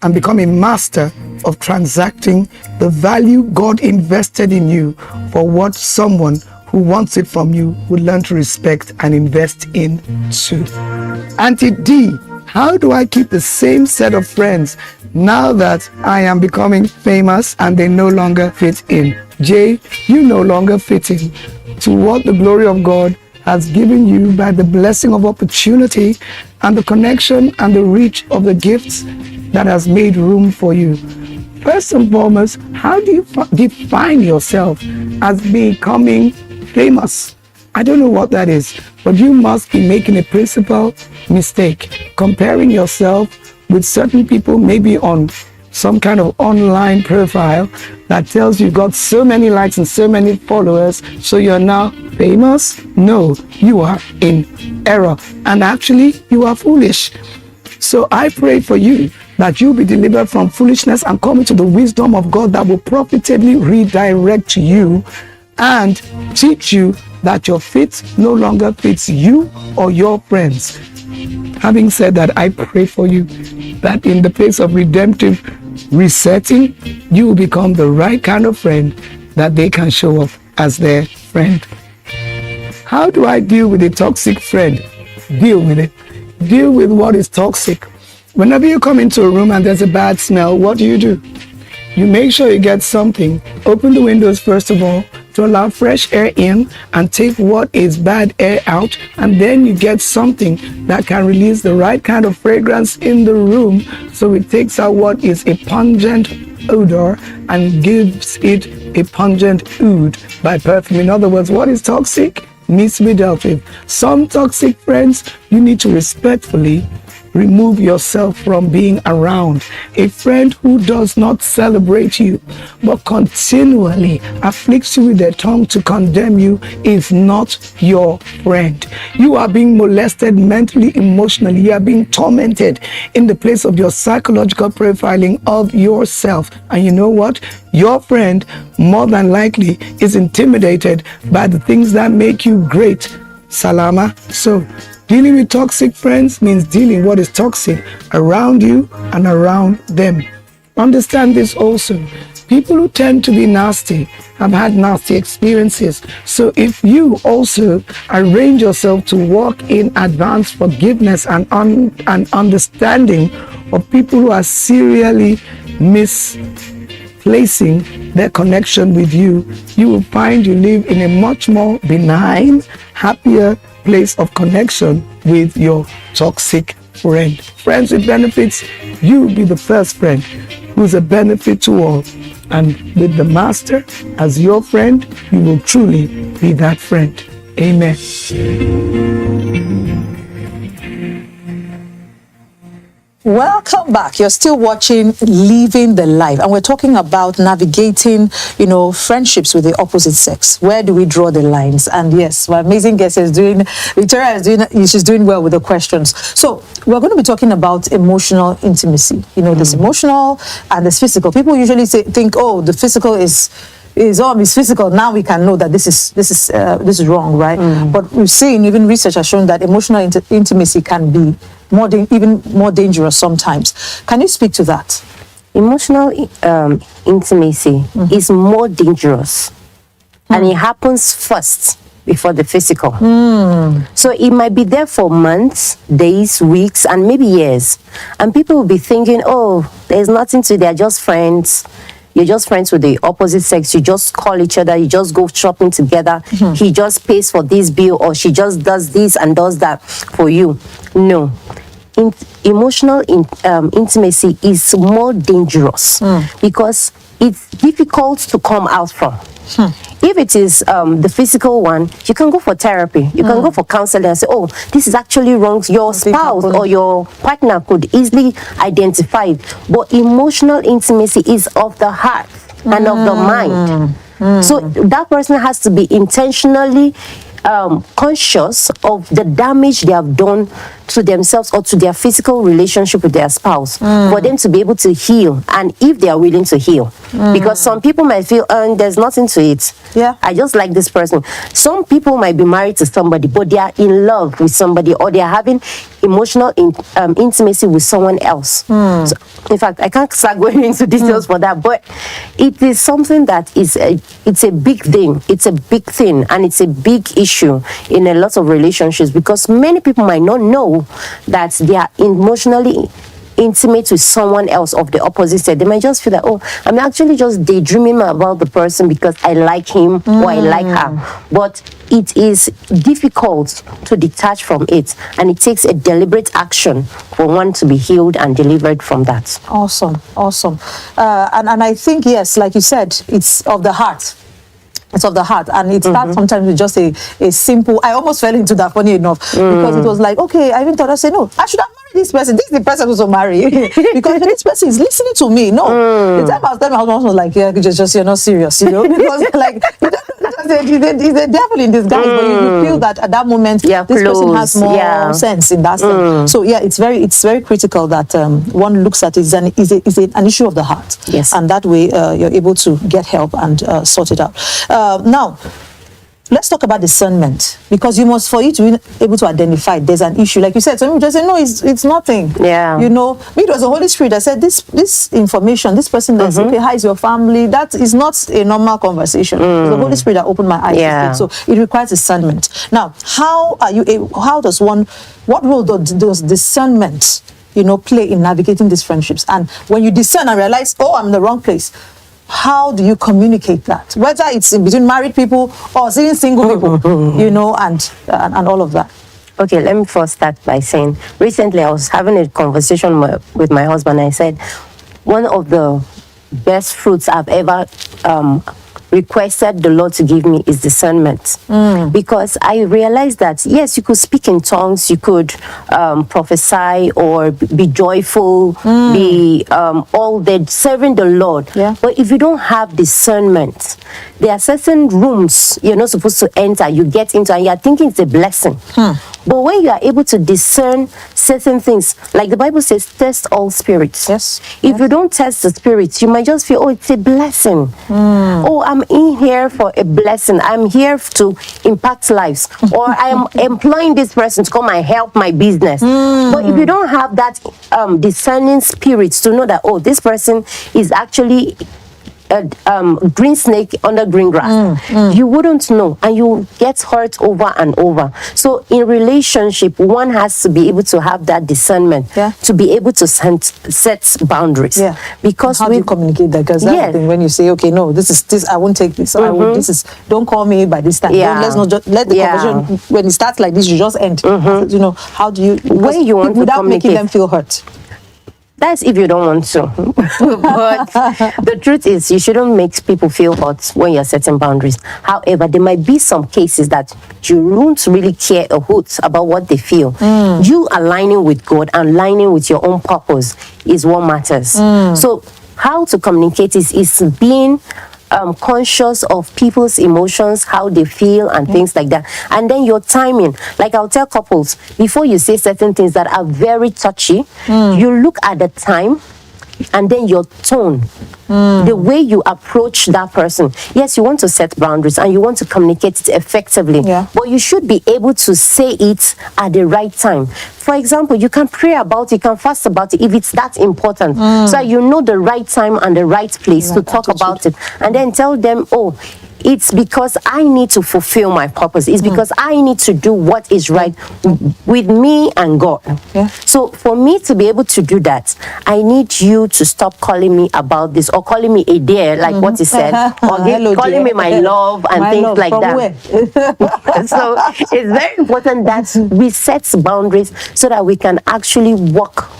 and become a master of transacting the value God invested in you for what someone who wants it from you would learn to respect and invest in too. Auntie D, how do I keep the same set of friends now that I am becoming famous and they no longer fit in? Jay, you no longer fit in to what the glory of God has given you by the blessing of opportunity and the connection and the reach of the gifts that has made room for you. First and foremost, how do you define yourself as becoming famous? I don't know what that is, but you must be making a principal mistake, comparing yourself with certain people, maybe on some kind of online profile that tells you got so many likes and so many followers, so you're now famous. No, you are in error, and actually you are foolish. So I pray for you that you'll be delivered from foolishness and come into the wisdom of God that will profitably redirect you and teach you that your fit no longer fits you or your friends. Having said that, I pray for you that in the place of redemptive resetting, you will become the right kind of friend that they can show off as their friend. How do I deal with a toxic friend? Deal with it. Deal with what is toxic. Whenever you come into a room and there's a bad smell, what do? You make sure you get something. Open the windows first of all to allow fresh air in and take what is bad air out, and then you get something that can release the right kind of fragrance in the room, so it takes out what is a pungent odor and gives it a pungent oud by perfume. In other words, what is toxic needs to be dealt with. Some toxic friends you need to respectfully remove yourself from being around. A friend who does not celebrate you but continually afflicts you with their tongue to condemn you is not your friend. You are being molested mentally, emotionally. You are being tormented in the place of your psychological profiling of yourself. And you know what? Your friend more than likely is intimidated by the things that make you great. Salama. So dealing with toxic friends means dealing what is toxic around you and around them. Understand this also. People who tend to be nasty have had nasty experiences. So if you also arrange yourself to walk in advanced forgiveness and understanding of people who are serially misplacing their connection with you, you will find you live in a much more benign, happier place of connection with your toxic friend. Friends with benefits, you be the first friend who's a benefit to all. And with the master as your friend, you will truly be that friend. Amen. Welcome back. You're still watching Living the Life, and we're talking about navigating, friendships with the opposite sex. Where do we draw the lines? And yes, my amazing guest Victoria she's doing well with the questions. So we're going to be talking about emotional intimacy. This emotional and this physical. People usually think, oh, the physical is physical. Now we can know that this is wrong, right? But we've seen, even research has shown that emotional intimacy can be even more dangerous sometimes. Can you speak to that? Emotional intimacy is more dangerous, and it happens first before the physical. So it might be there for months, days, weeks, and maybe years, and people will be thinking, oh, there's nothing to it, they're just friends. You're just friends with the opposite sex. You just call each other. You just go shopping together. He just pays for this bill, or she just does this and does that for you. No. Emotional intimacy is more dangerous because it's difficult to come out from. If it is the physical one, you can go for therapy. You can go for counseling and say, oh, this is actually wrong. Your spouse or your partner could easily identify it. But emotional intimacy is of the heart and of the mind. So that person has to be intentionally conscious of the damage they have done to themselves or to their physical relationship with their spouse for them to be able to heal, and if they are willing to heal. Because some people might feel, there's nothing to it. I just like this person. Some people might be married to somebody, but they are in love with somebody, or they are having emotional intimacy with someone else. So, in fact, I can't start going into details for that, but it is something that it's a big thing. It's a big thing, and it's a big issue in a lot of relationships, because many people might not know that they are emotionally intimate with someone else of the opposite sex. They might just feel that, oh, I'm actually just daydreaming about the person because I like him or I like her. But it is difficult to detach from it, and it takes a deliberate action for one to be healed and delivered from that. Awesome. And I think, yes, like you said, it's of the heart. It's of the heart, and it starts sometimes with just a simple. I almost fell into that, funny enough, because it was like, okay, I even thought, I said, no, I should have married this person. This is the person who's to marry, because this person is listening to me. No, the time I was telling my husband, was like, yeah, just you're not serious, because like he's a devil in disguise, but you feel that at that moment this person has more sense in that sense. So yeah, it's very critical that one looks at it is an issue of the heart. Yes, and that way you're able to get help and sort it out. Now, let's talk about discernment, because for you to be able to identify there's an issue, like you said, some people just say, no, it's nothing. Yeah. Me, it was the Holy Spirit that said this information, this person that's okay, how is your family? That is not a normal conversation. It's the Holy Spirit that opened my eyes to it. So it requires discernment. Now, what role does discernment, play in navigating these friendships? And when you discern and realize, oh, I'm in the wrong place, how do you communicate that? Whether it's in between married people or even single people, and all of that. Okay, let me first start by saying, recently I was having a conversation with my husband. I said, one of the best fruits I've ever requested the Lord to give me is discernment, because I realized that yes, you could speak in tongues, you could prophesy or be joyful, be all that serving the Lord. But if you don't have discernment, there are certain rooms you're not supposed to enter, you get into, and you're thinking it's a blessing. But when you are able to discern certain things, like the Bible says, test all spirits. If you don't test the spirits, you might just feel, oh, it's a blessing. Oh, I'm in here for a blessing. I'm here to impact lives. Or I am employing this person to come and help my business. But if you don't have that discerning spirits to know that, oh, this person is actually a green snake under green grass, you wouldn't know, and you get hurt over and over. So in relationship, one has to be able to have that discernment to be able to set boundaries. Because how do you communicate that? Because that's the thing, when you say, okay, no, this I won't take this, or don't call me by this time. Let's not just let the conversation, when it starts like this, you just end. How do you, when you want without to making them feel hurt? That's if you don't want to. But the truth is, you shouldn't make people feel hurt when you're setting boundaries. However, there might be some cases that you won't really care a hoot about what they feel. You aligning with God and aligning with your own purpose is what matters. So how to communicate is being conscious of people's emotions, how they feel and things like that. And then your timing, like I'll tell couples, before you say certain things that are very touchy, you look at the time and then your tone, the way you approach that person. Yes, you want to set boundaries and you want to communicate it effectively, but you should be able to say it at the right time. For example, you can pray about it, you can fast about it if it's that important. So you know the right time and the right place to talk about it. And then tell them, oh, it's because I need to fulfill my purpose. It's because I need to do what is right with me and God. So for me to be able to do that, I need you to stop calling me about this or calling me a dear, like what he said, or calling me my love and My things love, like from that. So it's very important that we set boundaries so that we can actually work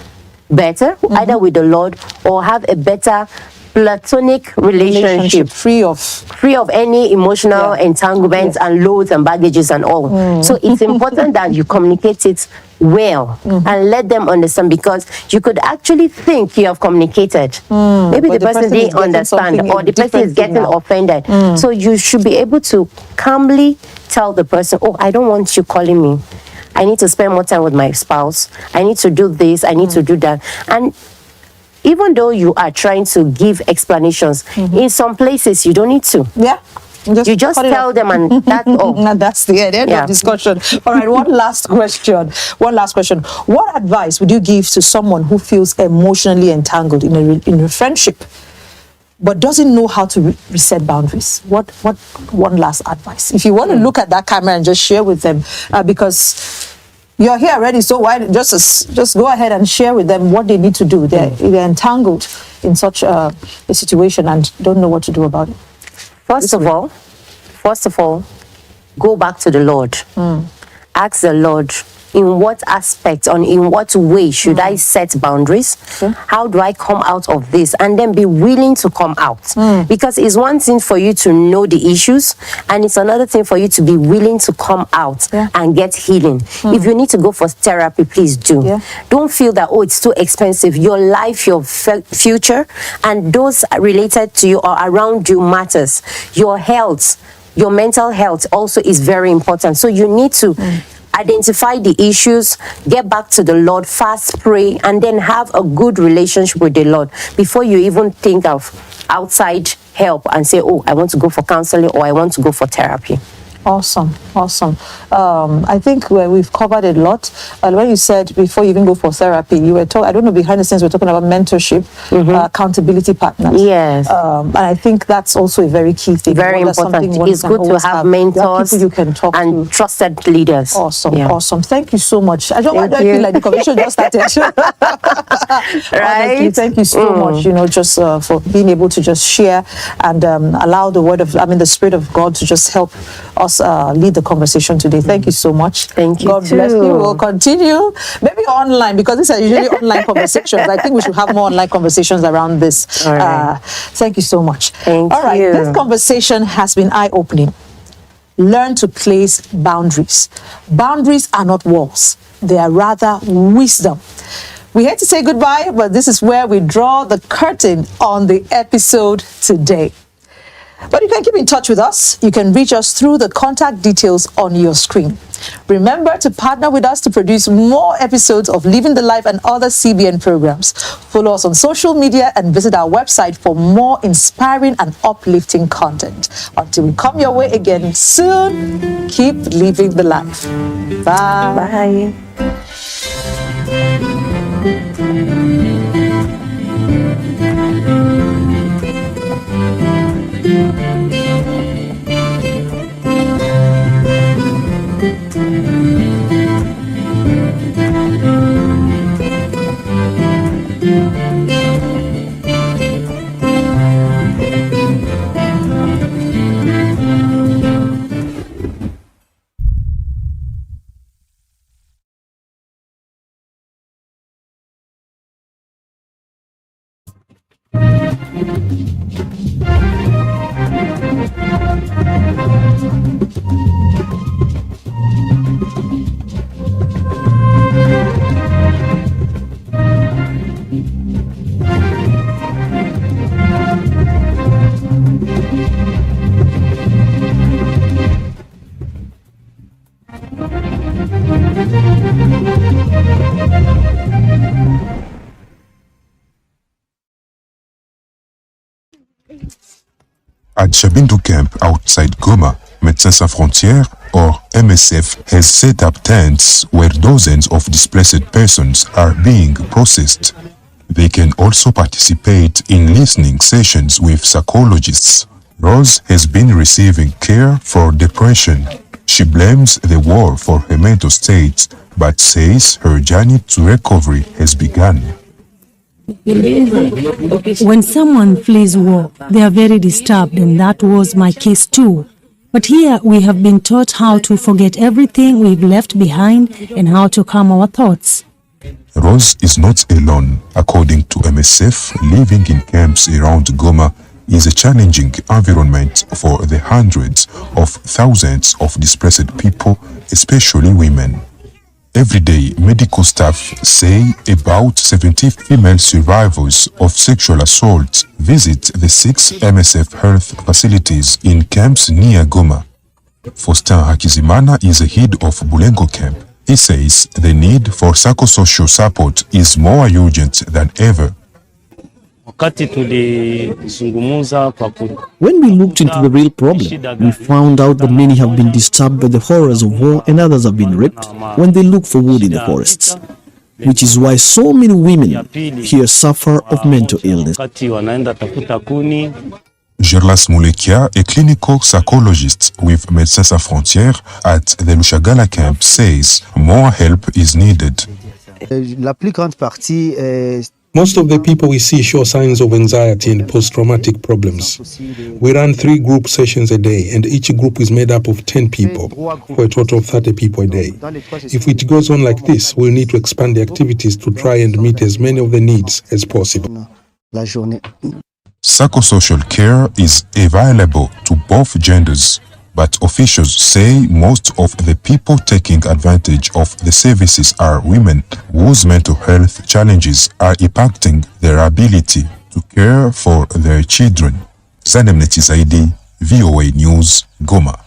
better, either with the Lord or have a better platonic relationship free of any emotional entanglements and loads and baggages and all. So it's important that you communicate it well and let them understand, because you could actually think you have communicated. Maybe the person didn't understand or the person is getting offended. So you should be able to calmly tell the person, oh, I don't want you calling me. I need to spend more time with my spouse. I need to do this. I need to do that. And even though you are trying to give explanations, in some places you don't need to. You just tell them and that's all. And that's the end of discussion. All right, one last question. What advice would you give to someone who feels emotionally entangled in a friendship but doesn't know how to reset boundaries? What one last advice? If you want to look at that camera and just share with them, because you're here already, so why just go ahead and share with them what they need to do. They're entangled in such a situation and don't know what to do about it. First of all, go back to the Lord. Ask the Lord, in what aspect, in what way should I set boundaries? How do I come out of this? And then be willing to come out. Because it's one thing for you to know the issues, and it's another thing for you to be willing to come out and get healing. If you need to go for therapy, please do. Don't feel that, oh, it's too expensive. Your life, your future, and those related to you or around you matters. Your health, your mental health also is very important. So you need to identify the issues, get back to the Lord, fast, pray, and then have a good relationship with the Lord before you even think of outside help and say, oh, I want to go for counseling or I want to go for therapy. Awesome. I think we've covered a lot. When you said before you even go for therapy, you were talking, I don't know, behind the scenes, we're talking about mentorship, accountability partners. Yes. And I think that's also a very key thing. Very important. It's good to have mentors people you can talk and to. Trusted leaders. Awesome. Thank you so much. I don't feel like the conversation just started. Right? Honestly, thank you so much, just for being able to just share and allow the Spirit of God to just help us lead the conversation today. Thank you so much. Thank you. God bless you. We'll continue, maybe online, because these are usually online conversations. I think we should have more online conversations around this. All right. Thank you so much. All right. This conversation has been eye-opening. Learn to place boundaries. Boundaries are not walls. They are rather wisdom. We hate to say goodbye, but this is where we draw the curtain on the episode today. But you can keep in touch with us. You can reach us through the contact details on your screen. Remember to partner with us to produce more episodes of Living the Life and other CBN programs. Follow us on social media and visit our website for more inspiring and uplifting content. Until we come your way again soon, keep living the life. Bye. At Shabindo camp outside Goma, Médecins Sans Frontières, or MSF, has set up tents where dozens of displaced persons are being processed. They can also participate in listening sessions with psychologists. Rose has been receiving care for depression. She blames the war for her mental state, but says her journey to recovery has begun. When someone flees war, they are very disturbed, and that was my case too. But here we have been taught how to forget everything we've left behind and how to calm our thoughts. Rose is not alone. According to MSF, living in camps around Goma is a challenging environment for the hundreds of thousands of displaced people, especially women. Every day, medical staff say about 70 female survivors of sexual assault visit the 6 MSF health facilities in camps near Goma. Faustin Hakizimana is the head of Bulengo camp. He says the need for psychosocial support is more urgent than ever. When we looked into the real problem, we found out that many have been disturbed by the horrors of war and others have been raped when they look for wood in the forests, which is why so many women here suffer of mental illness. Gerlas Mulekia, a clinical psychologist with Médecins Sans Frontières at the Lushagala camp, says more help is needed. Most of the people we see show signs of anxiety and post-traumatic problems. We run 3 group sessions a day, and each group is made up of 10 people, for a total of 30 people a day. If it goes on like this, we'll need to expand the activities to try and meet as many of the needs as possible. Psychosocial care is available to both genders, but officials say most of the people taking advantage of the services are women whose mental health challenges are impacting their ability to care for their children. Zanem Netizaidi, VOA News, Goma.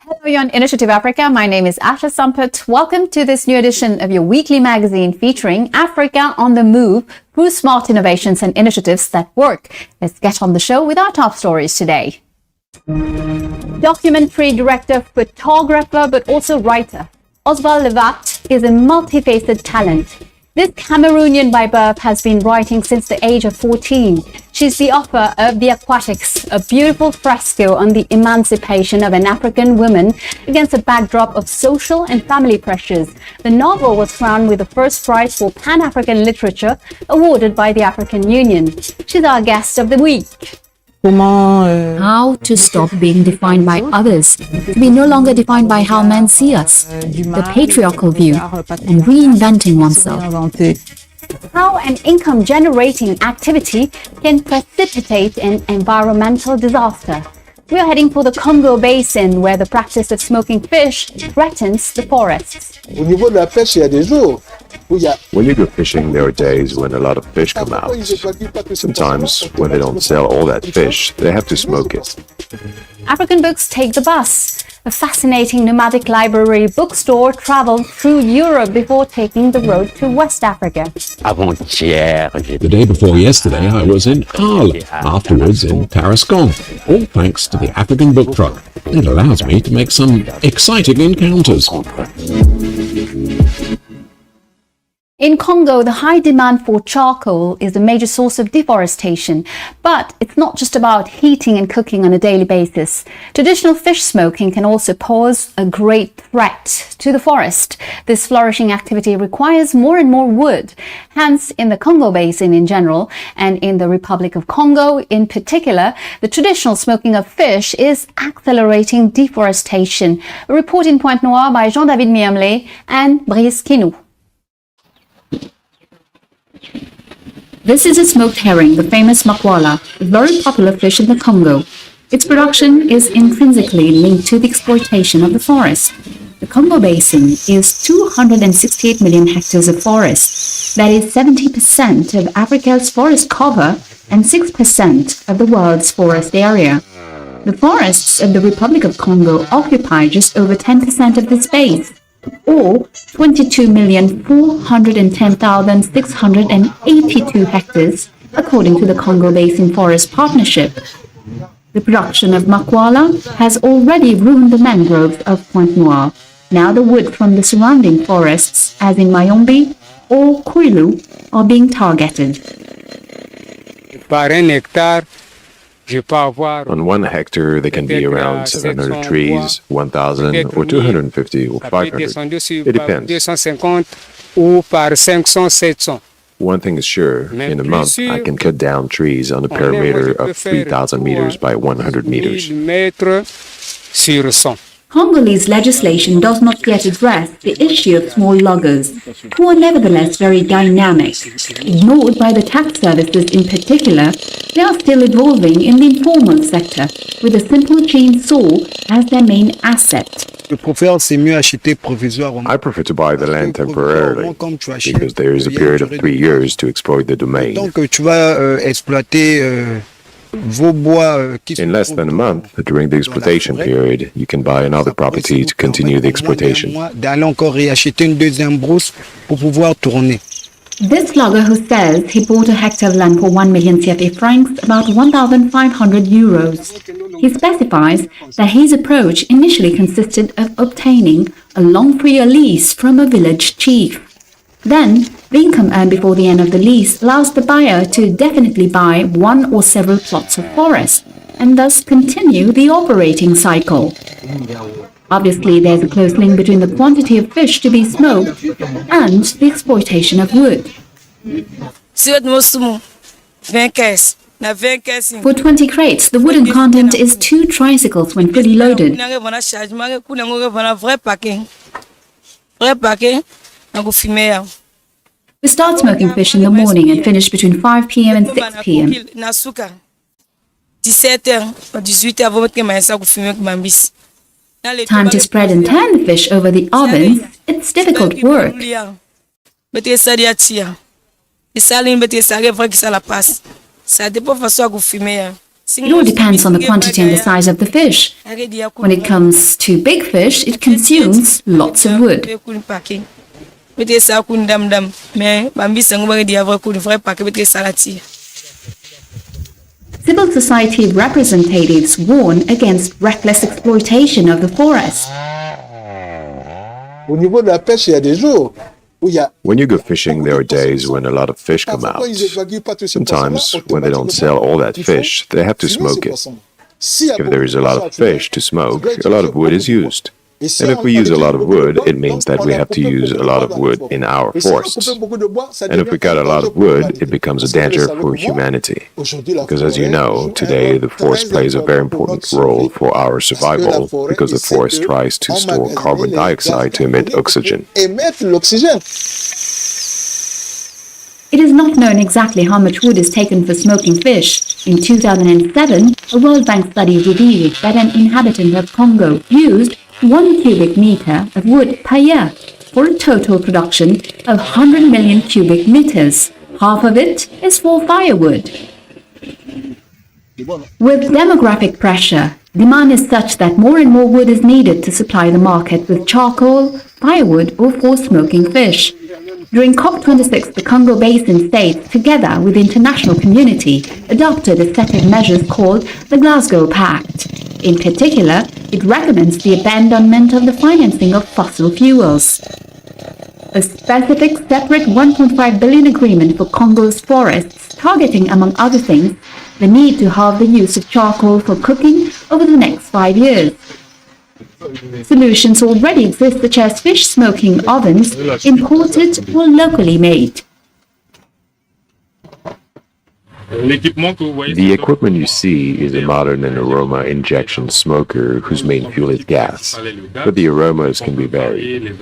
Hello, you're on Initiative Africa. My name is Asha Samput. Welcome to this new edition of your weekly magazine featuring Africa on the move through smart innovations and initiatives that work. Let's get on the show with our top stories today. Documentary director, photographer, but also writer, Oswald Levat is a multifaceted talent. This Cameroonian by birth has been writing since the age of 14. She's the author of The Aquatics, a beautiful fresco on the emancipation of an African woman against a backdrop of social and family pressures. The novel was crowned with the first prize for Pan-African literature awarded by the African Union. She's our guest of the week. How to stop being defined by others, to be no longer defined by how men see us, the patriarchal view, and reinventing oneself. How an income-generating activity can precipitate an environmental disaster. We are heading for the Congo Basin, where the practice of smoking fish threatens the forests. When you go fishing, there are days when a lot of fish come out. Sometimes, when they don't sell all that fish, they have to smoke it. African Books Take the Bus. A fascinating nomadic library bookstore traveled through Europe before taking the road to West Africa. The day before yesterday, I was in Arles, afterwards in Tarascon, all thanks to the African Book Truck. It allows me to make some exciting encounters. In Congo, the high demand for charcoal is a major source of deforestation. But it's not just about heating and cooking on a daily basis. Traditional fish smoking can also pose a great threat to the forest. This flourishing activity requires more and more wood. Hence, in the Congo Basin in general, and in the Republic of Congo in particular, the traditional smoking of fish is accelerating deforestation. A report in Pointe-Noire by Jean-David Miamlé and Brice Kinou. This is a smoked herring, the famous makwala, a very popular fish in the Congo. Its production is intrinsically linked to the exploitation of the forest. The Congo Basin is 268 million hectares of forest. That is 70% of Africa's forest cover and 6% of the world's forest area. The forests of the Republic of Congo occupy just over 10% of this space, or 22,410,682 hectares, according to the Congo Basin Forest Partnership. The production of makwala has already ruined the mangroves of Pointe-Noire. Now the wood from the surrounding forests, as in Mayombe or Kouilou, are being targeted. On 1 hectare, there can be around 700 trees, 1,000 or 250 or 500. It depends. One thing is sure, in a month, I can cut down trees on a perimeter of 3,000 meters by 100 meters. Congolese legislation does not yet address the issue of small loggers, who are nevertheless very dynamic. Ignored by the tax services in particular, they are still evolving in the informal sector, with a simple chainsaw as their main asset. I prefer to buy the land temporarily, because there is a period of 3 years to exploit the domain. In less than a month, during the exploitation period, you can buy another property to continue the exploitation. This logger who says he bought a hectare of land for 1 million CFA francs, about 1,500 euros. He specifies that his approach initially consisted of obtaining a long 3-year lease from a village chief. Then, the income earned before the end of the lease allows the buyer to definitely buy one or several plots of forest, and thus continue the operating cycle. Obviously, there's a close link between the quantity of fish to be smoked and the exploitation of wood. For 20 crates, the wooden content is 2 tricycles when fully loaded. We start smoking fish in the morning and finish between 5 p.m. and 6 p.m. Time to spread and turn the fish over the oven, it's difficult work. It all depends on the quantity and the size of the fish. When it comes to big fish, it consumes lots of wood. Civil society representatives warn against reckless exploitation of the forest. When you go fishing, there are days when a lot of fish come out. Sometimes, when they don't sell all that fish, they have to smoke it. If there is a lot of fish to smoke, a lot of wood is used. And if we use a lot of wood, it means that we have to use a lot of wood in our forests. And if we cut a lot of wood, it becomes a danger for humanity. Because as you know, today the forest plays a very important role for our survival because the forest tries to store carbon dioxide to emit oxygen. It is not known exactly how much wood is taken for smoking fish. In 2007, a World Bank study revealed that an inhabitant of Congo used 1 cubic meter of wood per year for a total production of 100 million cubic meters. Half of it is for firewood. With demographic pressure, demand is such that more and more wood is needed to supply the market with charcoal, firewood, or for smoking fish. During COP26, the Congo Basin states, together with the international community, adopted a set of measures called the Glasgow Pact. In particular, it recommends the abandonment of the financing of fossil fuels. A specific separate 1.5 billion agreement for Congo's forests, targeting, among other things, the need to halve the use of charcoal for cooking over the next 5 years. Solutions already exist, such as fish smoking ovens, imported or locally made. The equipment you see is a modern and aroma injection smoker whose main fuel is gas, but the aromas can be varied. You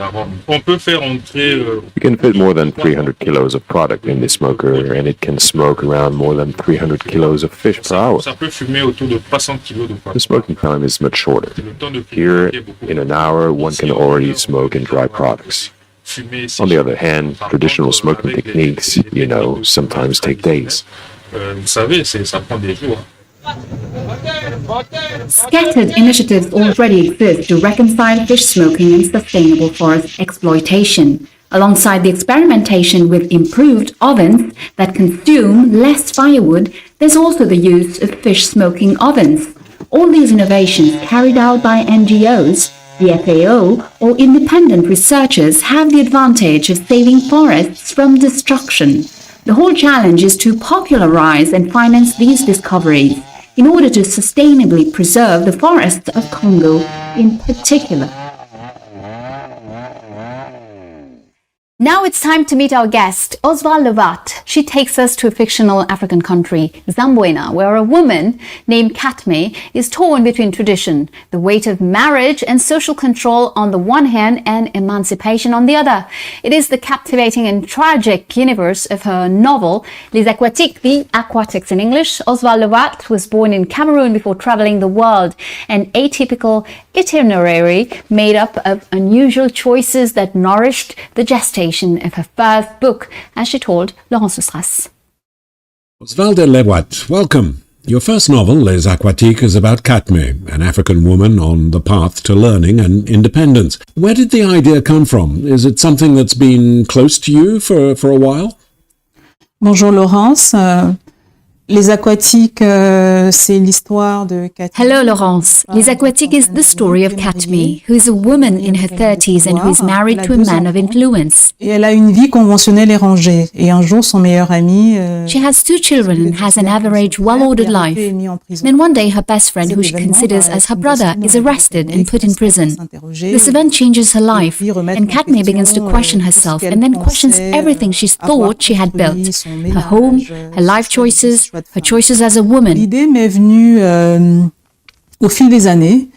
can fit more than 300 kilos of product in this smoker, and it can smoke around more than 300 kilos of fish per hour. The smoking time is much shorter. Here, in an hour, one can already smoke and dry products. On the other hand, traditional smoking techniques, sometimes take days. Scattered initiatives already exist to reconcile fish smoking and sustainable forest exploitation. Alongside the experimentation with improved ovens that consume less firewood, there's also the use of fish smoking ovens. All these innovations, carried out by NGOs, the FAO, or independent researchers, have the advantage of saving forests from destruction. The whole challenge is to popularize and finance these discoveries in order to sustainably preserve the forests of Congo in particular. Now it's time to meet our guest, Oswald Lovat. She takes us to a fictional African country, Zamboina, where a woman named Katme is torn between tradition, the weight of marriage and social control on the one hand and emancipation on the other. It is the captivating and tragic universe of her novel, Les Aquatiques, The Aquatics in English. Oswald Lovat was born in Cameroon before traveling the world, an atypical itinerary made up of unusual choices that nourished the gestation of her first book, as she told Laurent Soustras. Oswalde Lewat, welcome. Your first novel, Les Aquatiques, is about Katme, an African woman on the path to learning and independence. Where did the idea come from? Is it something that's been close to you for a while? Bonjour Laurence. Les Aquatiques, c'est l'histoire de Katme. Hello, Laurence. Les Aquatiques is the story of Katme, who is a woman in her 30s and who is married to a man of influence. Et elle a une vie conventionnelle et rangée. Et un jour, son meilleur ami... She has 2 children and has an average, well-ordered life. Then one day, her best friend, who she considers as her brother, is arrested and put in prison. This event changes her life, and Katme begins to question herself and then questions everything she thought she had built. Her home, her life choices, her choices as a woman. L'idée m'est venue au fil des années.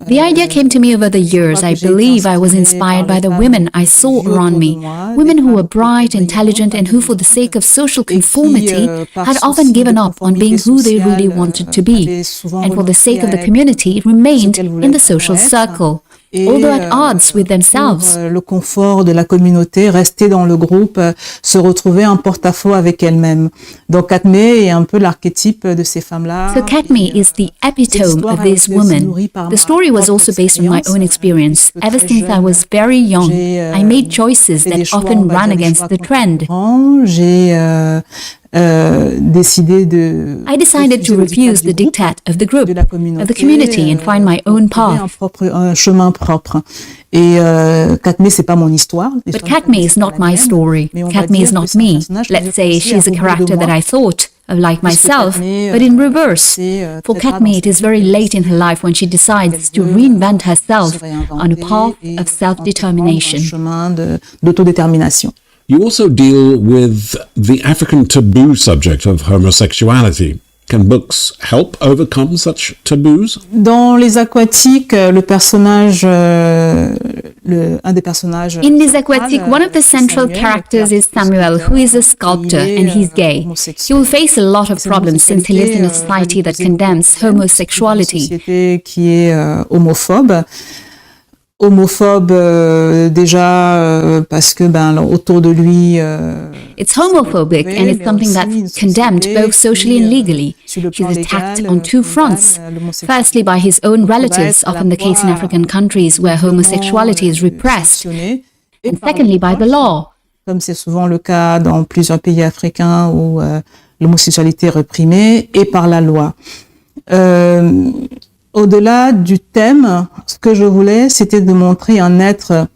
The idea came to me over the years. I believe I was inspired by the women I saw around me. Women who were bright, intelligent, and who, for the sake of social conformity, had often given up on being who they really wanted to be. And for the sake of the community, remained in the social circle, although at odds with themselves. Le confort de la communauté, rester dans le groupe, se retrouver en porte-à-faux avec elle-même. Donc Katme est un peu l'archétype de ces femmes-là. So Katme is the epitome of this woman. The story was also based on my own experience. Ever since I was very young, I made choices that often ran against the trend. décidé de I decided to refuse the diktat of the group, of the community, and find my own path. un chemin propre. Et Katmé, c'est pas mon histoire. But Katmé is not my story. Katmé is not me. Let's say she's a character that I thought of like myself, but in reverse. For Katmé, it is very late in her life when she decides to reinvent herself on a path of self-determination. D'autodétermination. You also deal with the African taboo subject of homosexuality. Can books help overcome such taboos? Dans Les Aquatiques, le personnage, un des personnages. In Les Aquatiques, one of the central characters is Samuel, who is a sculptor and he's gay. He will face a lot of problems since he lives in a society that condemns homosexuality. Qui est homophobe déjà parce que autour de lui it's homophobic and it's something that's condemned both socially and legally. He's attacked on two fronts. Firstly by his own relatives, often the case in African countries where homosexuality is repressed, and secondly by the law. Comme c'est souvent le cas dans plusieurs pays africains où l'homosexualité est réprimée, et par la loi. Au-delà du thème, ce que je voulais, c'était de montrer un être.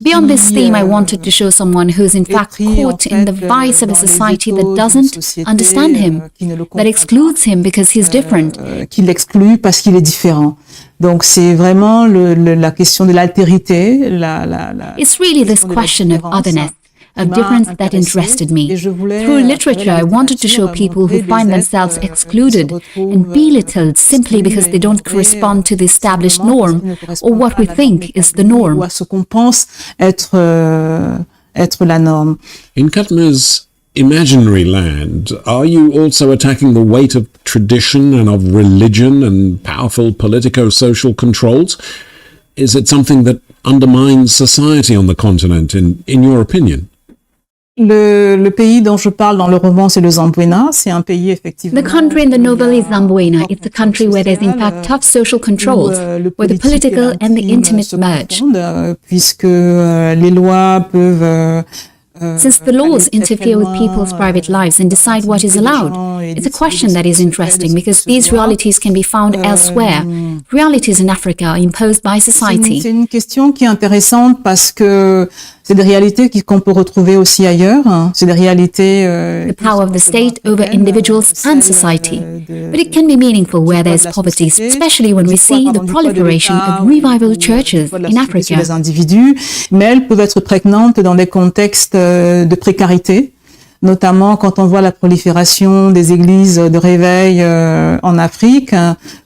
Beyond this theme, I wanted to show someone who is in fact caught in the vice of a society that doesn't understand him, that excludes him because he's different. Qui l'exclut parce qu'il est différent. Donc c'est vraiment la question de l'altérité. It's really this question of otherness, of difference that interested me. Through literature, I wanted to show people who find themselves excluded and belittled simply because they don't correspond to the established norm or what we think is the norm. Ce qu'on pense être la norme. In Katmé's imaginary land, are you also attacking the weight of tradition and of religion and powerful politico-social controls? Is it something that undermines society on the continent, in your opinion? Le pays dont je parle dans le roman, c'est le Zamboina. C'est un pays effectivement. The country in the novel is Zamboina. It's a country where there's in fact tough social controls, where the political and the intimate merge. Puisque les lois peuvent. Since the laws interfere with people's private lives and decide what is allowed, it's a question that is interesting because these realities can be found elsewhere. Realities in Africa are imposed by society. C'est une question qui est intéressante parce que c'est des réalités qu'on peut retrouver aussi ailleurs. C'est des réalités. The power of the state over individuals and society. But it can be meaningful where there's poverty, especially when we see the proliferation of revival churches in Africa. Les individus, mais elles peuvent être prégnantes dans des contextes de précarité, notamment quand on voit la prolifération des églises de réveil en Afrique,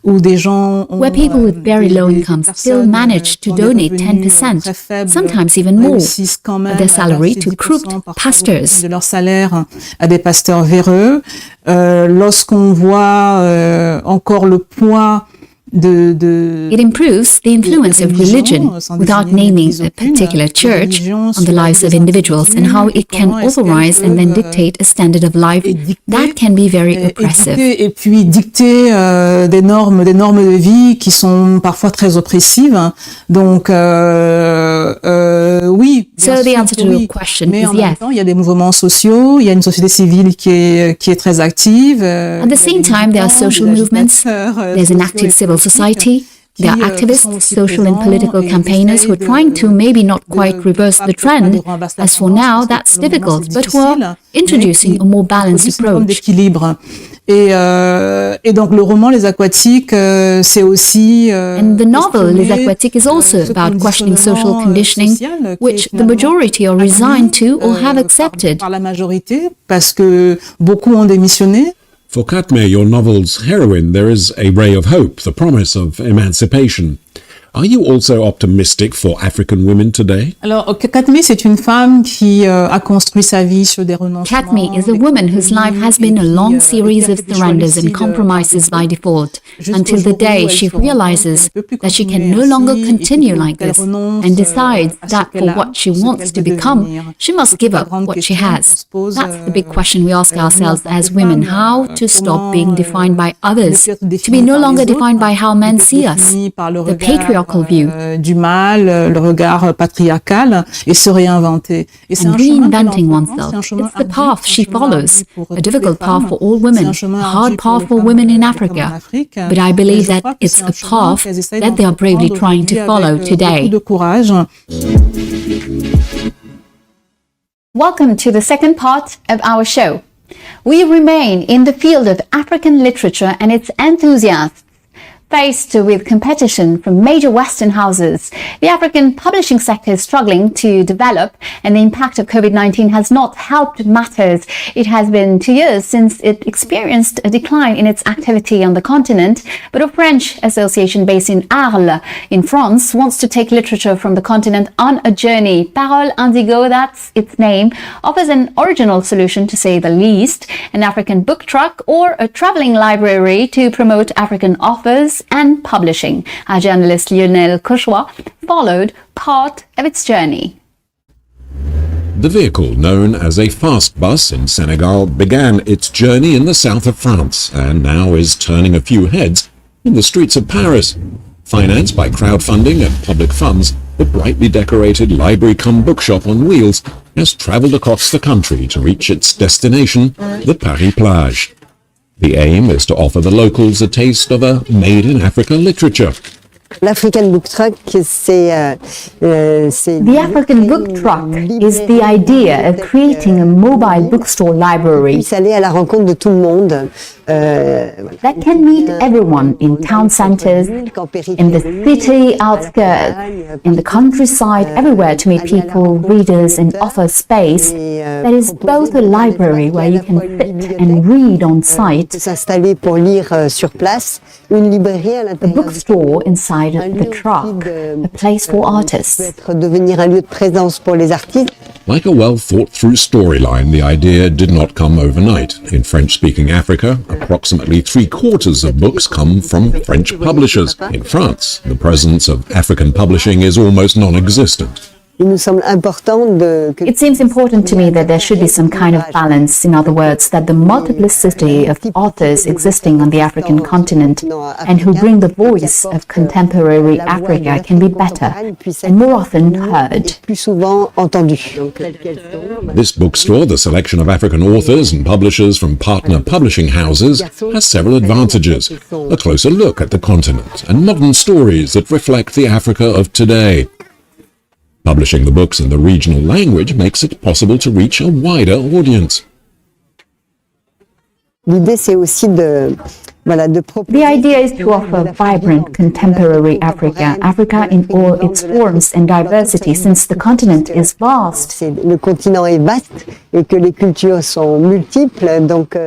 où des gens ont, where people with very low incomes still manage to donate 10%, sometimes even more, of their salary to crooked pastors. De leur salaire à des pasteurs véreux. Lorsqu'on voit encore le poids It improves the influence of religion without naming a particular church on the lives of individuals and how it can authorize and then dictate a standard of life that can be very oppressive. Et puis dicter des normes de vie qui sont parfois très oppressives. Donc oui. So the answer to your question is yes. Il y a des mouvements sociaux, il y a une société civile qui est très active. At the same time, there are social movements. There's an active civil society. There are activists, social and political campaigners who are trying to maybe not quite reverse the trend. As for now, that's difficult, but who are introducing a more balanced approach. Et donc le roman Les Aquatiques, c'est aussi. And the novel Les Aquatiques is also about questioning social conditioning, which the majority are resigned to or have accepted. Par la majorité, parce que beaucoup ont démissionné. For Katmé, your novel's heroine, there is a ray of hope, the promise of emancipation. Are you also optimistic for African women today? Alors, Katmé, c'est une femme qui a construit sa vie sur des renoncements. Katmé is a woman whose life has been a long series of surrenders and compromises by default, until the day she realizes that she can no longer continue like this and decides that for what she wants to become, she must give up what she has. That's the big question we ask ourselves as women, how to stop being defined by others, to be no longer defined by how men see us. The patriarchy patriarchal view. Du mal, le regard patriarcal, et se réinventer. And reinventing oneself, it's the path she follows, a difficult path for all women, a hard path for women in Africa. But I believe that it's a path that they are bravely trying to follow today. Welcome to the second part of our show. We remain in the field of African literature and its enthusiasts. Faced with competition from major Western houses, the African publishing sector is struggling to develop, and the impact of COVID-19 has not helped matters. It has been 2 years since it experienced a decline in its activity on the continent, but a French association based in Arles, in France, wants to take literature from the continent on a journey. Parole Indigo, that's its name, offers an original solution, to say the least, an African book truck or a traveling library to promote African authors and publishing. Our journalist Lionel Cauchois followed part of its journey. The vehicle, known as a fast bus in Senegal, began its journey in the south of France and now is turning a few heads in the streets of Paris. Financed by crowdfunding and public funds, the brightly decorated library-cum-bookshop on wheels has travelled across the country to reach its destination, the Paris Plage. The aim is to offer the locals a taste of a made-in-Africa literature. L'African Book Truck, The African Book Truck is the idea of creating a mobile bookstore library that can meet everyone in town centers, in the city outskirts, in the countryside, everywhere, to meet people, readers, and offer space that is both a library where you can sit and read on site, a bookstore inside the truck, a place for artists. Like a well-thought-through storyline, the idea did not come overnight. In French-speaking Africa, approximately 3/4 of books come from French publishers. In France, the presence of African publishing is almost non-existent. It seems important to me that there should be some kind of balance, in other words, that the multiplicity of authors existing on the African continent and who bring the voice of contemporary Africa can be better and more often heard. This bookstore, the selection of African authors and publishers from partner publishing houses, has several advantages. A closer look at the continent and modern stories that reflect the Africa of today. Publishing the books in the regional language makes it possible to reach a wider audience. The idea is to offer vibrant contemporary Africa, Africa in all its forms and diversity, since the continent is vast.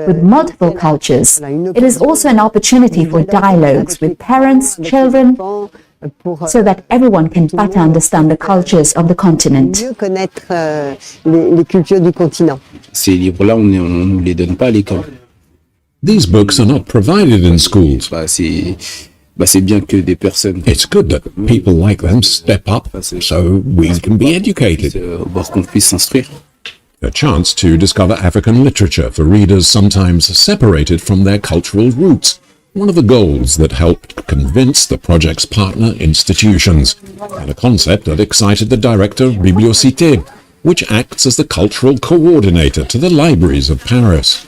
With multiple cultures, it is also an opportunity for dialogues with parents, children, so that everyone can better understand the cultures of the continent. These books are not provided in schools. It's good that people like them step up so we can be educated. A chance to discover African literature for readers sometimes separated from their cultural roots. One of the goals that helped convince the project's partner institutions, and a concept that excited the director of Bibliocité, which acts as the cultural coordinator to the libraries of Paris.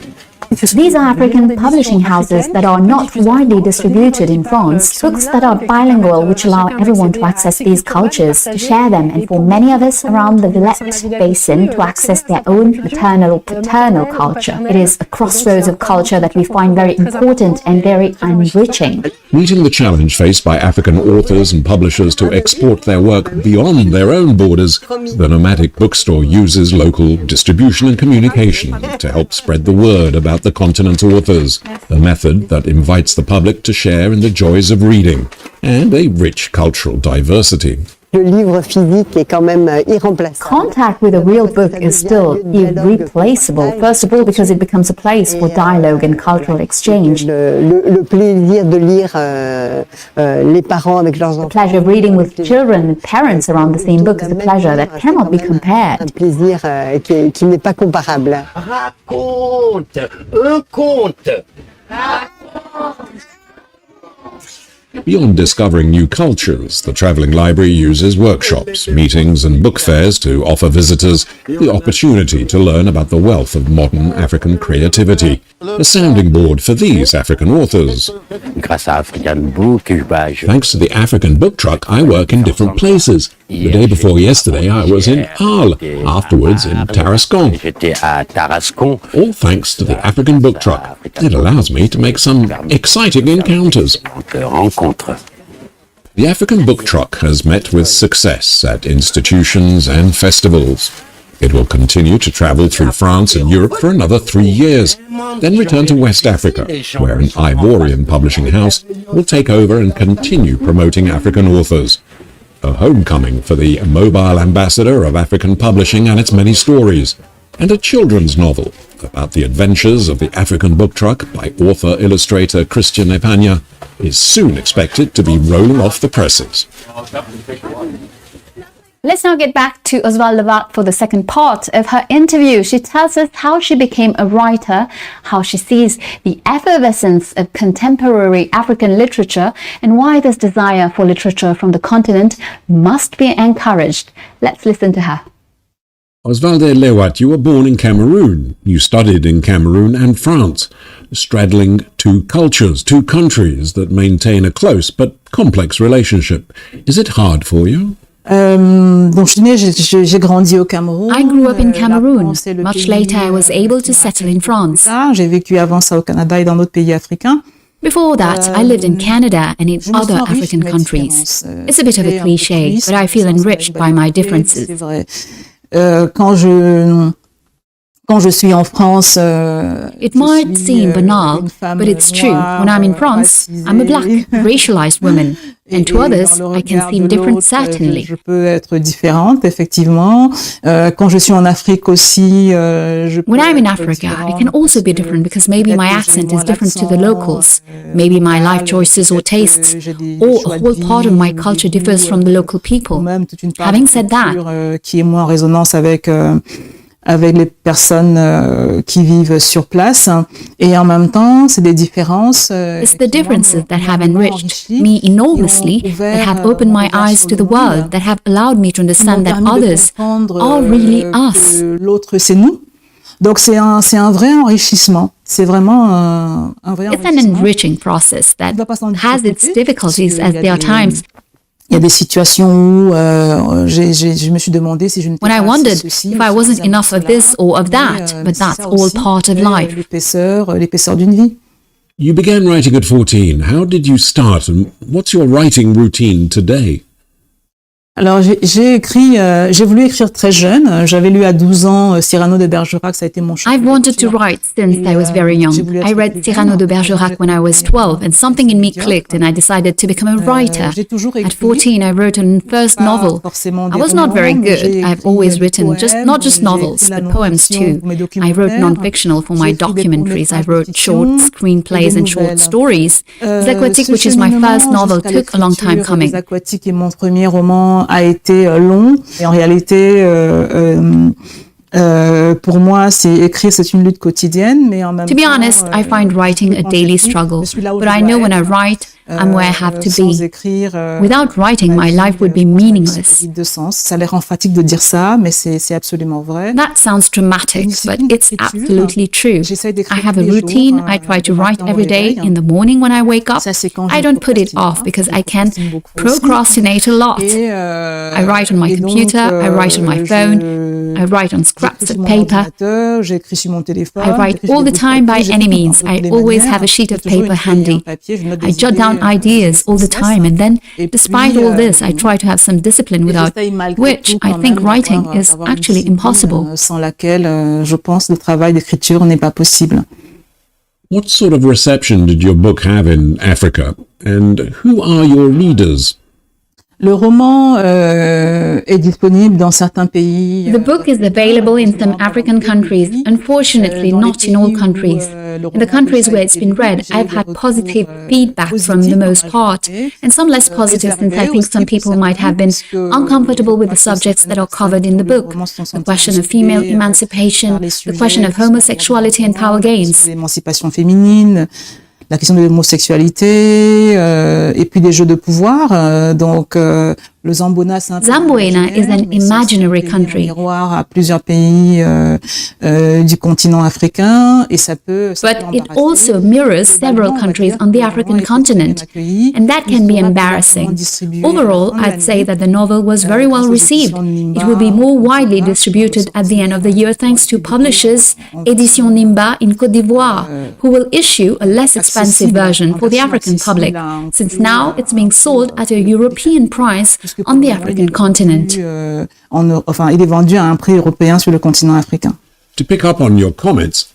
These are African publishing houses that are not widely distributed in France, books that are bilingual, which allow everyone to access these cultures, to share them, and for many of us around the Villette Basin to access their own maternal or paternal culture. It is a crossroads of culture that we find very important and very enriching. Meeting the challenge faced by African authors and publishers to export their work beyond their own borders, the Nomadic Bookstore uses local distribution and communication to help spread the word about the continent's authors, a method that invites the public to share in the joys of reading and a rich cultural diversity. Contact with a real book is still irreplaceable, first of all because it becomes a place for dialogue and cultural exchange. The pleasure of reading with children and parents around the same book is a pleasure that cannot be compared. Beyond discovering new cultures, the travelling library uses workshops, meetings and book fairs to offer visitors the opportunity to learn about the wealth of modern African creativity, a sounding board for these African authors. Thanks to the African Book Truck, I work in different places. The day before yesterday, I was in Arles, afterwards in Tarascon. All thanks to the African Book Truck. It allows me to make some exciting encounters. The African Book Truck has met with success at institutions and festivals. It will continue to travel through France and Europe for another 3 years, then return to West Africa, where an Ivorian publishing house will take over and continue promoting African authors. A homecoming for the mobile ambassador of African publishing and its many stories, and a children's novel about the adventures of the African Book Truck by author-illustrator Christian Epagna is soon expected to be rolling off the presses. Let's now get back to Oswald Lewat for the second part of her interview. She tells us how she became a writer, how she sees the effervescence of contemporary African literature, and why this desire for literature from the continent must be encouraged. Let's listen to her. Oswalde Lewat, you were born in Cameroon. You studied in Cameroon and France, straddling two cultures, two countries that maintain a close but complex relationship. Is it hard for you? I grew up in Cameroon. Much later, I was able to settle in France. J'ai vécu avant ça au Canada et dans d'autres pays africains. Before that, I lived in Canada and in other African countries. It's a bit of a cliché, but I feel enriched by my differences. Quand je suis en France, it might seem banal, but it's true. When I'm in France, I'm a black, racialized woman. And to others, I can seem different, certainly. Je peux être différente, effectivement. Quand je suis en Afrique aussi, when I'm in Africa, I can also be different because maybe my accent is different to the locals. Maybe my life choices or tastes, or a whole part of my culture differs from the local people. Having said that, qui est moins en résonance avec les personnes qui vivent sur place. Et en même temps, c'est des différences. It's the differences that have enriched me enormously, that have opened my eyes to the world, that have allowed me to understand that others are really us. L'autre, c'est nous. Donc c'est un vrai enrichissement. C'est vraiment un vrai enrichissement. It's an enriching process that has its difficulties as there are times. Il y a des situations où je me suis demandé si je n'étais pas assez ceci. When I wondered if I wasn't enough of this or of that, but that's all part of life. L'épaisseur d'une vie. You began writing at 14. How did you start and what's your writing routine today? Alors j'ai voulu écrire très jeune. J'avais lu à 12 ans Cyrano de Bergerac, ça a été mon choix. I've wanted to write since I was very young. I read Cyrano de Bergerac when I was 12 and something in me clicked and I decided to become a writer. At 14 I wrote a first novel. I was not very good. I've always written not just novels, but poems too. I wrote non-fictional for my documentaries. I wrote short screenplays and short stories. Les Aquatiques, which is my first novel, took a long time coming. Les Aquatiques est mon premier roman a été long et en réalité pour moi écrire c'est une lutte quotidienne mais en même temps. To be honest, I find writing a daily struggle, but I know when I write I'm where I have to be. Without writing, my life would be meaningless. Ça a l'air emphatique de dire ça, mais c'est absolument vrai. That sounds dramatic, but it's absolutely true. I have a routine. I try to write every day in the morning when I wake up. I don't put it off because I can procrastinate a lot. I write on my computer, I write on my phone, I write on scraps of paper. I write all the time by any means. I always have a sheet of paper handy. I jot down ideas all the time, and then despite all this I try to have some discipline, without which I think writing is actually impossible. Sans laquelle je pense le travail d'écriture n'est pas possible. What sort of reception did your book have in Africa, and who are your readers? Le roman est disponible dans certains pays. The book is available in some African countries, unfortunately not in all countries. In the countries where it's been read, I've had positive feedback from the most part, and some less positive, since I think some people might have been uncomfortable with the subjects that are covered in the book. The question of female emancipation, the question of homosexuality and power gains. L'émancipation féminine. la question de l'homosexualité et puis des jeux de pouvoir. Le Zamboana, c'est Zamboana is an imaginary country. À plusieurs pays du continent africain et ça peut. But it also mirrors several countries on the African continent, and that can be embarrassing. Overall, I'd say that the novel was very well received. It will be more widely distributed at the end of the year thanks to publishers Édition Nimba in Côte d'Ivoire, who will issue a less expensive version for the African public, since now it's being sold at a European price on the African continent. Il est vendu à un prix européen sur le continent africain. To pick up on your comments,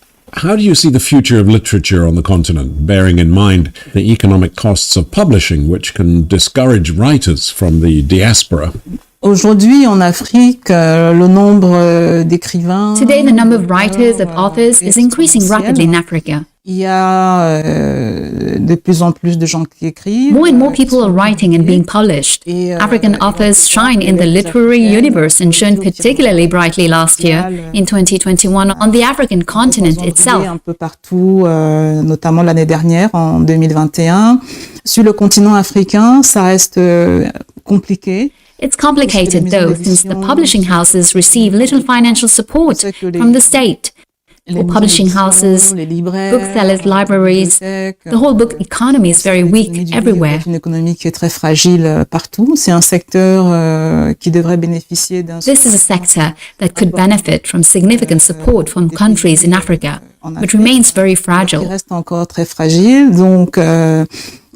how do you see the future of literature on the continent, bearing in mind the economic costs of publishing, which can discourage writers from the diaspora? Aujourd'hui, en Afrique, le nombre d'écrivains... Today, the number of writers, of authors, is increasing rapidly in Africa. Il y a de plus en plus de gens qui écrivent. More and more people are writing and being published. African authors shine in the literary universe and shone particularly brightly last year, in 2021, on the African continent itself. Un peu partout, notamment l'année dernière, en 2021. Sur le continent africain, ça reste compliqué. It's complicated though, since the publishing houses receive little financial support from the state. For publishing houses, booksellers, libraries, the whole book economy is very weak everywhere. Une économie qui est très fragile partout. C'est un secteur qui devrait bénéficier d'un. This is a sector that could benefit from significant support from countries in Africa, but remains very fragile. Il reste encore très fragile, donc.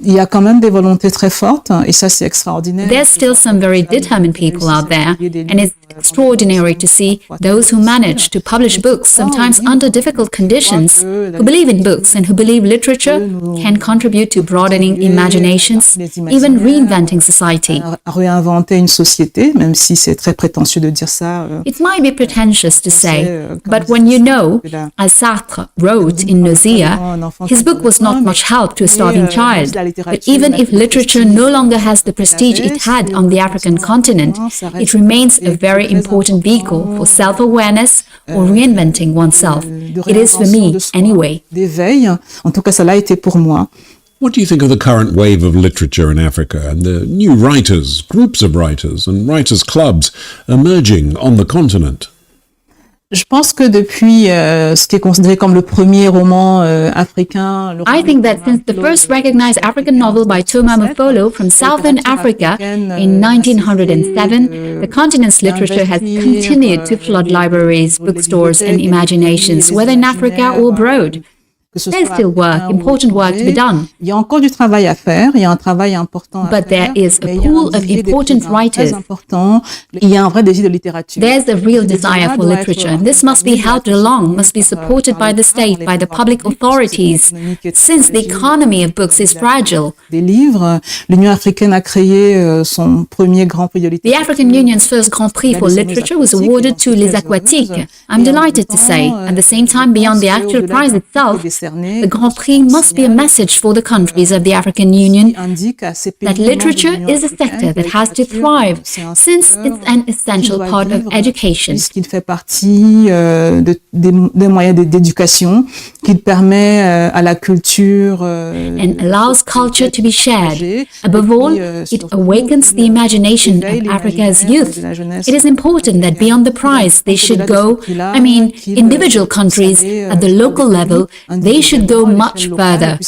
Il y a quand même des volontés très fortes, et ça c'est extraordinaire. There's still some very determined people out there, and it's extraordinary to see those who manage to publish books, sometimes under difficult conditions, who believe in books and who believe literature can contribute to broadening imaginations, even reinventing society. Réinventer une société, même si c'est très prétentieux de dire ça. It might be pretentious to say, but when you know, as Sartre wrote in Nausea, his book was not much help to a starving child. But even if literature no longer has the prestige it had on the African continent, it remains a very important vehicle for self-awareness or reinventing oneself. It is for me, anyway. D'éveil, en tout cas, ça l'a été pour moi. What do you think of the current wave of literature in Africa and the new writers, groups of writers and writers' clubs emerging on the continent? Je pense que depuis ce qui est considéré comme le premier roman africain... I think that since the first recognized African novel by Thomas Mafolo from Southern Africa in 1907, the continent's literature has continued to flood libraries, bookstores and imaginations, whether in Africa or abroad. There's still work, important work to be done. Il y a encore du travail à faire, il y a un travail important à faire. But there is a pool of important writers. Il y a un vrai désir de littérature. There's a real desire for literature, and this must be helped along, must be supported by the state, by the public authorities, since the economy of books is fragile. Des livres, l'Union africaine a créé son premier grand prix de littérature. The African Union's first Grand Prix for literature was awarded to Les Aquatiques. I'm delighted to say, at the same time, beyond the actual prize itself, the Grand Prix must be a message for the countries of the African Union that literature is a sector that has to thrive, since it's an essential part of education. Qu'il fait partie des moyens d'éducation, qu'il permet à la culture and allows culture to be shared. Above all, it awakens the imagination of Africa's youth. It is important that beyond the prize, they should go, individual countries at the local level, they should go much further.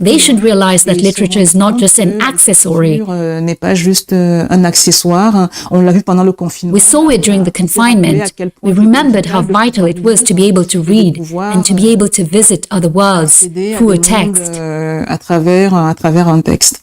They should realize that literature is not just an accessory. N'est pas juste un accessoire. On l'a vu pendant le confinement. We saw it during the confinement. We remembered how vital it was to be able to read and to be able to visit other worlds through a text. À travers un texte.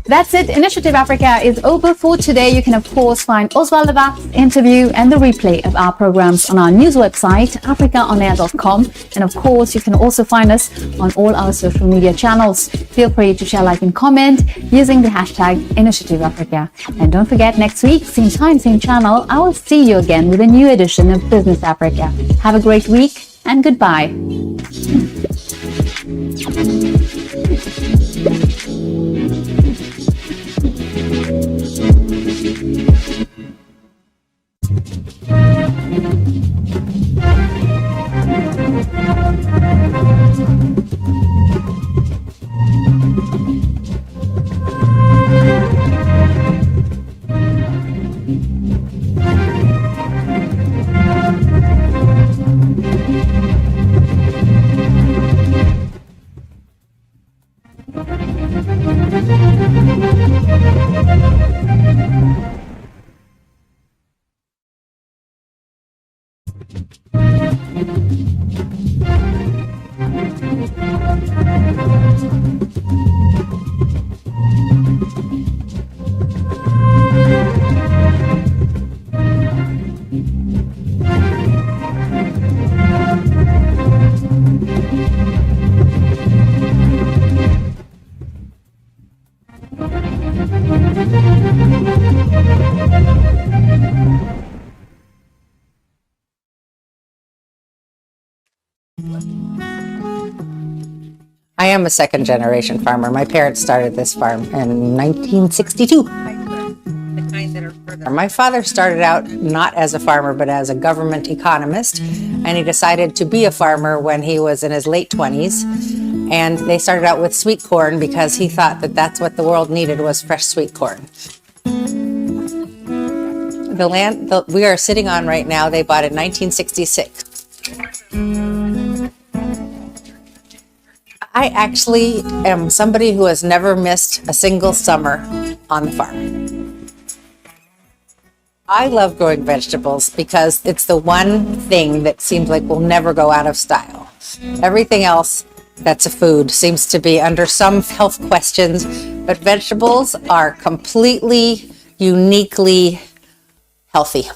That's it. Initiative Africa is over for today. You can, of course, find Oswald Levat's interview and the replay of our programs on our news website, africaonair.com. And, of course, you can also find us on all our social media channels. Feel free to share, like, and comment using the hashtag Initiative Africa. And don't forget, next week, same time, same channel, I will see you again with a new edition of Business Africa. Have a great week and goodbye. I am a second generation farmer. My parents started this farm in 1962. My father started out not as a farmer, but as a government economist, and he decided to be a farmer when he was in his late 20s. And they started out with sweet corn because he thought that that's what the world needed, was fresh sweet corn. The land we are sitting on right now, they bought in 1966. I actually am somebody who has never missed a single summer on the farm. I love growing vegetables because it's the one thing that seems like will never go out of style. Everything else that's a food seems to be under some health questions, but vegetables are completely, uniquely healthy.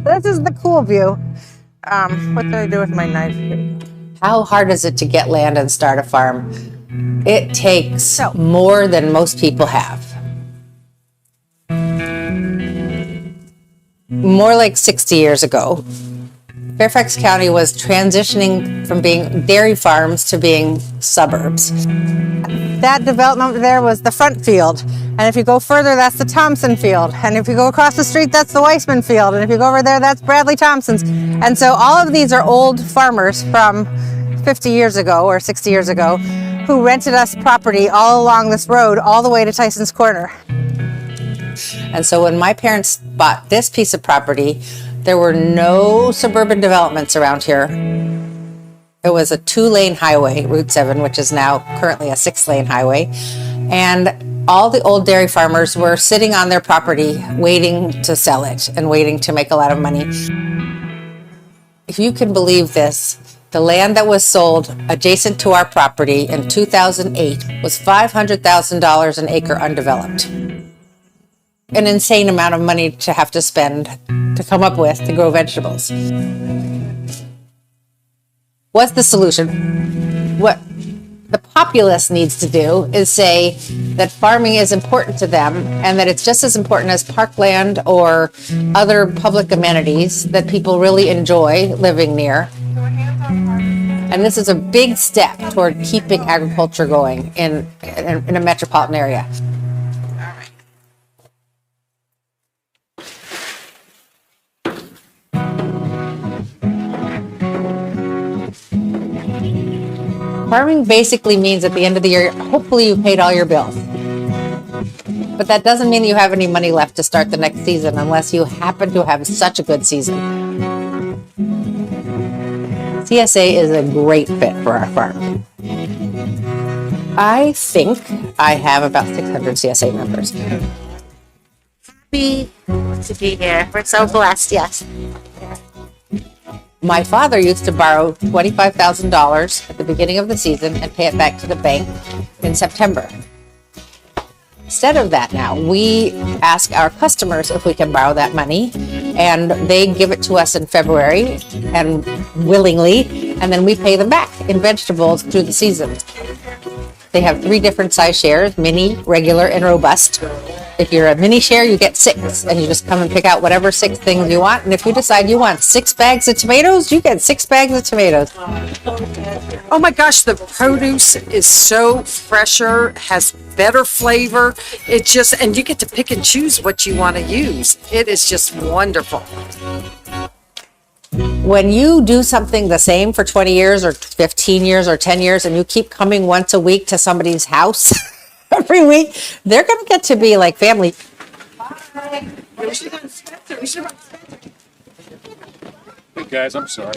This is the cool view. What do I do with my knife? How hard is it to get land and start a farm? It takes more than most people have. More like 60 years ago, Fairfax County was transitioning from being dairy farms to being suburbs. That development there was the front field. And if you go further, that's the Thompson field. And if you go across the street, that's the Weissman field. And if you go over there, that's Bradley Thompson's. And so all of these are old farmers from 50 years ago or 60 years ago who rented us property all along this road, all the way to Tyson's Corner. And so when my parents bought this piece of property, there were no suburban developments around here. It was a 2-lane highway, Route 7, which is now currently a 6-lane highway. And all the old dairy farmers were sitting on their property waiting to sell it and waiting to make a lot of money. If you can believe this, the land that was sold adjacent to our property in 2008 was $500,000 an acre undeveloped. An insane amount of money to have to spend to come up with to grow vegetables. What's the solution? What the populace needs to do is say that farming is important to them and that it's just as important as parkland or other public amenities that people really enjoy living near. And this is a big step toward keeping agriculture going in a metropolitan area. Farming basically means at the end of the year, hopefully you paid all your bills. But that doesn't mean you have any money left to start the next season unless you happen to have such a good season. CSA is a great fit for our farm. I think I have about 600 CSA members. Happy to be here. We're so blessed, yes. My father used to borrow $25,000 at the beginning of the season and pay it back to the bank in September. Instead of that now, we ask our customers if we can borrow that money, and they give it to us in February and willingly, and then we pay them back in vegetables through the season. They have 3 different size shares, mini, regular, and robust. If you're a mini share, you get 6, and you just come and pick out whatever 6 things you want. And if you decide you want 6 bags of tomatoes, you get 6 bags of tomatoes. Oh my gosh, the produce is so fresher, has better flavor. It just, and you get to pick and choose what you want to use. It is just wonderful. When you do something the same for 20 years or 15 years or 10 years, and you keep coming once a week to somebody's house every week, they're going to get to be like family. Hey guys, I'm sorry.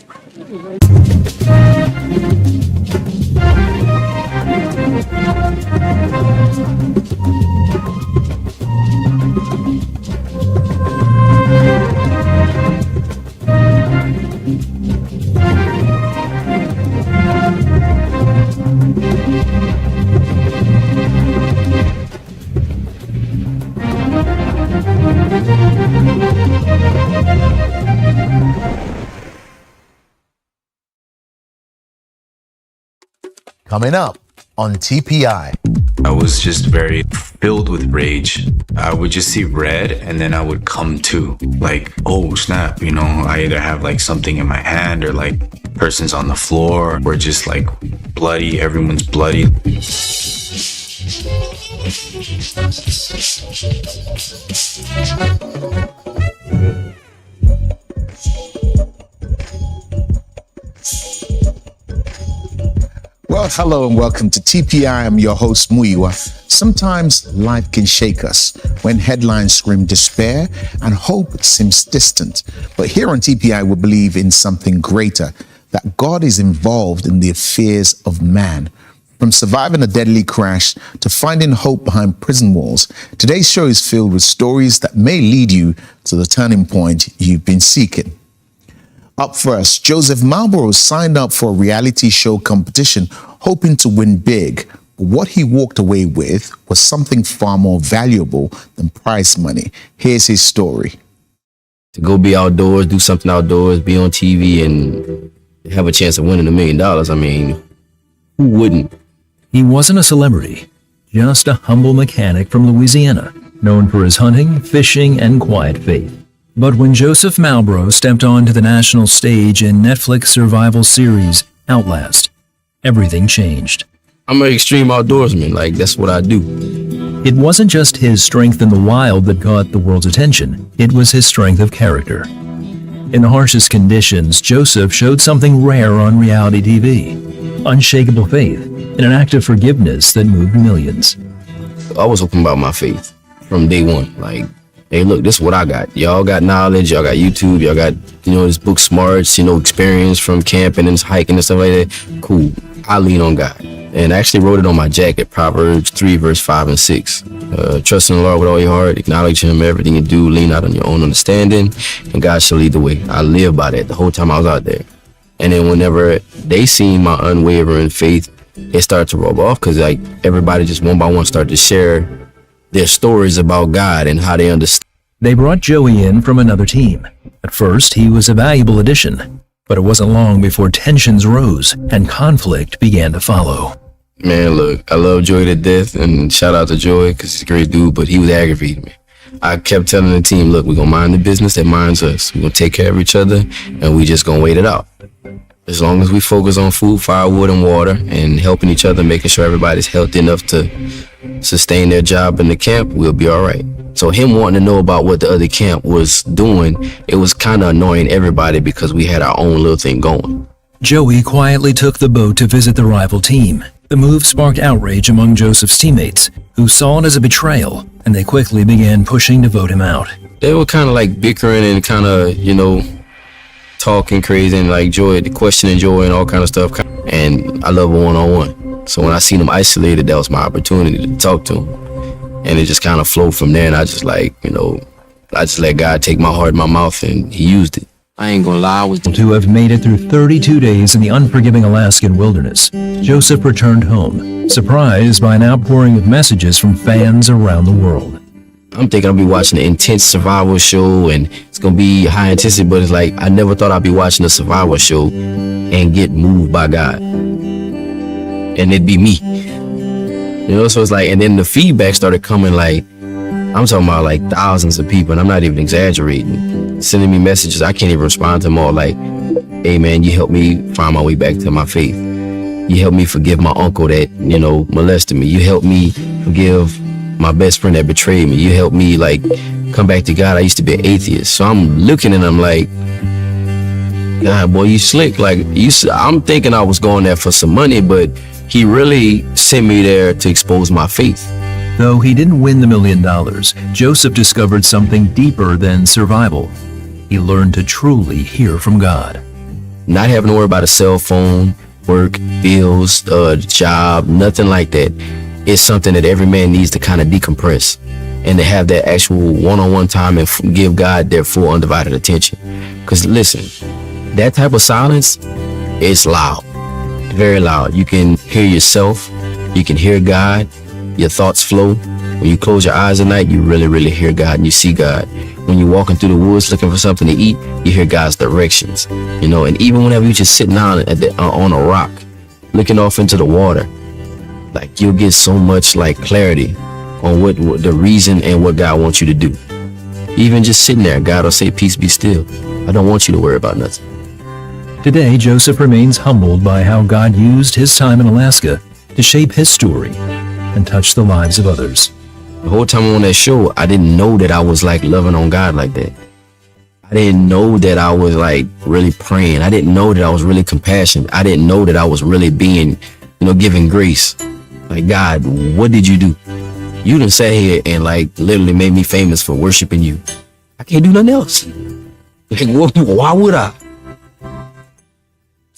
Coming up on TPI. I was just very filled with rage. I would just see red and then I would come to, like, oh snap, you know, I either have like something in my hand or like person's on the floor or just like bloody, everyone's bloody. Well, hello and welcome to TPI. I'm your host, Muyiwa. Sometimes life can shake us when headlines scream despair and hope seems distant. But here on TPI, we believe in something greater, that God is involved in the affairs of man. From surviving a deadly crash to finding hope behind prison walls, today's show is filled with stories that may lead you to the turning point you've been seeking. Up first, Joseph Marlborough signed up for a reality show competition hoping to win big. But what he walked away with was something far more valuable than prize money. Here's his story. To go be outdoors, do something outdoors, be on TV, and have a chance of winning $1 million, I mean, who wouldn't? He wasn't a celebrity, just a humble mechanic from Louisiana, known for his hunting, fishing, and quiet faith. But when Joseph Marlborough stepped onto the national stage in Netflix survival series Outlast, everything changed. I'm an extreme outdoorsman, like that's what I do. It wasn't just his strength in the wild that caught the world's attention, it was his strength of character. In the harshest conditions, Joseph showed something rare on reality TV, unshakable faith, and an act of forgiveness that moved millions. I was open about my faith from day one, like, hey, look, this is what I got. Y'all got knowledge, y'all got YouTube, y'all got, you know, this book smarts, you know, experience from camping and hiking and stuff like that. Cool. I lean on God. And I actually wrote it on my jacket, Proverbs 3, verse 5 and 6. Trust in the Lord with all your heart, acknowledge him, everything you do, lean out on your own understanding, and God shall lead the way. I live by that the whole time I was out there. And then whenever they seen my unwavering faith, it started to rub off because like everybody just one by one started to share their stories about God and how they understand. They brought Joey in from another team. At first, he was a valuable addition, but it wasn't long before tensions rose and conflict began to follow. Man, look, I love Joey to death, and shout out to Joey because he's a great dude, but he was aggravating me. I kept telling the team, look, we're going to mind the business that minds us. We're going to take care of each other, and we just going to wait it out. As long as we focus on food, firewood, and water, and helping each other, making sure everybody's healthy enough to sustain their job in the camp, we'll be all right. So him wanting to know about what the other camp was doing, it was kind of annoying everybody because we had our own little thing going. Joey quietly took the boat to visit the rival team. The move sparked outrage among Joseph's teammates, who saw it as a betrayal, and they quickly began pushing to vote him out. They were kind of like bickering and kind of, you know, talking crazy and like Joey, questioning Joey and all kind of stuff. And I love a one-on-one. So when I seen him isolated, that was my opportunity to talk to him. And it just kind of flowed from there. And I just like, you know, I just let God take my heart in my mouth and he used it. I ain't gonna lie, I was to have made it through 32 days in the unforgiving Alaskan wilderness. Joseph returned home, surprised by an outpouring of messages from fans around the world. I'm thinking I'll be watching an intense survival show and it's gonna be high intensity, but it's like I never thought I'd be watching a survival show and get moved by God. And it'd be me. You know, so it's like, and then the feedback started coming like, I'm talking about like thousands of people, and I'm not even exaggerating, sending me messages. I can't even respond to them all like, hey man, you helped me find my way back to my faith. You helped me forgive my uncle that, you know, molested me. You helped me forgive my best friend that betrayed me. You helped me like come back to God. I used to be an atheist. So I'm looking and I'm like, God, boy, you slick. Like I'm thinking I was going there for some money, but he really sent me there to expose my faith. Though he didn't win the $1 million, Joseph discovered something deeper than survival. he learned to truly hear from God. Not having to worry about a cell phone, work, bills, job, nothing like that. It's something that every man needs to kind of decompress and to have that actual one-on-one time and give God their full undivided attention. Because listen, that type of silence is loud, very loud. You can hear yourself, you can hear God, your thoughts flow. When you close your eyes at night, you really, really hear God and you see God. When you're walking through the woods looking for something to eat, you hear God's directions, you know. And even whenever you just sitting down on a rock, looking off into the water, like you'll get so much like clarity on what the reason and what God wants you to do. Even just sitting there, God will say, peace be still. I don't want you to worry about nothing. Today, Joseph remains humbled by how God used his time in Alaska to shape his story and touch the lives of others. The whole time I'm on that show, I didn't know that I was like loving on God like that. I didn't know that I was like really praying. I didn't know that I was really compassionate. I didn't know that I was really being, giving grace. Like, God, what did you do? You done sat here and like literally made me famous for worshiping you. I can't do nothing else. Like, why would I?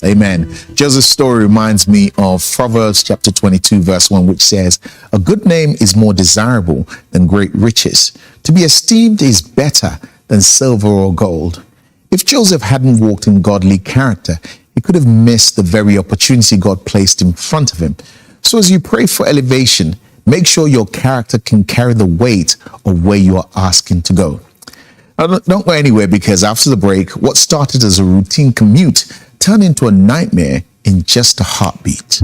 Amen. Joseph's story reminds me of Proverbs chapter 22, verse 1, which says, "A good name is more desirable than great riches. To be esteemed is better than silver or gold." If Joseph hadn't walked in godly character, he could have missed the very opportunity God placed in front of him. So as you pray for elevation, make sure your character can carry the weight of where you are asking to go. Now, don't go anywhere, because after the break, what started as a routine commute turned into a nightmare in just a heartbeat.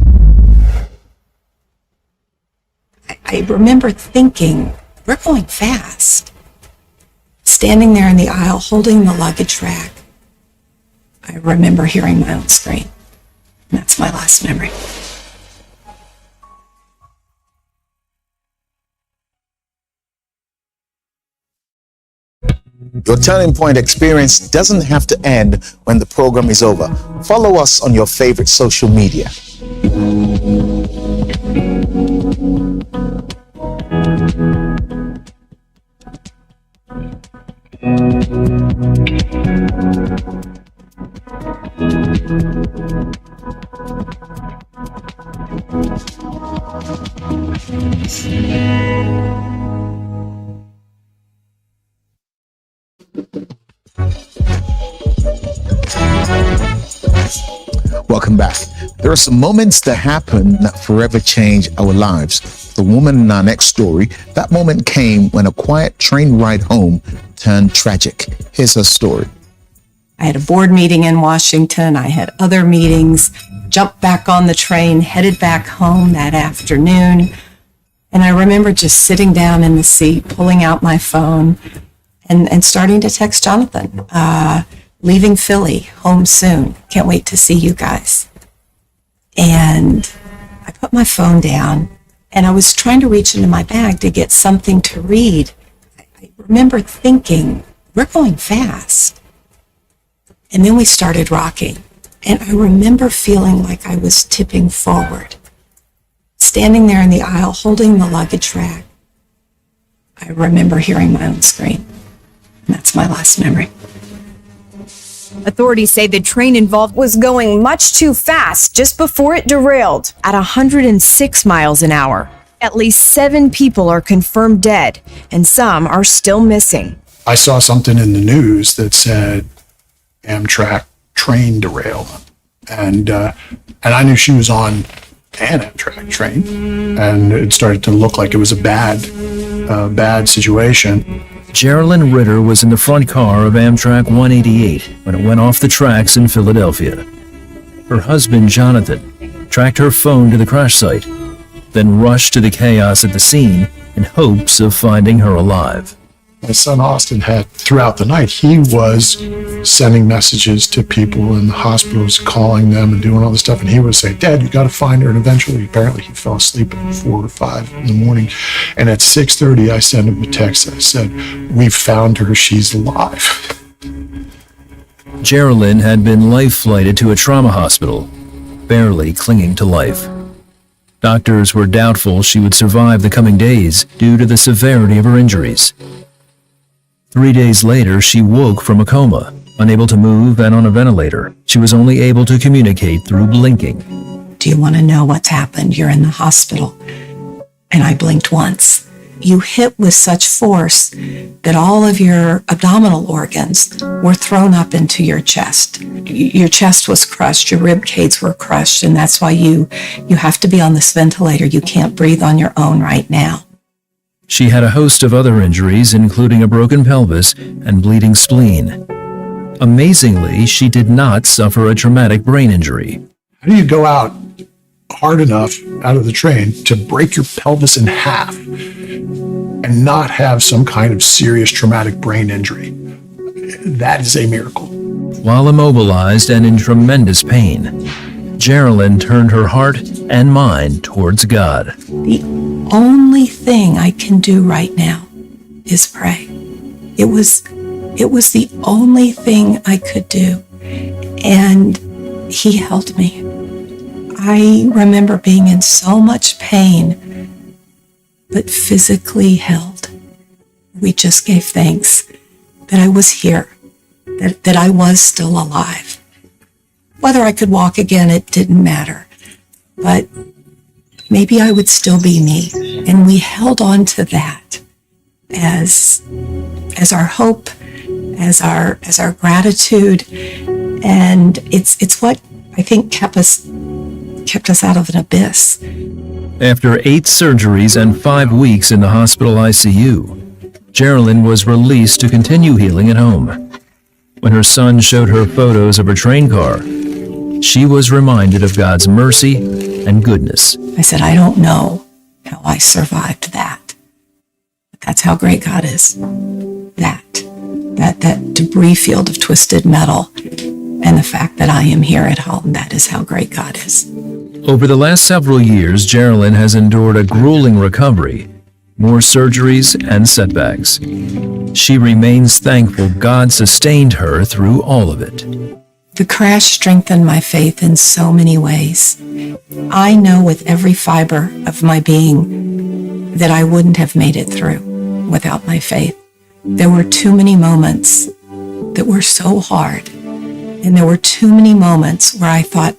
I remember thinking, we're going fast. Standing there in the aisle holding the luggage rack, I remember hearing my own scream. And that's my last memory. Your turning point experience doesn't have to end when the program is over. Follow us on your favorite social media. Welcome back. There are some moments that happen that forever change our lives. The woman in our next story, that moment came when a quiet train ride home turned tragic. Here's her story. I had a board meeting in Washington. I had other meetings, jumped back on the train, headed back home that afternoon. And I remember just sitting down in the seat, pulling out my phone and starting to text Jonathan, leaving Philly, home soon. Can't wait to see you guys. And I put my phone down and I was trying to reach into my bag to get something to read. I remember thinking, we're going fast. And then we started rocking. And I remember feeling like I was tipping forward. Standing there in the aisle holding the luggage rack, I remember hearing my own scream. And that's my last memory. Authorities say the train involved was going much too fast just before it derailed at 106 miles an hour. At least 7 people are confirmed dead, and some are still missing. I saw something in the news that said Amtrak train derailed, and I knew she was on an Amtrak train, and it started to look like it was a bad situation. Geraldine Ritter was in the front car of Amtrak 188 when it went off the tracks in Philadelphia. Her husband, Jonathan, tracked her phone to the crash site, then rushed to the chaos at the scene in hopes of finding her alive. My son Austin had, throughout the night, he was sending messages to people in the hospitals, calling them and doing all this stuff. And he would say, "Dad, you got to find her." And eventually, apparently, he fell asleep at 4 or 5 in the morning. And at 6:30, I sent him a text. I said, "We've found her. She's alive." Geraldine had been life-flighted to a trauma hospital, barely clinging to life. Doctors were doubtful she would survive the coming days due to the severity of her injuries. 3 days later, she woke from a coma, unable to move and on a ventilator. She was only able to communicate through blinking. Do you want to know what's happened? You're in the hospital. And I blinked once. You hit with such force that all of your abdominal organs were thrown up into your chest. Your chest was crushed, your rib cage were crushed, and that's why you have to be on this ventilator. You can't breathe on your own right now. She had a host of other injuries, including a broken pelvis and bleeding spleen. Amazingly, she did not suffer a traumatic brain injury. How do you go out hard enough out of the train to break your pelvis in half and not have some kind of serious traumatic brain injury? That is a miracle. While immobilized and in tremendous pain, Geraldine turned her heart and mind towards God. The only thing I can do right now is pray. It was the only thing I could do. And he held me. I remember being in so much pain, but physically held. We just gave thanks that I was here, that I was still alive. Whether I could walk again, it didn't matter. But maybe I would still be me. And we held on to that as our hope, as our gratitude. And it's what I think kept us out of an abyss. After 8 surgeries and 5 weeks in the hospital ICU, Geraldine was released to continue healing at home. When her son showed her photos of her train car, she was reminded of God's mercy and goodness. I said, I don't know how I survived that. But that's how great God is. That debris field of twisted metal and the fact that I am here at home, that is how great God is. Over the last several years, Geraldine has endured a grueling recovery, more surgeries and setbacks. She remains thankful God sustained her through all of it. The crash strengthened my faith in so many ways. I know with every fiber of my being that I wouldn't have made it through without my faith. There were too many moments that were so hard, and there were too many moments where I thought,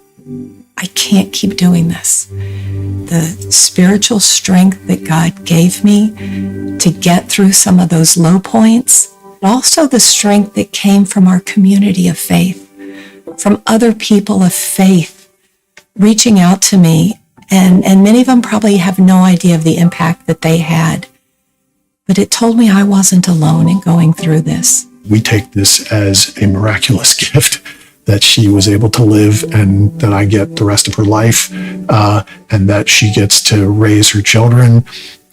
I can't keep doing this. The spiritual strength that God gave me to get through some of those low points, but also the strength that came from our community of faith, from other people of faith reaching out to me, and many of them probably have no idea of the impact that they had. But it told me I wasn't alone in going through this. We take this as a miraculous gift that she was able to live and that I get the rest of her life, and that she gets to raise her children,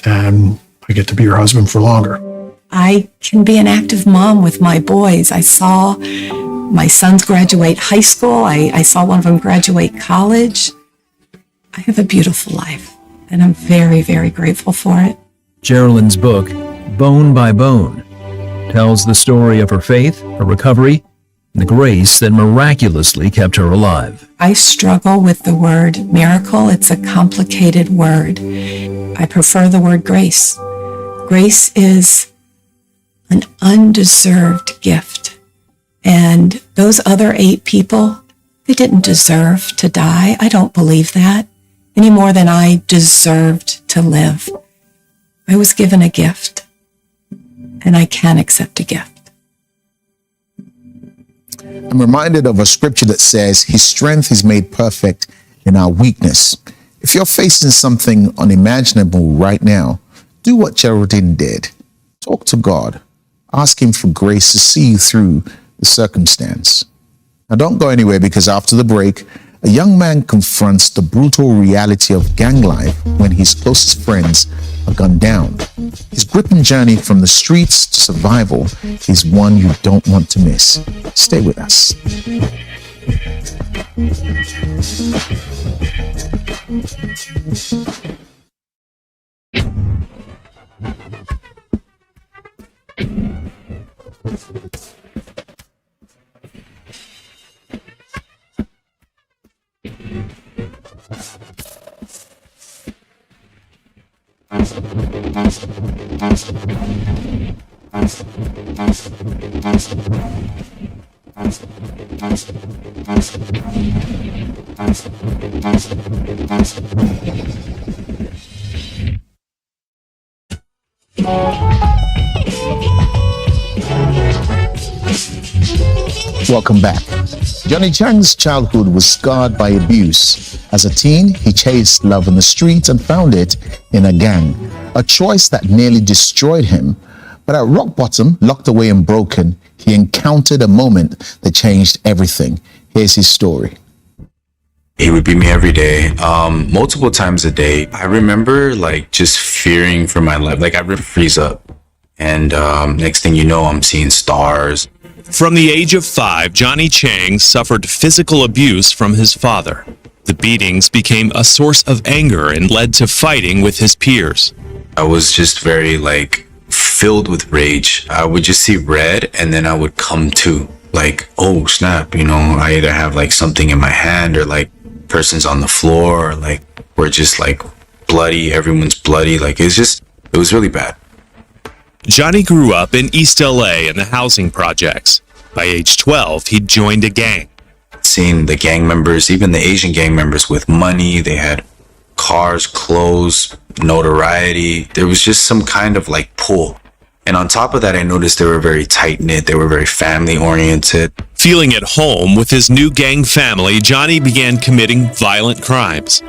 and I get to be her husband for longer. I can be an active mom with my boys. I saw my sons graduate high school. I saw one of them graduate college. I have a beautiful life, and I'm very, very grateful for it. Geraldine's book, Bone by Bone, tells the story of her faith, her recovery, and the grace that miraculously kept her alive. I struggle with the word miracle. It's a complicated word. I prefer the word grace. Grace is an undeserved gift. And those other 8 people, they didn't deserve to die. I don't believe that any more than I deserved to live. I was given a gift, and I can accept a gift. I'm reminded of a scripture that says, His strength is made perfect in our weakness. If you're facing something unimaginable right now, do what Geraldine did. Talk to God. Ask Him for grace to see you through the circumstance. Now don't go anywhere, because after the break, a young man confronts the brutal reality of gang life when his closest friends are gunned down. His gripping journey from the streets to survival is one you don't want to miss. Stay with us. Welcome back. Johnny Chang's childhood was scarred by abuse. As a teen, he chased love in the streets and found it in a gang, a choice that nearly destroyed him. But at rock bottom, locked away and broken, he encountered a moment that changed everything. Here's his story. He would beat me every day, multiple times a day. I remember like just fearing for my life. Like I would freeze up, and next thing you know, I'm seeing stars. From the age of 5, Johnny Chang suffered physical abuse from his father. The beatings became a source of anger and led to fighting with his peers. I was just very like filled with rage. I would just see red and then I would come to like, oh snap, you know, I either have like something in my hand or like person's on the floor or like we're just like bloody, everyone's bloody. Like it was really bad. Johnny grew up in East LA in the housing projects. By age 12, he joined a gang. Seeing the gang members, even the Asian gang members with money, they had cars, clothes, notoriety. There was just some kind of like pull. And on top of that, I noticed they were very tight-knit. They were very family-oriented. Feeling at home with his new gang family, Johnny began committing violent crimes.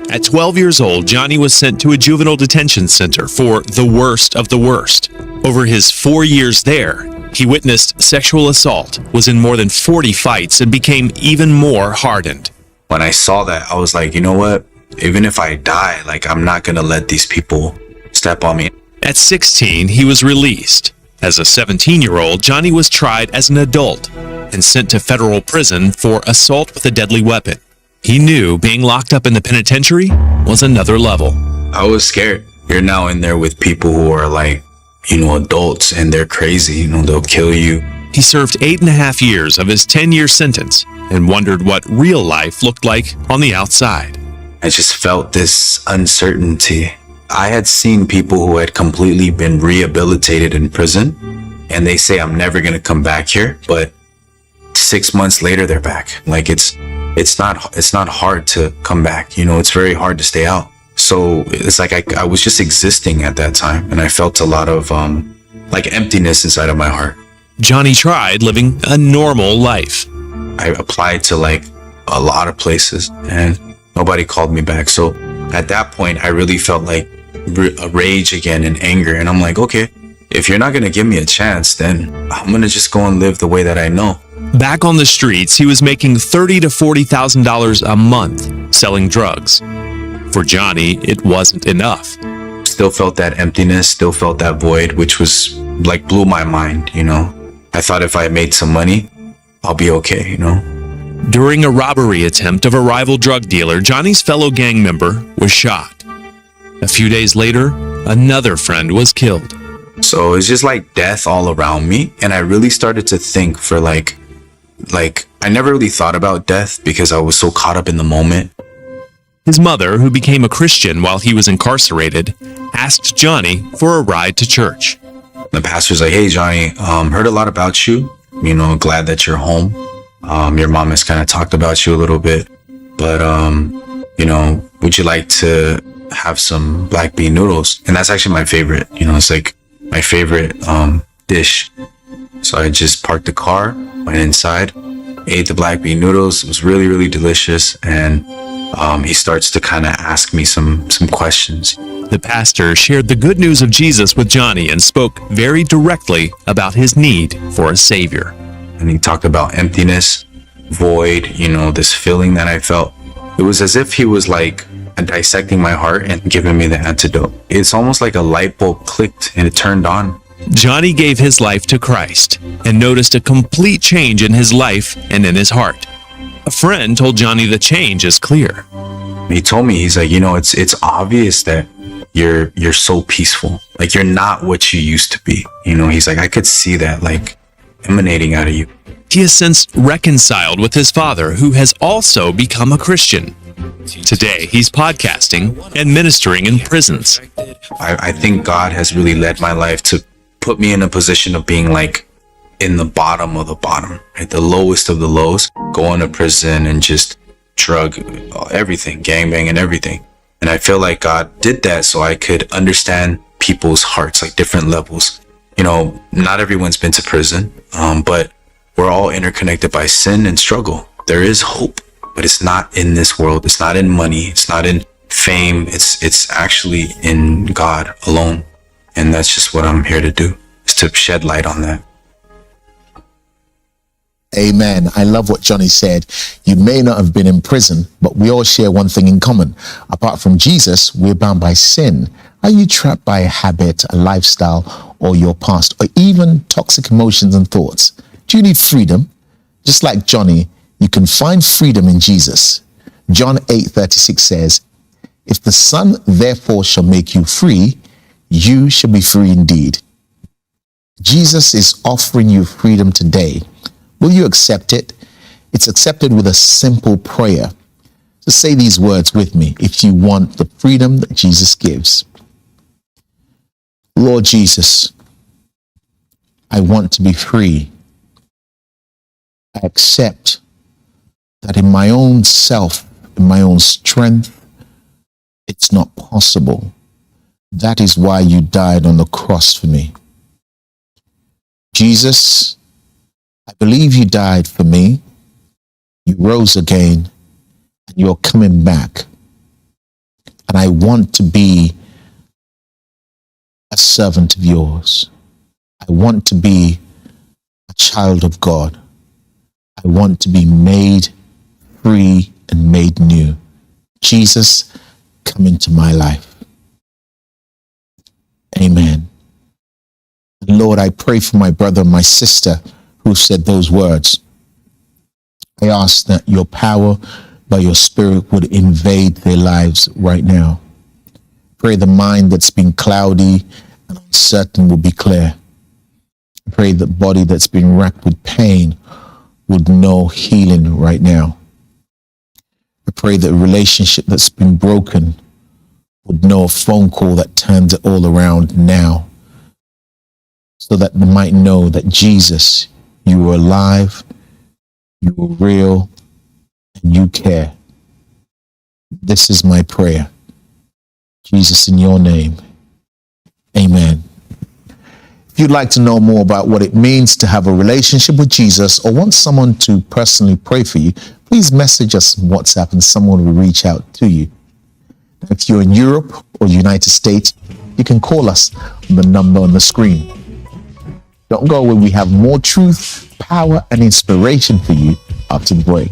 At 12 years old, Johnny was sent to a juvenile detention center for the worst of the worst. Over his 4 years there, he witnessed sexual assault, was in more than 40 fights, and became even more hardened. When I saw that, I was like, you know what? Even if I die, like, I'm not going to let these people step on me. At 16, he was released. As a 17-year-old, Johnny was tried as an adult and sent to federal prison for assault with a deadly weapon. He knew being locked up in the penitentiary was another level. I was scared. You're now in there with people who are like, you know, adults, and they're crazy. You know, they'll kill you. He served 8.5 years of his 10-year sentence and wondered what real life looked like on the outside. I just felt this uncertainty. I had seen people who had completely been rehabilitated in prison, and they say, I'm never going to come back here. But 6 months later, they're back. Like it's not hard to come back. You know, it's very hard to stay out. So it's like I was just existing at that time, and I felt a lot of like emptiness inside of my heart. Johnny tried living a normal life. I applied to like a lot of places and nobody called me back. So at that point, I really felt like a rage again and anger. And I'm like, okay, if you're not going to give me a chance, then I'm going to just go and live the way that I know. Back on the streets, he was making $30,000 to $40,000 a month selling drugs. For Johnny, it wasn't enough. Still felt that emptiness, still felt that void, which was like blew my mind, you know. I thought if I made some money, I'll be okay, you know. During a robbery attempt of a rival drug dealer, Johnny's fellow gang member was shot. A few days later, another friend was killed. So it's just like death all around me. And I really started to think for like I never really thought about death because I was so caught up in the moment. His mother, who became a Christian while he was incarcerated, asked Johnny for a ride to church. The pastor's like, hey, Johnny, heard a lot about you. You know, glad that you're home. Your mom has kind of talked about you a little bit. But, you know, would you like to have some black bean noodles? And that's actually my favorite. You know, it's like my favorite dish. So I just parked the car, went inside, ate the black bean noodles. It was really, really delicious. And he starts to kind of ask me some questions. The pastor shared the good news of Jesus with Johnny and spoke very directly about his need for a savior. And he talked about emptiness, void, you know, this feeling that I felt. It was as if he was like dissecting my heart and giving me the antidote. It's almost like a light bulb clicked and it turned on. Johnny gave his life to Christ and noticed a complete change in his life and in his heart. A friend told Johnny the change is clear. He told me, he's like, you know, it's obvious that you're so peaceful. Like you're not what you used to be. You know, he's like, I could see that like emanating out of you. He has since reconciled with his father, who has also become a Christian. Today, he's podcasting and ministering in prisons. I think God has really led my life to put me in a position of being like in the bottom of the bottom, right? The lowest of the lows, going to prison and just drug everything, gangbang and everything. And I feel like God did that so I could understand people's hearts, like different levels. You know, not everyone's been to prison, but we're all interconnected by sin and struggle. There is hope, but it's not in this world. It's not in money. It's not in fame. It's actually in God alone. And that's just what I'm here to do, is to shed light on that. Amen. I love what Johnny said. You may not have been in prison, but we all share one thing in common. Apart from Jesus, we're bound by sin. Are you trapped by a habit, a lifestyle, or your past, or even toxic emotions and thoughts? Do you need freedom? Just like Johnny, you can find freedom in Jesus. John 8:36 says, "If the Son therefore shall make you free, you shall be free indeed." Jesus is offering you freedom today. Will you accept it? It's accepted with a simple prayer. So say these words with me if you want the freedom that Jesus gives. Lord Jesus, I want to be free. I accept that in my own self, in my own strength, it's not possible. That is why you died on the cross for me. Jesus, I believe you died for me. You rose again, and you're coming back. And I want to be a servant of yours. I want to be a child of God. I want to be made free and made new. Jesus, come into my life. Amen. Lord, I pray for my brother and my sister who said those words. I ask that your power by your Spirit would invade their lives right now. Pray the mind that's been cloudy and uncertain will be clear. Pray the body that's been racked with pain would know healing right now. I pray that a relationship that's been broken would know a phone call that turns it all around now, so that they might know that Jesus, you are alive, you are real, and you care. This is my prayer. Jesus, in your name, amen. If you'd like to know more about what it means to have a relationship with Jesus or want someone to personally pray for you, please message us on WhatsApp and someone will reach out to you. If you're in Europe or United States, you can call us on the number on the screen. Don't go away. We have more truth, power, and inspiration for you after the break.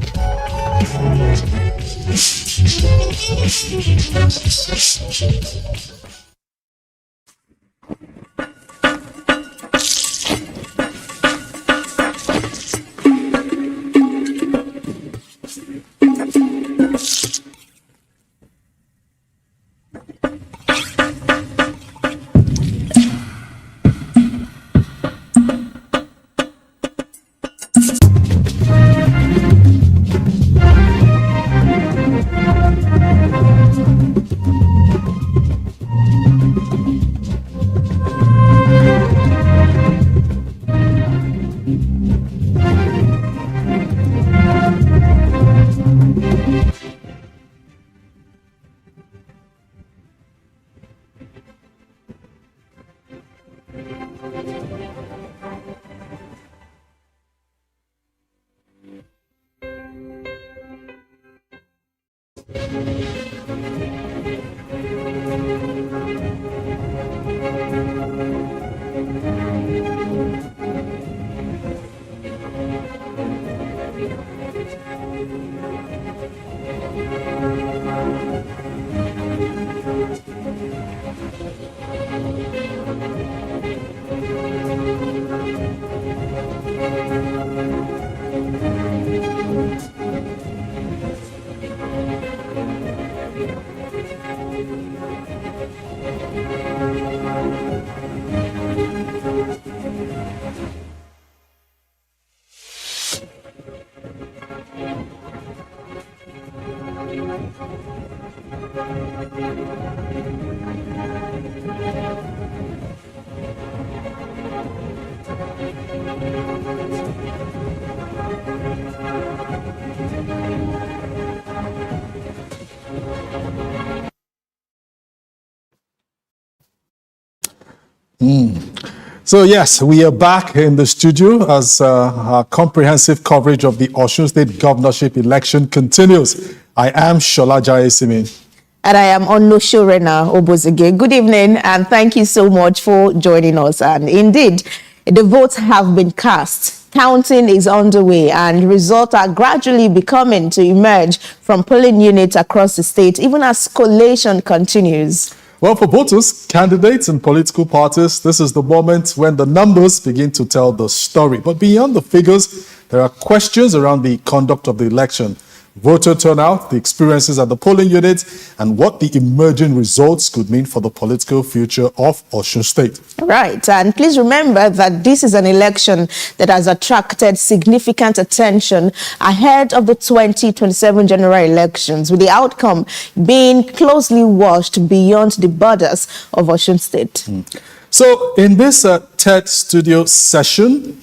So yes, we are back in the studio as our comprehensive coverage of the Osun State governorship election continues. I am Shola Jayesimi. And I am Onoshorena Obozige. Good evening and thank you so much for joining us. And indeed, the votes have been cast. Counting is underway and results are gradually beginning to emerge from polling units across the state, even as collation continues. Well, for voters, candidates and political parties, this is the moment when the numbers begin to tell the story. But beyond the figures, there are questions around the conduct of the election. Voter turnout, the experiences at the polling units, and what the emerging results could mean for the political future of Osun State. Right, and please remember that this is an election that has attracted significant attention ahead of the 2027 general elections, with the outcome being closely watched beyond the borders of Osun State. So in this third studio session,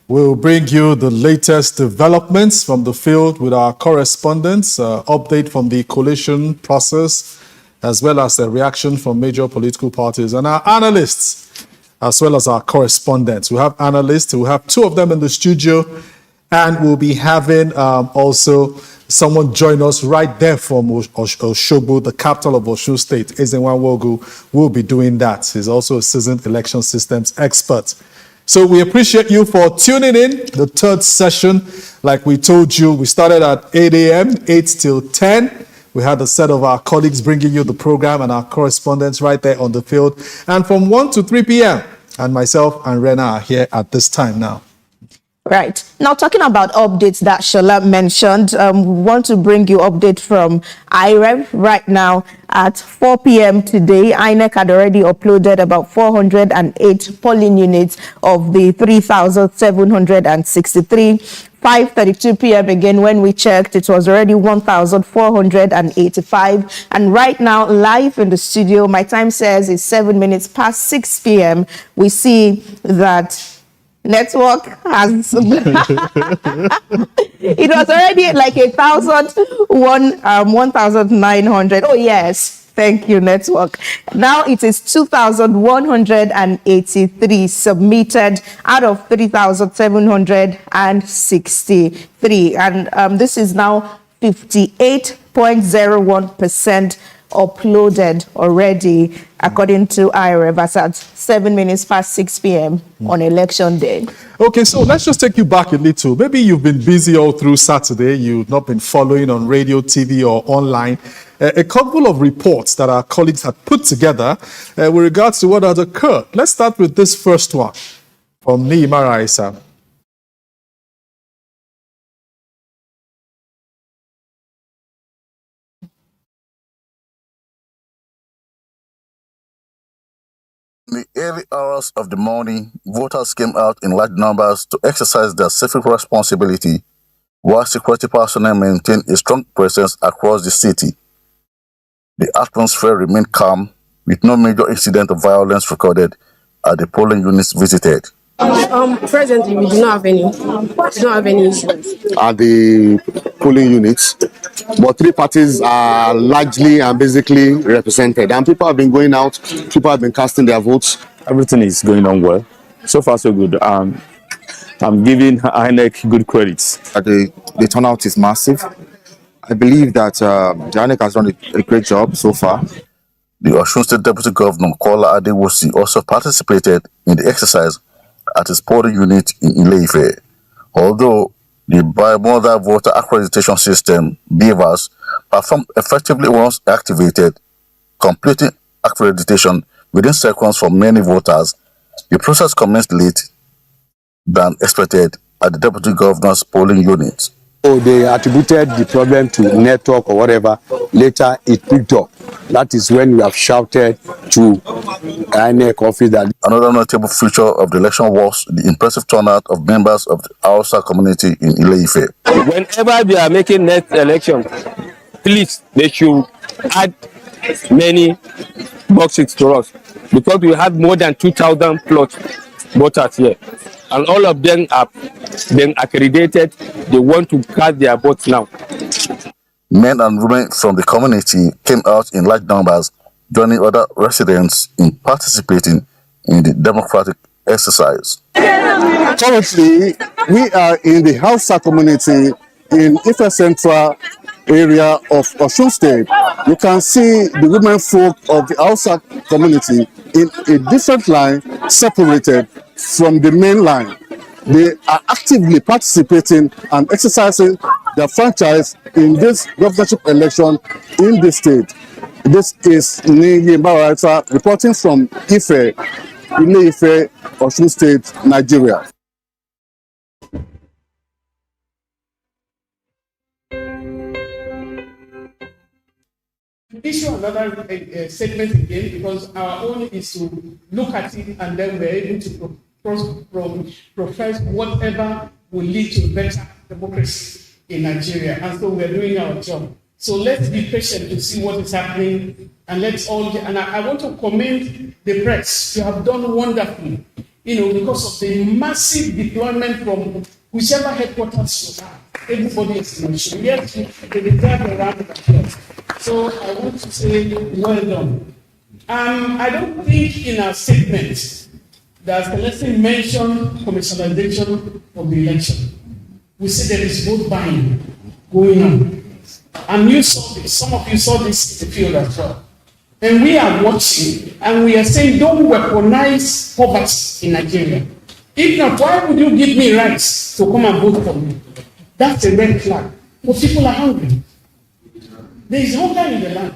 we'll bring you the latest developments from the field with our correspondents, update from the coalition process, as well as the reaction from major political parties and our analysts, as well as our correspondents. We have analysts, we have two of them in the studio, and we'll be having also someone join us right there from Osogbo, the capital of Osun State. Ezenwa Wogu will be doing that. He's also a seasoned election systems expert. So we appreciate you for tuning in. The third session, like we told you, we started at 8 a.m., 8 till 10. We had a set of our colleagues bringing you the program and our correspondents right there on the field. And from 1 to 3 p.m., and myself and Rena are here at this time now. Right. Now, talking about updates that Shola mentioned, we want to bring you update from IREV right now at 4 p.m. today. INEC had already uploaded about 408 polling units of the 3,763. 5:32 p.m. again, when we checked, it was already 1,485. And right now, live in the studio, my time says it's 7 minutes past 6 p.m. We see that network has it was already like 1,900. Oh yes, thank you, network. Now it is 2,183 submitted out of 3,763, and this is now 58.01% uploaded already, according to IREV, at 7 minutes past 6 p.m. on election day. Okay, so let's just take you back a little. Maybe you've been busy all through Saturday. You've not been following on radio, TV, or online. A couple of reports that our colleagues had put together with regards to what had occurred. Let's start with this first one from Nima Raisa. In the early hours of the morning, voters came out in large numbers to exercise their civic responsibility, while security personnel maintained a strong presence across the city. The atmosphere remained calm, with no major incident of violence recorded at the polling units visited. Presently, we do not have any incidents at the polling units, but three parties are largely and basically represented, and people have been going out, people have been casting their votes. Everything is going on well. So far, so good. I'm giving INEC good credits. The turnout is massive. I believe that the INEC has done a great job so far. The Osun State Deputy Governor, Kola Adewosi, also participated in the exercise at his polling unit in Ile-Ife. Although the Bimodal Voter Accreditation System, BVAS, performed effectively once activated, completing accreditation within seconds for many voters, the process commenced late than expected at the Deputy Governor's polling unit. So they attributed the problem to network or whatever. Later it picked up. That is when we have shouted to INEC office that. Another notable feature of the election was the impressive turnout of members of the Hausa community in Ile-Ife. Whenever they are making next election, please, they should add many boxes to us, because we have more than 2,000 plus voters here. and all of them have been accredited. They want to cast their votes now. Men and women from the community came out in large numbers, joining other residents in participating in the democratic exercise. Currently, we are in the Hausa community in Ife Central area of Osun State. You can see the women folk of the Hausa community in a different line, separated from the main line. They are actively participating and exercising their franchise in this governorship election in the state. This is Niyi Mbaraita reporting from Ife, Ile-Ife, Osun State, Nigeria. Issue another segment again, because our own is to look at it and then we're able to profess whatever will lead to better democracy in Nigeria. And so we're doing our job. So let's be patient to see what is happening, and let's all get, and I want to commend the press. You have done wonderfully, because of the massive deployment from whichever headquarters you have. Everybody is in issue. Yes, they deserve a round of applause. So I want to say well done. I don't think in our statement that Celestine mentioned commercialization of the election. We see there is vote buying going on. And you saw this, some of you saw this in the field as well. And we are watching and we are saying, don't weaponize poverty in Nigeria. If not, why would you give me rights to come and vote for me? That's a red flag. But people are hungry. There is hunger in the land.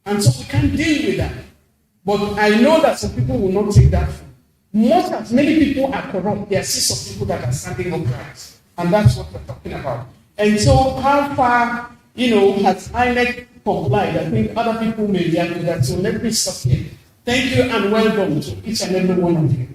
And so we can't deal with that. But I know that some people will not take that. Many people are corrupt. There are some people that are standing up rights. And that's what we're talking about. And so how far, has INEC complied? I think other people may react to that. So let me stop here. Thank you and welcome to each and every one of you.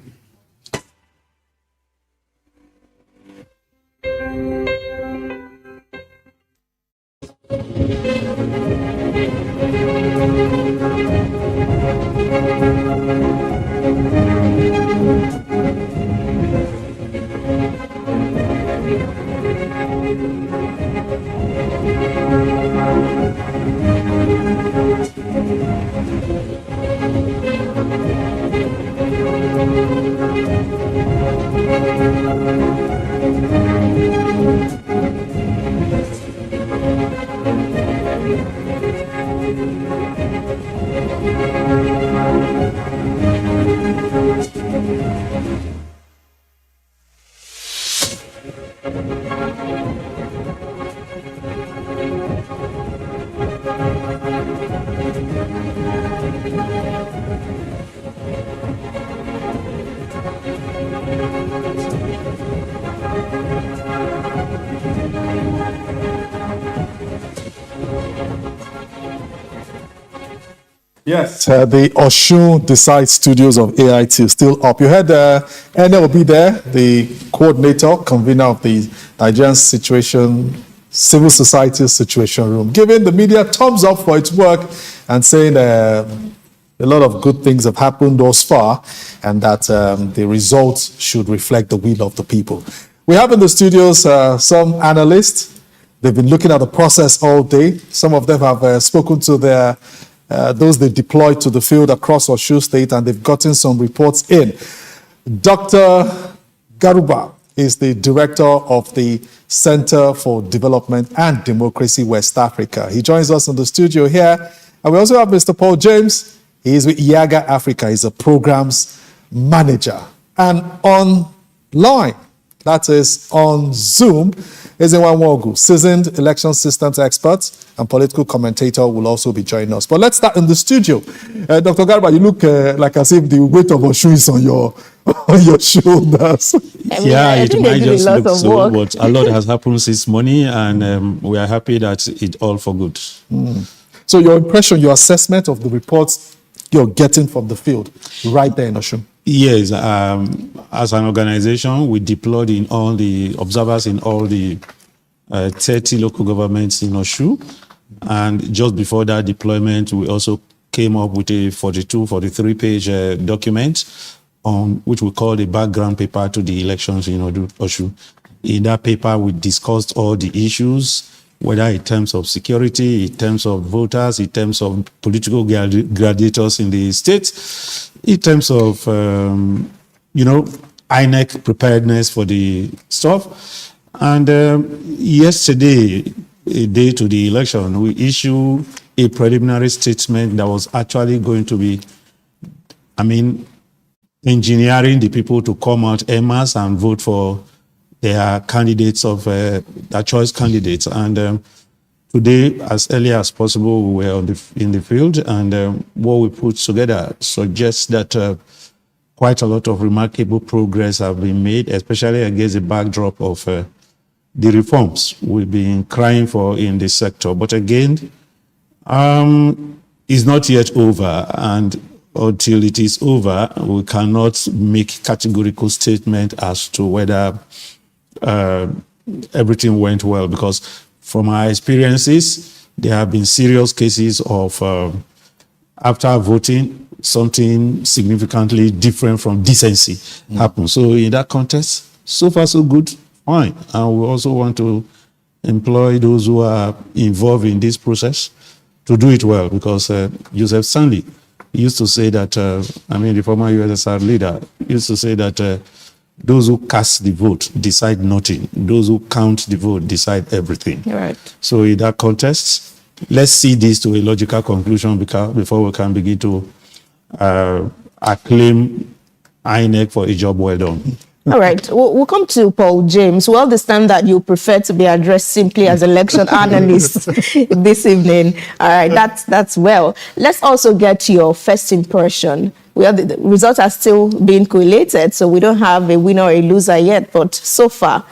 Yes, the Osun Decide Studios of AIT is still up. You heard Ene will be there, the coordinator, convener of the Nigerian Civil Society Situation Room, giving the media thumbs up for its work and saying a lot of good things have happened thus far, and that the results should reflect the will of the people. We have in the studios some analysts. They've been looking at the process all day. Some of them have spoken to their those they deployed to the field across Osun State, and they've gotten some reports in. Dr. Garuba is the director of the Center for Development and Democracy West Africa. He joins us in the studio here. And we also have Mr. Paul James. He is with IAGA Africa. He's a programs manager. And online, that is on Zoom, Ezenwa Nwogu, seasoned election systems expert and political commentator, will also be joining us. But let's start in the studio. Dr. Garba, you look like as if the weight of Osun is on your shoulders. It might just look so, but a lot has happened since morning, and we are happy that it's all for good. So your impression, your assessment of the reports you're getting from the field right there in Osun? Yes, as an organization, we deployed in all the observers in all the 30 local governments in Osun. And just before that deployment, we also came up with a 43-page document on which we call the background paper to the elections in Osun. In that paper, we discussed all the issues, whether in terms of security, in terms of voters, in terms of political gladiators in the state, in terms of, INEC preparedness for the stuff. And yesterday, a day to the election, we issued a preliminary statement that was actually going to be, engineering the people to come out en masse and vote for their candidates of their choice candidates. And today, as early as possible, we were in the field, and what we put together suggests that quite a lot of remarkable progress have been made, especially against the backdrop of the reforms we've been crying for in this sector. But again, it's not yet over, and until it is over, we cannot make categorical statement as to whether everything went well, because from our experiences, there have been serious cases of after voting, something significantly different from decency happened. So in that context, so far so good, fine. And we also want to employ those who are involved in this process to do it well, because Joseph Stanley used to say that, the former USSR leader used to say that those who cast the vote decide nothing. Those who count the vote decide everything. Right. So in that context, let's see this to a logical conclusion before we can begin to acclaim INEC for a job well done. All right, we'll come to Paul James. We understand that you prefer to be addressed simply as election analyst this evening. All right, that's well. Let's also get your first impression. The results are still being collated, so we don't have a winner or a loser yet. But so far,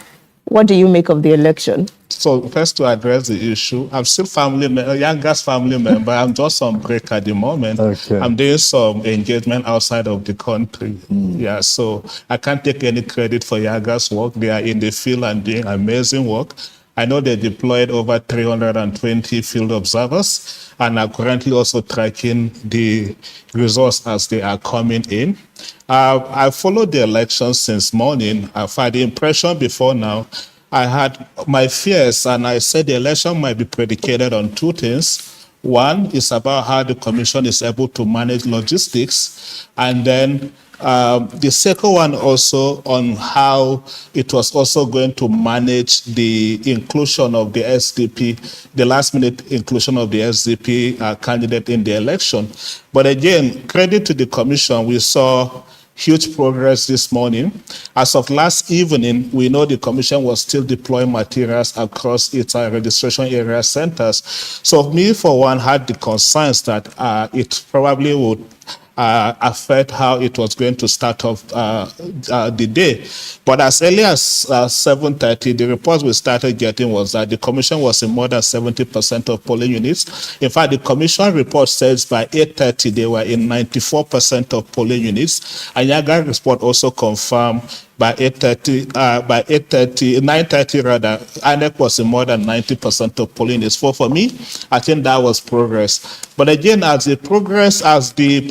what do you make of the election? So first, to address the issue, I'm still youngest family member. I'm just on break at the moment. Okay. I'm doing some engagement outside of the country. Yeah, so I can't take any credit for Yaga's work. They are in the field and doing amazing work. I know they deployed over 320 field observers and are currently also tracking the results as they are coming in. I followed the elections since morning. I've had the impression before now. I had my fears, and I said the election might be predicated on two things. One is about how the commission is able to manage logistics, and then the second one also on how it was also going to manage the inclusion of the SDP, the last minute inclusion of the SDP candidate in the election. But again, credit to the commission, we saw huge progress this morning. As of last evening, we know the commission was still deploying materials across its registration area centers. So me, for one, had the concerns that it probably would affect how it was going to start off the day. But as early as 7:30, the reports we started getting was that the commission was in more than 70% of polling units. In fact, the commission report says by 8:30, they were in 94% of polling units. And Yaga report also confirmed by 9:30 rather, INEC was in more than 90% of polling units. For me, I think that was progress. But again, as the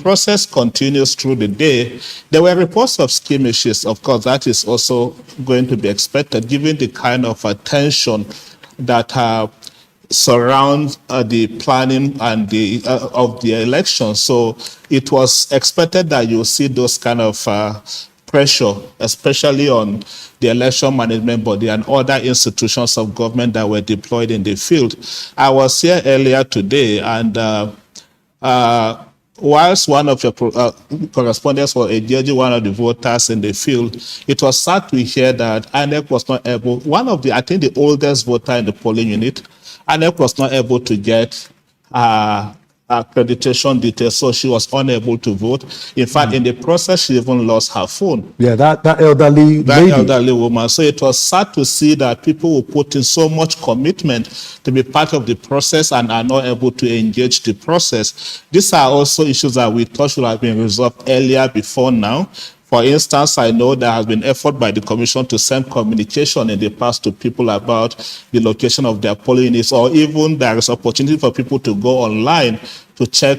process continues through the day, there were reports of skirmishes. Of course, that is also going to be expected, given the kind of attention that surrounds the planning and of the election. So it was expected that you'll see those kind of pressure, especially on the election management body and other institutions of government that were deployed in the field. I was here earlier today, and whilst one of your correspondents was engaging one of the voters in the field, it was sad to hear that INEC was not able, I think the oldest voter in the polling unit, INEC was not able to get accreditation details, so she was unable to vote. In fact, in the process, she even lost her phone. Yeah, that elderly lady. Elderly woman. So it was sad to see that people who put in so much commitment to be part of the process and are not able to engage the process. These are also issues that we thought should have been resolved earlier before now. For instance, I know there has been effort by the commission to send communication in the past to people about the location of their polling units, or even there is opportunity for people to go online to check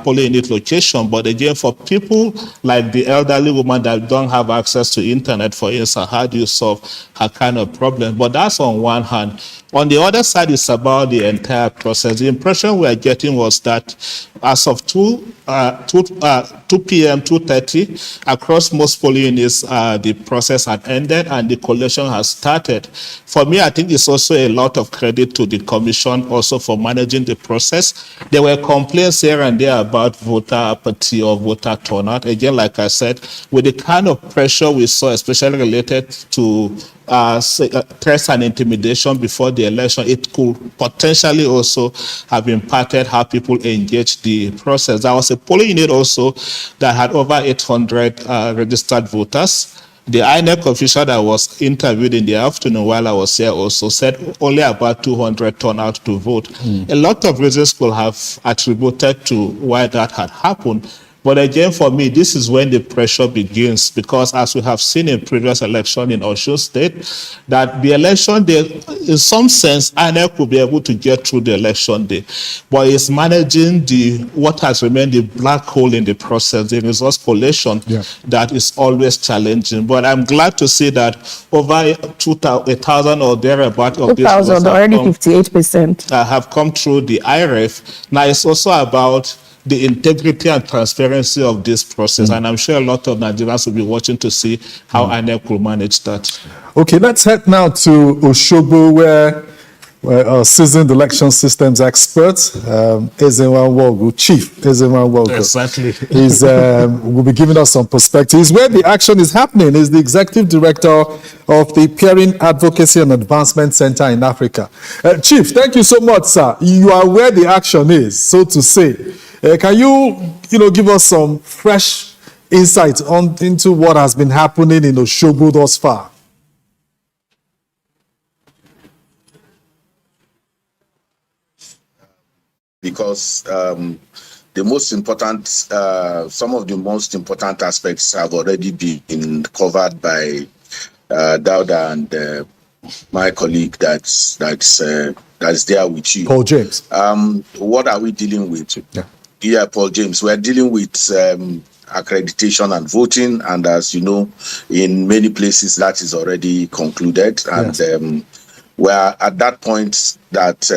polling unit location. But again, for people like the elderly woman that don't have access to internet, for instance, how do you solve her kind of problem? But that's on one hand. On the other side, it's about the entire process. The impression we are getting was that as of 2 p.m., 2:30, across most polling units, the process had ended and the collation has started. For me, I think it's also a lot of credit to the commission also for managing the process. There were complaints here and there about voter apathy or voter turnout. Again, like I said, with the kind of pressure we saw, especially related to threats and intimidation before the election, it could potentially also have impacted how people engage the process. There was a polling unit also that had over 800 registered voters. The INEC official that was interviewed in the afternoon while I was here also said only about 200 turned out to vote. A lot of reasons could have attributed to why that had happened. But again, for me, this is when the pressure begins, because as we have seen in previous election in Osun State, that the election day, in some sense, INEC will be able to get through the election day. But it's managing what has remained the black hole in the process, the results collation, that is always challenging. But I'm glad to see that over 1,000 or thereabout of these 2,000, already 58%. Have come through the IREF. Now it's also about the integrity and transparency of this process. And I'm sure a lot of Nigerians will be watching to see how INEC will manage that. Okay, let's head now to Osogbo, where a seasoned election systems expert, Ezenwa Nwogu, Chief Ezenwa Nwogu. Exactly. Will be giving us some perspectives. Where the action is happening is the Executive Director of the Peering Advocacy and Advancement Center in Africa. Chief, thank you so much, sir. You are where the action is, so to say. Can you give us some fresh insight into what has been happening in Osogbo thus far? Because the most important, some of the most important aspects have already been covered by Dauda and my colleague that's there with you. Paul James. What are we dealing with? Yeah, Paul James. We're dealing with accreditation and voting, and as you know, in many places that is already concluded, and we're at that point that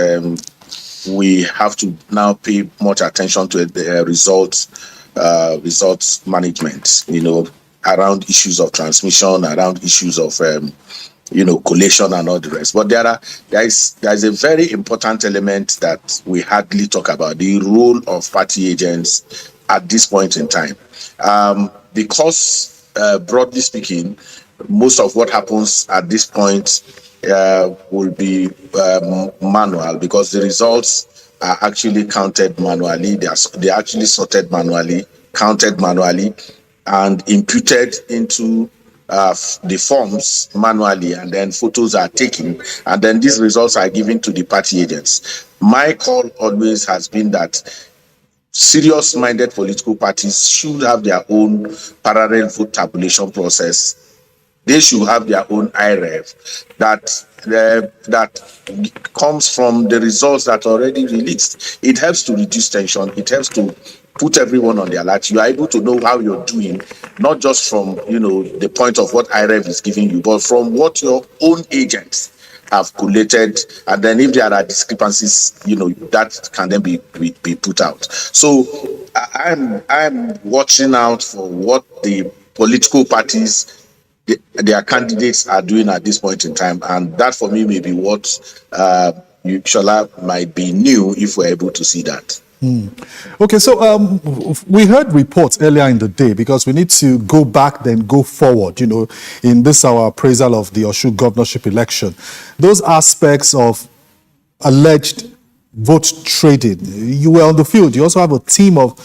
we have to now pay much attention to the results management, around issues of transmission, around issues of collation and all the rest. But there is a very important element that we hardly talk about: the role of party agents at this point in time, because broadly speaking, most of what happens at this point will be manual, because the results are actually counted manually. They are actually sorted manually, counted manually, and imputed into the forms manually, and then photos are taken, and then these results are given to the party agents. My call always has been that serious-minded political parties should have their own parallel vote tabulation process. They should have their own IREF that comes from the results that are already released. It helps to reduce tension. It helps to put everyone on the alert. You are able to know how you're doing, not just from the point of what IREF is giving you, but from what your own agents have collated, and then if there are discrepancies, that can then be put out. So I'm watching out for what the political parties, their candidates are doing at this point in time, and that for me may be what Shola might be new if we're able to see that. Okay, so we heard reports earlier in the day, because we need to go back then go forward, in this our appraisal of the Osun governorship election. Those aspects of alleged vote trading, you were on the field. You also have a team of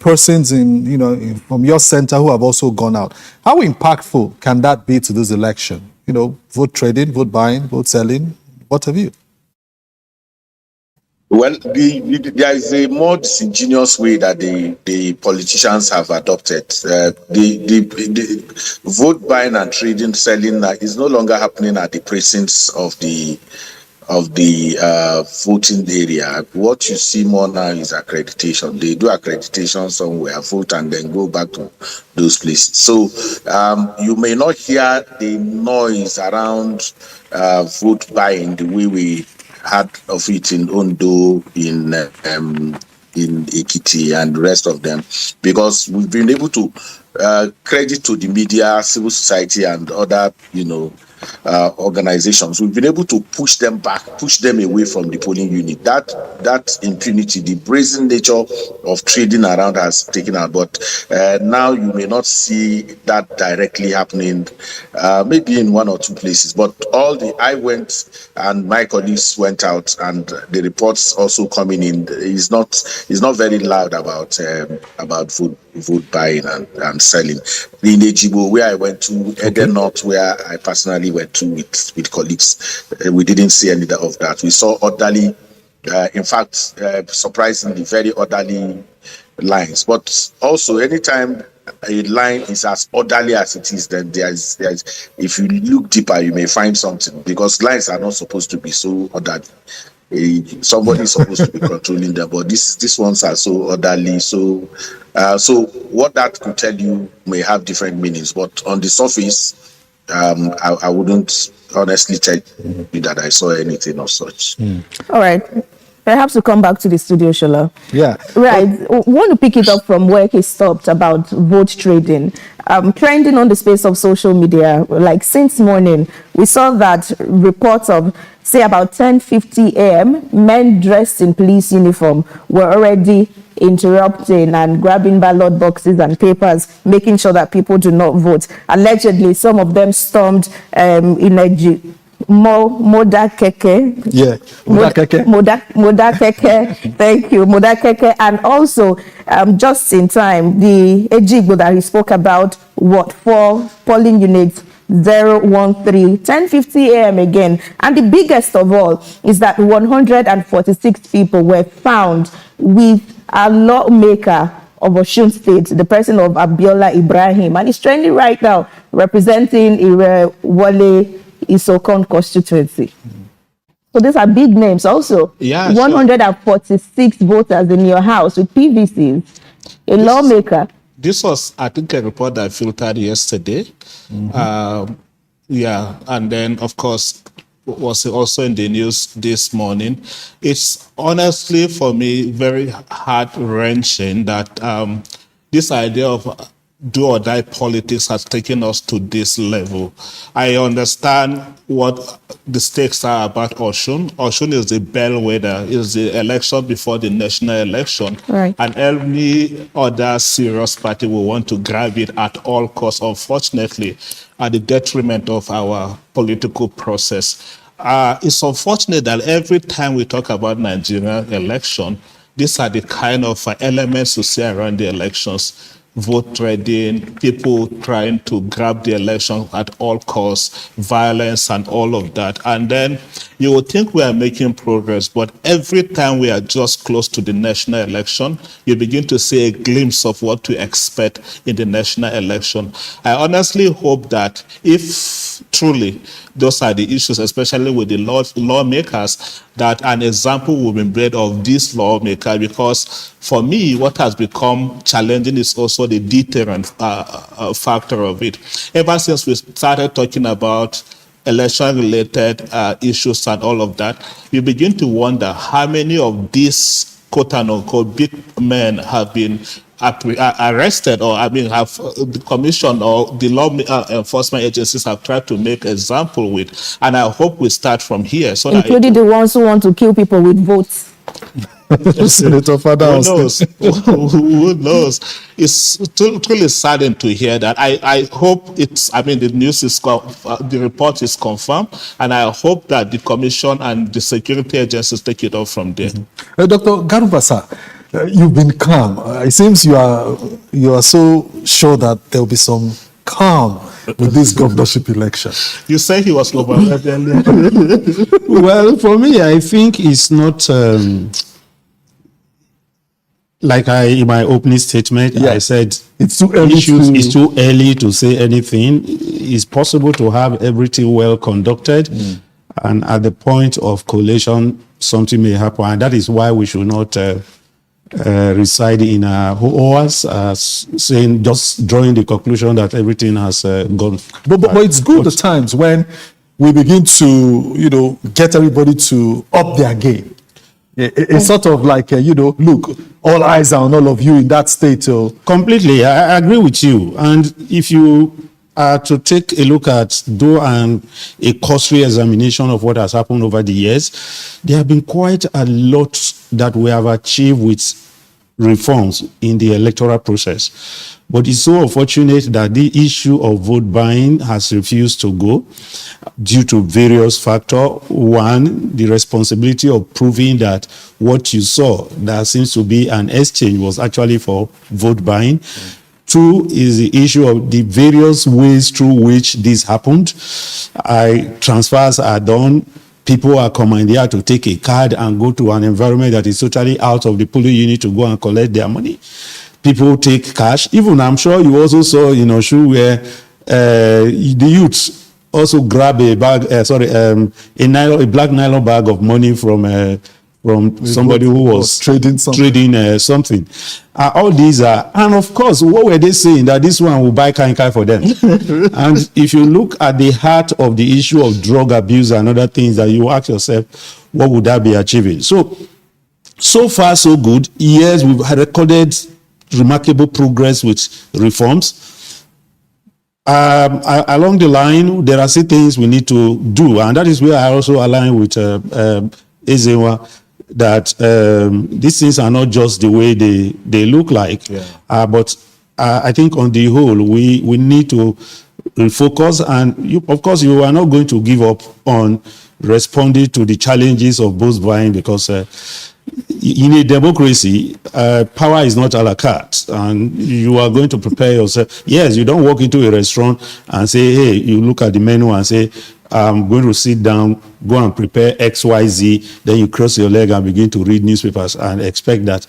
persons from your center who have also gone out. How impactful can that be to this election? Vote trading, vote buying, vote selling, what have you? Well, there is a more disingenuous way that the politicians have adopted. The vote buying and trading, selling is no longer happening at the precincts of the voting area. What you see more now is accreditation. They do accreditation somewhere, vote, and then go back to those places. So you may not hear the noise around vote buying the way we had of it in Ondo, in Ekiti and the rest of them, because we've been able to credit to the media, civil society, and other, organizations. We've been able to push them back, push them away from the polling unit. That impunity, the brazen nature of trading around has taken out. But now you may not see that directly happening, maybe in one or two places. But I went and my colleagues went out, and the reports also coming in is not very loud about vote buying and selling. In Ejibo, where I went to, Eden North, where I personally went to with colleagues, we didn't see any of that. We saw orderly, in fact, surprisingly, very orderly lines. But also, anytime a line is as orderly as it is, then there's if you look deeper, you may find something, because lines are not supposed to be so orderly. Somebody is supposed to be controlling them, but these ones are so orderly. So what that could tell you may have different meanings, but on the surface, I wouldn't honestly tell you that I saw anything of such. All right. Perhaps we'll come back to the studio, Shola. Yeah. Right. I want to pick it up from where he stopped about vote trading. Trending on the space of social media, like since morning, we saw that reports of, say, about 10:50 a.m., men dressed in police uniform were already interrupting and grabbing ballot boxes and papers, making sure that people do not vote. Allegedly, some of them stormed Modakeke. Yeah, Modakeke. Modakeke. Thank you, Modakeke. And also, just in time, the Ejigbo that he spoke about, for polling units 013, 10:50 a.m. again. And the biggest of all is that 146 people were found with a lawmaker of Osun State, the person of Abiola Ibrahim, and he's trending right now, representing Wale Isokon constituency. So these are big names also. Yeah, 146 voters in your house with PVCs, lawmaker. This was, I think, a report that filtered yesterday. And then, of course, was also in the news this morning. It's honestly, for me, very heart-wrenching that this idea of do or die politics has taken us to this level. I understand what the stakes are about Osun. Osun is the bellwether, is the election before the national election. Right. And any other serious party will want to grab it at all costs, unfortunately, at the detriment of our political process. It's unfortunate that every time we talk about Nigerian election, these are the kind of elements you see around the elections. Vote trading, people trying to grab the election at all costs, violence and all of that. And then you would think we are making progress, but every time we are just close to the national election, you begin to see a glimpse of what to expect in the national election. I honestly hope that if truly those are the issues, especially with the lawmakers, that an example will be made of this lawmaker, because for me, what has become challenging is also the deterrent factor of it. Ever since we started talking about election-related issues and all of that, you begin to wonder how many of these quote-unquote big men have been arrested, or have the commission or the law enforcement agencies have tried to make example with. And I hope we start from here. So including the ones who want to kill people with votes. Senator Fada, who knows? Who knows? It's truly saddening to hear that. I hope the news is, the report is confirmed, and I hope that the commission and the security agencies take it off from there. Dr. Garubasa, you've been calm. It seems you are so sure that there will be some calm with this governorship election. You say he was overrated earlier. Well, for me, I think it's not like in my opening statement, I said it's too early. It's too early to say anything. It's possible to have everything well conducted. And at the point of collation, something may happen. And that is why we should not reside in our hours, saying, just drawing the conclusion that everything has gone. But it's good at times when we begin to, get everybody to up their game. It's sort of like, look, all eyes are on all of you in that state. Completely. I agree with you. And if you are to take a look at, do a cursory examination of what has happened over the years, there have been quite a lot that we have achieved with reforms in the electoral process. But it's so unfortunate that the issue of vote buying has refused to go due to various factors. One, the responsibility of proving that what you saw, that seems to be an exchange, was actually for vote buying. Two is the issue of the various ways through which this happened. Transfers are done. People are commandeered to take a card and go to an environment that is totally out of the polling unit to go and collect their money. People take cash. Even I'm sure you also saw in Oshu where the youths also grab a bag, a black nylon bag of money from somebody who was trading something. All these are, and of course, what were they saying? That this one will buy kai for them. And if you look at the heart of the issue of drug abuse and other things, that you ask yourself, what would that be achieving? So far, so good. Yes, we've recorded remarkable progress with reforms. Along the line, there are still things we need to do, and that is where I also align with Ezenwa, that these things are not just the way they look like, but I think on the whole, we need to refocus, and of course, you are not going to give up on responding to the challenges of vote buying, because in a democracy, power is not a la carte, and you are going to prepare yourself. Yes, you don't walk into a restaurant and say, hey, you look at the menu and say, I'm going to sit down, go and prepare X, Y, Z. Then you cross your leg and begin to read newspapers and expect that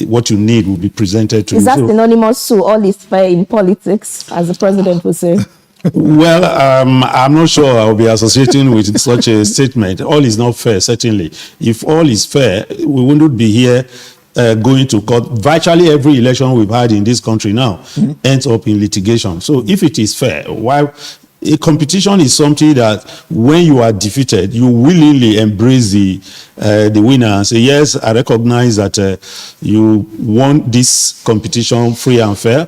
what you need will be presented to you. Is that synonymous to all is fair in politics, as the president would say? Well, I'm not sure I'll be associating with such a statement. All is not fair, certainly. If all is fair, we wouldn't be here going to court. Virtually every election we've had in this country now ends up in litigation. So if it is fair, why? A competition is something that when you are defeated, you willingly embrace the winner and say, yes, I recognize that you won this competition free and fair.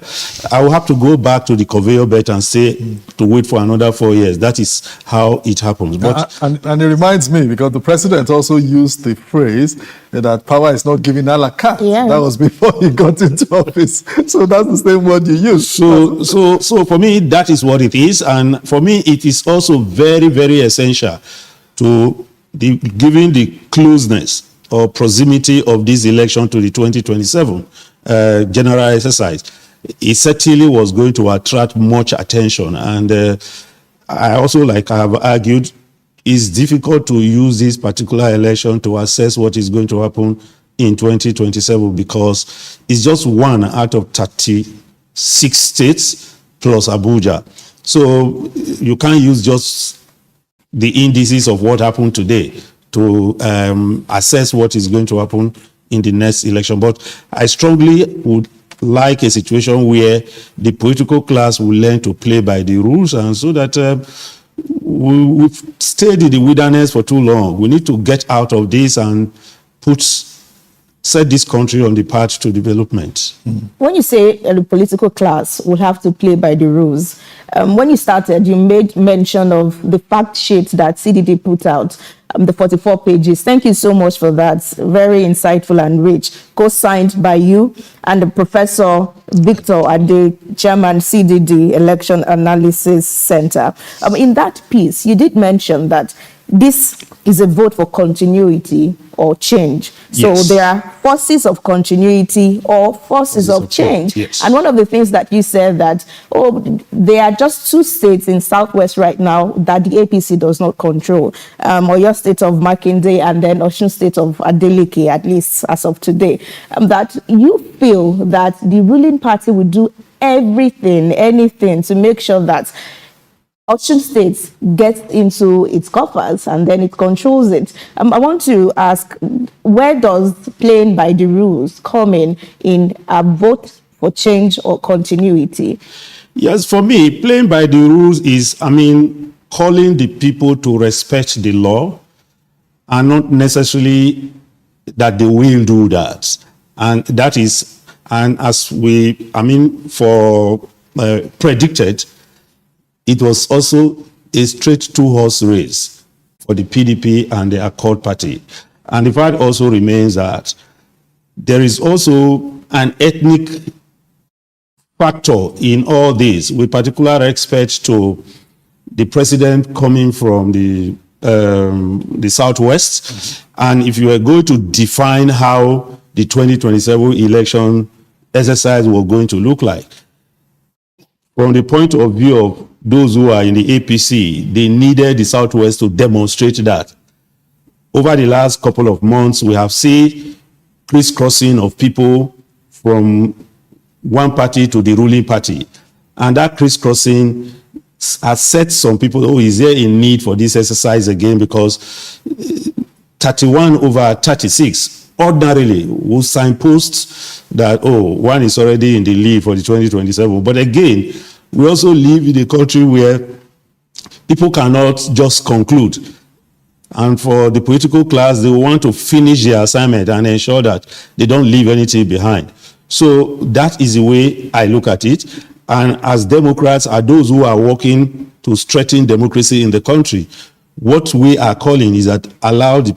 I will have to go back to the conveyor belt and say to wait for another 4 years. That is how it happens. But and it reminds me, because the president also used the phrase that power is not given a la carte. Yeah. That was before he got into office. So that's the same word you use. So for me, that is what it is. And for me, it is also very, very essential to giving the closeness or proximity of this election to the 2027 general exercise. It certainly was going to attract much attention. And I also, like I have argued, it's difficult to use this particular election to assess what is going to happen in 2027, because it's just one out of 36 states plus Abuja. So you can't use just the indices of what happened today to assess what is going to happen in the next election. But I strongly would like a situation where the political class will learn to play by the rules, and so that we've stayed in the wilderness for too long. We need to get out of this and set this country on the path to development. When you say the political class will have to play by the rules, when you started, you made mention of the fact sheet that CDD put out, the 44 pages. Thank you so much for that. Very insightful and rich. Co-signed by you and the Professor Victor Ade, Chairman CDD Election Analysis Center. In that piece, you did mention that this is a vote for continuity or change. So there are forces of continuity or forces of change. Yes. And one of the things that you said that, there are just 2 states in Southwest right now that the APC does not control. Oyo State of Makinde and then Osun State of Adeleke, at least as of today. That you feel that the ruling party will do everything, anything to make sure that Osun State gets into its coffers and then it controls it. I want to ask, where does playing by the rules come in a vote for change or continuity? Yes, for me, playing by the rules is, calling the people to respect the law and not necessarily that they will do that. And that is, and as we, predicted, it was also a straight two-horse race for the PDP and the Accord Party. And the fact also remains that there is also an ethnic factor in all this, with particular respect to the president coming from the Southwest. And if you are going to define how the 2027 election exercise was going to look like, from the point of view of those who are in the APC, they needed the Southwest to demonstrate that. Over the last couple of months, we have seen crisscrossing of people from one party to the ruling party. And that crisscrossing has set some people, is there a need for this exercise again? Because 31 over 36 ordinarily will signpost that, one is already in the lead for the 2027. But again, we also live in a country where people cannot just conclude. And for the political class, they want to finish their assignment and ensure that they don't leave anything behind. So that is the way I look at it. And as Democrats are those who are working to strengthen democracy in the country, what we are calling is that allow the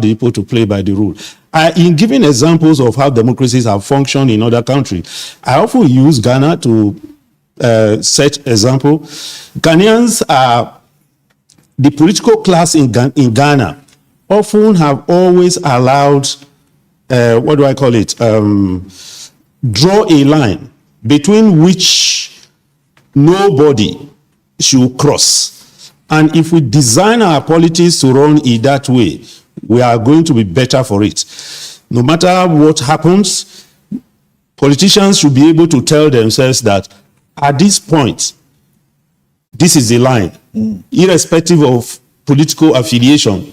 people to play by the rule. In giving examples of how democracies have functioned in other countries, I often use Ghana to set example. Ghanaians are, the political class in Ghana often have always allowed, draw a line between which nobody should cross. And if we design our politics to run in that way, we are going to be better for it. No matter what happens, politicians should be able to tell themselves that at this point, this is the line. Irrespective of political affiliation,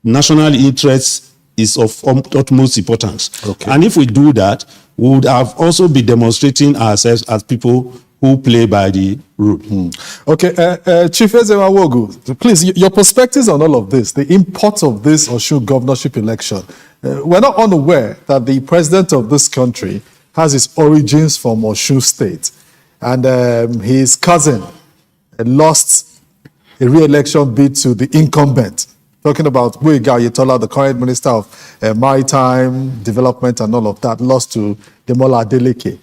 national interest is of utmost importance. Okay. And if we do that, we would have also be demonstrating ourselves as people who play by the rule. Okay, Chief Ezewawogu, please, your perspectives on all of this, the import of this Osun governorship election. We're not unaware that the president of this country has his origins from Osun State, and his cousin lost a re-election bid to the incumbent. Talking about Muyiwa Oyetola, the current Minister of Maritime Development and all of that, lost to Demola Adeleke.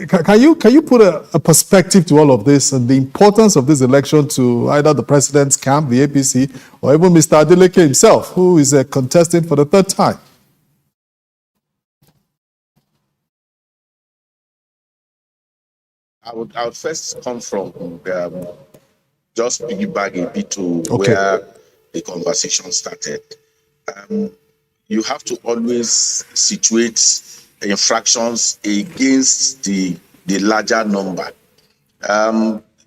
Can you put a perspective to all of this and the importance of this election to either the president's camp, the APC, or even Mr. Adeleke himself, who is contesting for the third time? I would first come from just piggyback a bit to where the conversation started. You have to always situate infractions against the larger number.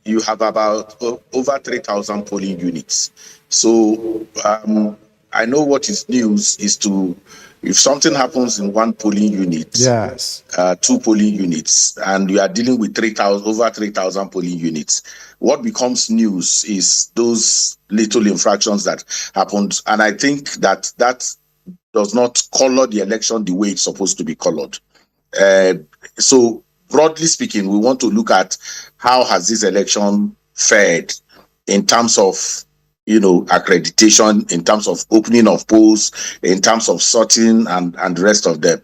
You have about over 3,000 polling units. So I know what is news is if something happens in one polling unit, yes, 2 polling units, and you are dealing with over 3,000 polling units, what becomes news is those little infractions that happened. And I think that does not color the election the way it's supposed to be colored. So broadly speaking, we want to look at how has this election fared in terms of accreditation, in terms of opening of polls, in terms of sorting and the rest of them.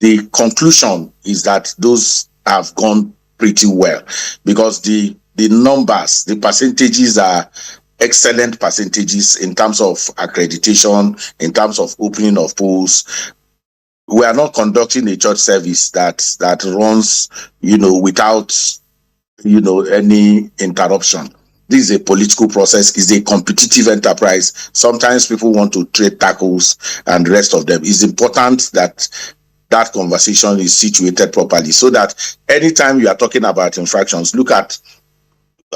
The conclusion is that those have gone pretty well because the numbers, the percentages are excellent percentages in terms of accreditation, in terms of opening of polls. We are not conducting a church service that runs, without, any interruption. This is a political process, it's a competitive enterprise. Sometimes people want to trade tackles and the rest of them. It's important that that conversation is situated properly so that anytime you are talking about infractions, look at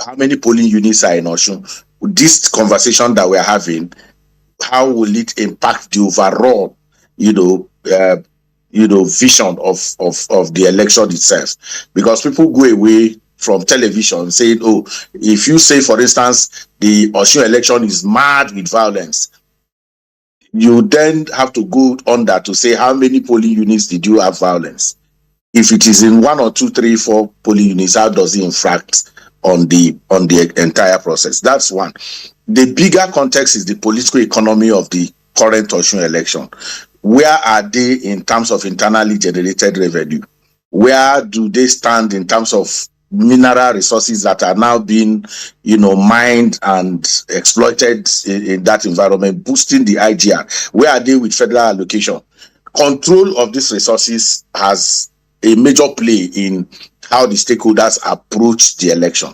how many polling units are in Osun? This conversation that we're having, how will it impact the overall, vision of the election itself? Because people go away from television saying, oh, if you say, for instance, the Osun election is mad with violence, you then have to go on that to say how many polling units did you have violence? If it is in 1 or 2, 3, 4 polling units, how does it infract on the entire process? That's one. The bigger context is the political economy of the current Osun election. Where are they in terms of internally generated revenue? Where do they stand in terms of mineral resources that are now being, mined and exploited in that environment, boosting the IGR? Where are they with federal allocation? Control of these resources has a major play in how the stakeholders approach the election.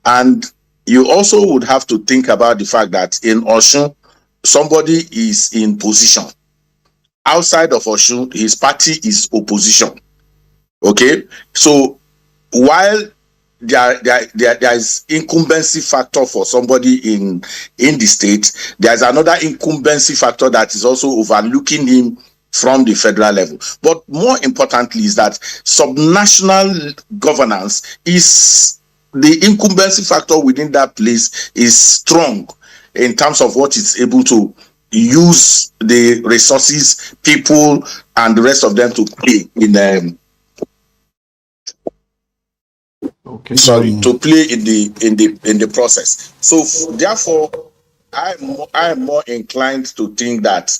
And you also would have to think about the fact that in Osun, somebody is in position. Outside of Osun, his party is opposition. Okay? So while there is incumbency factor for somebody in the state, there's another incumbency factor that is also overlooking him from the federal level. But more importantly is that subnational governance is the incumbency factor within that place is strong in terms of what it's able to use the resources, people, and the rest of them to play in to play in the process. So therefore, I am more inclined to think that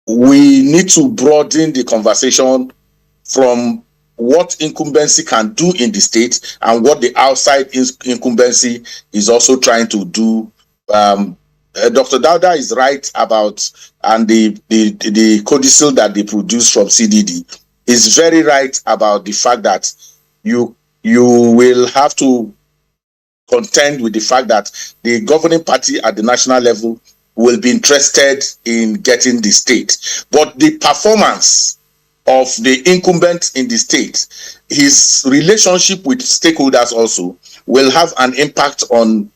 we need to broaden the conversation from what incumbency can do in the state and what the outside incumbency is also trying to do. Dr. Dauda is right about, and the codicil that they produce from CDD is very right about the fact that you will have to contend with the fact that the governing party at the national level will be interested in getting the state. But the performance of the incumbent in the state, his relationship with stakeholders also will have an impact on,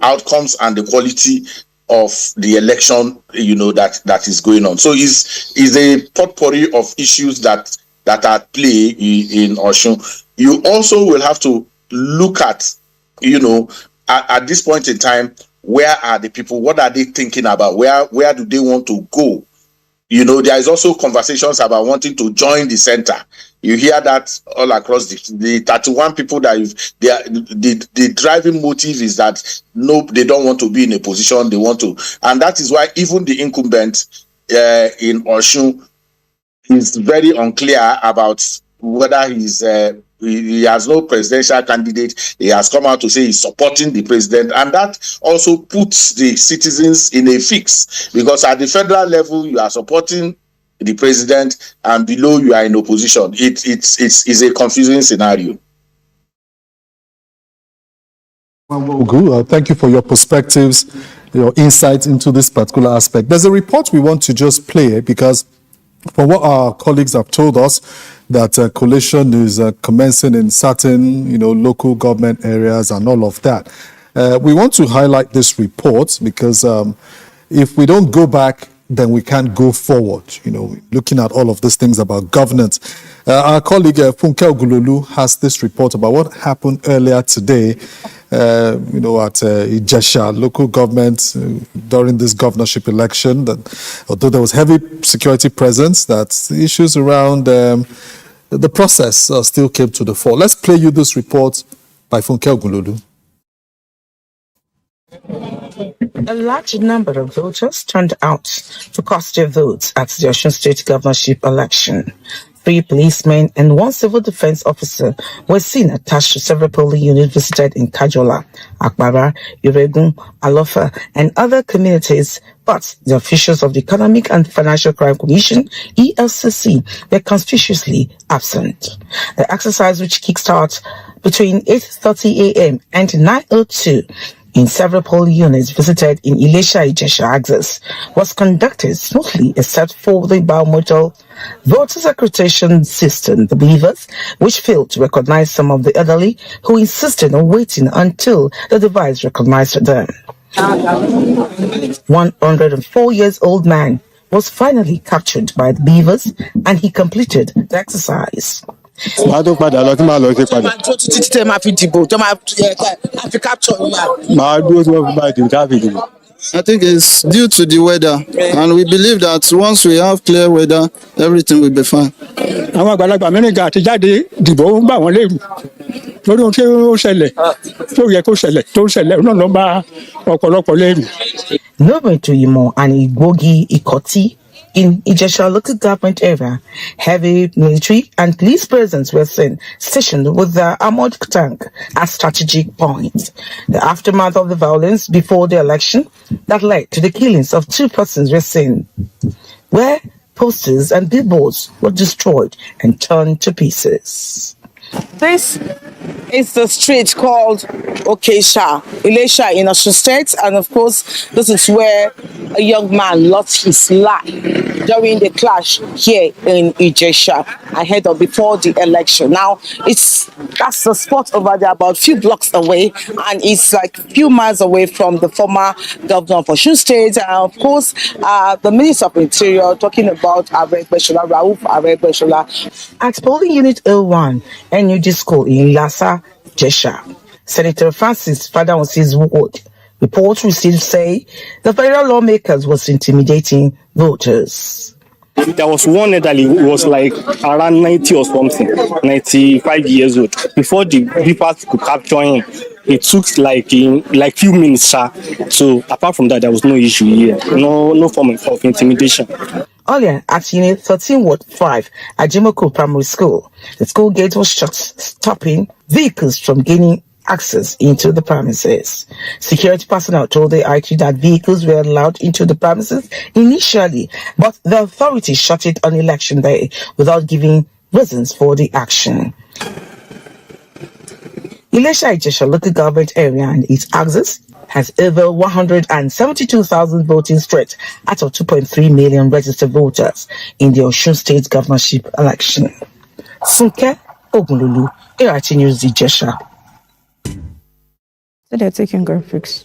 outcomes and the quality of the election, that is going on. So is a potpourri of issues that are at play in Osun. You also will have to look at, at this point in time, where are the people? What are they thinking about? Where do they want to go? There is also conversations about wanting to join the center. You hear that all across the 31 people that the driving motive is that no, they don't want to be in a position they want to, and that is why even the incumbent in Osun is very unclear about whether he has no presidential candidate. He has come out to say he's supporting the president, and that also puts the citizens in a fix, because at the federal level you are supporting the president and below you are in opposition. It's a confusing scenario. Thank you for your perspectives, your insights into this particular aspect. There's a report we want to just play because from what our colleagues have told us, that coalition is commencing in certain, local government areas and all of that. We want to highlight this report because if we don't go back, then we can't go forward, looking at all of these things about governance. Our colleague Funke Ogulolu has this report about what happened earlier today, at Ijesha local government during this governorship election. That although there was heavy security presence, that issues around the process still came to the fore. Let's play you this report by Funke Ogulolu. A large number of voters turned out to cast their votes at the Osun State governorship election. 3 policemen and 1 civil defense officer were seen attached to several polling units visited in Kajola, Akbara, Iregun, Alofa, and other communities, but the officials of the Economic and Financial Crime Commission, EFCC, were conspicuously absent. The exercise, which kickstarts between 8:30 a.m. and 9:02 in several polling units visited in Ilesha-Ijesha axis was conducted smoothly except for the biometric voter accreditation system, the Beavers, which failed to recognize some of the elderly who insisted on waiting until the device recognized them. 104-year-old man was finally captured by the Beavers and he completed the exercise. I think it's due to the weather, and we believe that once we have clear weather, everything will be fine. Moving to Imo and Igbogi Ikoti in Ijesha local government area, heavy military and police presence were seen stationed with the armored tank at strategic points. The aftermath of the violence before the election that led to the killings of 2 persons were seen, where posters and billboards were destroyed and turned to pieces. This is the street called Okesha, Ilesha in Osun State, and of course, this is where a young man lost his life during the clash here in Ijesha ahead of before the election. Now, that's the spot over there, about a few blocks away, and it's like a few miles away from the former governor of Osun State, and of course, the Minister of Interior talking about Rauf Aregbesola. At polling unit 01, NUD school in Lassa, Jesha, Senator Francis Fadawonsi's ward, reports received say the federal lawmakers was intimidating voters. There was one elderly who was like around 90 or something, 95 years old. Before the beepers could capture him, it took like few minutes, sir. So apart from that, there was no issue here, no form of intimidation. Earlier at Unit 13 Ward 5 at Jimoko Primary School, the school gate was shut, stopping vehicles from gaining access into the premises. Security personnel told the IQ that vehicles were allowed into the premises initially, but the authorities shut it on election day without giving reasons for the action. Ilesha-Ijesha local government area and its axis has over 172,000 voting straight out of 2.3 million registered voters in the Osun State governorship election. Funke Ogunlulu, ART News, Ijesha. So they're taking graphics.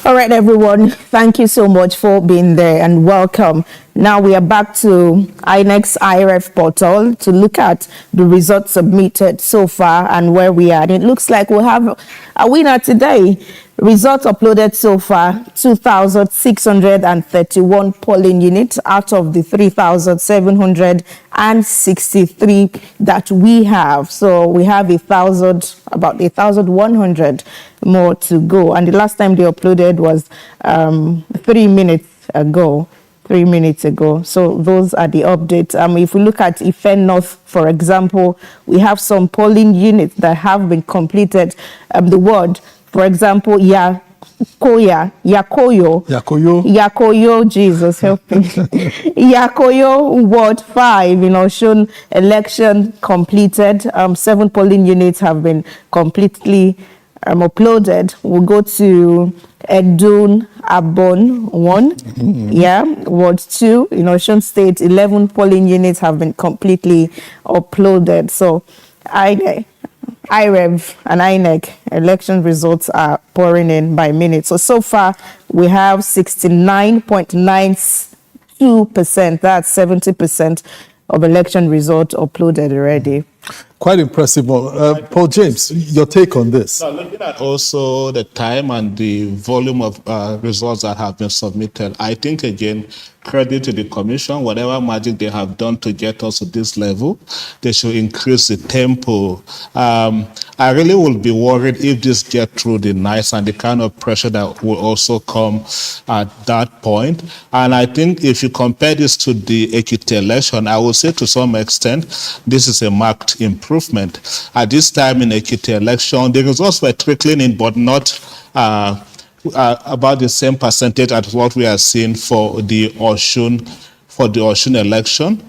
All right, everyone. Thank you so much for being there and welcome. Now we are back to INEC's IRF portal to look at the results submitted so far and where we are. And it looks like we'll have a winner today. Results uploaded so far, 2,631 polling units out of the 3,763 that we have. So we have about 1,100 more to go. And the last time they uploaded was 3 minutes ago. 3 minutes ago. So those are the updates. If we look at Ife North, for example, we have some polling units that have been completed. The ward, for example, Yakoyo, Jesus help me. Yakoyo Ward 5 in Osun, election completed. 7 polling units have been completely uploaded. We'll go to Edun Abon 1, Ward 2 in Osun State. 11 polling units have been completely uploaded. So IREV and INEC election results are pouring in by minute. So far we have 69.92%. That's 70% of election results uploaded already. Quite impressive. Paul James, your take on this? Now, looking at also the time and the volume of results that have been submitted, I think, again, credit to the commission. Whatever magic they have done to get us to this level, they should increase the tempo. I really will be worried if this gets through the night and the kind of pressure that will also come at that point. And I think if you compare this to the Ekiti election, I will say to some extent, this is a marked improvement. At this time in Ekiti election, the results were trickling in, but not about the same percentage as what we are seeing for the Osun election.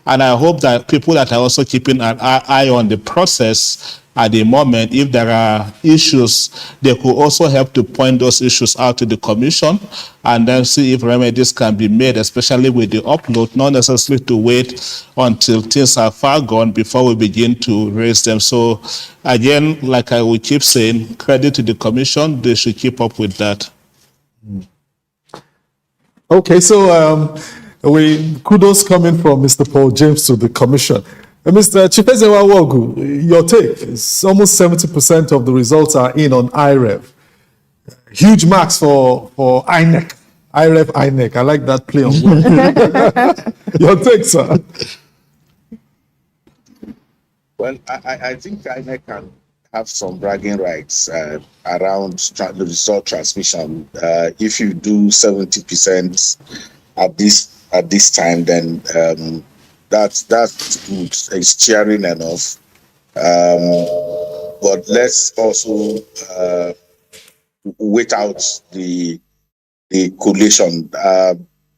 And I hope that people that are also keeping an eye on the process at the moment, if there are issues, they could also help to point those issues out to the commission and then see if remedies can be made, especially with the upload, not necessarily to wait until things are far gone before we begin to raise them. So again, like I will keep saying, credit to the commission, they should keep up with that. Okay, so kudos coming from Mr. Paul James to the commission. Mr. Chipezewa Wogu, your take is almost 70% of the results are in on IREV. Huge marks for INEC. INEC. I like that play on word. Your take, sir. Well, I think INEC can have some bragging rights around the result transmission. If you do 70% at this time, then that's good. It's cheering enough. But let's also wait out the collation.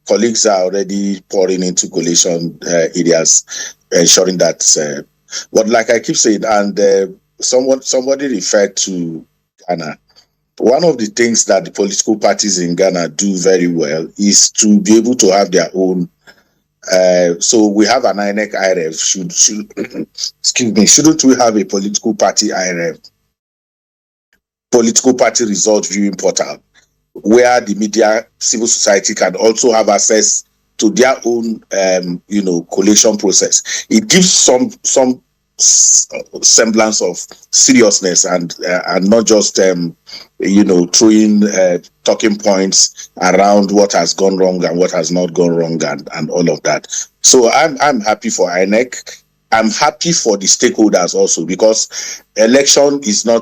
Colleagues are already pouring into collation areas, ensuring that. But like I keep saying, and somebody referred to Ghana. One of the things that the political parties in Ghana do very well is to be able to have their own. So we have an INEC IREV. Shouldn't we have a political party IREV? Political party result viewing portal, where the media, civil society can also have access to their own, collation process. It gives some semblance of seriousness and not just throwing talking points around what has gone wrong and what has not gone wrong and all of that. So I'm happy for INEC. I'm happy for the stakeholders also, because election is a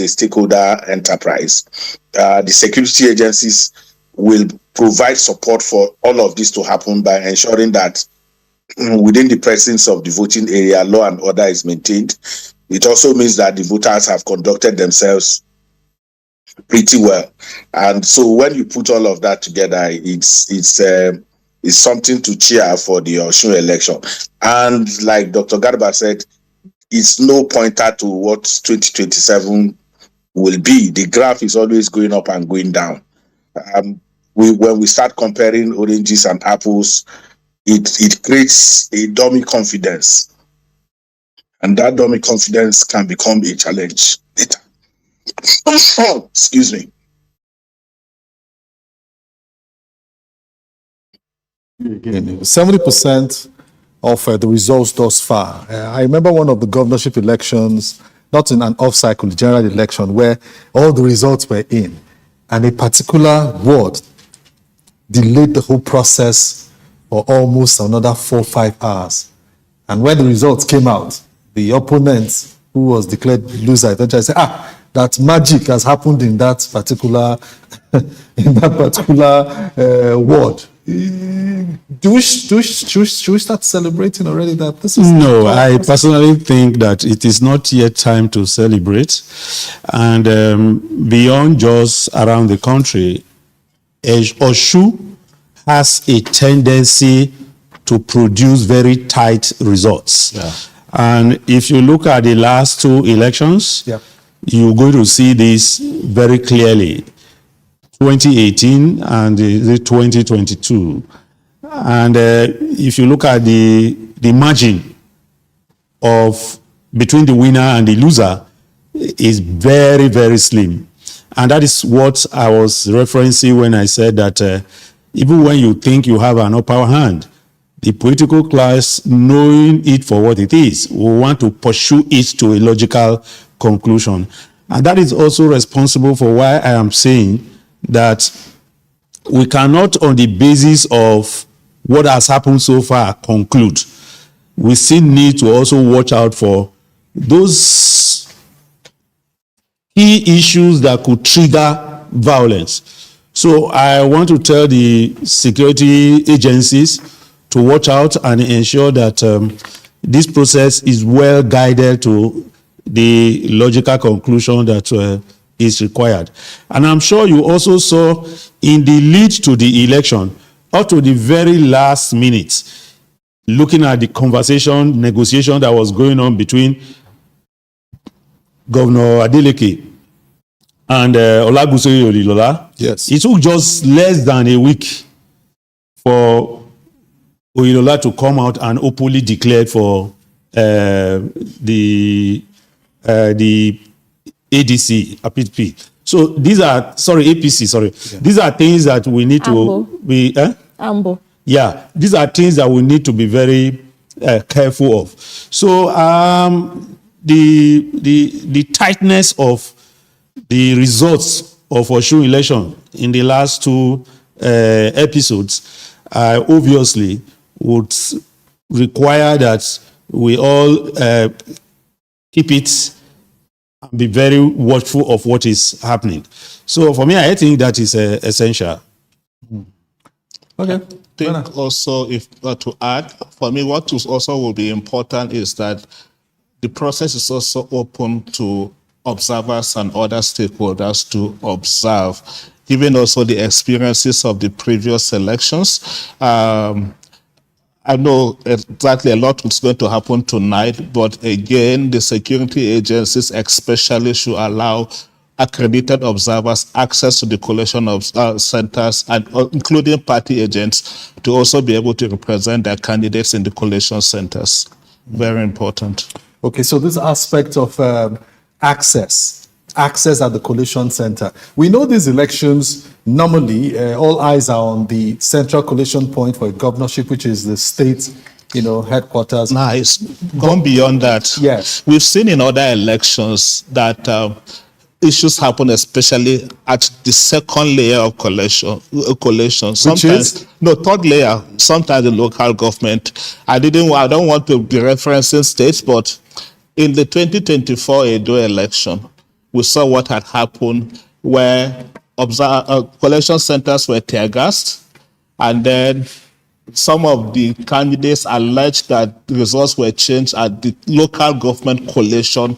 stakeholder enterprise. The security agencies will provide support for all of this to happen by ensuring that within the presence of the voting area, law and order is maintained. It also means that the voters have conducted themselves pretty well. And so when you put all of that together, it's something to cheer for the Osun election. And like Dr. Garba said, it's no pointer to what 2027 will be. The graph is always going up and going down. When we start comparing oranges and apples, it creates a dummy confidence. And that dummy confidence can become a challenge later. Excuse me. 70% of the results thus far. I remember one of the governorship elections, not in an off-cycle, general election, where all the results were in, and a particular ward delayed the whole process for almost another 4 or 5 hours. And when the results came out, the opponent, who was declared loser, eventually said, that magic has happened in that particular ward. Should we start celebrating already that this is? No, I personally think that it is not yet time to celebrate. And beyond just around the country, Osun has a tendency to produce very tight results. Yeah. And if you look at the last two elections, you're going to see this very clearly. 2018 and the 2022. And if you look at the margin of between the winner and the loser is very, very slim. And that is what I was referencing when I said that even when you think you have an upper hand, the political class, knowing it for what it is, will want to pursue it to a logical conclusion. And that is also responsible for why I am saying that we cannot, on the basis of what has happened so far, conclude. We still need to also watch out for those key issues that could trigger violence. So I want to tell the security agencies to watch out and ensure that this process is well guided to the logical conclusion that is required. And I'm sure you also saw in the lead to the election, up to the very last minute, looking at the negotiation that was going on between Governor Adeleke and Olagusoi Oyinlola. Yes. It took just less than a week for Oyinlola to come out and openly declare for the ADC, APP. So these are, APC, Yeah. These are things that we need to be, Ambo. Yeah, these are things that we need to be very careful of. So the tightness of the results of Osun election in the last two episodes obviously would require that we all keep it and be very watchful of what is happening. So for me, I think that is essential. Okay. I think also, if to add, for me, what also will be important is that the process is also open to observers and other stakeholders to observe, given also the experiences of the previous elections. I know exactly a lot is going to happen tonight, but again, the security agencies especially should allow accredited observers access to the collation of centers, and including party agents, to also be able to represent their candidates in the collation centers. Very important. Okay, so this aspect of access at the collation center. We know these elections, normally all eyes are on the central collation point for a governorship, which is the state, headquarters. Nice. Gone beyond that. Yes. We've seen in other elections that issues happen, especially at the second layer of collation. Sometimes, third layer. Sometimes the local government. I don't want to be referencing states, but in the 2024 Edo election, we saw what had happened where collation centers were tear gassed, and then some of the candidates alleged that the results were changed at the local government collation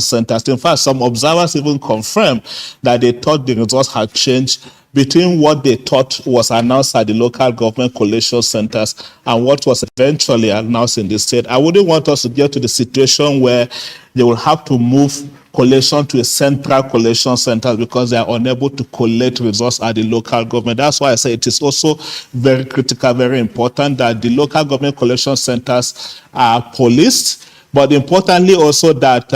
centers. In fact, some observers even confirmed that they thought the results had changed between what they thought was announced at the local government collation centers and what was eventually announced in the state. I wouldn't want us to get to the situation where they will have to move collation to a central collation center because they are unable to collate results at the local government. That's why I say it is also very critical, very important that the local government collection centers are policed, but importantly also that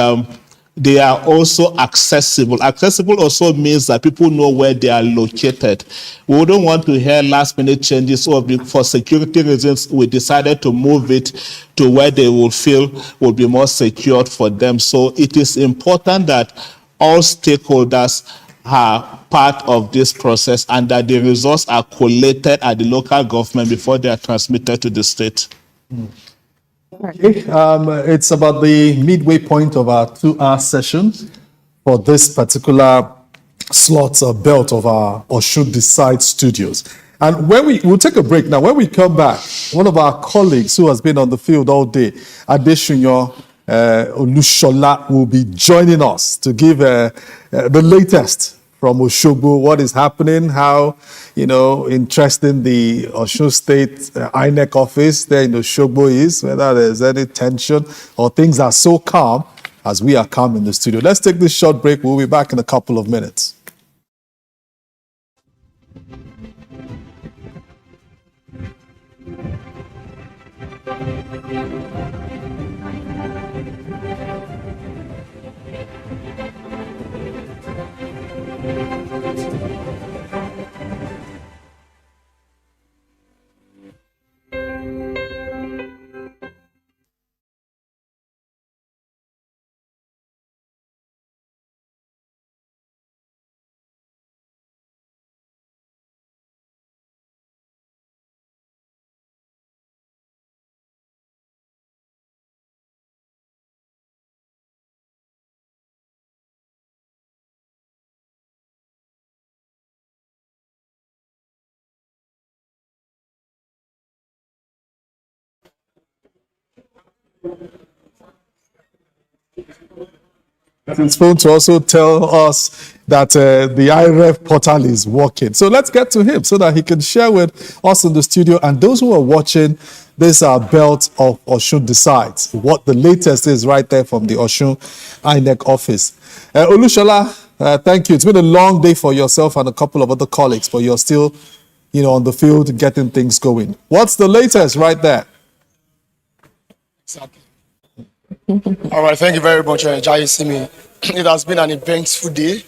they are also accessible. Accessible also means that people know where they are located. We wouldn't want to hear last minute changes, or for security reasons, we decided to move it to where they will feel will be more secured for them. So it is important that all stakeholders are part of this process and that the results are collated at the local government before they are transmitted to the state. Okay. It's about the midway point of our 2-hour session. for this particular slot belt of our Osun Decide studios. And we'll take a break now. When we come back, one of our colleagues who has been on the field all day, Adeshunyo Olushola, will be joining us to give the latest from Osogbo, what is happening, how, interesting the Osun State INEC office there in Osogbo is, whether there's any tension or things are so calm as we are calm in the studio. Let's take this short break. We'll be back in a couple of minutes. His phone to also tell us that the IREF portal is working. So let's get to him so that he can share with us in the studio and those who are watching this belt of Osun Decides, what the latest is right there from the Osun INEC office. Olushola, thank you. It's been a long day for yourself and a couple of other colleagues, but you're still, on the field getting things going. What's the latest right there? Exactly. All right, thank you very much, Jai Simi. It has been an eventful day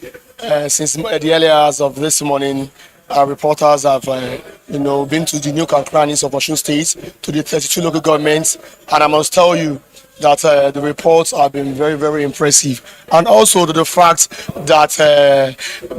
since the early hours of this morning. Our reporters have, been to the nook and crannies of Osun State, to the 32 local governments, and I must tell you that the reports have been very, very impressive, and also the fact that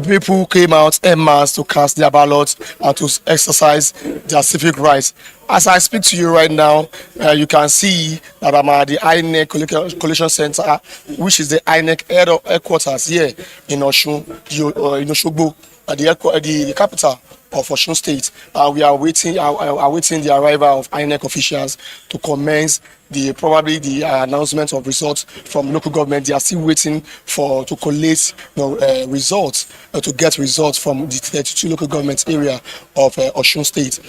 people came out en masse to cast their ballots and to exercise their civic rights. As I speak to you right now, you can see that I'm at the INEC Collation Center, which is the INEC headquarters here in Osun, in Osogbo, the capital of Osun State. We are awaiting the arrival of INEC officials to commence the announcement of results from local government. They are still waiting to collate results, to get results from the 32 local government area of Osun State.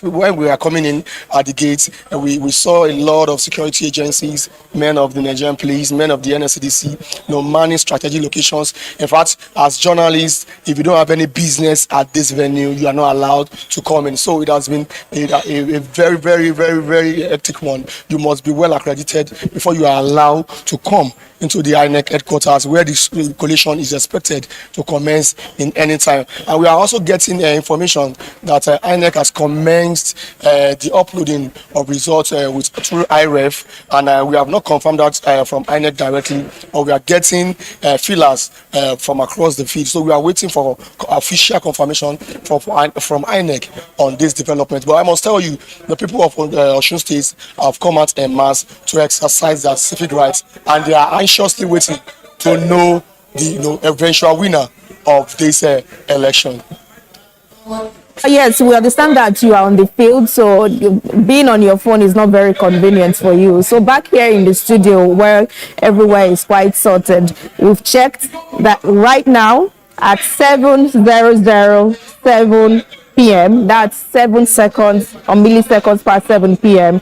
When we were coming in at the gates, we saw a lot of security agencies, men of the Nigerian police, men of the NSCDC, manning strategic locations. In fact, as journalists, if you don't have any business at this venue, you are not allowed to come in. So it has been a very, very, very, very hectic one. You must be well accredited before you are allowed to come into the INEC headquarters, where the collation is expected to commence in any time. And we are also getting information that INEC has commenced the uploading of results through IREF, and we have not confirmed that from INEC directly, or we are getting feelers from across the field. So we are waiting for official confirmation from INEC on this development. But I must tell you, the people of Osun State have come out en masse to exercise their civic rights, and they are anxiously waiting to know the eventual winner of this election. Yes, we understand that you are on the field, so being on your phone is not very convenient for you. So back here in the studio, where everywhere is quite sorted, we've checked that right now at 7:007 p.m., that's 7 seconds or milliseconds past 7 p.m.,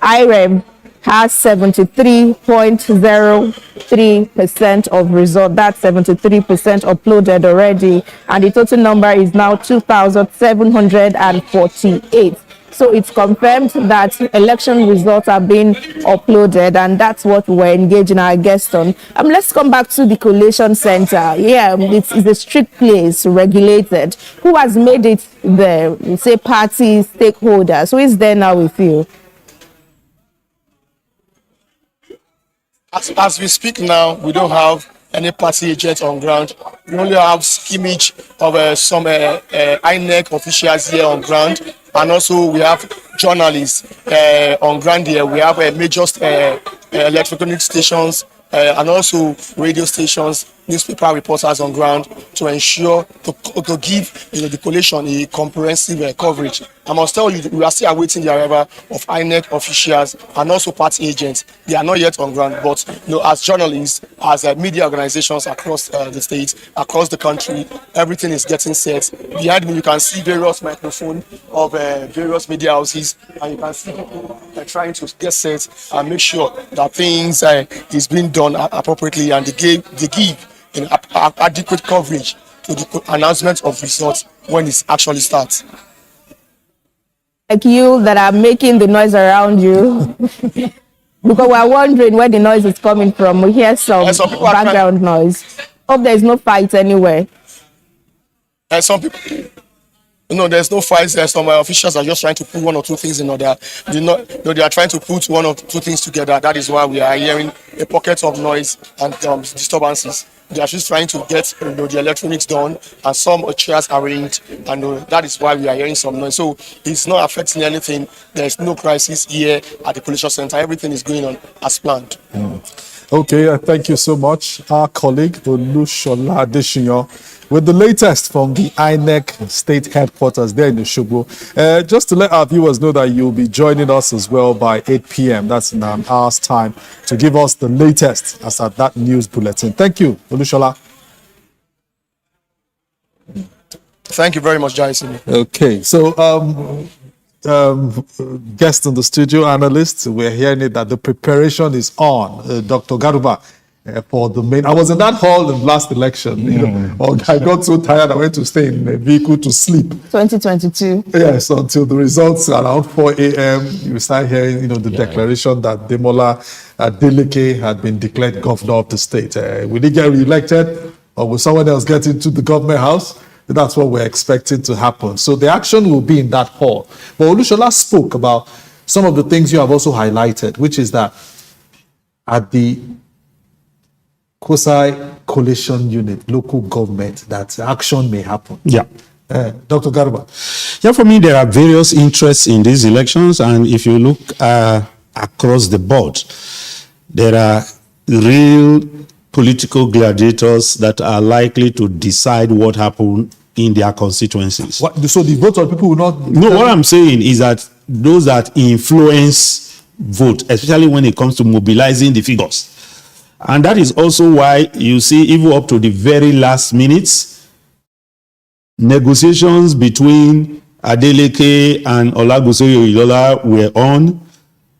IREF has 73.03% of result. That's 73% uploaded already, and the total number is now 2,748. So it's confirmed that election results are being uploaded, and that's what we're engaging our guests on. Let's come back to the collation center. Yeah, it's a strict place, regulated. Who has made it there? Say parties, stakeholders. Who is there now with you? As we speak now, we don't have any party agents on ground. We only have image of some INEC officials here on ground, and also we have journalists on ground here. We have major electronic stations and also radio stations, newspaper reporters on ground to ensure to give the collation a comprehensive coverage. I must tell you, we are still awaiting the arrival of INEC officials and also party agents. They are not yet on ground, but as journalists, as media organizations across the state, across the country, everything is getting set. Behind me, you can see various microphones of various media houses, and you can see people trying to get set and make sure that things is being done appropriately, and they give adequate coverage to the announcement of results when it actually starts. Like you that are making the noise around you, because we're wondering where the noise is coming from. We hear some background noise. Hope there's no fight anywhere. Some people, there's no fights there. Some officials are just trying to put one or two things in order. They are trying to put one or two things together. That is why we are hearing a pocket of noise and disturbances. They are just trying to get the electronics done and some chairs arranged, and that is why we are hearing some noise. So it's not affecting anything. There is no crisis here at the collation center. Everything is going on as planned. Okay, thank you so much. Our colleague Olushola Adesina with the latest from the INEC state headquarters there in Osogbo. Just to let our viewers know that you'll be joining us as well by 8 p.m. That's in an hour's time to give us the latest as at that news bulletin. Thank you, Olushola. Thank you very much, Jason. Okay, so guest in the studio, analyst, we're hearing it that the preparation is on. Dr. Garuba, for the main. I was in that hall in last election. I got so tired I went to stay in a vehicle to sleep. 2022. Yes, until the results around 4 a.m. You start hearing, the declaration that Demola Adeleke had been declared governor of the state. Will he get re-elected, or will someone else get into the government house? That's what we're expecting to happen. So the action will be in that hall. But Olushola spoke about some of the things you have also highlighted, which is that at the Kosai Coalition Unit, local government, that action may happen. Yeah. Dr. Garba. Yeah, for me, there are various interests in these elections. And if you look across the board, there are real political gladiators that are likely to decide what happened in their constituencies. So the vote of people will not... No, what I'm saying is that those that influence vote, especially when it comes to mobilizing the figures. And that is also why you see, even up to the very last minutes, negotiations between Adeleke and Olagunsoye Oyelola were on.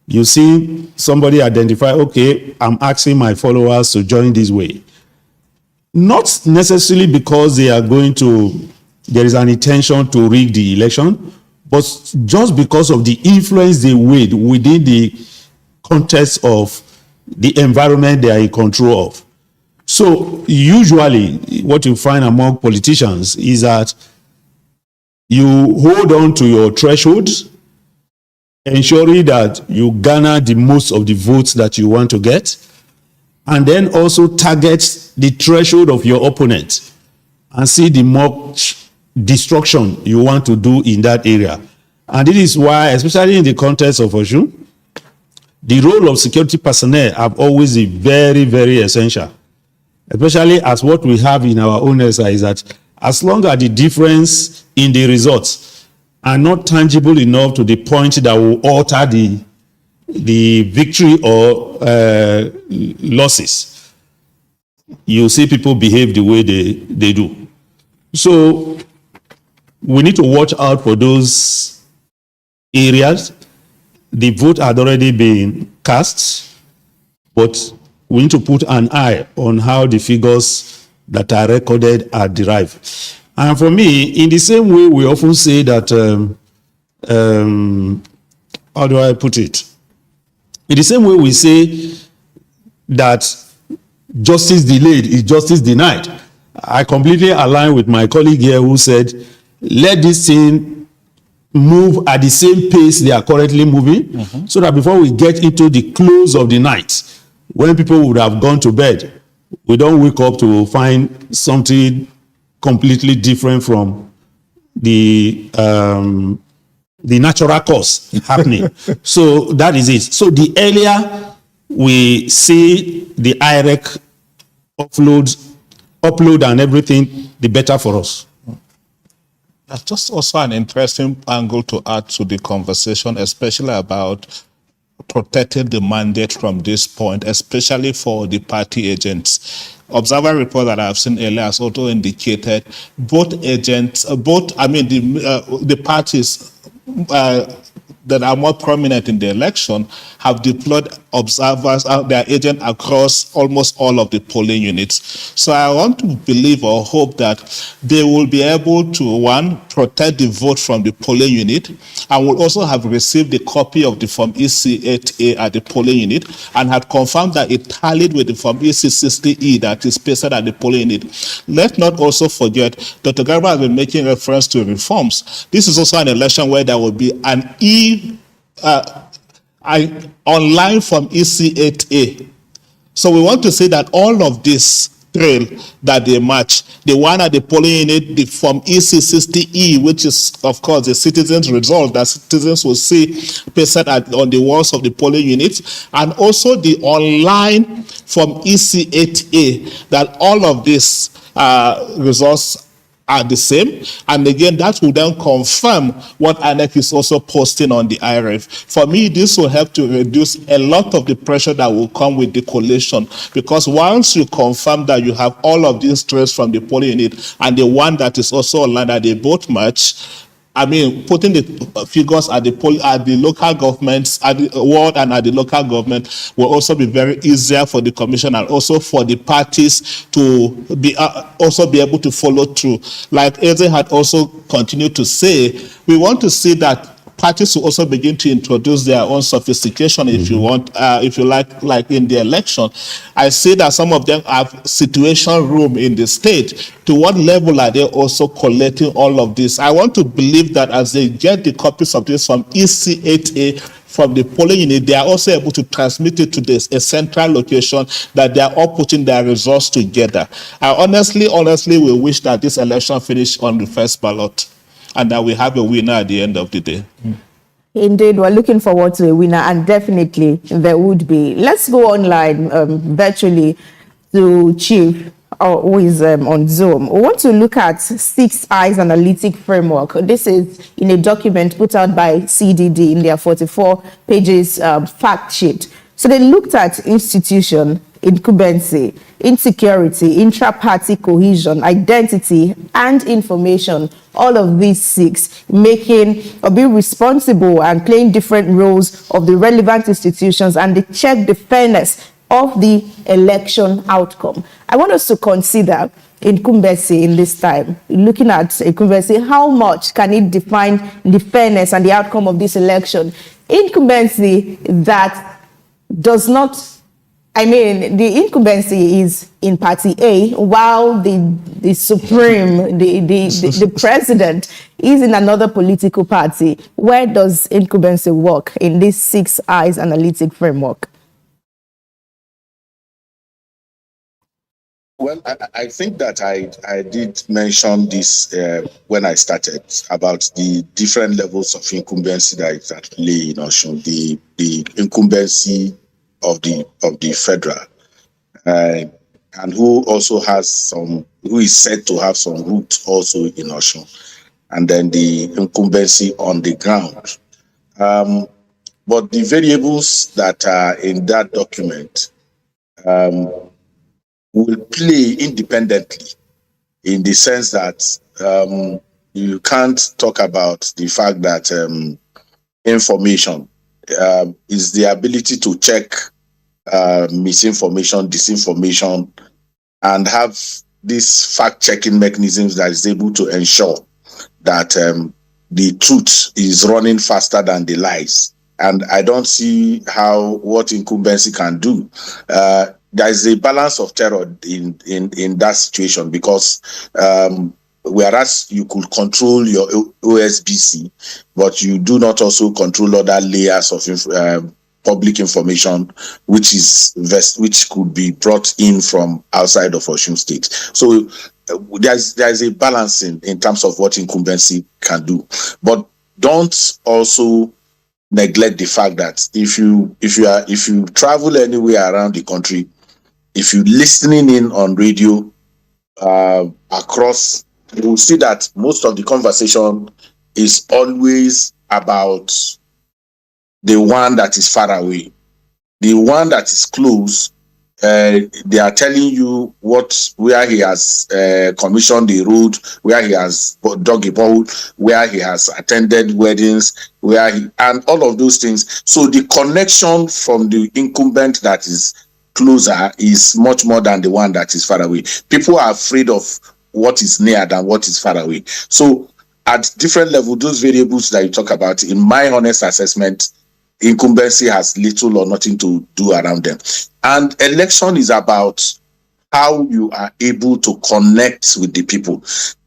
You see somebody identify, okay, I'm asking my followers to join this way. Not necessarily because there is an intention to rig the election, but just because of the influence they wield within the context of the environment they are in control of. So usually what you find among politicians is that you hold on to your threshold, ensuring that you garner the most of the votes that you want to get, and then also target the threshold of your opponent and see the much destruction you want to do in that area. And it is why, especially in the context of Osun, the role of security personnel have always been very, very essential. Especially as what we have in our own SI is that as long as the difference in the results are not tangible enough to the point that will alter the victory or losses, you see people behave the way they do. So we need to watch out for those areas. The vote had already been cast, but we need to put an eye on how the figures that are recorded are derived. And for me, in the same way, we often say that, how do I put it? In the same way we say that justice delayed is justice denied. I completely align with my colleague here who said, let this thing move at the same pace they are currently moving, so that before we get into the close of the night, when people would have gone to bed, we don't wake up to find something completely different from the natural cause happening. So that is it. So the earlier we see the IREC upload and everything, the better for us. That's just also an interesting angle to add to the conversation, especially about protecting the mandate from this point, especially for the party agents. Observer report that I've seen earlier has also indicated the parties that are more prominent in the election have deployed observers, their agents across almost all of the polling units. So I want to believe or hope that they will be able to, one, protect the vote from the polling unit, and will also have received a copy of the Form EC8A at the polling unit and had confirmed that it tallied with the Form EC60E that is pasted at the polling unit. Let's not also forget, Dr. Garba has been making reference to reforms. This is also an election where there will be an online from EC8A. So we want to say that all of this trail that they match, the one at the polling unit, the Form EC60E, which is, of course, the citizens' result that citizens will see pasted on the walls of the polling units, and also the online from EC8A, that all of these results are the same. And again, that will then confirm what INEC is also posting on the IREF. For me, this will help to reduce a lot of the pressure that will come with the collation, because once you confirm that you have all of these traces from the polling unit and the one that is also online that they both match, I mean, putting the figures at the local governments, at the ward and at the local government will also be very easier for the commission and also for the parties to be also be able to follow through. Like Eze had also continued to say, we want to see that parties will also begin to introduce their own sophistication, if you want, if you like in the election. I see that some of them have situation room in the state. To what level are they also collecting all of this? I want to believe that as they get the copies of this from EC8A, from the polling unit, they are also able to transmit it to a central location, that they are all putting their results together. I honestly will wish that this election finished on the first ballot, and that we have a winner at the end of the day. Indeed, we're looking forward to a winner, and definitely there would be. Let's go online virtually to Chief, who is on Zoom. We want to look at 6 Eyes Analytic Framework. This is in a document put out by CDD in their 44 pages fact sheet. So they looked at institution, incumbency, insecurity, intra-party cohesion, identity, and information. All of these 6 making or being responsible and playing different roles of the relevant institutions, and they check the fairness of the election outcome. I want us to consider incumbency in this time. Looking at incumbency, how much can it define the fairness and the outcome of this election? Incumbency that does not, the incumbency is in Party A, while the supreme, the president is in another political party. Where does incumbency work in this 6 Eyes Analytic Framework? Well, I think that I did mention this when I started about the different levels of incumbency that is at play in Osun, the incumbency of the federal, and who also has who is said to have some roots also in Osun, and then the incumbency on the ground. But the variables that are in that document will play independently, in the sense that you can't talk about the fact that information is the ability to check misinformation, disinformation, and have these fact-checking mechanisms that is able to ensure that the truth is running faster than the lies. And I don't see what incumbency can do. There is a balance of terror in that situation, because whereas you could control your OSBC, but you do not also control other layers of public information, which could be brought in from outside of Osun State. So there's a balance in terms of what incumbency can do, but don't also neglect the fact that if you travel anywhere around the country, if you're listening in on radio across, you will see that most of the conversation is always about the one that is far away. The one that is close, they are telling you where he has commissioned the road, where he has dug a bowl, where he has attended weddings, and all of those things. So the connection from the incumbent that is closer is much more than the one that is far away. People are afraid of what is near than what is far away. So at different levels, those variables that you talk about, in my honest assessment, incumbency has little or nothing to do around them. And election is about how you are able to connect with the people.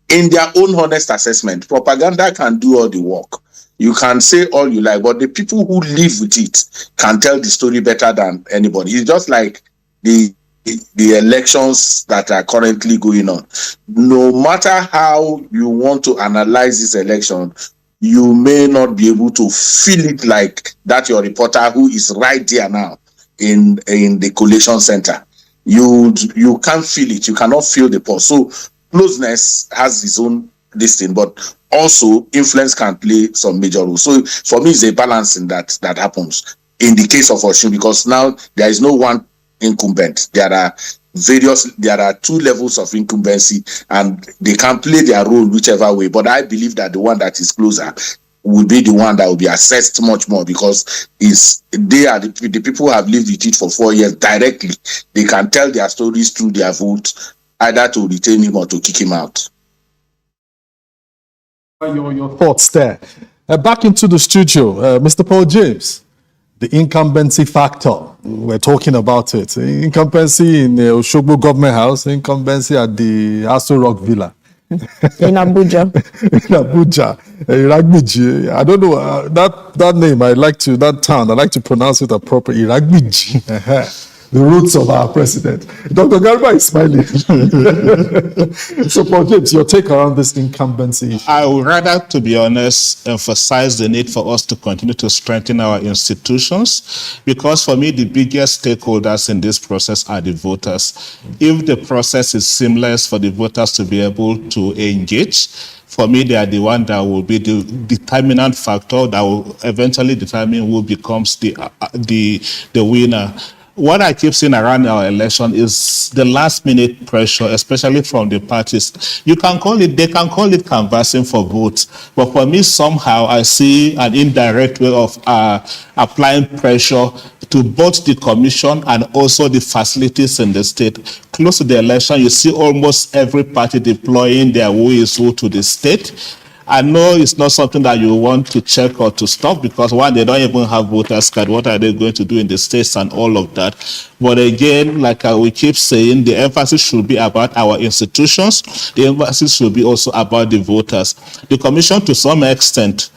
In their own honest assessment, propaganda can do all the work. You can say all you like, but the people who live with it can tell the story better than anybody. It's just like the elections that are currently going on. No matter how you want to analyze this election, you may not be able to feel it like that your reporter who is right there now in the collation center. You can't feel it. You cannot feel the pulse. So closeness has its own thing, but also influence can play some major role. So for me, it's a balancing that happens in the case of Osun, because now there is no one incumbent. There are two levels of incumbency, and they can play their role whichever way. But I believe that the one that is closer will be the one that will be assessed much more, because they are the people who have lived with it for 4 years directly. They can tell their stories through their vote, either to retain him or to kick him out. Your thoughts there. Back into the studio, Mr. Paul James. The incumbency factor, we're talking about it. Incumbency in the Oshogbo government house, incumbency at the Aso Rock Villa. In Abuja. In Abuja. Iragbiji. I don't know, that name, that town, I like to pronounce it appropriately. Iragbiji. The roots of our president. Dr. Garba is smiling. So, Paul James, your take around this incumbency issue? I would rather, to be honest, emphasize the need for us to continue to strengthen our institutions, because for me, the biggest stakeholders in this process are the voters. If the process is seamless for the voters to be able to engage, for me, they are the one that will be the determinant factor that will eventually determine who becomes the winner. What I keep seeing around our election is the last minute pressure, especially from the parties. They can call it canvassing for votes. But for me, somehow I see an indirect way of applying pressure to both the commission and also the facilities in the state. Close to the election, you see almost every party deploying their who is who to the state. I know it's not something that you want to check or to stop, because one, they don't even have voters card. What are they going to do in the states and all of that? But again, like we keep saying, the emphasis should be about our institutions. The emphasis should be also about the voters. The commission, to some extent,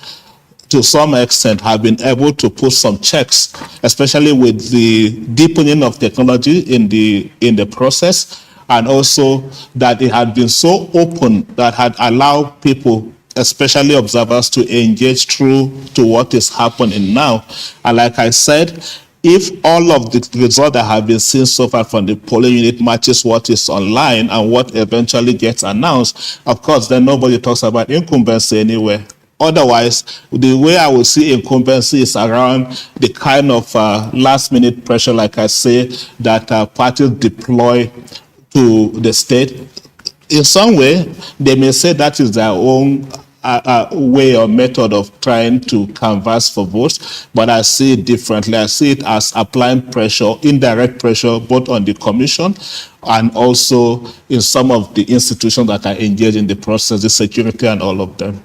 have been able to put some checks, especially with the deepening of technology in the process, and also that it had been so open that had allowed people, especially observers, to engage through to what is happening now. And like I said, if all of the results that have been seen so far from the polling unit matches what is online and what eventually gets announced, of course, then nobody talks about incumbency anywhere. Otherwise, the way I will see incumbency is around the kind of last-minute pressure, like I say, that parties deploy to the state. In some way, they may say that is their own way or method of trying to canvass for votes, but I see it differently. I see it as applying pressure, indirect pressure, both on the commission and also in some of the institutions that are engaged in the process, the security and all of them.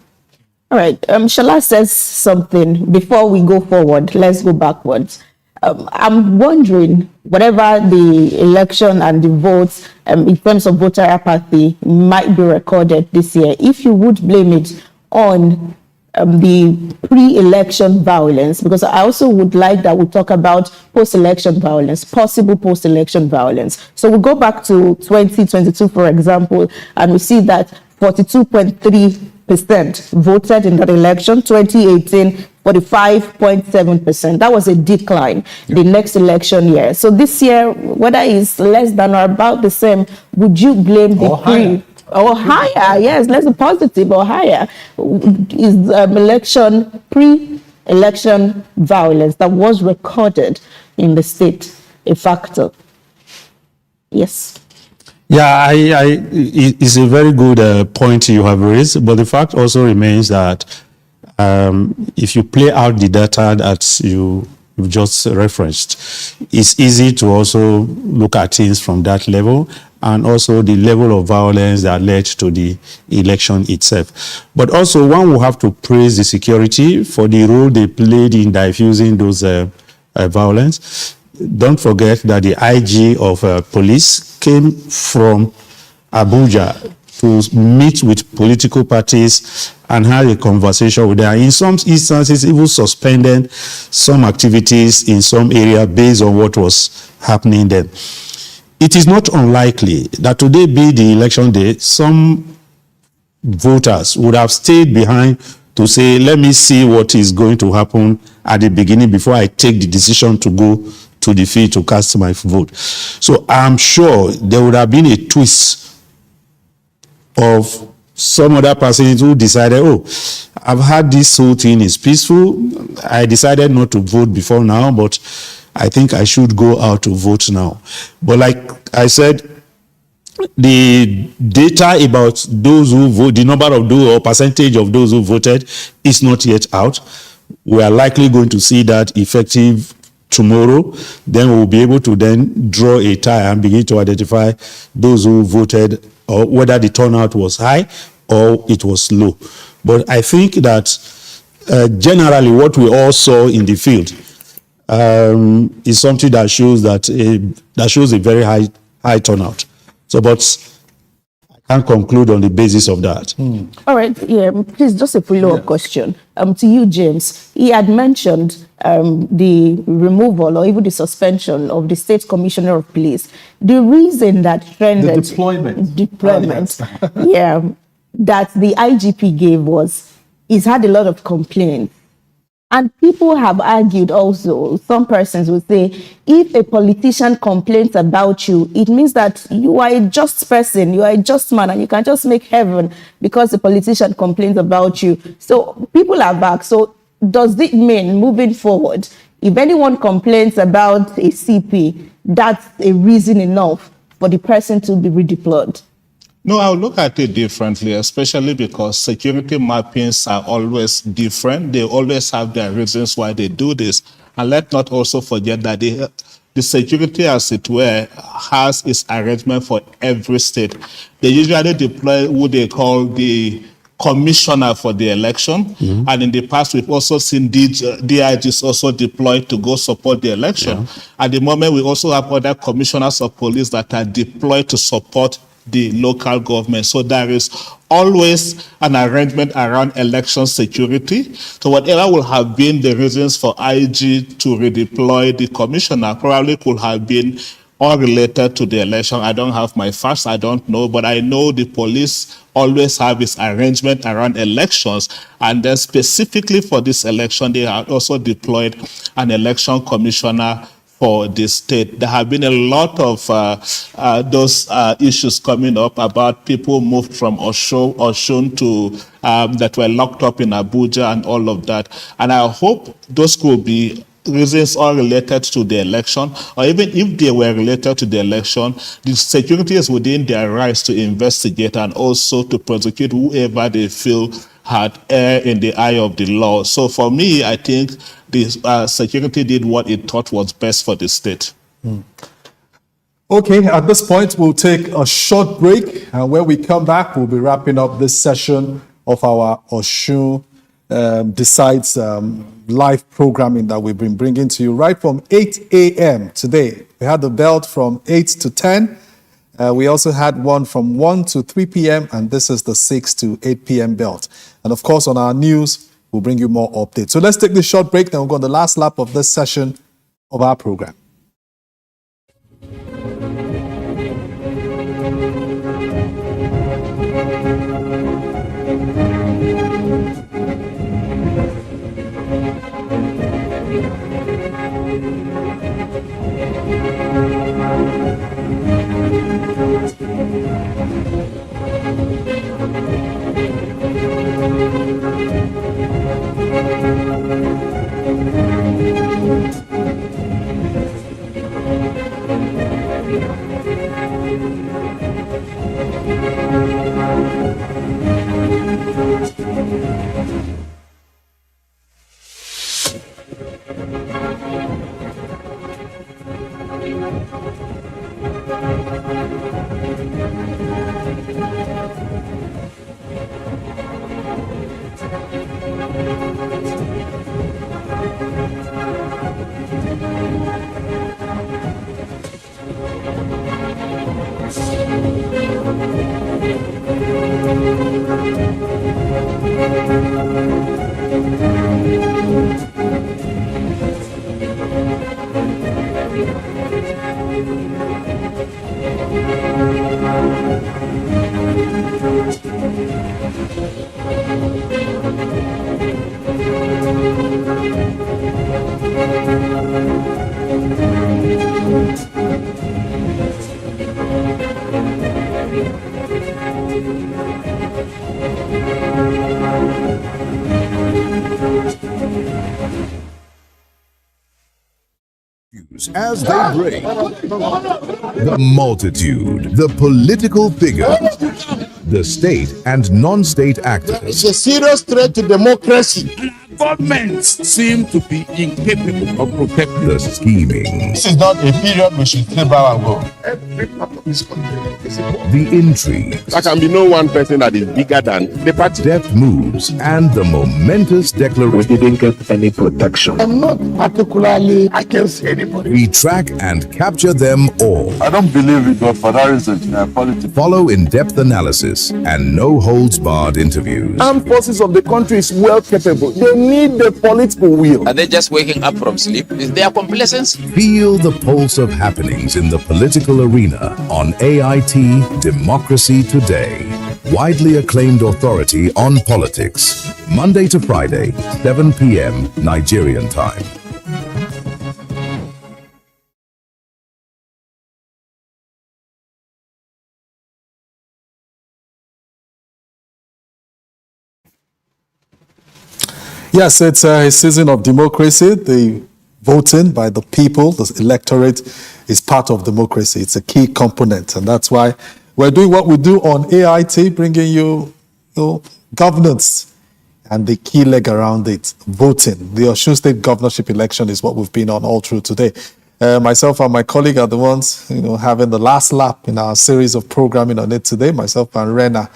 All right. Shola says something before we go forward. Let's go backwards. I'm wondering, whatever the election and the votes in terms of voter apathy might be recorded this year, if you would blame it on the pre-election violence, because I also would like that we talk about post-election violence, possible post-election violence. So we go back to 2022, for example, and we see that 42.3% voted in that election. 2018, 45.7%. That was a decline the next election year. So this year, whether it's less than or about the same, would you blame the pre or higher? Yes, less positive or higher. Is election pre-election violence that was recorded in the state a factor? Yes. Yeah, it's a very good point you have raised, but the fact also remains that if you play out the data that you've just referenced, it's easy to also look at things from that level and also the level of violence that led to the election itself. But also one will have to praise the security for the role they played in diffusing those violence. Don't forget that the IG of police came from Abuja to meet with political parties and have a conversation with them. In some instances, even suspended some activities in some area based on what was happening then. It is not unlikely that today be the election day, some voters would have stayed behind to say, let me see what is going to happen at the beginning before I take the decision to go to the field to cast my vote. So I'm sure there would have been a twist of some other person who decided, oh, I've had this whole thing is peaceful. I decided not to vote before now, but I think I should go out to vote now. But like I said, the data about those who vote, the number of those or percentage of those who voted is not yet out. We are likely going to see that effective tomorrow. Then we'll be able to then draw a tie and begin to identify those who voted or whether the turnout was high or it was low. But I think that generally what we all saw in the field is something that shows a very high turnout. So, but I can't conclude on the basis of that. All right, yeah, please, just a follow-up question. To you, James. He had mentioned the removal or even the suspension of the State Commissioner of Police. The reason that trended... The deployment. Yeah, that the IGP gave was, he's had a lot of complaints. And people have argued also, some persons would say, if a politician complains about you, it means that you are a just person, you are a just man, and you can just make heaven because the politician complains about you. So people are back. So does it mean, moving forward, if anyone complains about a CP, that's a reason enough for the person to be redeployed? No, I'll look at it differently, especially because security mappings are always different. They always have their reasons why they do this. And let's not also forget that the security, as it were, has its arrangement for every state. They usually deploy what they call the commissioner for the election. Mm-hmm. And in the past, we've also seen DIGs also deployed to go support the election. Yeah. At the moment, we also have other commissioners of police that are deployed to support the local government. So there is always an arrangement around election security. So whatever will have been the reasons for IG to redeploy the commissioner probably could have been all related to the election. I don't have my facts, I don't know, but I know the police always have its arrangement around elections. And then specifically for this election, they have also deployed an election commissioner for the state. There have been a lot of those issues coming up about people moved from Osun to that were locked up in Abuja and all of that. And I hope those could be reasons all related to the election, or even if they were related to the election, the security is within their rights to investigate and also to prosecute whoever they feel had erred in the eye of the law. So for me, I think the security did what it thought was best for the state. Okay, at this point, we'll take a short break. And when we come back, we'll be wrapping up this session of our Osun Decides live programming that we've been bringing to you right from 8 a.m. today. We had the belt from 8 to 10. We also had one from 1 to 3 p.m. and this is the 6 to 8 p.m. belt. And of course, on our news, we'll bring you more updates. So let's take this short break, then we'll go on the last lap of this session of our program. As they break the multitude, the political figures, the state and non-state actors. It's a serious threat to democracy. Governments seem to be incapable of protecting the scheming. This is not a period we should stay by and go. Every part of this country is important. The intrigue. There can be no one person that is bigger than the party. Deft moves and the momentous declaration. We didn't get any protection. I'm not particularly against anybody. We track and capture them all. I don't believe in godfatherism in politics. Follow in-depth analysis and no-holds-barred interviews. Armed forces of the country is well capable. They need the political will. Are they just waking up from sleep? Is there complacency? Feel the pulse of happenings in the political arena on AIT Democracy Today. Widely acclaimed authority on politics. Monday to Friday, 7 p.m. Nigerian time. Yes, it's a season of democracy. The voting by the people, the electorate, is part of democracy. It's a key component, and that's why we're doing what we do on AIT, bringing you governance and the key leg around it, voting. The Osun State governorship election is what we've been on all through today. Myself and my colleague are the ones, having the last lap in our series of programming on it today. Myself and Rena.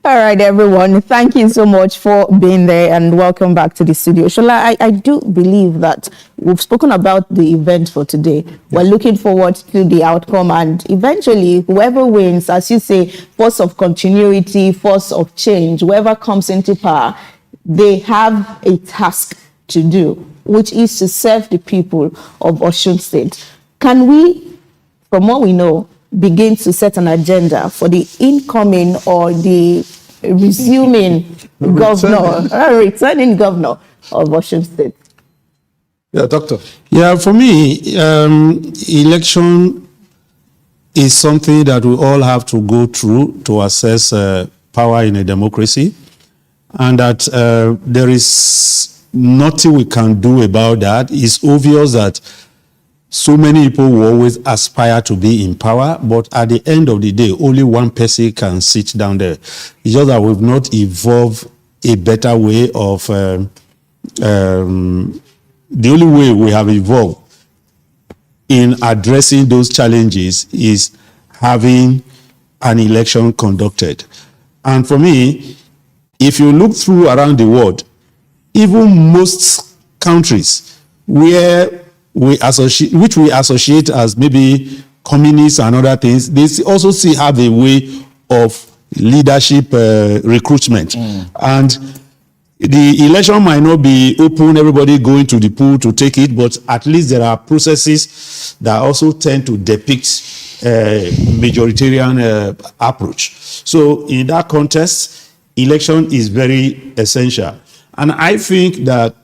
All right, everyone. Thank you so much for being there and welcome back to the studio. Shola, I do believe that we've spoken about the event for today. We're looking forward to the outcome, and eventually whoever wins, as you say, force of continuity, force of change, whoever comes into power, they have a task to do, which is to serve the people of Osun State. Can we, from what we know, begin to set an agenda for the incoming or the resuming returning governor of Osun State? Yeah, Doctor. Yeah, for me, election is something that we all have to go through to assess power in a democracy, and that there is nothing we can do about that. It's obvious that so many people will always aspire to be in power, but at the end of the day, only one person can sit down there. It's just that we've not evolved a better way of, the only way we have evolved in addressing those challenges is having an election conducted. And for me, if you look through around the world, even most countries where we associate as maybe communists and other things, they also have a way of leadership recruitment. And the election might not be open, everybody going to the pool to take it, but at least there are processes that also tend to depict majoritarian approach. So in that context, election is very essential. And I think that,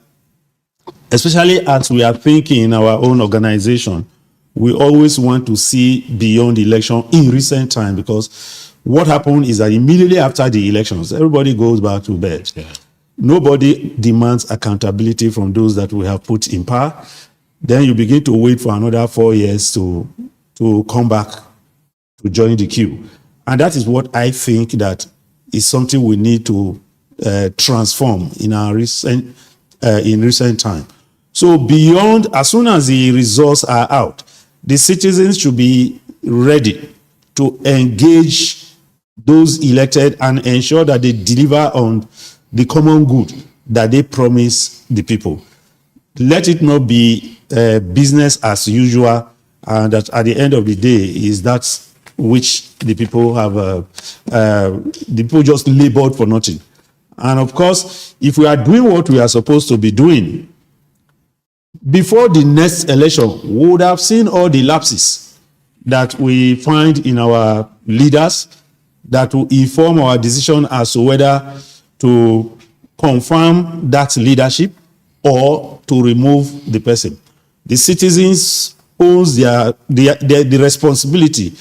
especially as we are thinking in our own organization, we always want to see beyond the election in recent time, because what happened is that immediately after the elections, everybody goes back to bed. Yeah. Nobody demands accountability from those that we have put in power. Then you begin to wait for another 4 years to come back to join the queue. And that is what I think that is something we need to transform in our recent time. So beyond, as soon as the results are out, the citizens should be ready to engage those elected and ensure that they deliver on the common good that they promise the people. Let it not be business as usual, and that at the end of the day is that which the people have, the people just labored for nothing. And of course, if we are doing what we are supposed to be doing, before the next election, we would have seen all the lapses that we find in our leaders that will inform our decision as to whether to confirm that leadership or to remove the person. The citizens owns the responsibility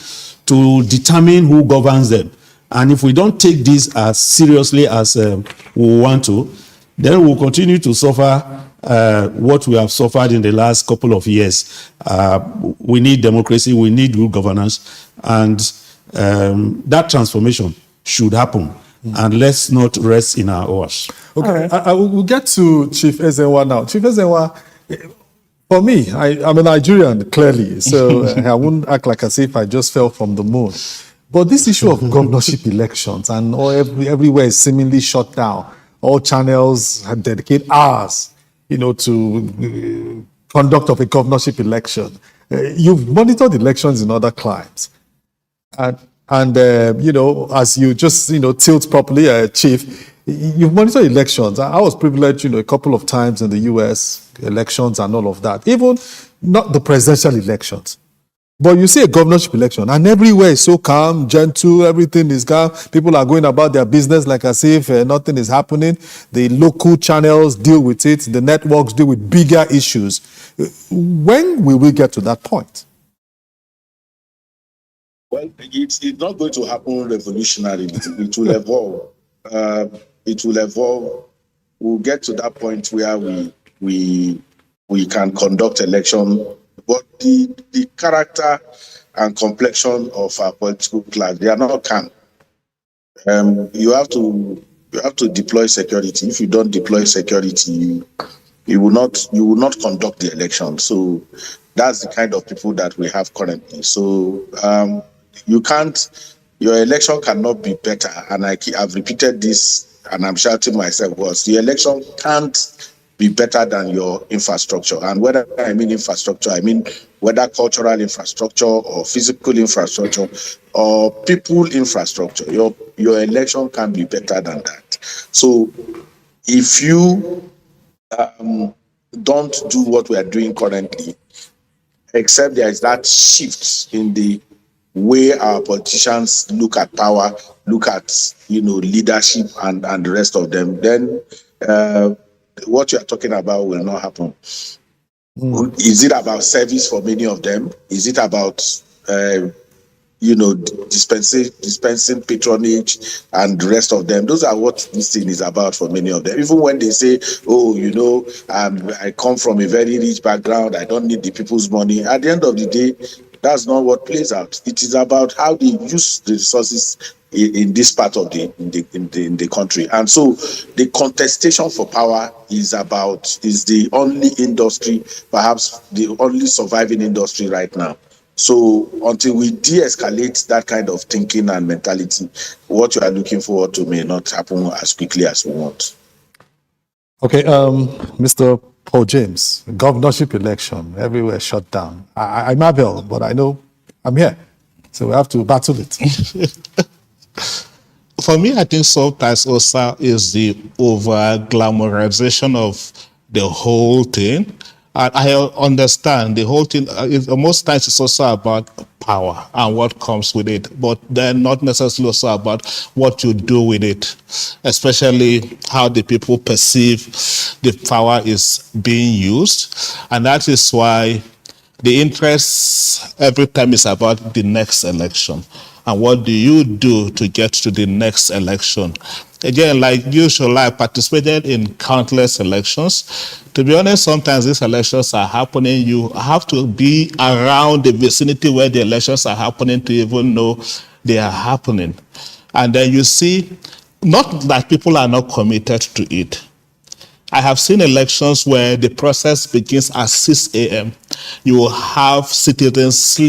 to determine who governs them. And if we don't take this as seriously as we want to, then we'll continue to suffer what we have suffered in the last couple of years. We need democracy, we need good governance, and that transformation should happen. And let's not rest in our oars. Okay, I will get to Chief Ezenwa now. Chief Ezenwa, for me, I'm a Nigerian, clearly, so I wouldn't act like as if I just fell from the moon. But this issue of governorship elections and everywhere is seemingly shut down. All channels dedicate hours, to conduct of a governorship election. You've monitored elections in other climes. And as you just, tilt properly, Chief, you've monitored elections. I was privileged, a couple of times in the US, elections and all of that. Even not the presidential elections. But you see a governorship election, and everywhere is so calm, gentle, everything is calm. People are going about their business like as if nothing is happening. The local channels deal with it. The networks deal with bigger issues. When will we get to that point? Well, it's not going to happen revolutionarily. It will evolve. It will evolve. We'll get to that point where we can conduct election. But the character and complexion of our political class, they are not calm. You have to deploy security. If you don't deploy security, you will not conduct the election. So that's the kind of people that we have currently. So your election cannot be better. And I've repeated this, and I'm shouting myself, the election can't be better than your infrastructure. And whether I mean infrastructure, I mean whether cultural infrastructure or physical infrastructure or people infrastructure, your election can be better than that. So if you don't do what we are doing currently, except there is that shift in the way our politicians look at power, look at leadership and the rest of them, then what you are talking about will not happen. Is it about service for many of them? Is it about dispensing patronage and the rest of them? Those are what this thing is about for many of them. Even when they say, I come from a very rich background, I don't need the people's money. At the end of the day, that's not what plays out. It is about how they use the resources in this part of the country. And so the contestation for power is the only industry, perhaps the only surviving industry right now. So until we de-escalate that kind of thinking and mentality, what you are looking forward to may not happen as quickly as we want. Okay, Mr. Paul James, governorship election, everywhere shut down. I marvel, but I know I'm here. So we have to battle it. For me, I think sometimes also is the over-glamorization of the whole thing. And I understand the whole thing, most times it's also about power and what comes with it, but then not necessarily also about what you do with it, especially how the people perceive the power is being used. And that is why the interest every time is about the next election. And what do you do to get to the next election? Again, like usual, I participated in countless elections. To be honest, sometimes these elections are happening. You have to be around the vicinity where the elections are happening to even know they are happening. And then you see, not that people are not committed to it. I have seen elections where the process begins at 6 a.m. You will have citizens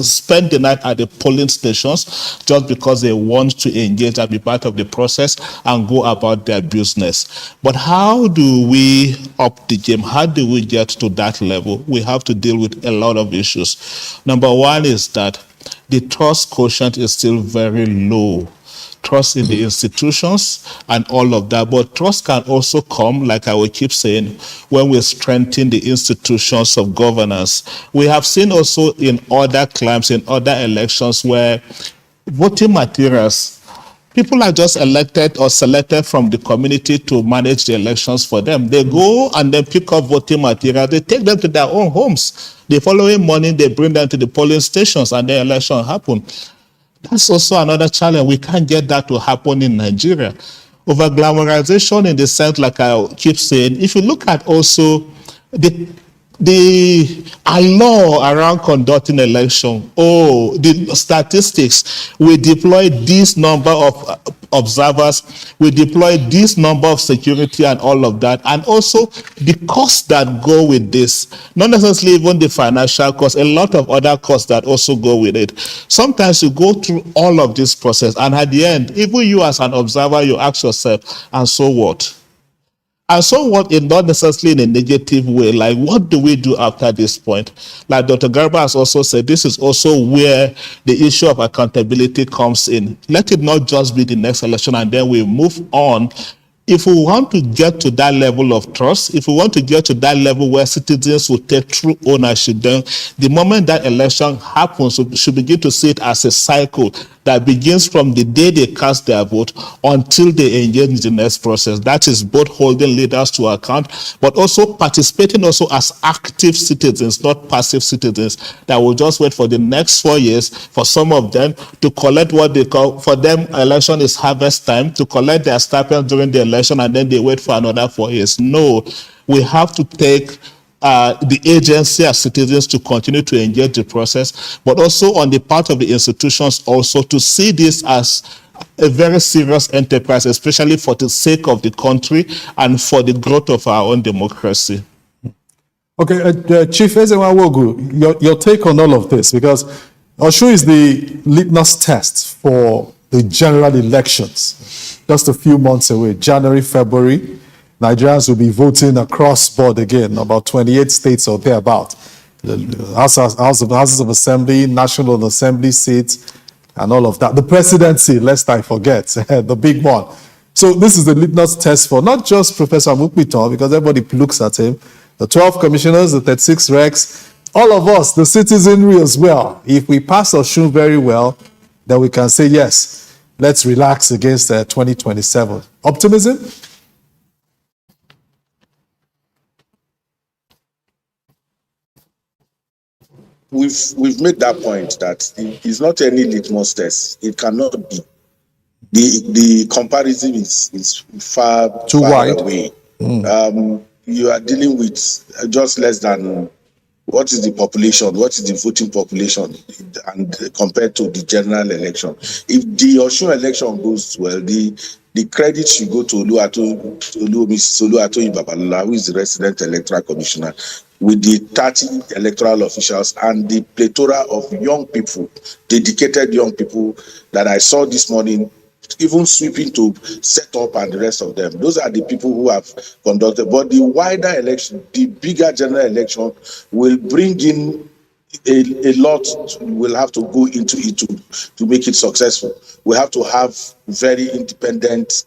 spend the night at the polling stations just because they want to engage and be part of the process and go about their business. But how do we up the game? How do we get to that level? We have to deal with a lot of issues. Number one is that the trust quotient is still very low. Trust in the institutions and all of that. But trust can also come, like I will keep saying, when we strengthen the institutions of governance. We have seen also in other climes, in other elections, where voting materials, people are just elected or selected from the community to manage the elections for them. They go and then pick up voting material. They take them to their own homes. The following morning, they bring them to the polling stations and the election happens. That's also another challenge. We can't get that to happen in Nigeria. Over glamorization in the sense, like I keep saying, if you look at also the law around conducting election, the statistics, we deploy this number of observers, we deploy this number of security and all of that, and also the costs that go with this, not necessarily even the financial costs, a lot of other costs that also go with it. Sometimes you go through all of this process, and at the end, even you as an observer, you ask yourself, and so what? And so what, in not necessarily in a negative way, like what do we do after this point? Like Dr. Garba has also said, this is also where the issue of accountability comes in. Let it not just be the next election and then we move on. If we want to get to that level of trust, if we want to get to that level where citizens will take true ownership, then the moment that election happens, we should begin to see it as a cycle that begins from the day they cast their vote until they engage in the next process. That is both holding leaders to account, but also participating also as active citizens, not passive citizens that will just wait for the next 4 years for some of them to collect what they call, for them, election is harvest time, to collect their stipend during the election, and then they wait for another 4 years. No, we have to take the agency as citizens to continue to engage the process, but also on the part of the institutions also to see this as a very serious enterprise, especially for the sake of the country and for the growth of our own democracy. Okay, Chief Ezenwa-Nwogwu, your take on all of this, because Osun is the litmus test for the general elections. Just a few months away, January, February, Nigerians will be voting across board again, about 28 states or thereabout. Houses of Assembly, National Assembly seats, and all of that. The presidency, lest I forget, the big one. So this is the litmus test for not just Professor Amukpito, because everybody looks at him, the 12 commissioners, the 36 recs, all of us, the citizenry as well. If we pass Osun very well, then we can say, yes, let's relax against 2027. Optimism? We've made that point that it's not any litmus test. It cannot be. The comparison is far wide away. You are dealing with just less than what is the population, what is the voting population, and compared to the general election. If the Osun election goes well, the credit should go to Mrs. Oluwatoyin Babalola, who is the resident electoral commissioner, with the 30 electoral officials and the plethora of young people, dedicated young people that I saw this morning, even sweeping to set up, and the rest of them. Those are the people who have conducted. But the wider election, the bigger general election, will bring in a lot. We'll have to go into it to make it successful. We have to have very independent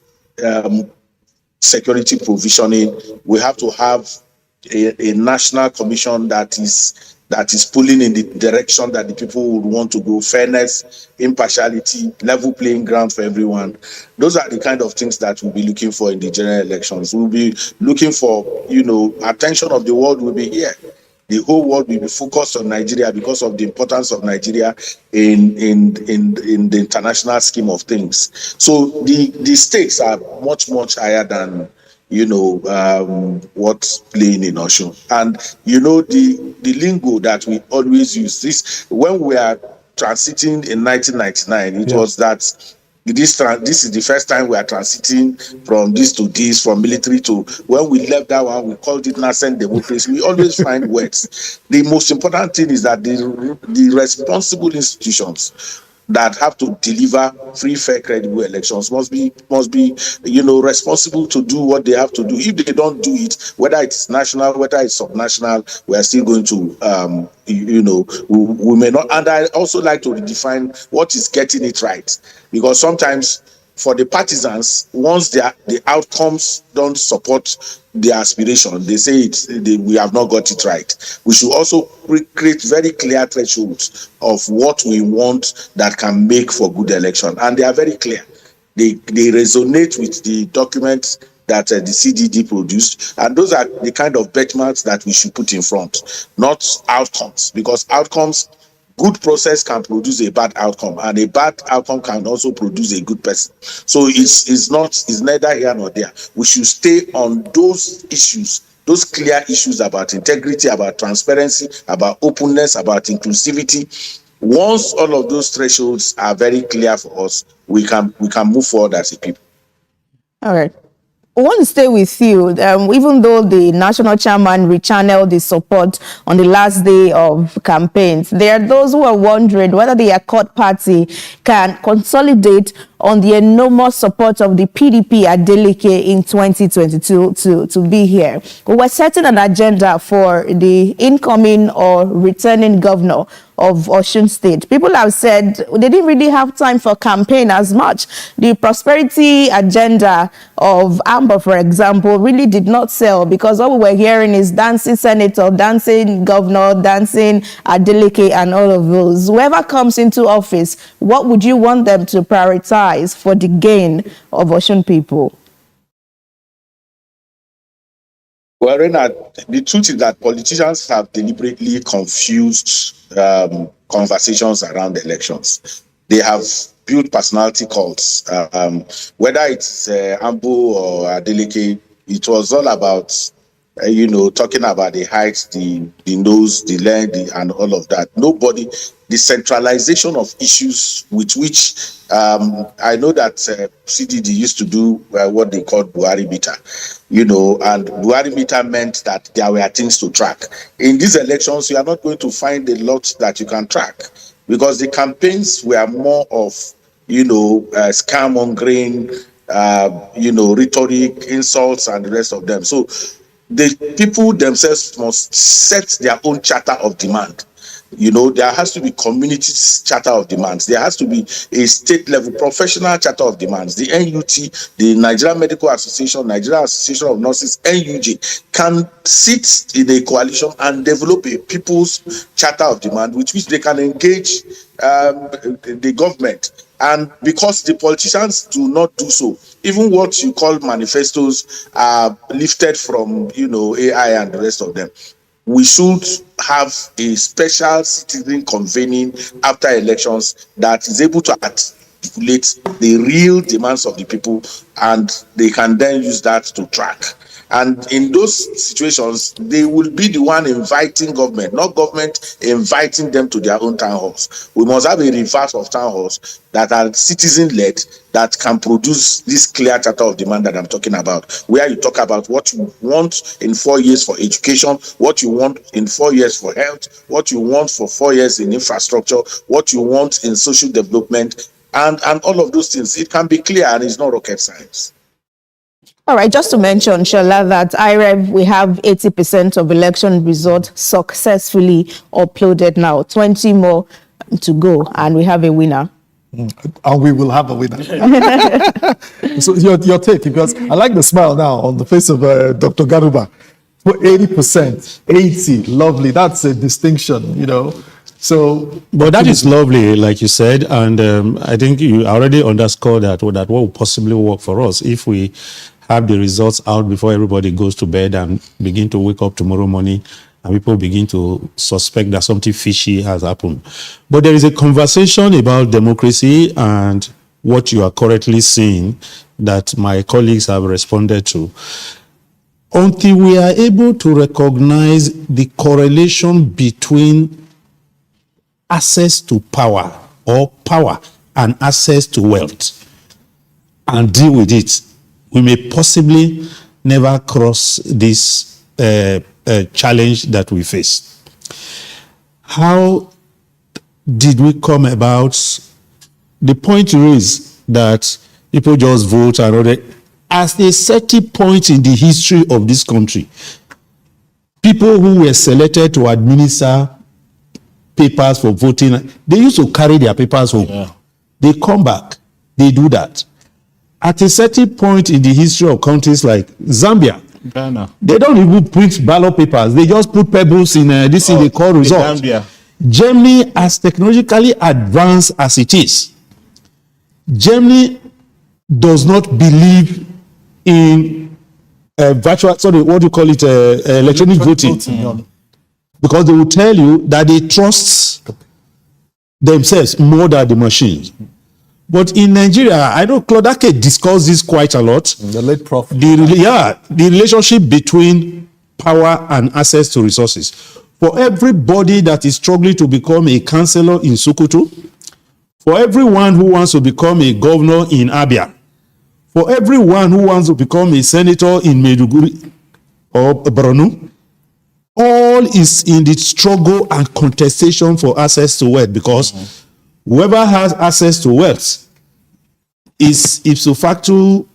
security provisioning. We have to have a national commission that is pulling in the direction that the people would want to go. Fairness, impartiality, level playing ground for everyone. Those are the kind of things that we'll be looking for in the general elections. We'll be looking for, attention of the world will be here. The whole world will be focused on Nigeria because of the importance of Nigeria in the international scheme of things. So the stakes are much, much higher than what's playing in Osun. And the lingo that we always use, this when we are transiting in 1999, it was that this is the first time we are transiting from this to this, from military to, when we left that one, we called it nascent democracy. We always find words. The most important thing is that the responsible institutions that have to deliver free, fair, credible elections must be, responsible to do what they have to do. If they don't do it, whether it's national, whether it's subnational, we are still going to, we may not. And I also like to redefine what is getting it right, because sometimes for the partisans, once the outcomes don't support their aspiration, they say we have not got it right. We should also create very clear thresholds of what we want that can make for good election, and they are very clear. They resonate with the documents that the CDD produced, and those are the kind of benchmarks that we should put in front, not outcomes, because outcomes, good process can produce a bad outcome, and a bad outcome can also produce a good person. So it's neither here nor there. We should stay on those issues, those clear issues about integrity, about transparency, about openness, about inclusivity. Once all of those thresholds are very clear for us, we can move forward as a people. All right. I want to stay with you. Even though the national chairman rechanneled the support on the last day of campaigns, there are those who are wondering whether the Accord Party can consolidate on the enormous support of the PDP at Adeleke in 2022 to be here. We were setting an agenda for the incoming or returning governor of Osun State. People have said they didn't really have time for campaign as much. The prosperity agenda of Amber, for example, really did not sell, because all we were hearing is dancing senator, dancing governor, dancing Adeleke, and all of those. Whoever comes into office, what would you want them to prioritize for the gain of Osun people? Well, Rena, the truth is that politicians have deliberately confused conversations around elections. They have built personality cults. Whether it's Ambu or Adeleke, it was all about, talking about the height, the nose, the length, and all of that. The centralization of issues with which I know that CDD used to do what they called Buhari meter, and Buhari meter meant that there were things to track. In these elections, you are not going to find a lot that you can track, because the campaigns were more of, scaremongering, rhetoric, insults, and the rest of them. So the people themselves must set their own charter of demand. There has to be community charter of demands. There has to be a state level professional charter of demands. The NUT, the Nigerian Medical Association, Nigerian Association of Nurses, NUJ, can sit in a coalition and develop a people's charter of demand with which they can engage the government. And because the politicians do not do so, even what you call manifestos are lifted from, AI and the rest of them. We should have a special citizen convening after elections that is able to articulate the real demands of the people, and they can then use that to track. And in those situations, they will be the one inviting government, not government inviting them to their own town halls. We must have a reverse of town halls that are citizen-led, that can produce this clear charter of demand that I'm talking about, where you talk about what you want in 4 years for education, what you want in 4 years for health, what you want for 4 years in infrastructure, what you want in social development, and all of those things. It can be clear, and it's not rocket science. All right, just to mention, Shola, that IREV, we have 80% of election results successfully uploaded now, 20 more to go, and we have a winner. And we will have a winner. So your take, because I like the smile now on the face of Dr. Garuba. For 80%, 80, lovely. That's a distinction, So, but that is lovely, like you said, and I think you already underscored that what will possibly work for us if we have the results out before everybody goes to bed and begin to wake up tomorrow morning and people begin to suspect that something fishy has happened. But there is a conversation about democracy and what you are currently seeing that my colleagues have responded to. Until we are able to recognize the correlation between access to power or power and access to wealth and deal with it, we may possibly never cross this challenge that we face. How did we come about the point you raise that people just vote and all that, as a certain point in the history of this country, people who were selected to administer papers for voting, they used to carry their papers home. Yeah. They come back, they do that. At a certain point in the history of countries like Zambia, Ghana. they don't even print ballot papers. They just put pebbles in this thing they call results. Gambia. Germany, as technologically advanced as it is, Germany does not believe in virtual, sorry, what do you call it, electronic voting. Because they will tell you that they trust themselves more than the machines. But in Nigeria, I know Claudake discussed this quite a lot. The late prophet. The relationship between power and access to resources. For everybody that is struggling to become a councillor in Sokoto, for everyone who wants to become a governor in Abia, for everyone who wants to become a senator in Maiduguri or Borno, all is in the struggle and contestation for access to wealth, because whoever has access to wealth is ipso facto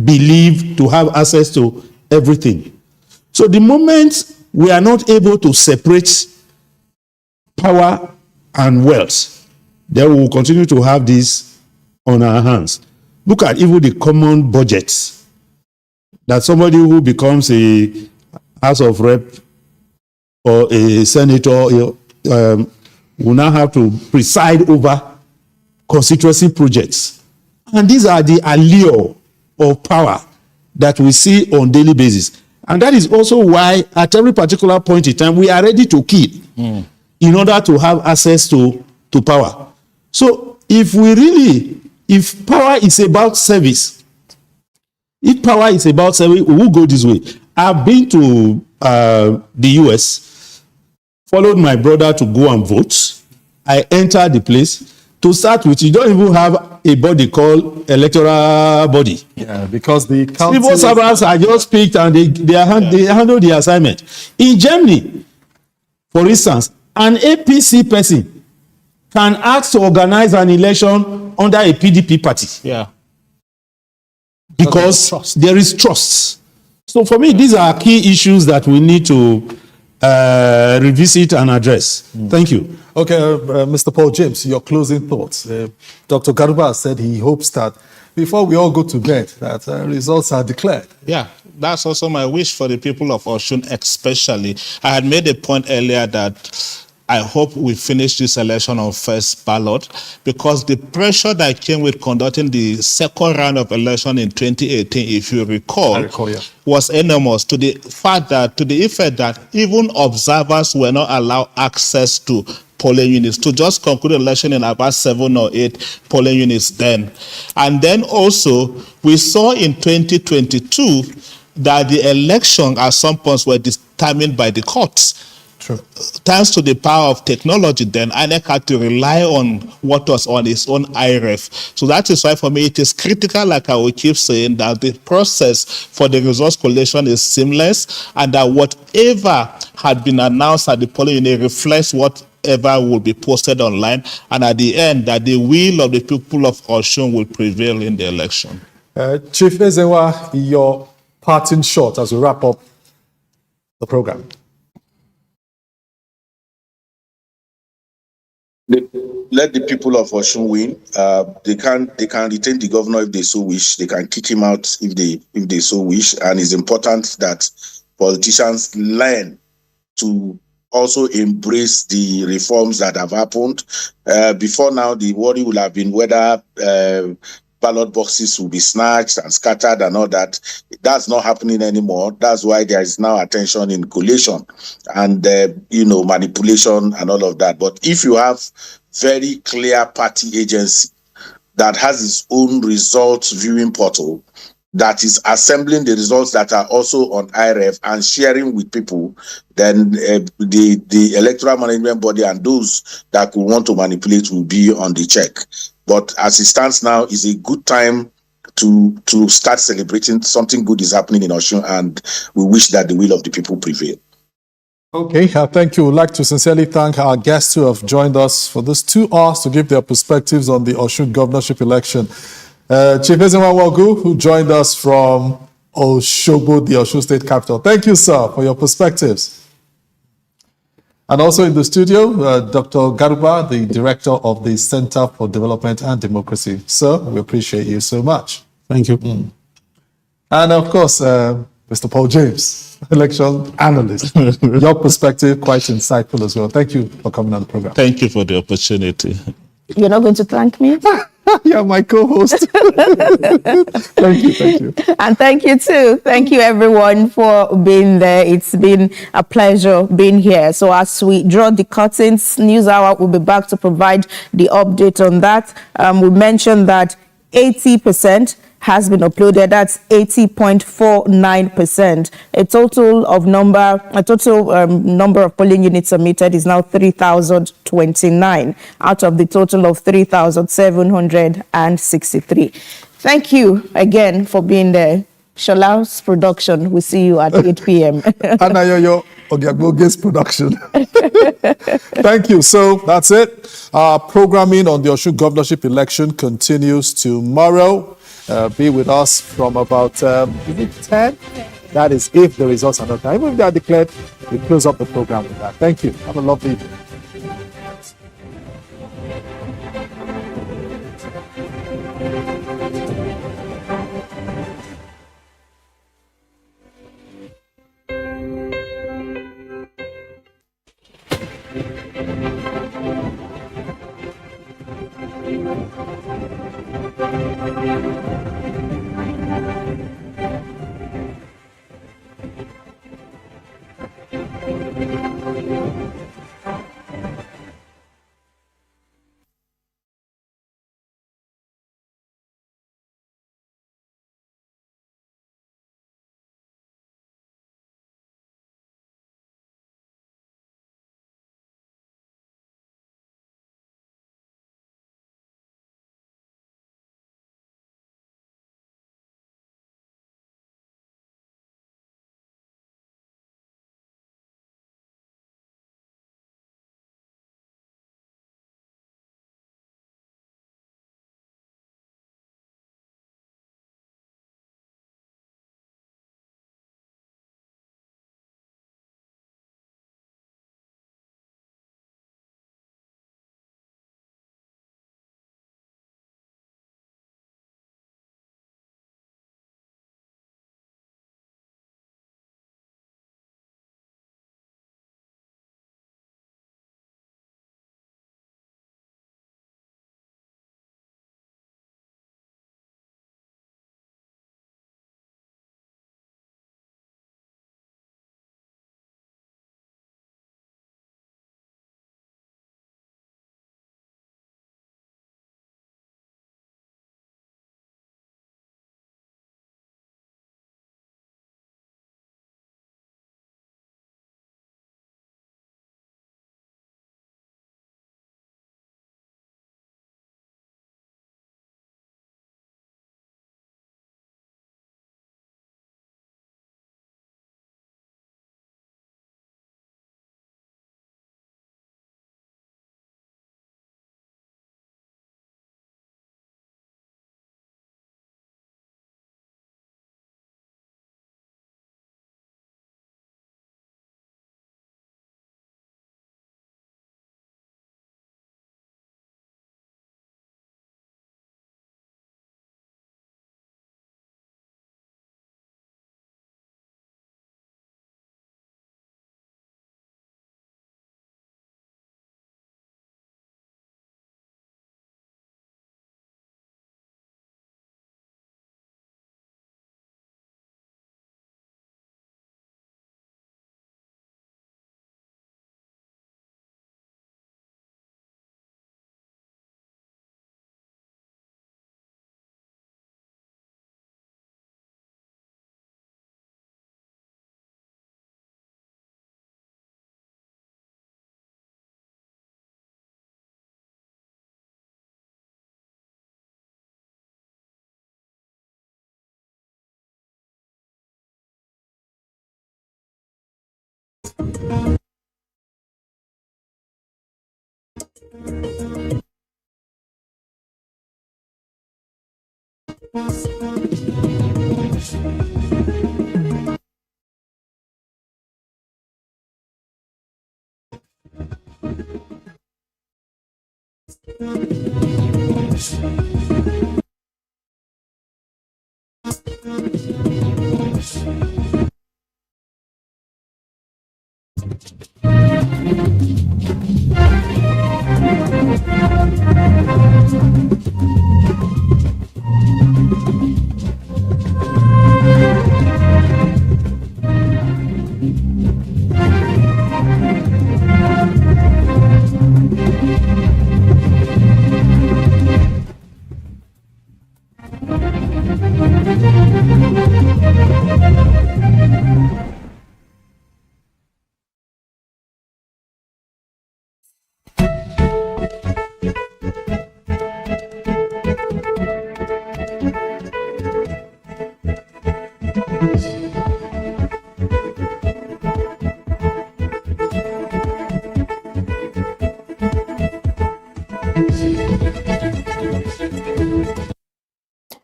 believed to have access to everything. So the moment we are not able to separate power and wealth, then we will continue to have this on our hands. Look at even the common budgets that somebody who becomes a House of Rep or a senator will now have to preside over constituency projects. And these are the allure of power that we see on a daily basis. And that is also why at every particular point in time, we are ready to kill in order to have access to power. So if power is about service, we will go this way. I've been to the US, followed my brother to go and vote. I entered the place. To start with, you don't even have a body called electoral body. Yeah, because the civil servants are just picked and they handle the assignment. In Germany, for instance, an APC person can ask to organize an election under a PDP party. Yeah. Because there is trust. So for me, these are key issues that we need to revisit and address. Thank you. Okay, Mr. Paul James, your closing thoughts. Dr. Garuba said he hopes that before we all go to bed, that results are declared. Yeah, that's also my wish for the people of Osun especially. I had made a point earlier that I hope we finish this election on first ballot, because the pressure that came with conducting the second round of election in 2018, if you recall, was enormous, to the effect that even observers were not allowed access to polling units, to just conclude the election in about 7 or 8 polling units then. And then also, we saw in 2022 that the election at some points were determined by the courts. True. Thanks to the power of technology, then INEC had to rely on what was on its own IREF. So that is why for me it is critical, like I will keep saying, that the process for the resource collation is seamless, and that whatever had been announced at the polling unit reflects whatever will be posted online, and at the end that the will of the people of Osun will prevail in the election. Chief Ezenwa, your parting shot as we wrap up the program. Let the people of Osun win. They can retain the governor if they so wish. They can kick him out if they so wish. And it's important that politicians learn to also embrace the reforms that have happened. Before now, the worry will have been whether ballot boxes will be snatched and scattered and all that. That's not happening anymore. That's why there is now attention in collation and manipulation and all of that. But if you have very clear party agency that has its own results viewing portal, that is assembling the results that are also on IREF and sharing with people, then the electoral management body and those that could want to manipulate will be on the check. But as it stands now, is a good time to start celebrating. Something good is happening in Osun, and we wish that the will of the people prevail. Okay, thank you. We'd like to sincerely thank our guests who have joined us for this 2 hours to give their perspectives on the Osun governorship election. Chief Ezenwa Wagu, who joined us from Osogbo, the Osun State capital. Thank you, sir, for your perspectives. And also in the studio, Dr. Garuba, the director of the Center for Development and Democracy. Sir, we appreciate you so much. Thank you. And of course, Mr. Paul James, election analyst. Your perspective, quite insightful as well. Thank you for coming on the program. Thank you for the opportunity. You're not going to thank me? You're my co-host. Thank you. And thank you too. Thank you everyone for being there. It's been a pleasure being here. So as we draw the curtains, News Hour will be back to provide the update on that. We mentioned that 80% has been uploaded. That's 80.49%. A total number of polling units submitted is now 3,029 out of the total of 3,763. Thank you again for being there. Shola's production. We see you at 8 p.m. Anayoyo Ogiagboge's production. Thank you. So that's it. Our programming on the Osun governorship election continues tomorrow. Be with us from about 10? That is if the results are not done. Even if they are declared, we close up the program with that. Thank you. Have a lovely evening.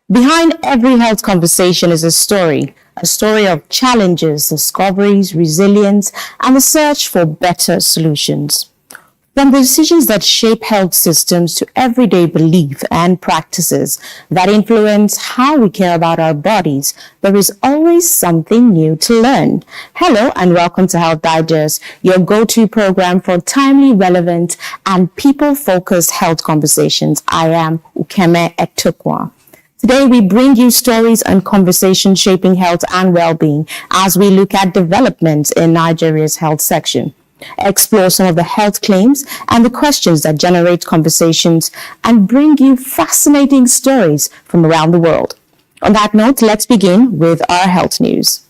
Behind every health conversation is a story of challenges, discoveries, resilience, and the search for better solutions. From the decisions that shape health systems to everyday belief and practices that influence how we care about our bodies, there is always something new to learn. Hello and welcome to Health Digest, your go-to program for timely, relevant, and people-focused health conversations. I am Ukeme Etukwa. Today, we bring you stories and conversations shaping health and well-being as we look at developments in Nigeria's health section, explore some of the health claims and the questions that generate conversations, and bring you fascinating stories from around the world. On that note, let's begin with our health news.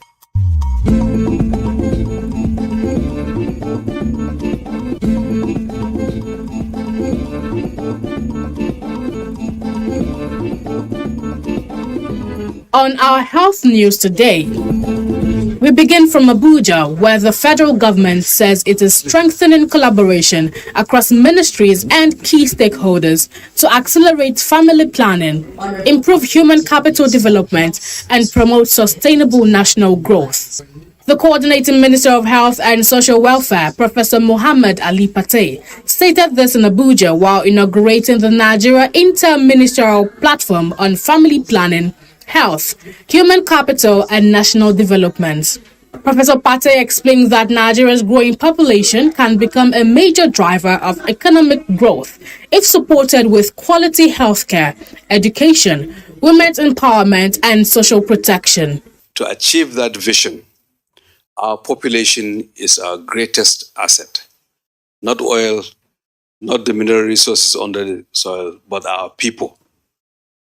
On our health news today, we begin from Abuja, where the federal government says it is strengthening collaboration across ministries and key stakeholders to accelerate family planning, improve human capital development, and promote sustainable national growth. The Coordinating Minister of Health and Social Welfare, Professor Mohammed Ali Patey, stated this in Abuja while inaugurating the Nigeria Inter-Ministerial Platform on Family Planning, Health, Human Capital, and National Development. Professor Patey explained that Nigeria's growing population can become a major driver of economic growth if supported with quality healthcare, education, women's empowerment, and social protection. To achieve that vision, our population is our greatest asset. Not oil, not the mineral resources under the soil, but our people.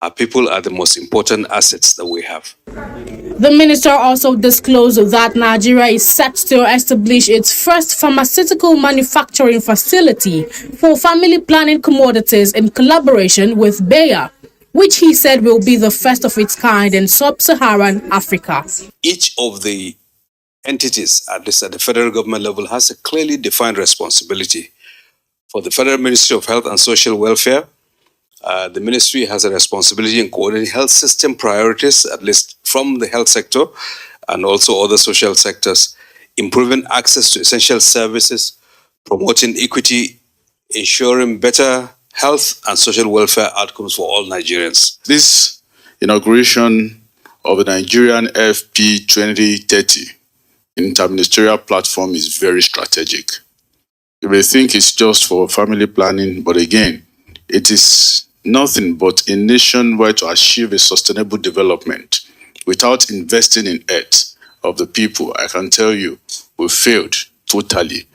Our people are the most important assets that we have. The minister also disclosed that Nigeria is set to establish its first pharmaceutical manufacturing facility for family planning commodities in collaboration with Bayer, which he said will be the first of its kind in sub-Saharan Africa. Each of the entities, at least at the federal government level, has a clearly defined responsibility. For the Federal Ministry of Health and Social Welfare, the ministry has a responsibility in coordinating health system priorities, at least from the health sector and also other social sectors, improving access to essential services, promoting equity, ensuring better health and social welfare outcomes for all Nigerians. This inauguration of the Nigerian FP 2030 interministerial platform is very strategic. You may think it's just for family planning, but again, it is nothing but a nation where to achieve a sustainable development without investing in it of the people. I can tell you, we failed totally.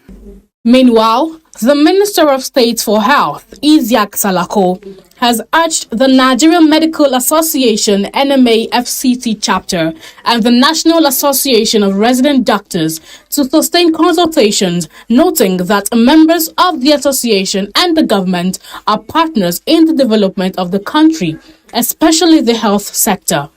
Meanwhile, the Minister of State for Health, Isiaq Salako, has urged the Nigerian Medical Association NMA-FCT chapter and the National Association of Resident Doctors to sustain consultations, noting that members of the association and the government are partners in the development of the country, especially the health sector.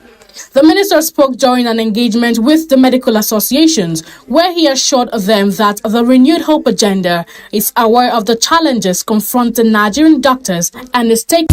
The minister spoke during an engagement with the medical associations, where he assured them that the Renewed Hope agenda is aware of the challenges confronting Nigerian doctors and is taking